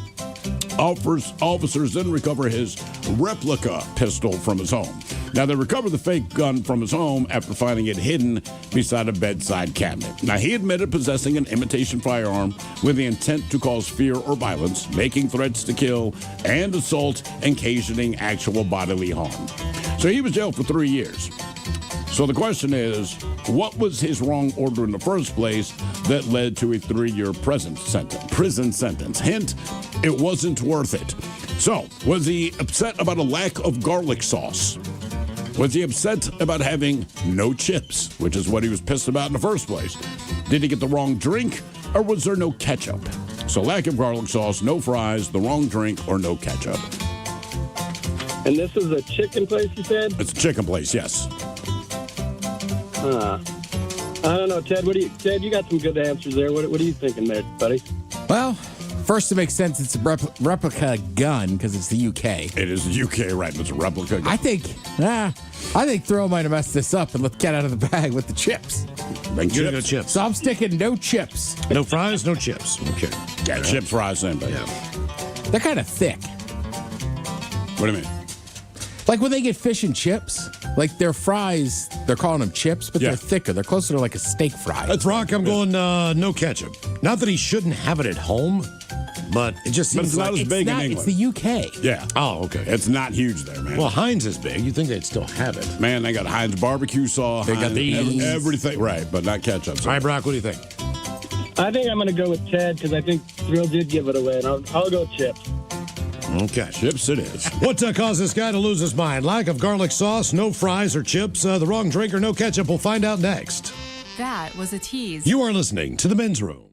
Officers then recover his replica pistol from his home. Now, they recovered the fake gun from his home after finding it hidden beside a bedside cabinet. Now, he admitted possessing an imitation firearm with the intent to cause fear or violence, making threats to kill, and assault, and occasioning actual bodily harm. So he was jailed for 3 years. So the question is, what was his wrong order in the first place that led to a 3-year prison sentence? Hint, it wasn't worth it. So, was he upset about a lack of garlic sauce? Was he upset about having no chips, which is what he was pissed about in the first place? Did he get the wrong drink, or was there no ketchup? So, lack of garlic sauce, no fries, the wrong drink, or no ketchup. And this is a chicken place, you said? It's a chicken place, yes. I don't know, Ted. Ted, you got some good answers there. What are you thinking there, buddy? Well, first it makes sense it's a replica gun because it's the UK. It is the UK, right? It's a replica gun. I think Throw might have messed this up and let the cat out of the bag with the chips. No chips. So I'm sticking no chips. No fries, no chips. Okay. Yeah, chips, fries, same thing. Yeah. They're kind of thick. What do you mean? Like when they get fish and chips, like their fries, they're calling them chips, but they're thicker. They're closer to like a steak fry. That's Rock. I'm going no ketchup. Not that he shouldn't have it at home, but it just seems it's not like as big in England. It's the UK. Yeah. Oh, okay. It's not huge there, man. Well, Heinz is big. You'd think they'd still have it. Man, they got Heinz barbecue sauce. They got these. Everything. Right, but not ketchup. All right, Brock, what do you think? I think I'm going to go with Ted because I think Thrill did give it away, and I'll go chips. Okay. Chips it is. What caused this guy to lose his mind? Lack of garlic sauce, no fries or chips, the wrong drink, or no ketchup? We'll find out next. That was a tease. You are listening to The Men's Room.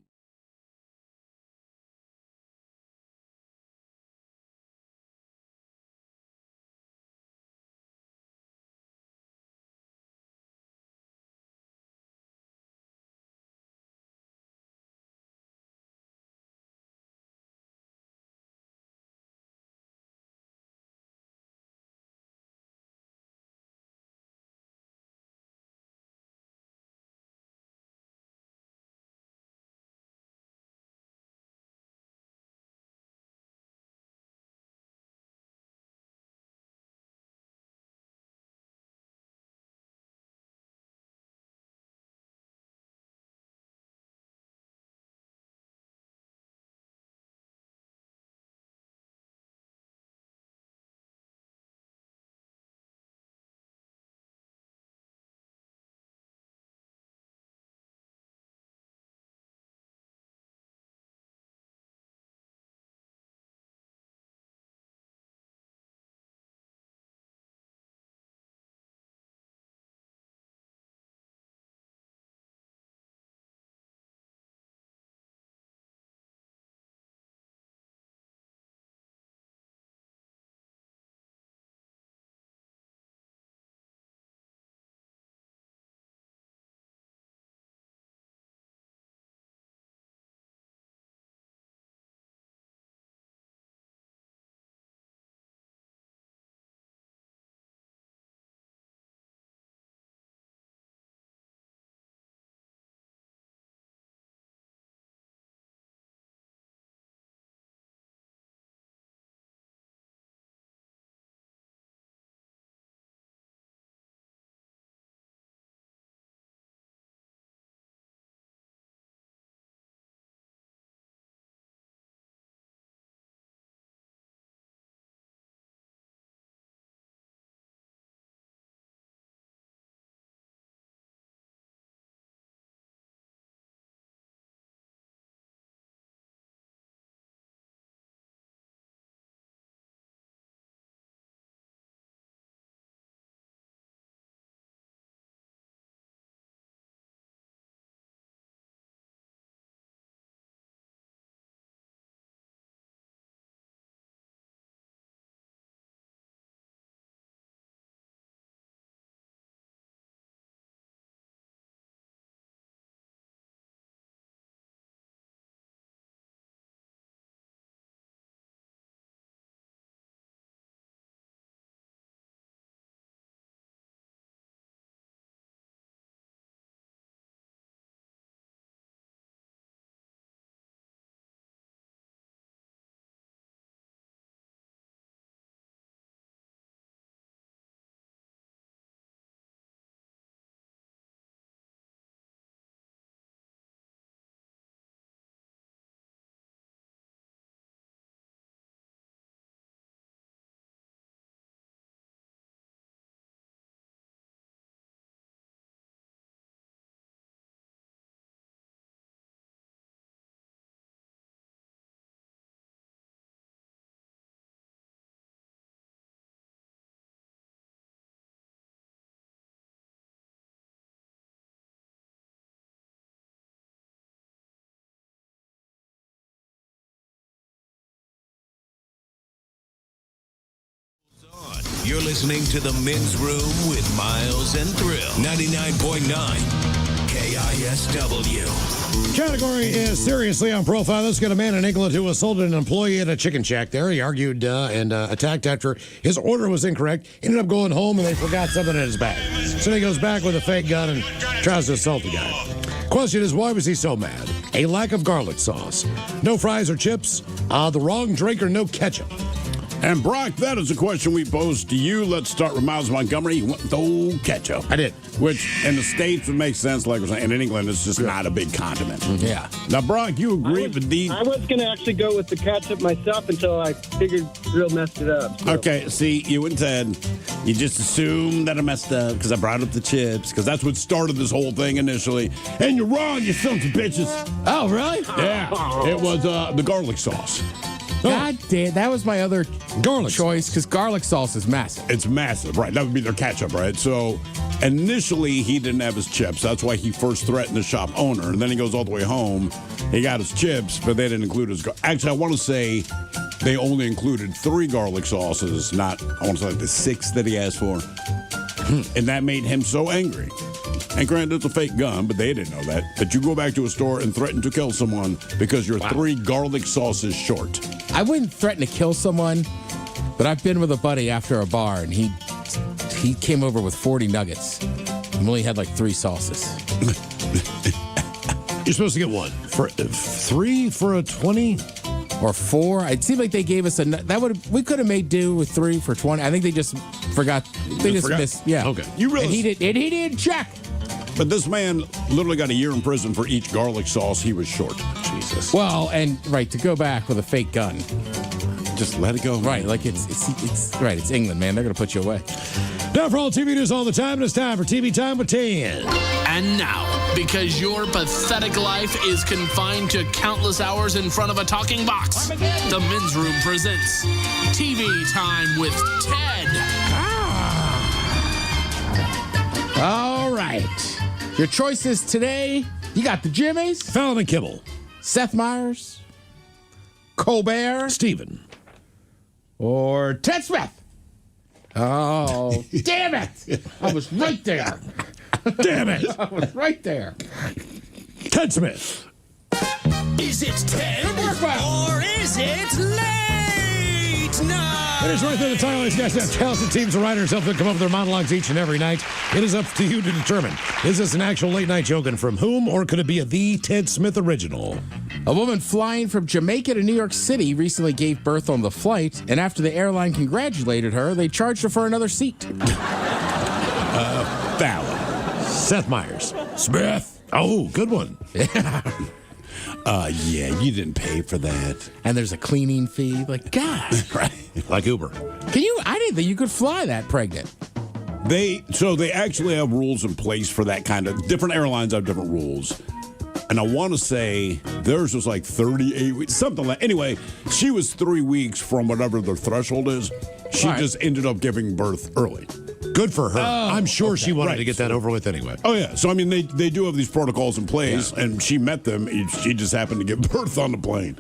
You're listening to The Men's Room with Miles and Thrill. 99.9 KISW. Category is seriously on profile. Let's get a man in England who assaulted an employee at a chicken shack there. He argued and attacked after his order was incorrect. Ended up going home and they forgot something in his bag. So he goes back with a fake gun and tries to assault the guy. Question is, why was he so mad? A lack of garlic sauce. No fries or chips. The wrong drink or no ketchup. And Brock, that is a question we posed to you. Let's start with Miles Montgomery. You went no ketchup. I did. Which in the States would make sense, like we're saying. And in England, it's just not a big condiment. Yeah. Now, Brock, you agree with these? I was going to actually go with the ketchup myself until I figured Drill messed it up. So. Okay, see, you and Ted, you just assumed that I messed up because I brought up the chips, because that's what started this whole thing initially. And you're wrong, you sons of bitches. Oh, really? Yeah. It was the garlic sauce. God damn, that was my other garlic choice, because garlic sauce is massive. It's massive, right? That would be their ketchup, right? So initially, he didn't have his chips. That's why he first threatened the shop owner. And then he goes all the way home. He got his chips, but they didn't include his. Actually, I want to say they only included 3 garlic sauces, not, I want to say like the 6 that he asked for. And that made him so angry. And granted, it's a fake gun, but they didn't know that you go back to a store and threaten to kill someone because you're 3 garlic sauces short. I wouldn't threaten to kill someone, but I've been with a buddy after a bar, and he came over with 40 nuggets and only had like 3 sauces. You're supposed to get one for 3 for a 20 or 4. It seemed like they gave us we could have made do with 3 for 20. I think they just forgot. They just missed. Yeah. Okay. You really? And he didn't check. But this man literally got a year in prison for each garlic sauce he was short. Jesus. Well, and right, to go back with a fake gun. Just let it go. Man. Right, like it's right, it's England, man. They're going to put you away. Now for all TV news all the time, it's time for TV Time with 10. And now, because your pathetic life is confined to countless hours in front of a talking box, the Men's Room presents TV Time with Ted. All right. Your choices today, you got the Jimmys. Fallon and Kibble. Seth Meyers. Colbert. Steven. Or Ted Smith. Oh, damn it. I was right there. Damn it. I was right there. Ted Smith. Is it Ted or is it late night? It is right there. The title is guys have talented teams of writers help them come up with their monologues each and every night. It is up to you to determine, is this an actual late night joke and from whom, or could it be a the Ted Smith original? A woman flying from Jamaica to New York City recently gave birth on the flight, and after the airline congratulated her, they charged her for another seat. Fallon. Seth Meyers. Smith. Oh, good one. Yeah, you didn't pay for that. And there's a cleaning fee. Like, God. Right. Like Uber. I didn't think you could fly that pregnant. They actually have rules in place for that kind of, different airlines have different rules. And I want to say theirs was like 38 weeks, something like, anyway, she was 3 weeks from whatever their threshold is. She just ended up giving birth early. Good for her. I'm sure she wanted to get that over with anyway. Oh, yeah. So, I mean, they do have these protocols in place, and she met them. She just happened to give birth on the plane.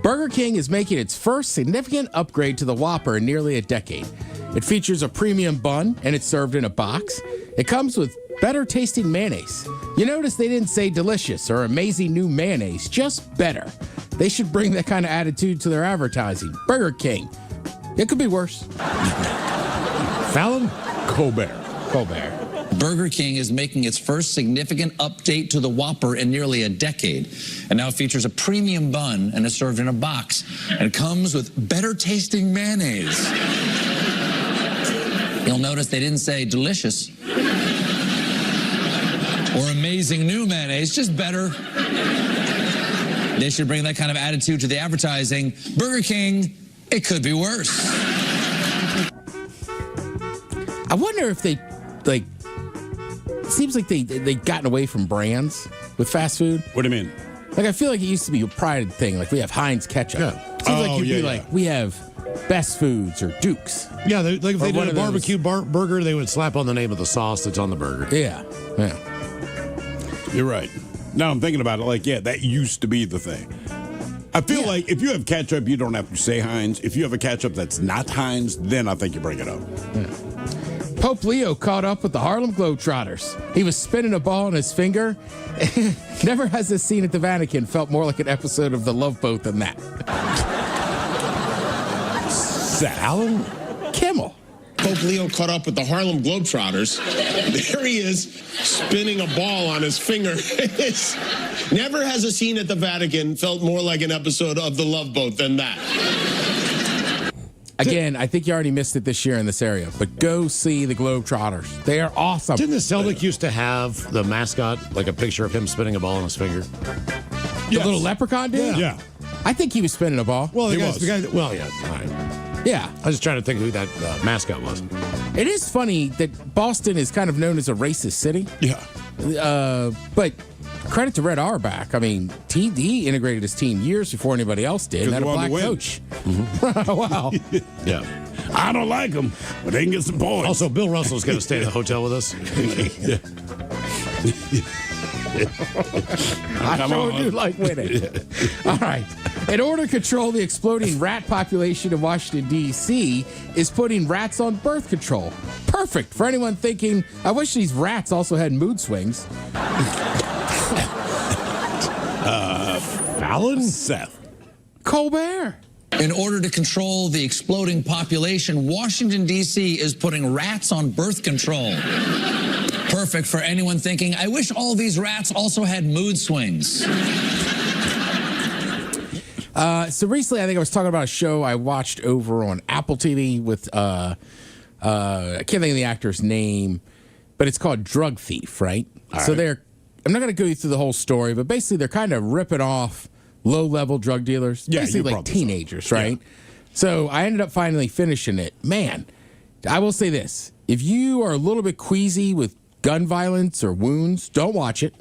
Burger King is making its first significant upgrade to the Whopper in nearly a decade. It features a premium bun, and it's served in a box. It comes with better tasting mayonnaise. You notice they didn't say delicious or amazing new mayonnaise, just better. They should bring that kind of attitude to their advertising. Burger King. It could be worse. Fallon? Colbert. Burger King is making its first significant update to the Whopper in nearly a decade. And now features a premium bun and is served in a box. And comes with better tasting mayonnaise. You'll notice they didn't say delicious or amazing new mayonnaise, just better. They should bring that kind of attitude to the advertising. Burger King, it could be worse. I wonder if they, it seems like they gotten away from brands with fast food. What do you mean? Like, I feel like it used to be a pride thing. Like, we have Heinz ketchup. Yeah. Seems like you'd be like, we have Best Foods or Dukes. Yeah, like if they did a barbecue burger, they would slap on the name of the sauce that's on the burger. Yeah. You're right. Now I'm thinking about it, that used to be the thing. I feel like if you have ketchup, you don't have to say Heinz. If you have a ketchup that's not Heinz, then I think you bring it up. Pope Leo caught up with the Harlem Globetrotters. He was spinning a ball on his finger. Never has this scene at the Vatican felt more like an episode of The Love Boat than that. Alan Kimmel. Pope Leo caught up with the Harlem Globetrotters. There he is, spinning a ball on his finger. Never has a scene at the Vatican felt more like an episode of The Love Boat than that. Again, I think you already missed it this year in this area, but go see the Globetrotters. They are awesome. Didn't the Celtic used to have the mascot, like a picture of him spinning a ball on his finger? The little leprechaun dude? Yeah. I think he was spinning a ball. Well, the guy, well, yeah, all right. Yeah. I was just trying to think of who that mascot was. It is funny that Boston is kind of known as a racist city. Yeah. But credit to Red Auerbach. I mean, he integrated his team years before anybody else did. And had a black coach. Wow. Yeah. I don't like them, but they can get some points. Also, Bill Russell's going to stay in the hotel with us. I sure do like winning. All right. In order to control the exploding rat population in Washington, D.C., is putting rats on birth control. Perfect for anyone thinking, I wish these rats also had mood swings. Fallon? Seth. Colbert. In order to control the exploding population, Washington, D.C. is putting rats on birth control. Perfect for anyone thinking, I wish all these rats also had mood swings. So recently, I think I was talking about a show I watched over on Apple TV with, I can't think of the actor's name, but it's called Drug Thief, right? So I'm not going to go you through the whole story, but basically they're kind of ripping off low-level drug dealers, basically like teenagers, right? Yeah. So I ended up finally finishing it. Man, I will say this. If you are a little bit queasy with gun violence or wounds, don't watch it.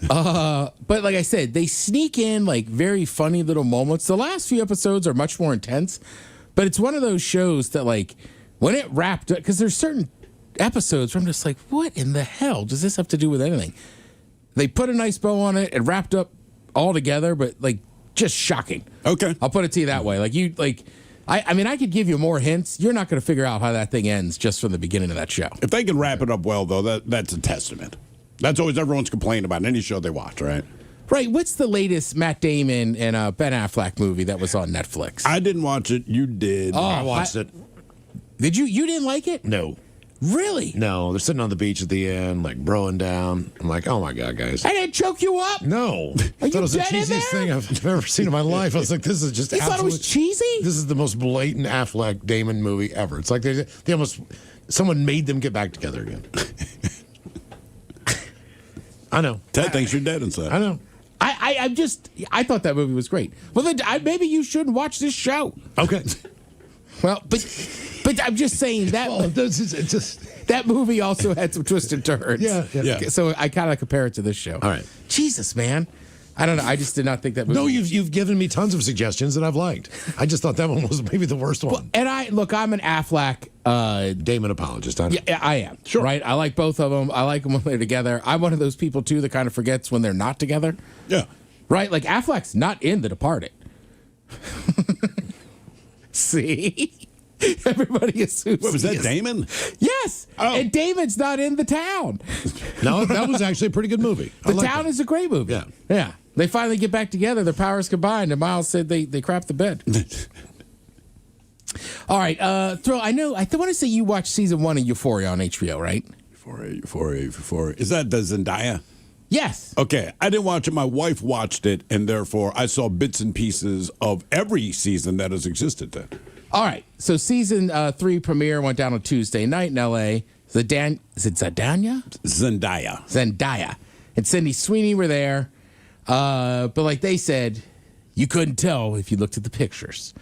But like I said, they sneak in like very funny little moments. The last few episodes are much more intense, but it's one of those shows that like when it wrapped up, because there's certain episodes where I'm just like, what in the hell does this have to do with anything? They put a nice bow on it and wrapped up all together, but like just shocking. Okay. I'll put it to you that way. I mean, I could give you more hints. You're not going to figure out how that thing ends just from the beginning of that show. If they can wrap it up well, though, that's a testament. That's always everyone's complaint about any show they watch, right? Right. What's the latest Matt Damon and Ben Affleck movie that was on Netflix? I didn't watch it. You did. Oh, I watched it. Did you? You didn't like it? No. Really? No. They're sitting on the beach at the end, like broing down. I'm like, oh my God, guys. And it choke you up? No. Are you it was the dead in cheesiest there? thing I've ever seen in my life. I was like, this is just You thought it was cheesy? This is the most blatant Affleck Damon movie ever. It's like they almost, someone made them get back together again. I know. Ted thinks you're dead inside. I know. I thought that movie was great. Well, then maybe you shouldn't watch this show. Okay. Well, but I'm just saying that that movie also had some twists and turns. Yeah. So I kind of compare it to this show. All right. Jesus, man. I don't know. I just did not think that movie. No, you've given me tons of suggestions that I've liked. I just thought that one was maybe the worst one. Well, and I'm an Affleck Damon apologist. Yeah, I am. Sure. Right? I like both of them. I like them when they're together. I'm one of those people, too, that kind of forgets when they're not together. Yeah. Right? Like, Affleck's not in The Departed. See? Everybody assumes. What was that, Damon? Yes. Oh. And Damon's not in The Town. No, that was actually a pretty good movie. The Town is a great movie. Yeah. Yeah. They finally get back together. Their powers combined. And Miles said they crapped the bed. All right. Thrill, I want to say you watched season 1 of Euphoria on HBO, right? Euphoria. Is that the Zendaya? Yes. Okay. I didn't watch it. My wife watched it, and therefore I saw bits and pieces of every season that has existed then. All right. So season 3 premiere went down on Tuesday night in L.A. Is it Zendaya? Zendaya. And Sydney Sweeney were there. But like they said, you couldn't tell if you looked at the pictures.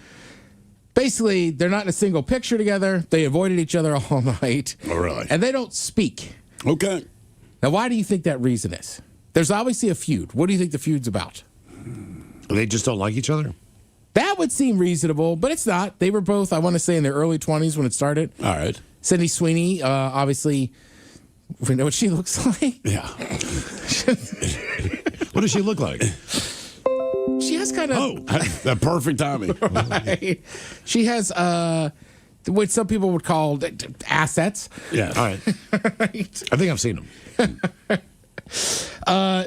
Basically, they're not in a single picture together. They avoided each other all night. Oh, really? And they don't speak. Okay. Now, why do you think that reason is? There's obviously a feud. What do you think the feud's about? They just don't like each other? That would seem reasonable, but it's not. They were both, I want to say, in their early 20s when it started. All right. Sydney Sweeney, obviously, we know what she looks like. Yeah. What does she look like? She has has kind of the perfect timing. Right. She has what some people would call assets. Yeah. All right. I think I've seen them.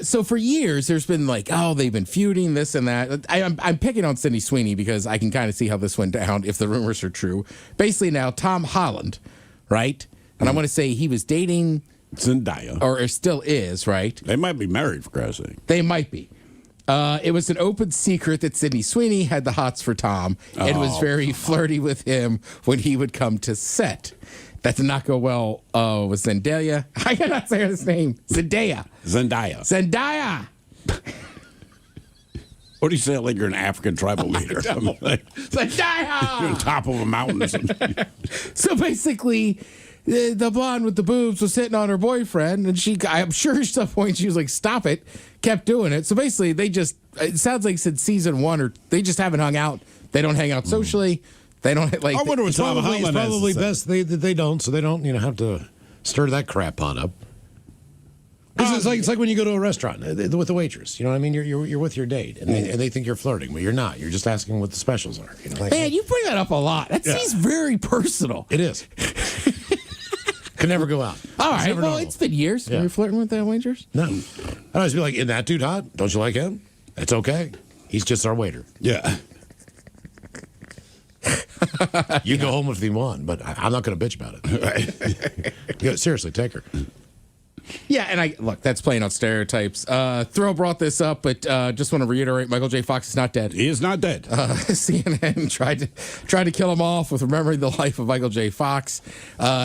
So for years, there's been like, oh, they've been feuding, this and that. I'm picking on Sydney Sweeney because I can kind of see how this went down if the rumors are true. Basically, now Tom Holland, right? And I want to say he was dating Zendaya, or still is, right? They might be married, for Christ's sake. They might be. It was an open secret that Sydney Sweeney had the hots for Tom and was very flirty with him when he would come to set. That did not go well with Zendaya. I cannot say his name. Zendaya. What do you say like you're an African tribal leader? Zendaya! You're on top of a mountain or something. So basically, the blonde with the boobs was hitting on her boyfriend, and I'm sure at some point she was like, stop it, kept doing it. So basically, it sounds like since season 1, or they just haven't hung out. They don't hang out socially. They don't like. I wonder what Tom Holland It's probably has to say. best they don't, so they don't have to stir that crap pot up. It's like when you go to a restaurant with the waitress. You know what I mean? You're with your date, and they think you're flirting, but you're not. You're just asking what the specials are. Man, you bring that up a lot. That seems very personal. It is. Could never go out. All right. Well, it's been years. Were you flirting with that waitress? No. I'd always be like, isn't that dude hot? Don't you like him? It's okay. He's just our waiter. Yeah. You can go home if you want, but I'm not going to bitch about it. Yeah, seriously, take her. Yeah, and look, that's playing on stereotypes. Thrill brought this up, but just want to reiterate: Michael J. Fox is not dead. He is not dead. CNN tried to kill him off with remembering the life of Michael J. Fox.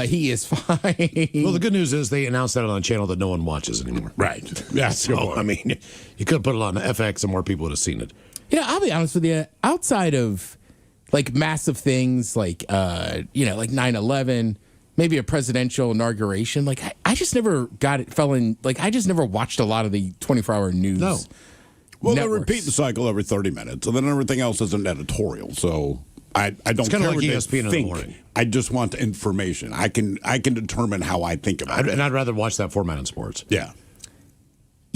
He is fine. Well, the good news is they announced that on a channel that no one watches anymore. Right. Yeah. So I mean, you could have put it on FX and more people would have seen it. Yeah, I'll be honest with you. Outside of like massive things like like 9/11, maybe a presidential inauguration, like I just never I just never watched a lot of the 24-hour news. No. Well, networks. they repeat the cycle every 30 minutes, and then everything else is an editorial. So I don't It's care kinda like what ESPN they in the think. morning. I just want the information. I can determine how I think about it. And I'd rather watch that format in sports. Yeah.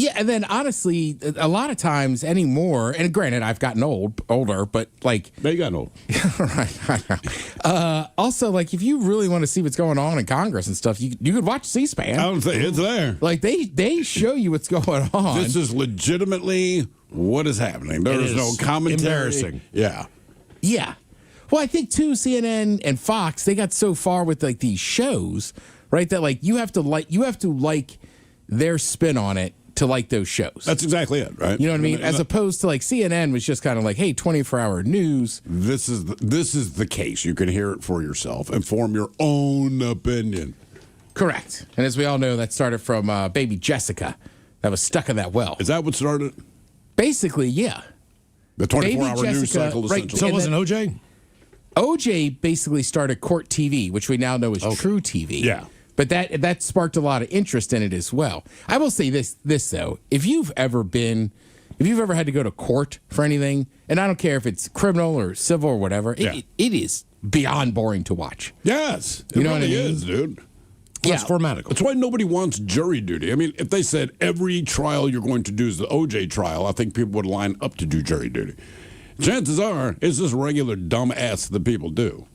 Yeah, and then honestly, a lot of times anymore, and granted, I've gotten older, but like, you gotten old, right? Also, like, if you really want to see what's going on in Congress and stuff, you could watch C-SPAN. I don't think it's there. Like they show you what's going on. This is legitimately what is happening. There is no commentary. Embarrassing. Yeah. Yeah. Well, I think too, CNN and Fox, they got so far with like these shows, right? That like you have to like their spin on it to like those shows. That's exactly it, right? You know what I mean? As opposed to like CNN was just kind of like, hey, 24-hour news. This is the case. You can hear it for yourself and form your own opinion. Correct. And as we all know, that started from baby Jessica that was stuck in that well. Is that what started? Basically, yeah. The 24-hour news cycle. Right. So it wasn't OJ? OJ basically started Court TV, which we now know is True TV. Yeah. But that sparked a lot of interest in it as well. I will say this though, if you've ever had to go to court for anything, and I don't care if it's criminal or civil or whatever, it is beyond boring to watch. Yes, you know really what I mean? is, dude. Yeah, it's formatical. That's why nobody wants jury duty. I mean, if they said every trial you're going to do is the OJ trial, I think people would line up to do jury duty. Chances are, it's just regular dumb ass that people do.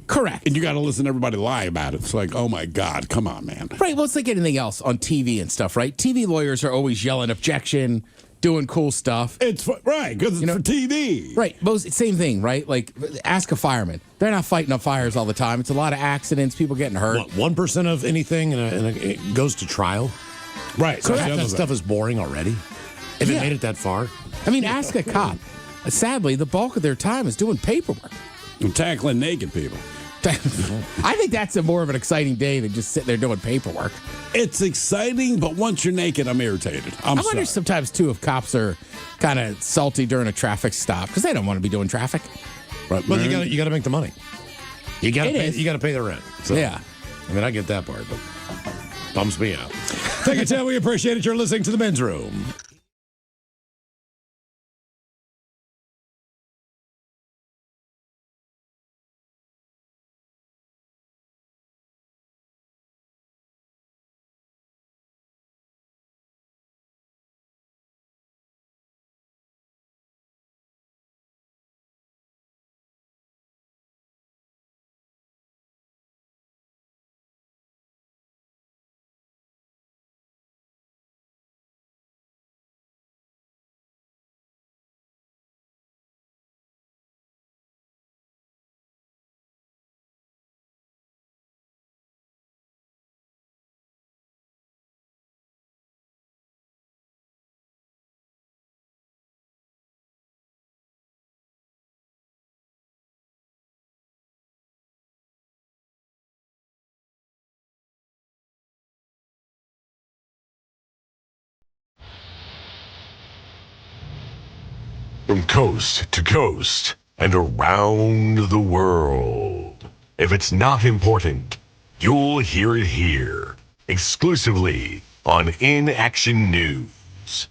Correct. And you got to listen to everybody lie about it. It's like, oh my God, come on, man. Right. Well, it's like anything else on TV and stuff, right? TV lawyers are always yelling objection, doing cool stuff. It's right because it's for TV. Right. Same thing, right? Like, ask a fireman. They're not fighting up fires all the time. It's a lot of accidents, people getting hurt. 1% of anything and it goes to trial. Right. So that stuff is boring already. If it made it that far. I mean, ask a cop. Sadly, the bulk of their time is doing paperwork. And tackling naked people. I think that's more of an exciting day than just sitting there doing paperwork. It's exciting, but once you're naked, I'm irritated. I wonder sometimes, too, if cops are kind of salty during a traffic stop because they don't want to be doing traffic. Right, well, you got to make the money. You got to pay the rent. So, yeah. I mean, I get that part, but bums me out. Thank you, Tim. We appreciate it. You're listening to The Men's Room. from coast to coast and around the world. If it's not important, you'll hear it here, exclusively on In Action News.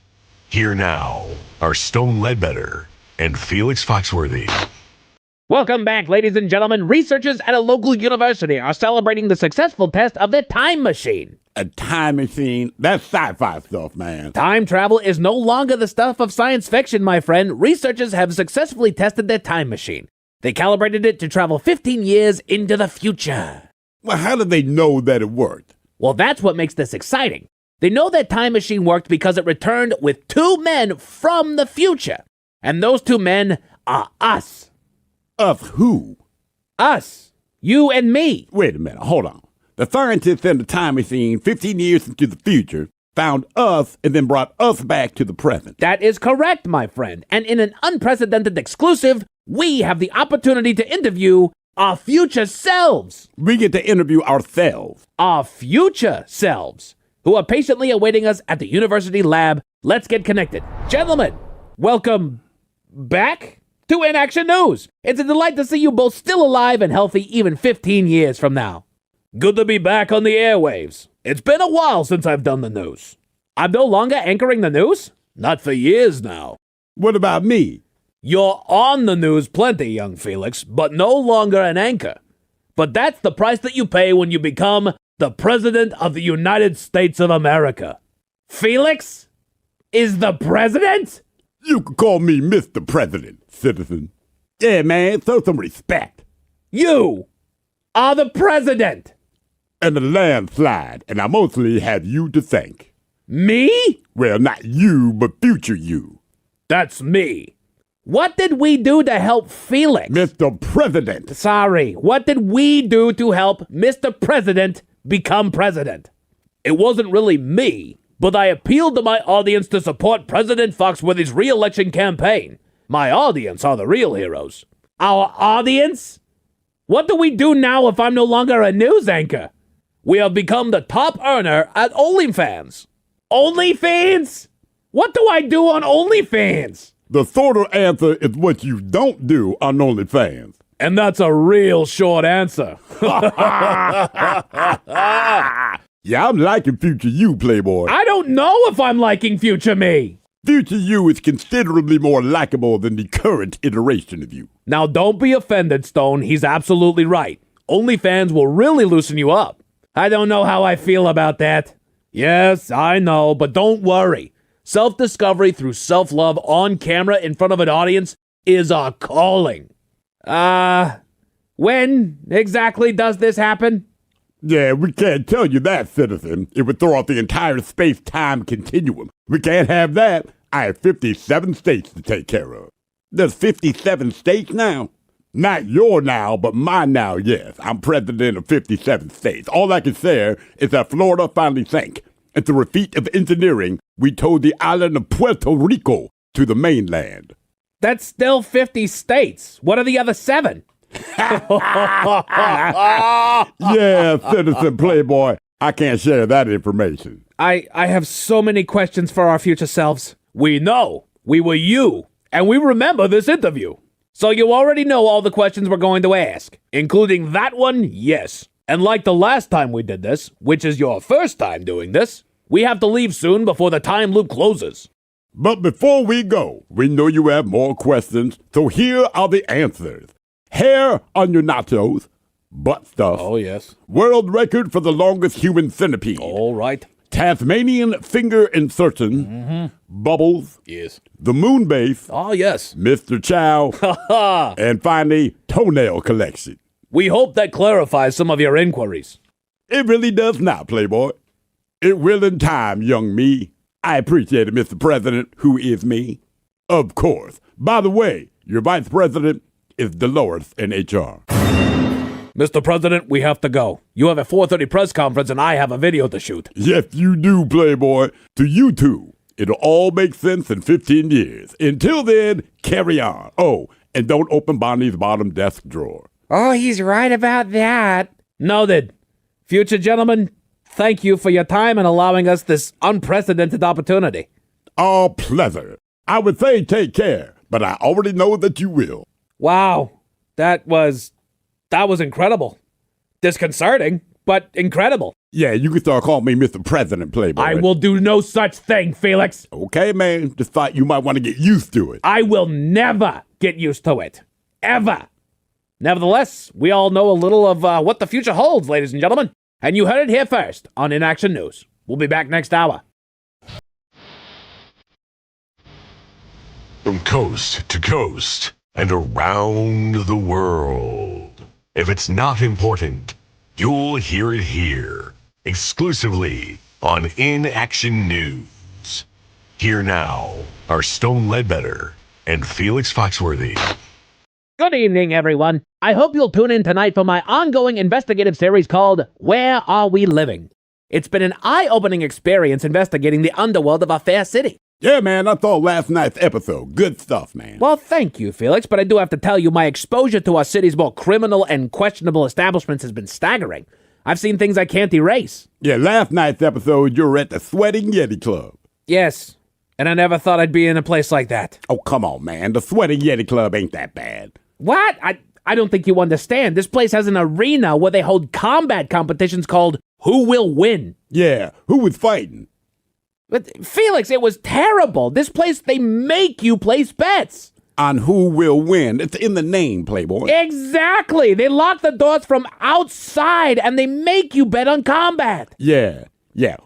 Here now are Stone Ledbetter and Felix Foxworthy. Welcome back, ladies and gentlemen. Researchers at a local university are celebrating the successful test of their time machine. A time machine? That's sci-fi stuff, man. Time travel is no longer the stuff of science fiction, my friend. Researchers have successfully tested their time machine. They calibrated it to travel 15 years into the future. Well, how did they know that it worked? Well, that's what makes this exciting. They know that time machine worked because it returned with two men from the future. And those two men are us. Of who? Us. You and me. Wait a minute, hold on. The scientists in the time machine 15 years into the future found us and then brought us back to the present. That is correct, my friend. And in an unprecedented exclusive, we have the opportunity to interview our future selves. We get to interview ourselves. Our future selves, who are patiently awaiting us at the university lab. Let's get connected. Gentlemen, welcome back to In Action News. It's a delight to see you both still alive and healthy even 15 years from now. Good to be back on the airwaves. It's been a while since I've done the news. I'm no longer anchoring the news? Not for years now. What about me? You're on the news plenty, young Felix, but no longer an anchor. But that's the price that you pay when you become the President of the United States of America. Felix is the president? You could call me Mr. President, citizen. Yeah, man, show some respect. You are the president. And a landslide, and I mostly have you to thank. Me? Well, not you, but future you. That's me. What did we do to help Felix? Mr. President. Sorry, what did we do to help Mr. President become president? It wasn't really me, but I appealed to my audience to support President Foxworthy's re-election campaign. My audience are the real heroes. Our audience? What do we do now if I'm no longer a news anchor? We have become the top earner at OnlyFans. OnlyFans? What do I do on OnlyFans? The shorter answer is what you don't do on OnlyFans. And that's a real short answer. Yeah, I'm liking future you, Playboy. I don't know if I'm liking future me. Future you is considerably more likable than the current iteration of you. Now, don't be offended, Stone. He's absolutely right. OnlyFans will really loosen you up. I don't know how I feel about that. Yes, I know, but don't worry. Self-discovery through self-love on camera in front of an audience is a calling. When exactly does this happen? Yeah, we can't tell you that, citizen. It would throw off the entire space-time continuum. We can't have that. I have 57 states to take care of. There's 57 states now? Not your now, but my now, yes. I'm president of 57 states. All I can say is that Florida finally sank. And through a feat of engineering, we towed the island of Puerto Rico to the mainland. That's still 50 states. What are the other 7? Yeah, citizen Playboy. I can't share that information. I have so many questions for our future selves. We know. We were you. And we remember this interview. So you already know all the questions we're going to ask. Including that one, yes. And like the last time we did this, which is your first time doing this, we have to leave soon before the time loop closes. But before we go, we know you have more questions, so here are the answers. Hair on your nachos, butt stuff. Oh, yes. World record for the longest human centipede. All right. Tasmanian finger insertion. Mm-hmm. Bubbles. Yes. The moon base. Oh, yes. Mr. Chow. And finally, toenail collection. We hope that clarifies some of your inquiries. It really does not, Playboy. It will in time, young me. I appreciate it, Mr. President, who is me. Of course. By the way, your vice president is Dolores in HR. Mr. President, we have to go. You have a 4:30 press conference and I have a video to shoot. Yes, you do, Playboy. To you two, it'll all make sense in 15 years. Until then, carry on. Oh, and don't open Bonnie's bottom desk drawer. Oh, he's right about that. Noted. Future gentlemen, thank you for your time and allowing us this unprecedented opportunity. All pleasure. I would say take care. but I already know that you will. Wow. That was incredible. Disconcerting, but incredible. Yeah, you can start calling me Mr. President, Playboy. I will do no such thing, Felix. Okay, man. Just thought you might want to get used to it. I will never get used to it. Ever. Nevertheless, we all know a little of what the future holds, ladies and gentlemen. And you heard it here first on In Action News. We'll be back next hour. From coast to coast and around the world. If it's not important, you'll hear it here. Exclusively on In Action News. Here now are Stone Ledbetter and Felix Foxworthy. Good evening, everyone. I hope you'll tune in tonight for my ongoing investigative series called Where Are We Living? It's been an eye-opening experience investigating the underworld of our fair city. Yeah, man, I thought last night's episode. Good stuff, man. Well, thank you, Felix, but I do have to tell you my exposure to our city's more criminal and questionable establishments has been staggering. I've seen things I can't erase. Yeah, last night's episode, you were at the Sweating Yeti Club. Yes, and I never thought I'd be in a place like that. Oh, come on, man. The Sweating Yeti Club ain't that bad. What? I don't think you understand. This place has an arena where they hold combat competitions called Who Will Win? Yeah, who was fighting? But Felix, it was terrible. This place, they make you place bets. On who will win. It's in the name, Playboy. Exactly. They lock the doors from outside and they make you bet on combat. Yeah.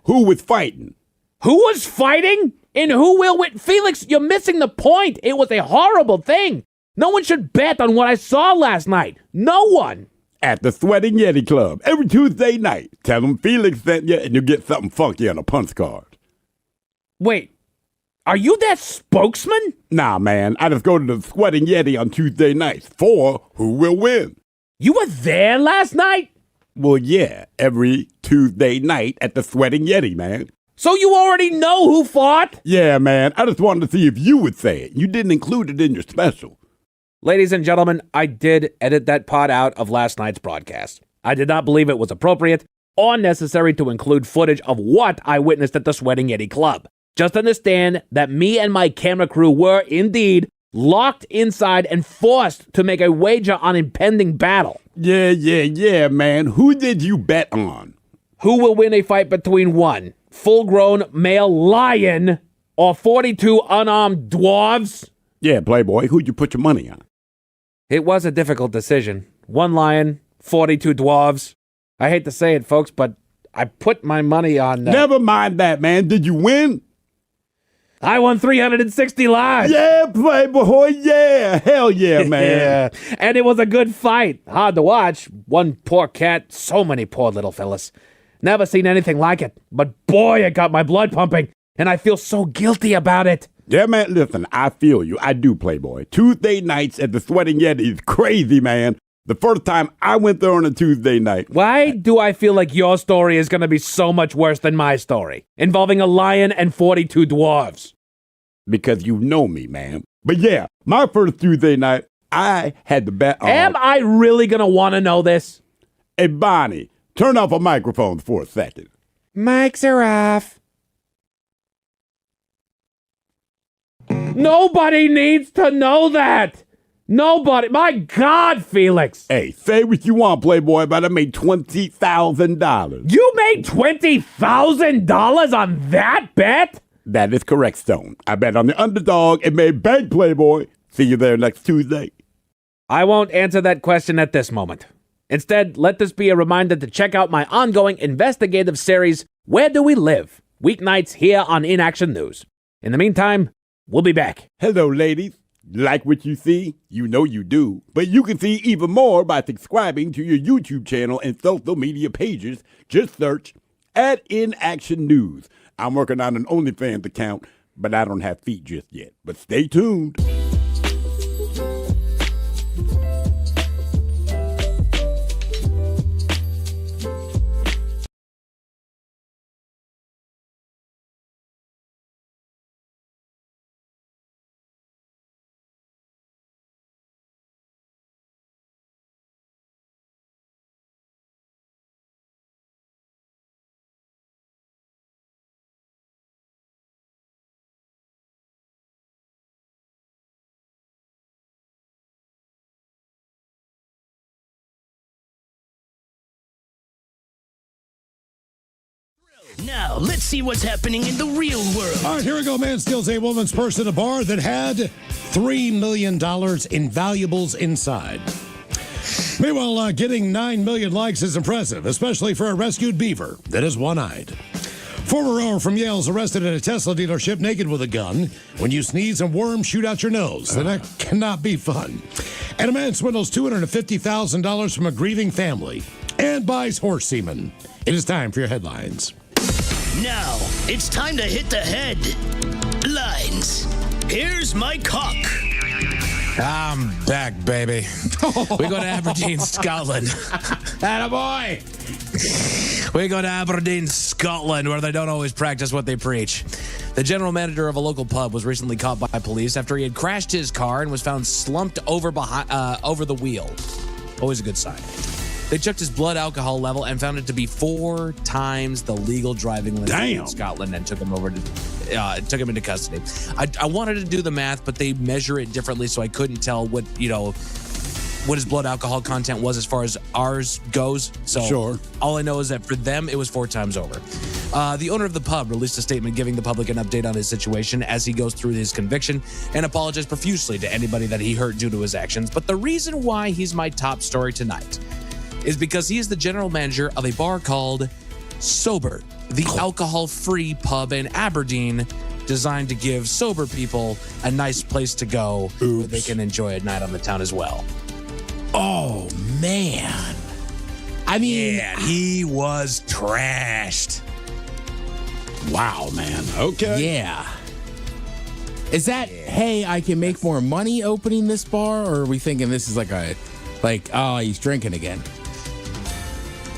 Who was fighting? Who was fighting? And who will win? Felix, you're missing the point. It was a horrible thing. No one should bet on what I saw last night. No one. At the Sweating Yeti Club every Tuesday night. Tell them Felix sent you and you'll get something funky on a punch card. Wait, are you that spokesman? Nah, man. I just go to the Sweating Yeti on Tuesday nights for Who Will Win. You were there last night? Well, yeah. Every Tuesday night at the Sweating Yeti, man. So you already know who fought? Yeah, man. I just wanted to see if you would say it. You didn't include it in your special. Ladies and gentlemen, I did edit that part out of last night's broadcast. I did not believe it was appropriate or necessary to include footage of what I witnessed at the Sweating Yeti Club. Just understand that me and my camera crew were, indeed, locked inside and forced to make a wager on impending battle. Yeah, man. Who did you bet on? Who will win a fight between one full-grown male lion or 42 unarmed dwarves? Yeah, Playboy. Who'd you put your money on? It was a difficult decision. One lion, 42 dwarves. I hate to say it, folks, but I put my money on... Never mind that, man. Did you win? I won 360 lives. Yeah, Playboy. Yeah. Hell yeah, man. Yeah. And it was a good fight. Hard to watch. One poor cat. So many poor little fellas. Never seen anything like it. But boy, it got my blood pumping. And I feel so guilty about it. Yeah, man, listen, I feel you. I do, Playboy. Tuesday nights at the Sweating Yeti is crazy, man. The first time I went there on a Tuesday night. Why do I feel like your story is going to be so much worse than my story, involving a lion and 42 dwarves? Because you know me, man. But yeah, my first Tuesday night, I had to bet on... Am I really going to want to know this? Hey, Bonnie, turn off a microphone for a second. Mics are off. Nobody needs to know that. Nobody. My God, Felix. Hey, say what you want, Playboy, but I made $20,000. You made $20,000 on that bet? That is correct, Stone. I bet on the underdog and made bank, Playboy. See you there next Tuesday. I won't answer that question at this moment. Instead, let this be a reminder to check out my ongoing investigative series, Where Do We Live? Weeknights here on In Action News. In the meantime, we'll be back. Hello, ladies. Like what you see? You know you do. But you can see even more by subscribing to your YouTube channel and social media pages. Just search @In Action News. I'm working on an OnlyFans account, but I don't have feet just yet. But stay tuned. Now, let's see what's happening in the real world. All right, here we go. Man steals a woman's purse at a bar that had $3 million in valuables inside. Meanwhile, getting 9 million likes is impressive, especially for a rescued beaver that is one-eyed. Former rower from Yale is arrested at a Tesla dealership naked with a gun. When you sneeze and worms shoot out your nose, then that cannot be fun. And a man swindles $250,000 from a grieving family and buys horse semen. It is time for your headlines. Now, it's time to hit the headlines. Here's my cock. I'm back, baby. We go to Aberdeen, Scotland. Attaboy! We go to Aberdeen, Scotland, where they don't always practice what they preach. The general manager of a local pub was recently caught by police after he had crashed his car and was found slumped over the wheel. Always a good sign. They checked his blood alcohol level and found it to be 4 times the legal driving limit in Scotland and took him into custody. I wanted to do the math, but they measure it differently, so I couldn't tell what his blood alcohol content was as far as ours goes. So sure. All I know is that for them, it was 4 times over. The owner of the pub released a statement giving the public an update on his situation as he goes through his conviction and apologized profusely to anybody that he hurt due to his actions. But the reason why he's my top story tonight is because he is the general manager of a bar called Sober, the alcohol-free pub in Aberdeen, designed to give sober people a nice place to go where they can enjoy a night on the town as well. Oh, man. I mean... Yeah, he was trashed. Wow, man. Okay. Yeah. Is that, hey, I can make more money opening this bar? Or are we thinking this is oh, he's drinking again?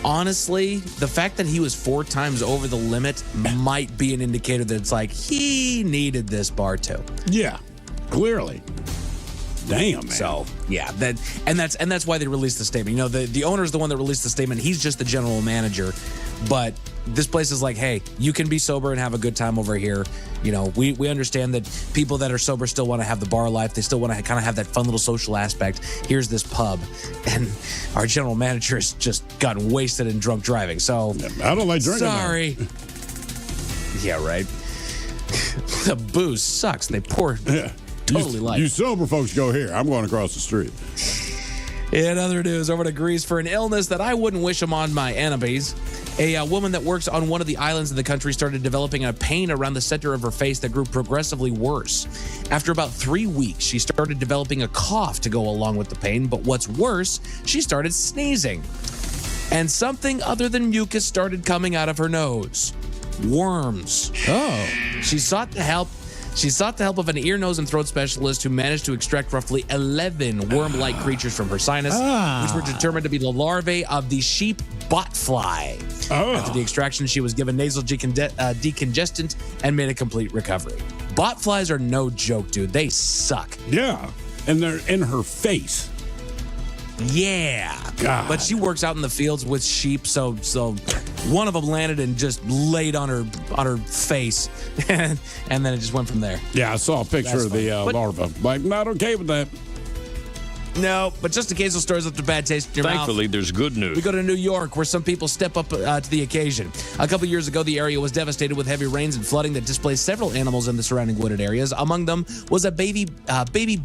Honestly, the fact that he was 4 times over the limit might be an indicator that it's like he needed this bar too. Yeah, clearly. Damn, man. So yeah, that's why they released the statement. You know, the owner is the one that released the statement. He's just the general manager, but this place is like, hey, you can be sober and have a good time over here. You know, we understand that people that are sober still want to have the bar life. They still want to kind of have that fun little social aspect. Here's this pub, and our general manager has just gotten wasted and drunk driving. So I don't like drinking. Sorry. Yeah, right. The booze sucks. They pour. Yeah. Totally like you sober folks go here. I'm going across the street. In other news, over to Greece for an illness that I wouldn't wish on my enemies. A woman that works on one of the islands in the country started developing a pain around the center of her face that grew progressively worse. After about 3 weeks, she started developing a cough to go along with the pain, but what's worse, she started sneezing. And something other than mucus started coming out of her nose. Worms. Oh. She sought the help of an ear, nose, and throat specialist who managed to extract roughly 11 worm-like creatures from her sinus, which were determined to be the larvae of the sheep botfly. After the extraction, she was given nasal decongestant and made a complete recovery. Botflies are no joke, dude. They suck. Yeah, and they're in her face. Yeah. God. But she works out in the fields with sheep, so one of them landed and just laid on her face, and then it just went from there. Yeah, I saw a picture of the larva. Like, not okay with that. No, but just in case those stories left a bad taste in your mouth. Thankfully, there's good news. We go to New York, where some people step up to the occasion. A couple years ago, the area was devastated with heavy rains and flooding that displaced several animals in the surrounding wooded areas. Among them was a baby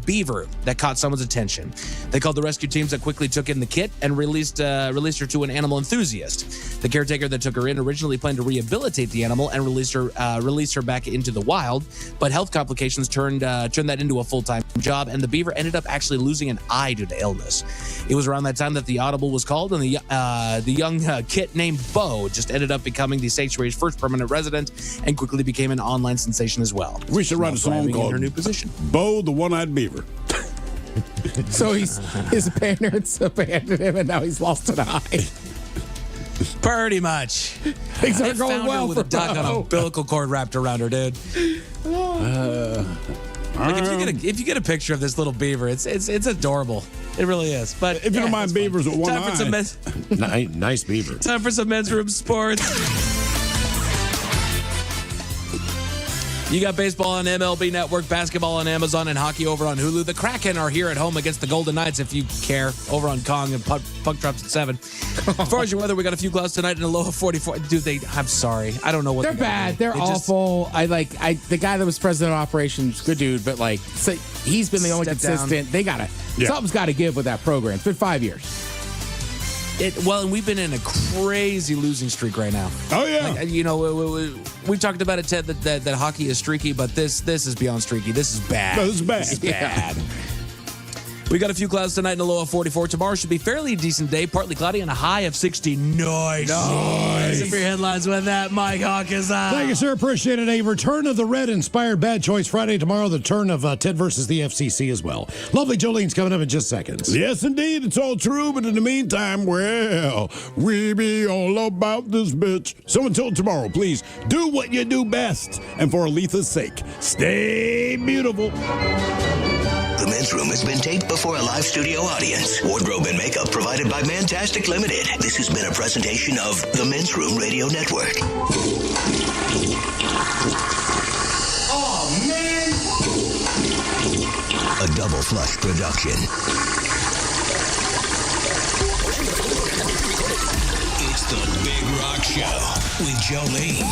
beaver that caught someone's attention. They called the rescue teams that quickly took in the kit and released her to an animal enthusiast. The caretaker that took her in originally planned to rehabilitate the animal and release her back into the wild, but health complications turned that into a full-time job, and the beaver ended up actually losing an eye due to illness. It was around that time that the audible was called, and the young kit named Bo just ended up becoming the sanctuary's first permanent resident and quickly became an online sensation as well. We should write a song called her new position. Bo the One-Eyed Beaver. So his parents abandoned him, and now he's lost an eye. Pretty much. Things aren't going well with a duck on a umbilical cord wrapped around her, dude. Like if you get a picture of this little beaver, it's adorable. It really is. But if you don't mind beavers with one eye, nice beaver. Time for some men's room sports. You got baseball on MLB Network, basketball on Amazon, and hockey over on Hulu. The Kraken are here at home against the Golden Knights, if you care, over on Kong, and puck drops at 7. As far as your weather, we got a few clouds tonight and a low of 44. Dude, I'm sorry. I don't know what they're bad. They're awful. The guy that was president of operations, good dude, but he's been the only consistent. Down. Something's got to give with that program. It's been 5 years. And we've been in a crazy losing streak right now. Oh, yeah. We talked about it, Ted, that hockey is streaky, but this is beyond streaky. This is bad. No, this is bad. This is bad. We got a few clouds tonight and a low of 44. Tomorrow should be fairly decent day, partly cloudy and a high of 60. Nice. Up your headlines with that, Mike Hawkins. Thank you, sir. Appreciate it. A return of the red-inspired Bad Choice Friday. Tomorrow, the turn of Ted versus the FCC as well. Lovely Jolene's coming up in just seconds. Yes, indeed. It's all true. But in the meantime, we be all about this bitch. So until tomorrow, please do what you do best. And for Aletha's sake, stay beautiful. The Men's Room has been taped before a live studio audience. Wardrobe and makeup provided by Mantastic Limited. This has been a presentation of the Men's Room Radio Network. Oh, man! A Double Flush production. It's the Big Rock Show with Jolene.